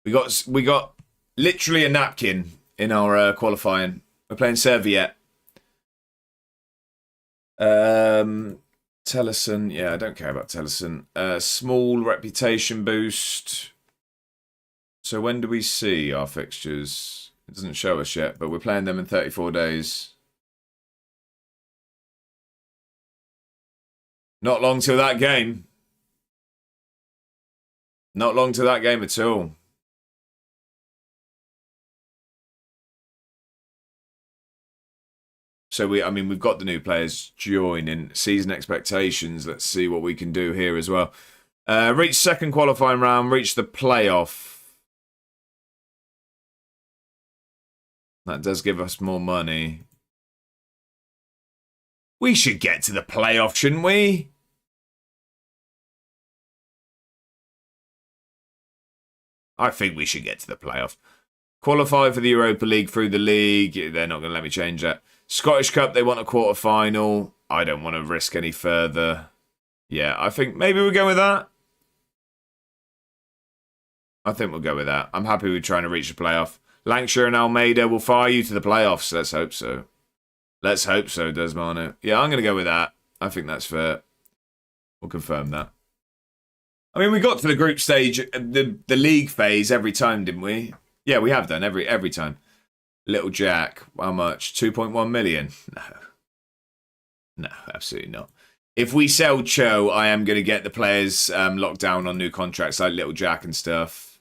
We got literally a napkin in our qualifying. We're playing Serviette. Tellison. Yeah, I don't care about Tellison. Small reputation boost. So when do we see our fixtures? It doesn't show us yet, but we're playing them in 34 days. Not long till that game. Not long till that game at all. So we've got the new players joining. Season expectations. Let's see what we can do here as well. Reach second qualifying round. Reach the playoff. That does give us more money. We should get to the playoff, shouldn't we? I think we should get to the playoff. Qualify for the Europa League through the league. They're not going to let me change that. Scottish Cup, they want a quarter-final. I don't want to risk any further. Yeah, I think maybe we'll go with that. I think we'll go with that. I'm happy with trying to reach the playoff. Lancashire and Almeida will fire you to the playoffs. Let's hope so. Let's hope so, Desmano. Yeah, I'm going to go with that. I think that's fair. We'll confirm that. I mean, we got to the group stage, the league phase every time, didn't we? Yeah, we have done every time. Little Jack, how much? 2.1 million? No, absolutely not. If we sell Cho, I am going to get the players locked down on new contracts like Little Jack and stuff.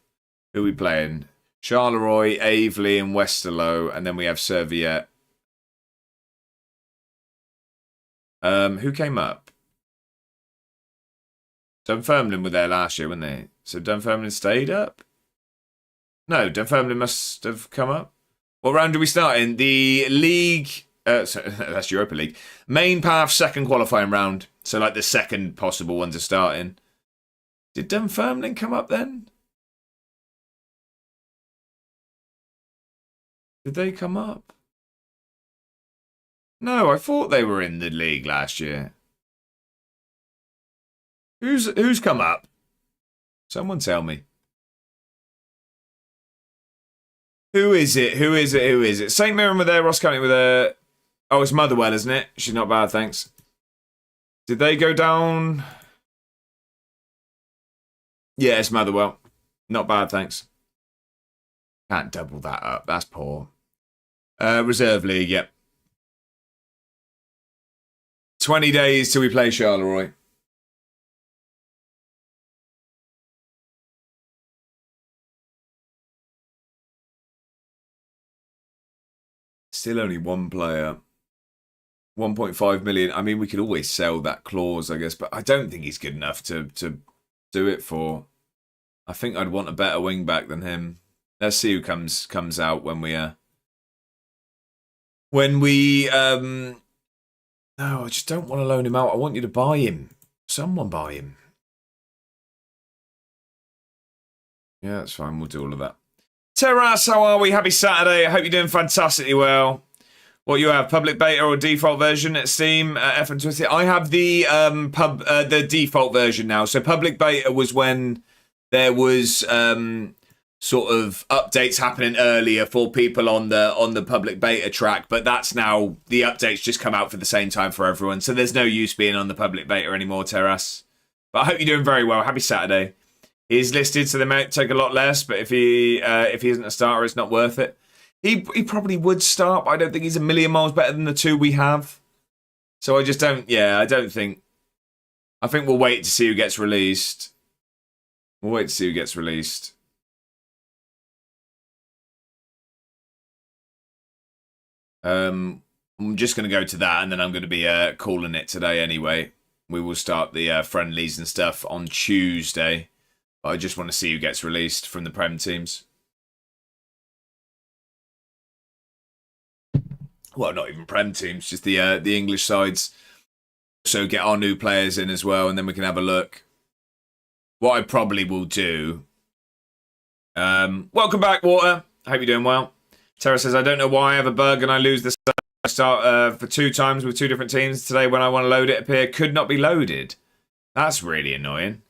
Who are we playing? Charleroi, Aveley and Westerlo, and then we have Serviette. Who came up? Dunfermline were there last year, weren't they? So Dunfermline stayed up? No, Dunfermline must have come up. What round do we start in? The league... that's Europa League. Main path, second qualifying round. So like the second possible one to start in. Did Dunfermline come up then? Did they come up? No, I thought they were in the league last year. Who's come up? Someone tell me. Who is it? St. Mirren were there, Ross County were there. Oh, it's Motherwell, isn't it? She's not bad, thanks. Did they go down? Yeah, it's Motherwell. Not bad, thanks. Can't double that up. That's poor. Reserve League, yep. 20 days till we play Charleroi. Still only one player. 1.5 million. I mean, we could always sell that clause, I guess, but I don't think he's good enough to do it for. I think I'd want a better wing back than him. Let's see who comes out when we no, I just don't want to loan him out. I want you to buy him. Someone buy him. Yeah, that's fine. We'll do all of that. Terras, how are we? Happy Saturday. I hope you're doing fantastically well. What you have, public beta or default version at Steam, FM26? I have the default version now. So public beta was when there was sort of updates happening earlier for people on the public beta track, but that's now the updates just come out for the same time for everyone. So there's no use being on the public beta anymore, Terras. But I hope you're doing very well. Happy Saturday. He's listed, so they might take a lot less, but if he isn't a starter, it's not worth it. He probably would start, but I don't think he's a million miles better than the two we have. So I just don't, I don't think. I think we'll wait to see who gets released. We'll wait to see who gets released. I'm just going to go to that, and then I'm going to be calling it today anyway. We will start the friendlies and stuff on Tuesday. But I just want to see who gets released from the Prem teams. Well, not even Prem teams, just the English sides. So get our new players in as well, and then we can have a look. What I probably will do. Welcome back, Water. I hope you're doing well. Tara says, I don't know why I have a bug and I lose the start for 2 times with 2 different teams. Today when I want to load it, appear could not be loaded. That's really annoying.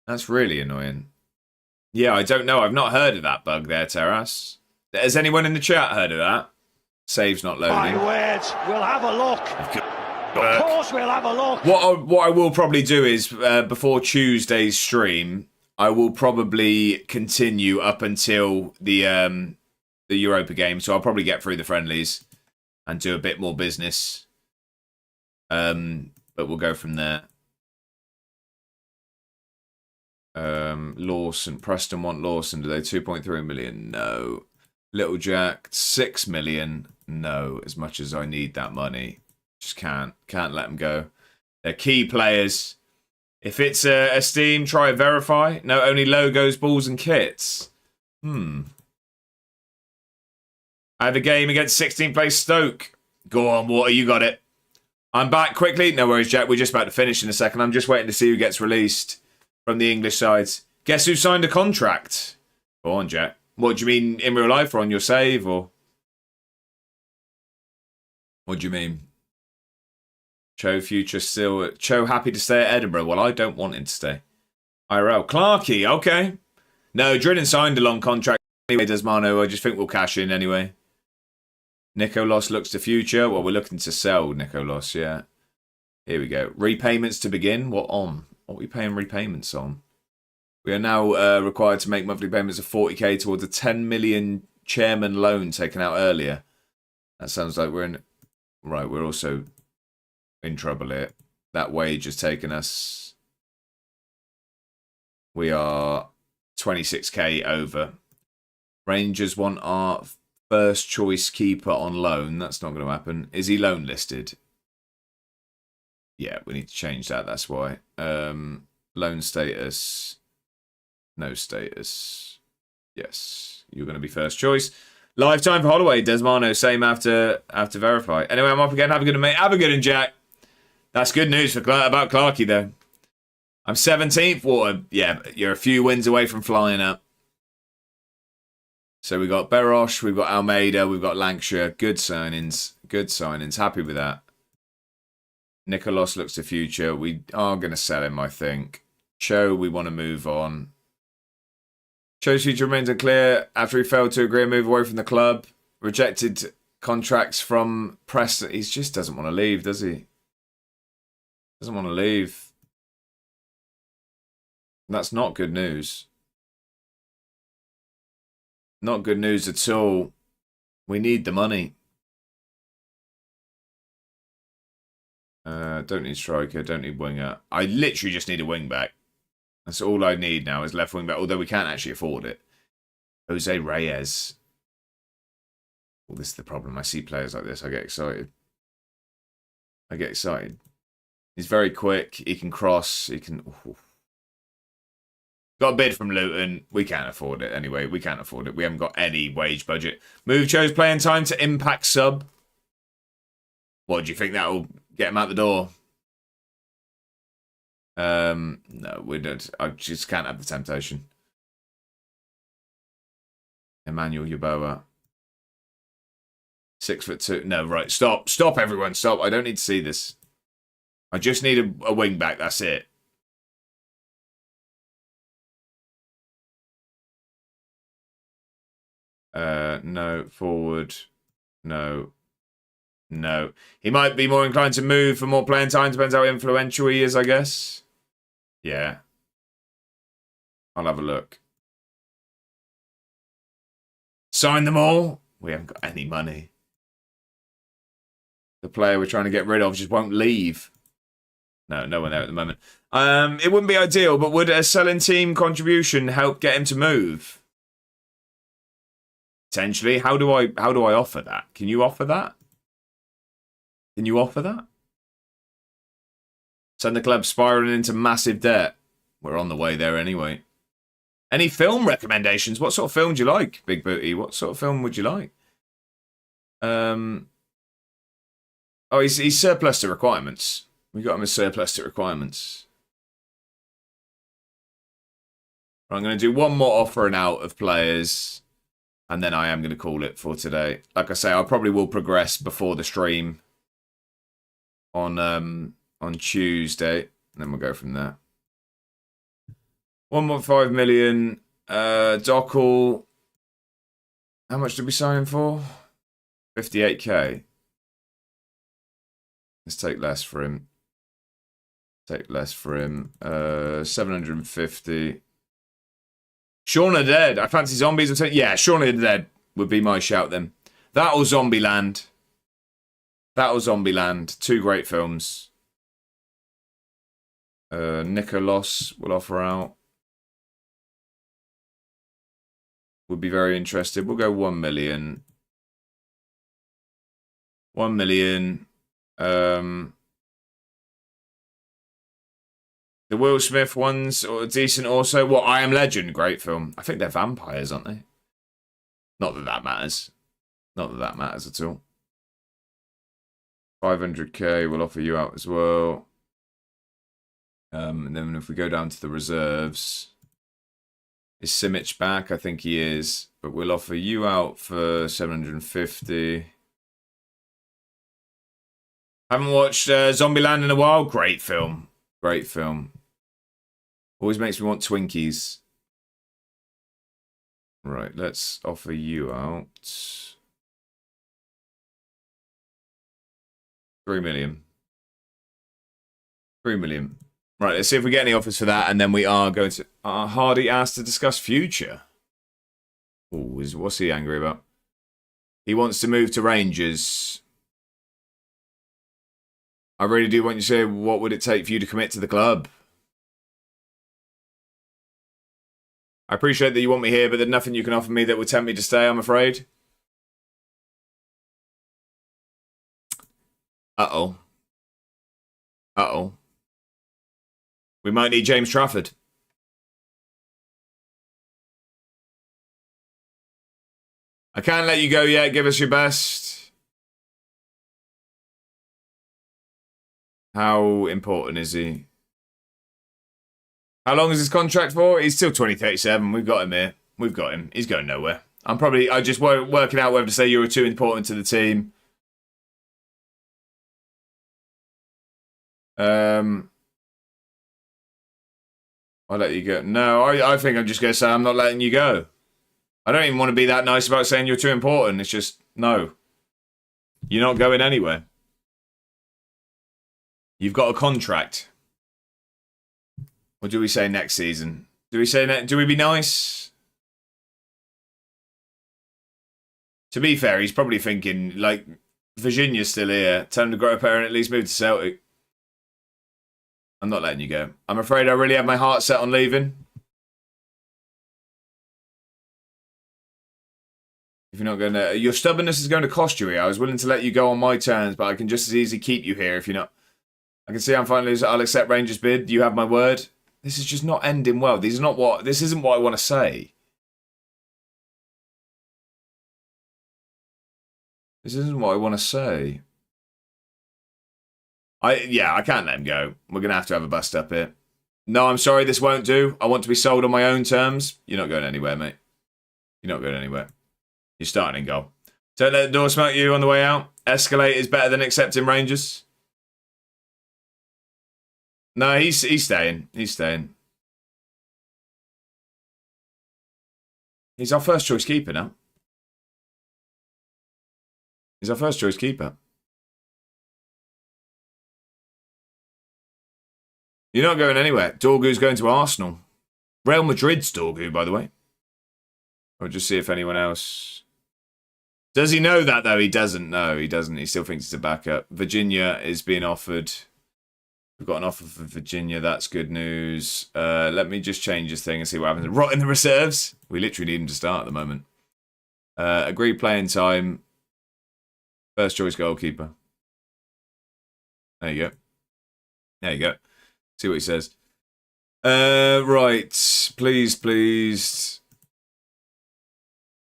That's really annoying. Yeah, I don't know. I've not heard of that bug there, Terras. Has anyone in the chat heard of that? Save's not loading. My word, we'll have a look. Of course we'll have a look. What I will probably do is, before Tuesday's stream, I will probably continue up until the Europa game. So I'll probably get through the friendlies and do a bit more business. But we'll go from there. Lawson, Preston want Lawson. Do they 2.3 million? No. Little Jack, 6 million. No. As much as I need that money, just can't let them go. They're key players. If it's a Steam, try verify. No, only logos, balls, and kits. I have a game against 16th place Stoke. Go on, Water, you got it. I'm back quickly. No worries, Jack. We're just about to finish in a second. I'm just waiting to see who gets released from the English sides. Guess who signed a contract? Go on, Jack. What do you mean in real life or on your save? Or what do you mean? Cho future still. Cho happy to stay at Edinburgh. Well, I don't want him to stay. IRL. Clarkey, okay. No, Drilling signed a long contract anyway, Desmano. I just think we'll cash in anyway. Nicolas looks to future. Well, we're looking to sell Nicolas, yeah. Here we go. Repayments to begin. What on? What are we paying repayments on? We are now required to make monthly payments of 40k towards a 10 million chairman loan taken out earlier. That sounds like we're in... Right, we're also in trouble here. That wage has taken us... We are 26k over. Rangers want our first choice keeper on loan. That's not going to happen. Is he loan listed? Yeah, we need to change that. That's why. Loan status. No status. Yes, you're going to be first choice. Lifetime for Holloway. Desmano, same after verify. Anyway, I'm up again. Have a good one, mate. Have a good one, Jack. That's good news for about Clarkey, though. I'm 17th, Water. Yeah, you're a few wins away from flying up. So we've got Berosh, we've got Almeida, we've got Lancashire. Good signings. Good signings. Happy with that. Nicolas looks to future. We are going to sell him, I think. Cho, we want to move on. Cho's future remains unclear after he failed to agree a move away from the club. Rejected contracts from Preston. He just doesn't want to leave, does he? Doesn't want to leave. That's not good news. Not good news at all. We need the money. Don't need striker, don't need winger. I literally just need a wing back. That's all I need now is left wing back, although we can't actually afford it. Jose Reyes. Well, this is the problem. I see players like this, I get excited. He's very quick. He can cross. He can... Ooh. Got a bid from Luton. We can't afford it anyway. We can't afford it. We haven't got any wage budget. Move chose playing time to impact sub. What, do you think that'll get him out the door? No, we don't. I just can't have the temptation. Emmanuel Yeboah. 6'2". No, right. Stop. Stop, everyone. Stop. I don't need to see this. I just need a wing back. That's it. No. Forward. No. No. He might be more inclined to move for more playing time. Depends how influential he is, I guess. Yeah. I'll have a look. Sign them all? We haven't got any money. The player we're trying to get rid of just won't leave. No, no one there at the moment. It wouldn't be ideal, but would a selling team contribution help get him to move? Potentially. How do I offer that? Can you offer that? Can you offer that? Send the club spiraling into massive debt. We're on the way there anyway. Any film recommendations? What sort of film do you like, Big Booty? What sort of film would you like? Oh, he's surplus to requirements. We got him as surplus to requirements. I'm going to do one more offering out of players, and then I am going to call it for today. Like I say, I probably will progress before the stream on Tuesday, and then we'll go from there. 1.5 million. Dockel. How much did we sign him for? 58k. Let's take less for him. Take less for him. 750. Shaun of the Dead. I fancy zombies. Yeah, Shaun of the Dead would be my shout then. That or Zombieland. That or Zombieland. Two great films. Nicholas will offer out. Would be very interested. We'll go 1 million. 1 million. The Will Smith ones are decent also. Well, I Am Legend, great film. I think they're vampires, aren't they? Not that that matters. Not that that matters at all. 500k will offer you out as well. And then if we go down to the reserves, is Simic back? I think he is. But we'll offer you out for 750. Haven't watched Zombieland in a while. Great film. Great film. Always makes me want Twinkies. Right, let's offer you out 3 million. 3 million. Right, let's see if we get any offers for that, and then we are going to... Hardy asked to discuss future. Ooh, what's he angry about? He wants to move to Rangers. I really do want you to say, what would it take for you to commit to the club? I appreciate that you want me here, but there's nothing you can offer me that would tempt me to stay, I'm afraid. Uh-oh. Uh-oh. We might need James Trafford. I can't let you go yet. Give us your best. How important is he? How long is his contract for? He's still 2037. We've got him here. We've got him. He's going nowhere. I just working out whether to say you were too important to the team. I'll let you go. No, I think I'm just going to say I'm not letting you go. I don't even want to be that nice about saying you're too important. It's just, no. You're not going anywhere. You've got a contract. What do we say next season? Do we be nice? To be fair, he's probably thinking, like, Virginia's still here. Tell him to grow up here and at least move to Celtic. I'm not letting you go. I'm afraid I really have my heart set on leaving. If you're not going to... Your stubbornness is going to cost you here. I was willing to let you go on my terms, but I can just as easily keep you here if you're not... I can see I'm finally... I'll accept Rangers' bid. You have my word. This is just not ending well. This isn't what I want to say. This isn't what I want to say. I can't let him go. We're going to have a bust up here. No, I'm sorry, this won't do. I want to be sold on my own terms. You're not going anywhere, mate. You're not going anywhere. You're starting in goal. Don't let the door smoke you on the way out. Escalate is better than accepting Rangers. No, he's staying. He's staying. He's our first choice keeper now. He's our first choice keeper. You're not going anywhere. Dorgu's going to Arsenal. Real Madrid's Dorgu, by the way. I'll just see if anyone else... Does he know that, though? He doesn't. No, he doesn't. He still thinks it's a backup. Virginia is being offered. We've got an offer for Virginia. That's good news. Let me just change this thing and see what happens. Rot in the reserves. We literally need him to start at the moment. Agreed playing time. First choice goalkeeper. There you go. There you go. See what he says. Right. Please.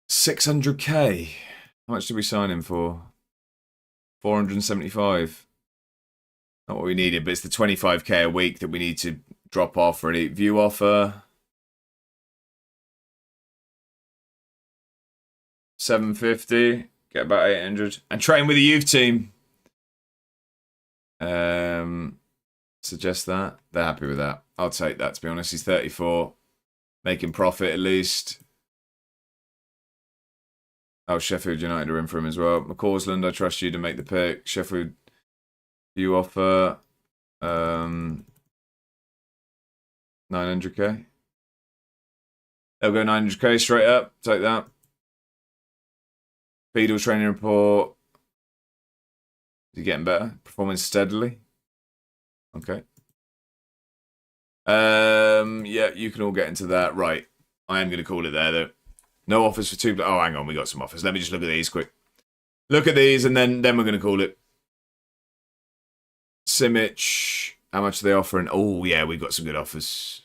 600k. How much did we sign him for? 475. Not what we needed, but it's the 25k a week that we need to drop off really. View offer. 750. Get about 800. And train with the youth team. Suggest that. They're happy with that. I'll take that, to be honest. He's 34. Making profit at least. Oh, Sheffield United are in for him as well. McCausland, I trust you to make the pick. Sheffield, you offer 900k. They'll go 900k straight up. Take that. Beadle training report. Is he getting better? Performing steadily. Okay. Yeah, you can all get into that. Right. I am going to call it there, though. No offers for two... Oh, hang on. We got some offers. Let me just look at these quick. Look at these, and then we're going to call it. Simic. How much are they offering? Oh, yeah, we've got some good offers.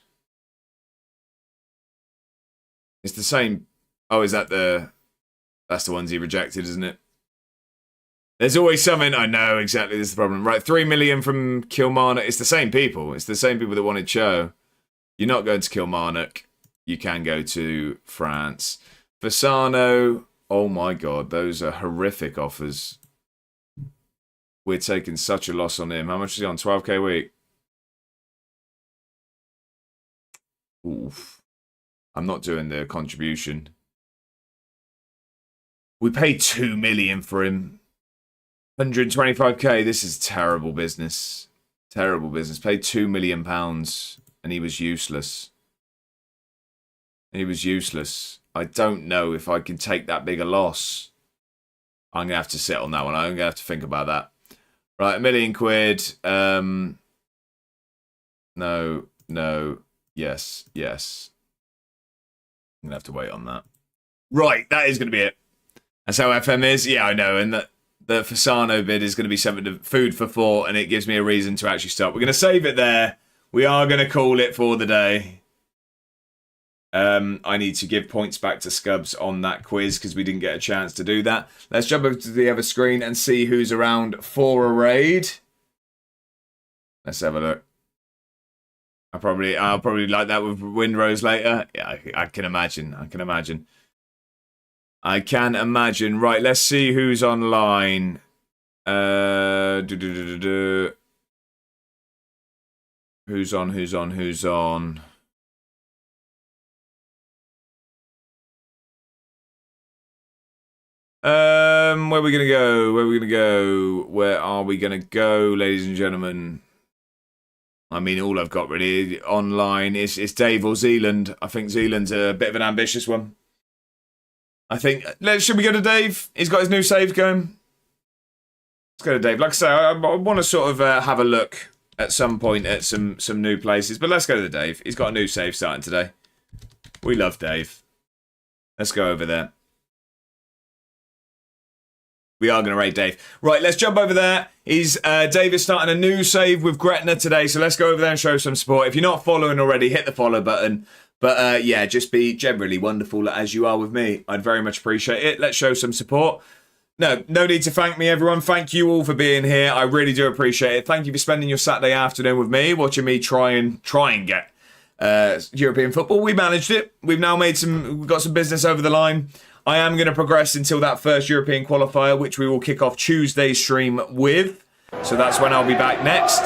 It's the same... Oh, is that the... That's the ones he rejected, isn't it? There's always something... I know, exactly. This is the problem. Right, 3 million from Kilmarnock. It's the same people. It's the same people that wanted Cho. You're not going to Kilmarnock. You can go to France. Fasano, oh my God, those are horrific offers. We're taking such a loss on him. How much is he on? 12k a week? Oof. I'm not doing the contribution. We paid 2 million for him. 125k. This is terrible business. Terrible business. Paid £2 million and he was useless. He was useless. I don't know if I can take that big a loss. I'm going to have to sit on that one. I'm going to have to think about that. Right, £1 million. No. Yes. I'm going to have to wait on that. Right, that is going to be it. That's how FM is. Yeah, I know. And the Fasano bid is going to be something to food for thought, and it gives me a reason to actually stop. We're going to save it there. We are going to call it for the day. I need to give points back to Scubs on that quiz because we didn't get a chance to do that. Let's jump over to the other screen and see who's around for a raid. Let's have a look. I'll probably like that with Windrose later. Yeah, I can imagine. Right, let's see who's online. Who's on? Where are we going to go? Where are we going to go? Where are we going to go, ladies and gentlemen? I mean, all I've got really online is Dave or Zealand. I think Zealand's a bit of an ambitious one. I think, should we go to Dave? He's got his new save going. Let's go to Dave. Like I say, I want to sort of have a look at some point at some new places. But let's go to Dave. He's got a new save starting today. We love Dave. Let's go over there. We are going to raid Dave. Right, let's jump over there. Dave is starting a new save with Gretna today. So let's go over there and show some support. If you're not following already, hit the follow button. But yeah, just be generally wonderful as you are with me. I'd very much appreciate it. Let's show some support. No need to thank me, everyone. Thank you all for being here. I really do appreciate it. Thank you for spending your Saturday afternoon with me, watching me try and get European football. We managed it. We've now we've got some business over the line. I am going to progress until that first European qualifier, which we will kick off Tuesday's stream with. So that's when I'll be back next.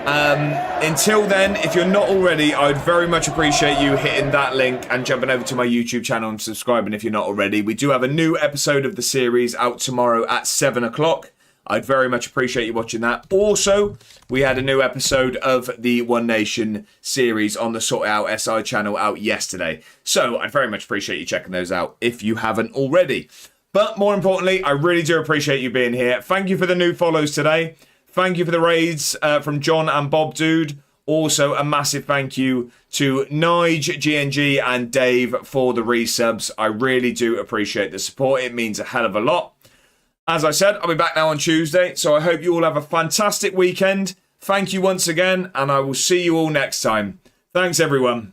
Until then, if you're not already, I'd very much appreciate you hitting that link and jumping over to my YouTube channel and subscribing if you're not already. We do have a new episode of the series out tomorrow at 7 o'clock. I'd very much appreciate you watching that. Also, we had a new episode of the One Nation series on the Sort It Out SI channel out yesterday. So I'd very much appreciate you checking those out if you haven't already. But more importantly, I really do appreciate you being here. Thank you for the new follows today. Thank you for the raids from John and Bob Dude. Also, a massive thank you to Nige, GNG and Dave for the resubs. I really do appreciate the support. It means a hell of a lot. As I said, I'll be back now on Tuesday, so I hope you all have a fantastic weekend. Thank you once again, and I will see you all next time. Thanks, everyone.